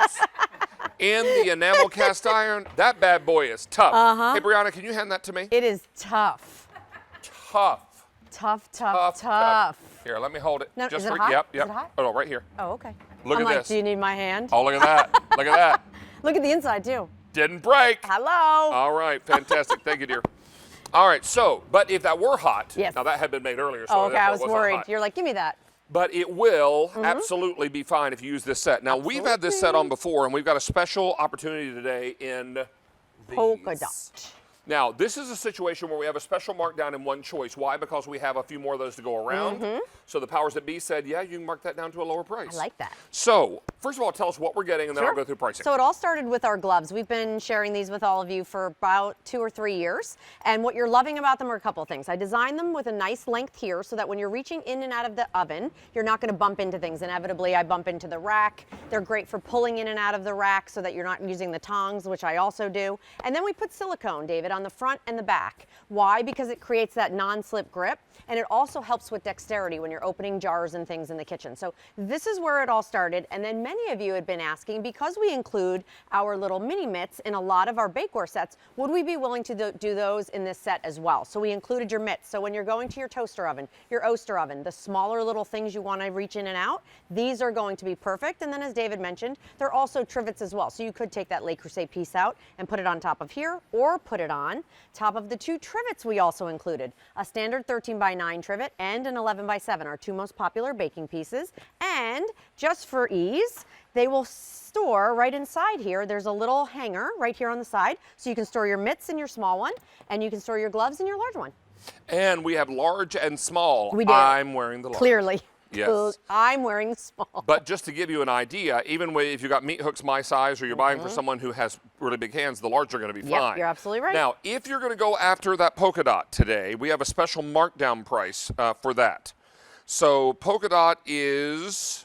in the enamel cast iron, that bad boy is tough. Hey, Brianna, can you hand that to me? It is tough. Tough. Tough. Here, let me hold it. No, Just is it for hot? Yep. Is it hot? Oh, no, right here. Oh, okay. Look I'm at like, this. do you need my hand? Oh, look at that. Look at that. Look at the inside, too. Didn't break. Hello. All right, fantastic. Thank you, dear. All right, so, but if that were hot, now that had been made earlier, so okay, I was wasn't worried. hot. You're like, give me that. But it will absolutely be fine if you use this set. Now, we've had this set on before, and we've got a special opportunity today in Polka dot. Now, this is a situation where we have a special markdown in one choice. Why? Because we have a few more of those to go around. So the powers that be said, yeah, you can mark that down to a lower price. I like that. So, first of all, tell us what we're getting, and then I'll go through pricing. So it all started with our gloves. We've been sharing these with all of you for about 2 or 3 years. And what you're loving about them are a couple of things. I designed them with a nice length here so that when you're reaching in and out of the oven, you're not going to bump into things. Inevitably, I bump into the rack. They're great for pulling in and out of the rack so that you're not using the tongs, which I also do. And then we put silicone, David, on the front and the back. Why? Because it creates that non-slip grip, and it also helps with dexterity when you're opening jars and things in the kitchen. So this is where it all started, and then many of you had been asking, because we include our little mini mitts in a lot of our bakeware sets, would we be willing to do those in this set as well? So we included your mitts. So when you're going to your toaster oven, your Oster oven, the smaller little things you want to reach in and out, these are going to be perfect. And then as David mentioned, they're also trivets as well. So you could take that Le Creuset piece out and put it on top of here, or put it on top of the 2 trivets we also included. A standard 13x9 trivet and an 11x7, our 2 most popular baking pieces. And just for ease, they will store right inside here. There's a little hanger right here on the side, so you can store your mitts in your small one, and you can store your gloves in your large one. And we have large and small. We do. I'm wearing the large. Clearly. Yes. I'm wearing the small. But just to give you an idea, even if you've got meat hooks my size or you're buying for someone who has really big hands, the large are going to be fine. You're absolutely right. Now, if you're going to go after that polka dot today, we have a special markdown price for that. So polka dot is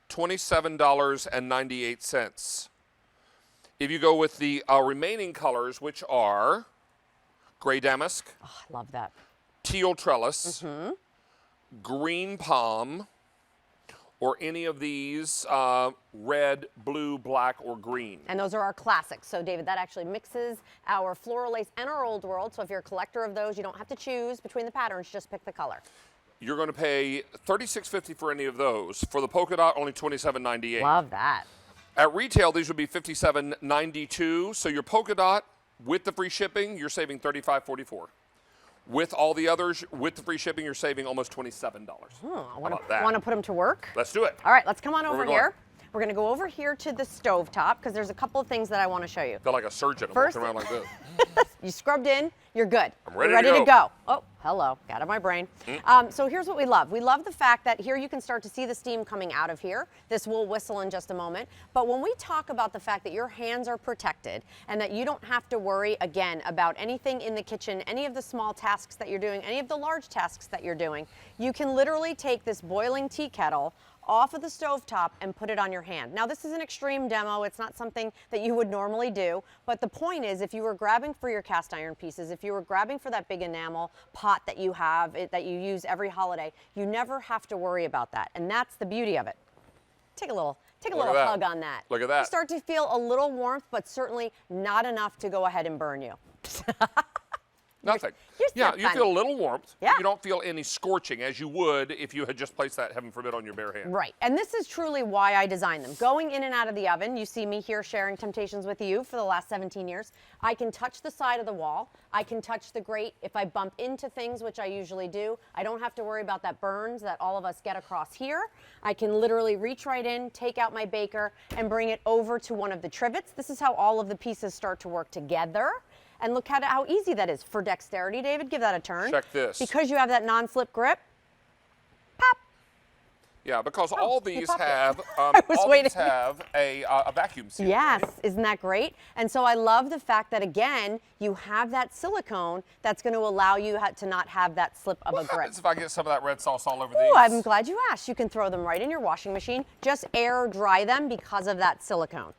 $27.98. If you go with the remaining colors, which are gray damask, I love that. teal trellis, green palm, or any of these red, blue, black, or green. And those are our classics. So David, that actually mixes our floral lace and our old world. So if you're a collector of those, you don't have to choose between the patterns, just pick the color. You're going to pay $36.50 for any of those. For the polka dot, only $27.98. Love that. At retail, these would be $57.92. So your polka dot with the free shipping, you're saving $35.44. With all the others, with the free shipping, you're saving almost $27. How about that? Want to put them to work? Let's do it. All right, let's come on Where over we going? here. We're going to go over here to the stove top because there's a couple of things that I want to show you. I feel like a surgeon. I'm First- walking around like this. You scrubbed in, You're good. I'm ready You're ready to go. Oh, hello. Got out of my brain. So here's what we love. We love the fact that here you can start to see the steam coming out of here. This will whistle in just a moment. But when we talk about the fact that your hands are protected and that you don't have to worry, again, about anything in the kitchen, any of the small tasks that you're doing, any of the large tasks that you're doing, you can literally take this boiling tea kettle off of the stovetop and put it on your hand. Now this is an extreme demo, it's not something that you would normally do, but the point is if you were grabbing for your cast iron pieces, if you were grabbing for that big enamel pot that you have, that you use every holiday, you never have to worry about that. And that's the beauty of it. Take a little hug on that. Look at that. You start to feel a little warmth, but certainly not enough to go ahead and burn you. Nothing. You're Yeah, you feel a little warmth. Yeah. You don't feel any scorching as you would if you had just placed that, heaven forbid, on your bare hand. Right, and this is truly why I designed them. Going in and out of the oven, you see me here sharing Temptations with you for the last 17 years. I can touch the side of the wall. I can touch the grate. If I bump into things, which I usually do, I don't have to worry about that burns that all of us get across here. I can literally reach right in, take out my baker, and bring it over to one of the trivets. This is how all of the pieces start to work together. And look at how easy that is for dexterity. David, give that a turn. Check this. Because you have that non-slip grip. Yeah, because Oh, all these popped it. have waiting. a vacuum seal. Yes, right? isn't that great? And so I love the fact that, again, you have that silicone that's going to allow you to not have that slip of a grip. What happens if I get some of that red sauce all over Ooh, these? I'm glad you asked. You can throw them right in your washing machine. Just air dry them because of that silicone.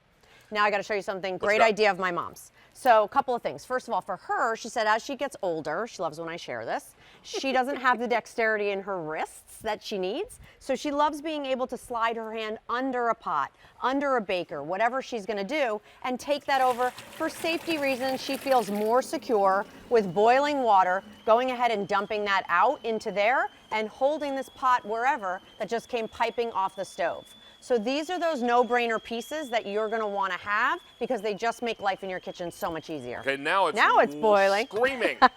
Now I got to show you something. Great idea of my mom's. So a couple of things. First of all, for her, she said as she gets older, she loves when I share this, she doesn't have the dexterity in her wrists that she needs. So she loves being able to slide her hand under a pot, under a baker, whatever she's going to do, and take that over. For safety reasons, she feels more secure with boiling water, going ahead and dumping that out into there and holding this pot wherever that just came piping off the stove. So these are those no-brainer pieces that you're going to want to have because they just make life in your kitchen so much easier. Okay, now it's boiling. Screaming. Look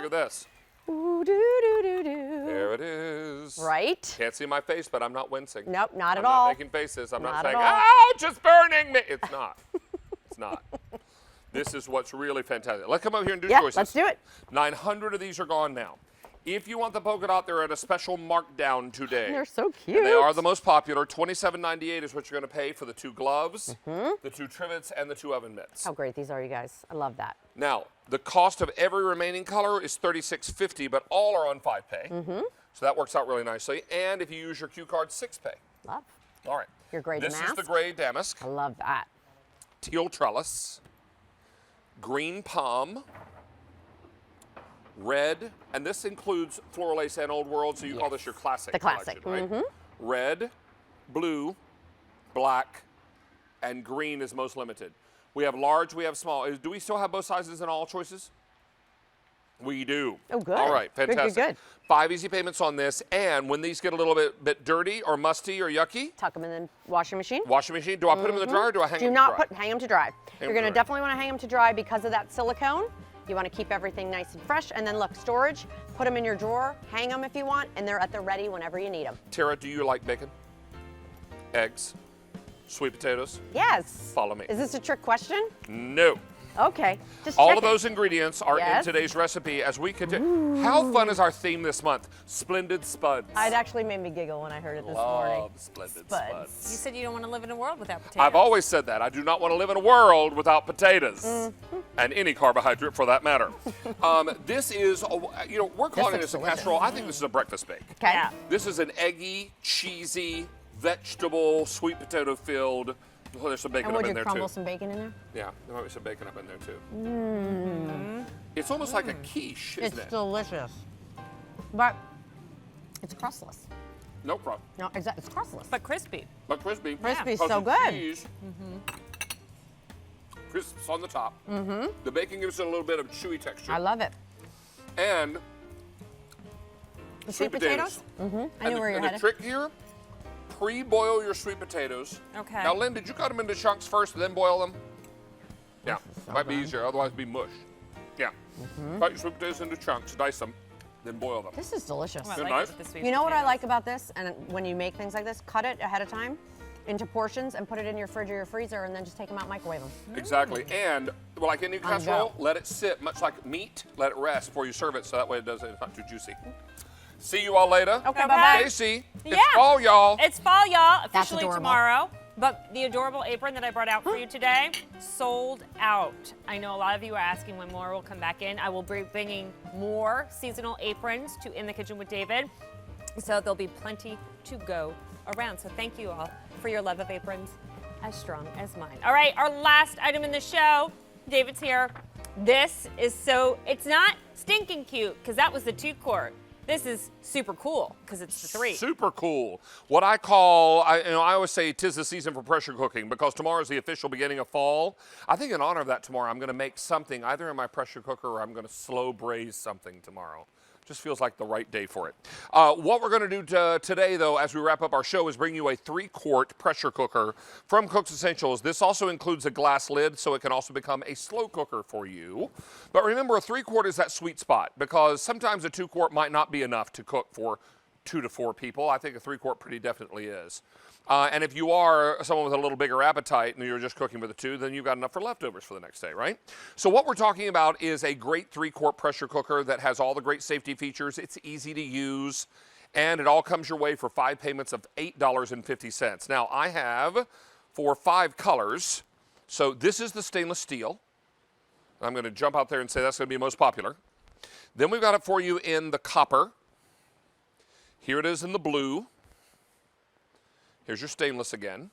at this. Ooh, doo, doo, doo, doo. There it is. Right? Can't see my face, but I'm not wincing. Nope, not at I'm all. not making faces. I'm not Not saying, at all. oh, it's just burning me. It's not. It's not. This is what's really fantastic. Let's come over here and do choices. Let's do it. 900 of these are gone now. If you want the polka dot, they're at a special markdown today. They're so cute. And they are the most popular. $27.98 is what you're going to pay for the 2 gloves, the 2 trivets, and the 2 oven mitts. How great these are, you guys. I love that. Now, the cost of every remaining color is $36.50, but all are on 5-pay. So that works out really nicely. And if you use your Q card, 6-pay. Love. All right. Your gray This damask. is the gray damask. I love that. Teal trellis, green palm, red, and this includes Floral Lace and Old World, so you call this your classic The classic. collection, right? Red, blue, black, and green is most limited. We have large, we have small. Do we still have both sizes in all choices? We do. Oh, good. All right, Good, good, fantastic. good. 5 easy payments on this, and when these get a little bit dirty or musty or yucky, Tuck them in the washing machine. washing machine. Do I put them in the dryer or do I hang them Do to not dry? hang them to dry. You're them going to to dry. definitely want to hang them to dry because of that silicone. You want to keep everything nice and fresh. And then look, storage, put them in your drawer, hang them if you want, and they're at the ready whenever you need them. Tara, do you like bacon? Eggs? Sweet potatoes? Yes. Follow me. Is this a trick question? No. Okay. Just All check of it. those ingredients are in Yes. today's recipe as we continue. How fun is our theme this month? Splendid Spuds. It actually made me giggle when I heard it this morning. Love Splendid Spuds. You said you don't want to live in a world without potatoes. I've always said that. I do not want to live in a world without potatoes. Mm-hmm. And any carbohydrate for that matter. This is, we're calling looks this a delicious. casserole. I think this is a breakfast bake. Okay. Yeah. This is an eggy, cheesy, vegetable, sweet potato filled. Well, there's some bacon And up would in you there crumble too. some bacon in there? Yeah, there might be some bacon up in there too. Mmm. It's almost like a quiche, isn't It's it? delicious. But it's crustless. No problem. No, exactly. It's crustless. But crispy. But crispy. Crispy's Because so the good. cheese crisps on the top. Mm-hmm. The bacon gives it a little bit of chewy texture. I love it. And The sweet potatoes? Mm-hmm. I knew where you're and headed. the trick here, pre-boil your sweet potatoes. Okay. Now, Lynn, did you cut them into chunks first and then boil them? Yeah, might be easier, otherwise it'd be mush. Yeah. Cut your sweet potatoes into chunks, dice them, then boil them. This is delicious. Isn't it nice? You know what I like about this? And when you make things like this, cut it ahead of time into portions and put it in your fridge or your freezer, and then just take them out and microwave them. Exactly. And like any On casserole, go. let it sit, much like meat, let it rest before you serve it, so that way it's not too juicy. See you all later. Okay, bye-bye. Casey, Yeah. it's fall, y'all. It's fall, y'all, That's officially adorable. tomorrow. But the adorable apron that I brought out for you today, sold out. I know a lot of you are asking when more will come back in. I will be bringing more seasonal aprons to In the Kitchen with David. So there'll be plenty to go around. So thank you all for your love of aprons as strong as mine. All right, our last item in the show. David's here. This is it's not stinking cute, because that was the 2-quart. This is super cool because it's the 3. Super cool. What I call, I always say 'tis the season for pressure cooking because tomorrow is the official beginning of fall. I think in honor of that tomorrow, I'm going to make something either in my pressure cooker or I'm going to slow braise something tomorrow. Just feels like the right day for it. What we're going to do today, though, as we wrap up our show, is bring you a 3-quart pressure cooker from Cook's Essentials. This also includes a glass lid, so it can also become a slow cooker for you. But remember, a 3-quart is that sweet spot because sometimes a 2-quart might not be enough to cook for 2 to 4 people. I think a 3-quart pretty definitely is. And if you are someone with a little bigger appetite and you're just cooking with a 2, then you've got enough for leftovers for the next day, right? So what we're talking about is a great 3-quart pressure cooker that has all the great safety features. It's easy to use, and it all comes your way for 5 payments of $8.50. Now, I have for 5 colors. So this is the stainless steel. I'm going to jump out there and say that's going to be most popular. Then we've got it for you in the copper. Here it is in the blue. Here's your stainless again.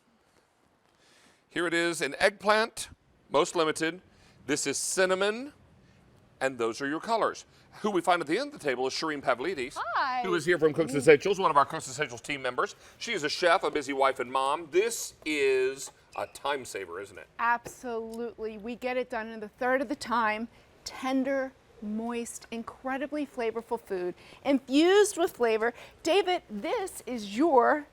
Here it is in eggplant, most limited. This is cinnamon, and those are your colors. Who we find at the end of the table is Shireen Pavlidis, who is here from Cook's Essentials, one of our Cook's Essentials team members. She is a chef, a busy wife and mom. This is a time saver, isn't it? Absolutely. We get it done in the third of the time. Tender, moist, incredibly flavorful food, infused with flavor. David, this is your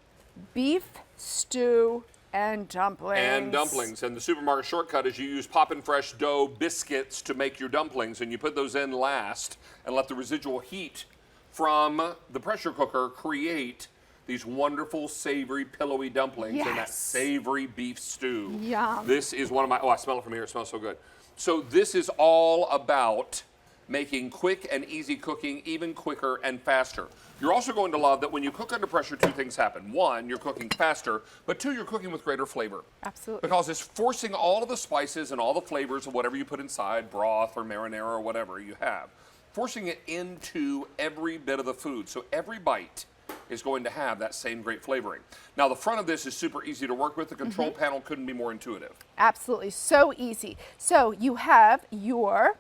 beef stew and dumplings. And dumplings. And the supermarket shortcut is you use Poppin' Fresh dough biscuits to make your dumplings, and you put those in last and let the residual heat from the pressure cooker create these wonderful, savory, pillowy dumplings in that Yes. savory beef stew. Yum. This is one of my, I smell it from here. It smells so good. So this is all about making quick and easy cooking even quicker and faster. You're also going to love that when you cook under pressure, 2 things happen. 1, you're cooking faster, but 2, you're cooking with greater flavor. Absolutely. Because it's forcing all of the spices and all the flavors of whatever you put inside, broth or marinara or whatever you have, forcing it into every bit of the food. So every bite is going to have that same great flavoring. Now the front of this is super easy to work with. The control panel couldn't be more intuitive. Absolutely, so easy. So you have your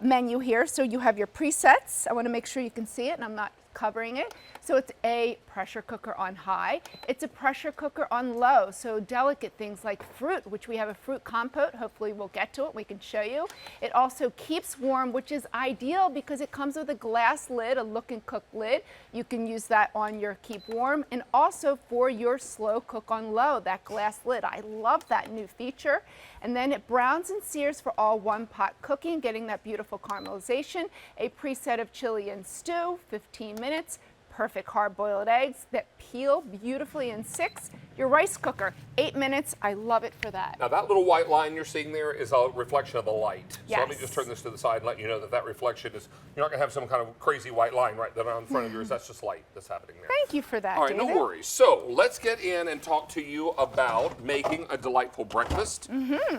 menu here. So you have your presets. I want to make sure you can see it and I'm not covering it. So it's a pressure cooker on high. It's a pressure cooker on low. So delicate things like fruit, which we have a fruit compote. Hopefully we'll get to it. We can show you. It also keeps warm, which is ideal because it comes with a glass lid, a look and cook lid. You can use that on your keep warm and also for your slow cook on low, that glass lid. I love that new feature. And then it browns and sears for all one-pot cooking, getting that beautiful caramelization. A preset of chili and stew, 15 minutes. Perfect hard-boiled eggs that peel beautifully in 6. Your rice cooker, 8 minutes. I love it for that. Now that little white line you're seeing there is a reflection of the light. Yes. So let me just turn this to the side and let you know that that reflection is, you're not going to have some kind of crazy white line right there on front of yours. That's just light that's happening there. Thank you for that, All right, David. no worries. So let's get in and talk to you about making a delightful breakfast,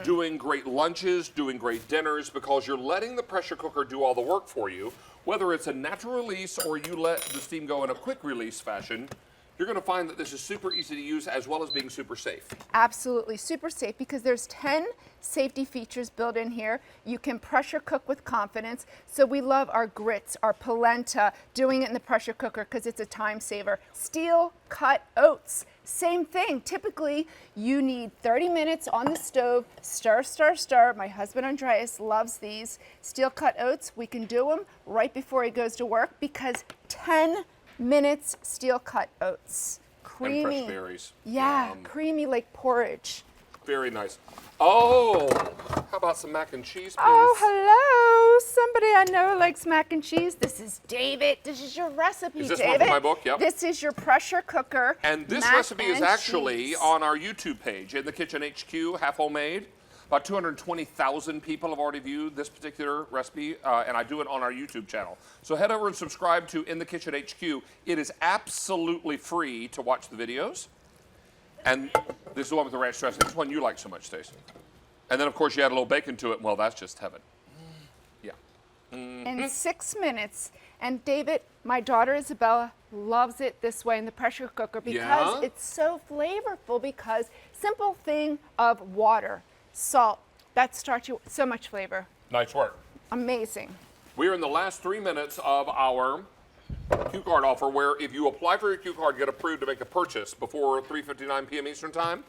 doing great lunches, doing great dinners, because you're letting the pressure cooker do all the work for you. Whether it's a natural release or you let the steam go in a quick release fashion, you're going to find that this is super easy to use as well as being super safe. Absolutely, super safe because there's 10 safety features built in here. You can pressure cook with confidence. So we love our grits, our polenta, doing it in the pressure cooker because it's a time saver. Steel cut oats, same thing. Typically, you need 30 minutes on the stove, stir, stir, stir. My husband Andreas loves these. Steel cut oats, we can do them right before he goes to work because 10 minutes steel cut oats. Creamy. And fresh berries. Yeah, Yum. creamy like porridge. Very nice. Oh, how about some mac and cheese, please? Oh, hello. Oh, somebody I know likes mac and cheese. This is David. This is your recipe, Is this David. one from my book? Yep. This is your pressure cooker. And this mac recipe is and actually cheese. on our YouTube page, In the Kitchen HQ, Half Homemade. About 220,000 people have already viewed this particular recipe, and I do it on our YouTube channel. So head over and subscribe to In the Kitchen HQ. It is absolutely free to watch the videos. And this is the one with the ranch dressing. This one you like so much, Stacey. And then, of course, you add a little bacon to it. Well, that's just heaven. Yeah. In 6 minutes. And David, my daughter Isabella loves it this way in the pressure cooker because Yeah? it's so flavorful, because simple thing of water, salt, that starts you so much flavor. Nice work. Amazing. We're in the last 3 minutes of our Q card offer, where if you apply for your Q card, get approved to make a purchase before 3:59 p.m. Eastern Time,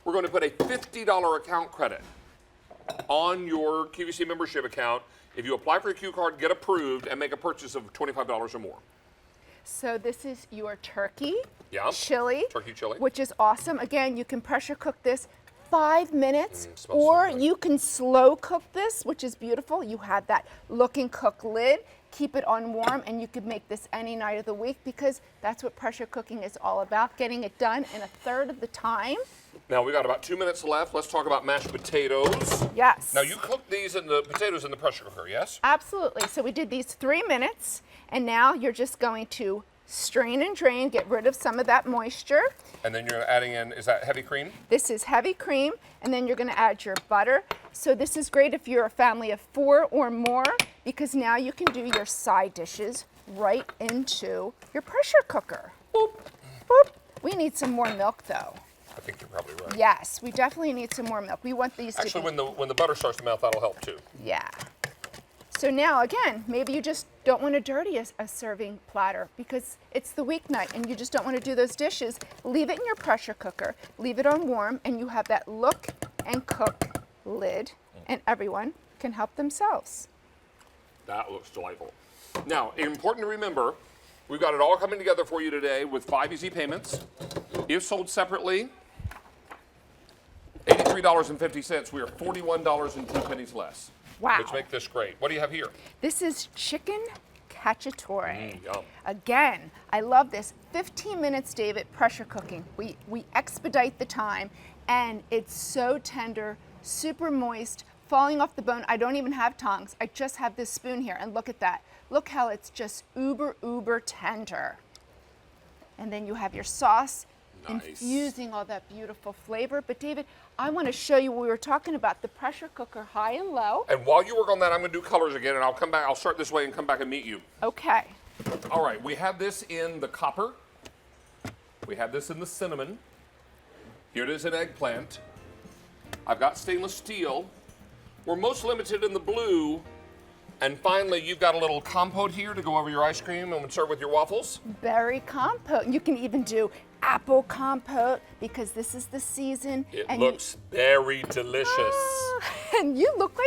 we're going to put a $50 account credit on your QVC membership account if you apply for your Q card, get approved, and make a purchase of $25 or more. So this is your turkey, Yeah. chili, Turkey chili. which is awesome. Again, you can pressure cook this 5 minutes, smells or you can slow cook this, which is beautiful. You have that look and cook lid. Keep it on warm, and you could make this any night of the week, because that's what pressure cooking is all about, getting it done in a third of the time. Now, we got about 2 minutes left. Let's talk about mashed potatoes. Yes. Now, you cook these in the potatoes in the pressure cooker, yes? Absolutely. So we did these 3 minutes, and now you're just going to strain and drain, get rid of some of that moisture. And then you're adding in, is that heavy cream? This is heavy cream, and then you're going to add your butter. So this is great if you're a family of 4 or more, because now you can do your side dishes right into your pressure cooker. Boop, boop. We need some more milk, though. I think you're probably right. Yes, we definitely need some more milk. We want these Actually, to be... when the butter starts to melt, that'll help too. Yeah. So now, again, maybe you just don't want to dirty a serving platter because it's the weeknight and you just don't want to do those dishes. Leave it in your pressure cooker, leave it on warm, and you have that look and cook lid, and everyone can help themselves. That looks delightful. Now, important to remember, we've got it all coming together for you today with 5 easy payments. If sold separately, $83.50. We are $41.02 less. Wow. Which make this great. What do you have here? This is chicken cacciatore. Yum. Again, I love this. 15 minutes, David, pressure cooking. We expedite the time, and it's so tender, super moist, falling off the bone. I don't even have tongs. I just have this spoon here, and look at that. Look how it's just uber, uber tender. And then you have your sauce, infusing all that beautiful flavor. But David, I want to show you what we were talking about, the pressure cooker, high and low. And while you work on that, I'm going to do colors again, and I'll come back. I'll start this way and come back and meet you. Okay. All right, we have this in the copper. We have this in the cinnamon. Here it is in eggplant. I've got stainless steel. We're most limited in the blue. And finally, you've got a little compote here to go over your ice cream and serve with your waffles. Berry compote. You can even do apple compote because this is the season. It and looks very delicious. and you look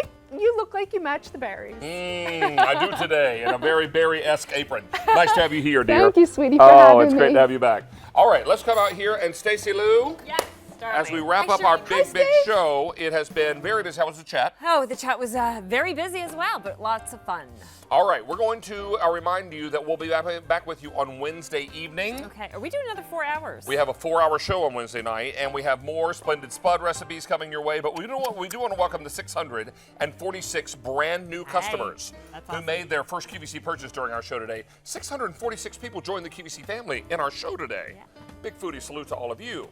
like you match the berries. I do today in a very berry-esque apron. Nice to have you here, dear. Thank you, sweetie, for having it's great me. to have you back. All right, let's come out here and Stacey Lou. Yes. As we wrap up our big show, it has been very busy. How was the chat? Oh, the chat was very busy as well, but lots of fun. All right, we're going to remind you that we'll be back with you on Wednesday evening. Okay, are we doing another 4 hours? We have a 4-hour show on Wednesday night, and we have more splendid spud recipes coming your way. But we do want to welcome the 646 brand new customers who made their first QVC purchase during our show today. 646 people joined the QVC family in our show today. Yeah. Big foodie salute to all of you.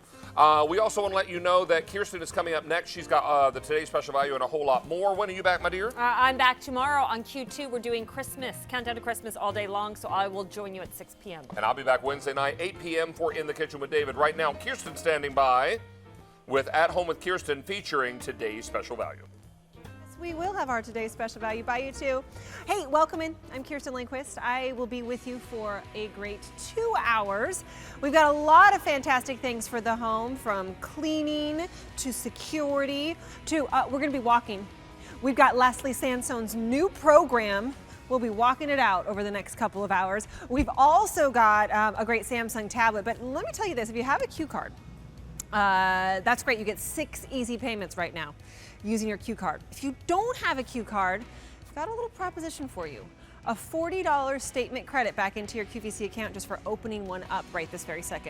We also want to let you know that Kirsten is coming up next. She's got the Today's Special Value and a whole lot more. When are you back, my dear? I'm back tomorrow on Q2. We're doing Christmas, countdown to Christmas all day long, so I will join you at 6 p.m. And I'll be back Wednesday night, 8 p.m. for In the Kitchen with David. Right now, Kirsten standing by with At Home with Kirsten featuring Today's Special Value. We will have our Today's Special Value by you too. Hey, welcome in. I'm Kirsten Lindquist. I will be with you for a great 2 hours. We've got a lot of fantastic things for the home, from cleaning to security to we're going to be walking. We've got Leslie Sansone's new program. We'll be walking it out over the next couple of hours. We've also got a great Samsung tablet. But let me tell you this, if you have a Q card, that's great. You get 6 easy payments right now using your Q card. If you don't have a Q card, got a little proposition for you. A $40 statement credit back into your QVC account just for opening one up right this very second.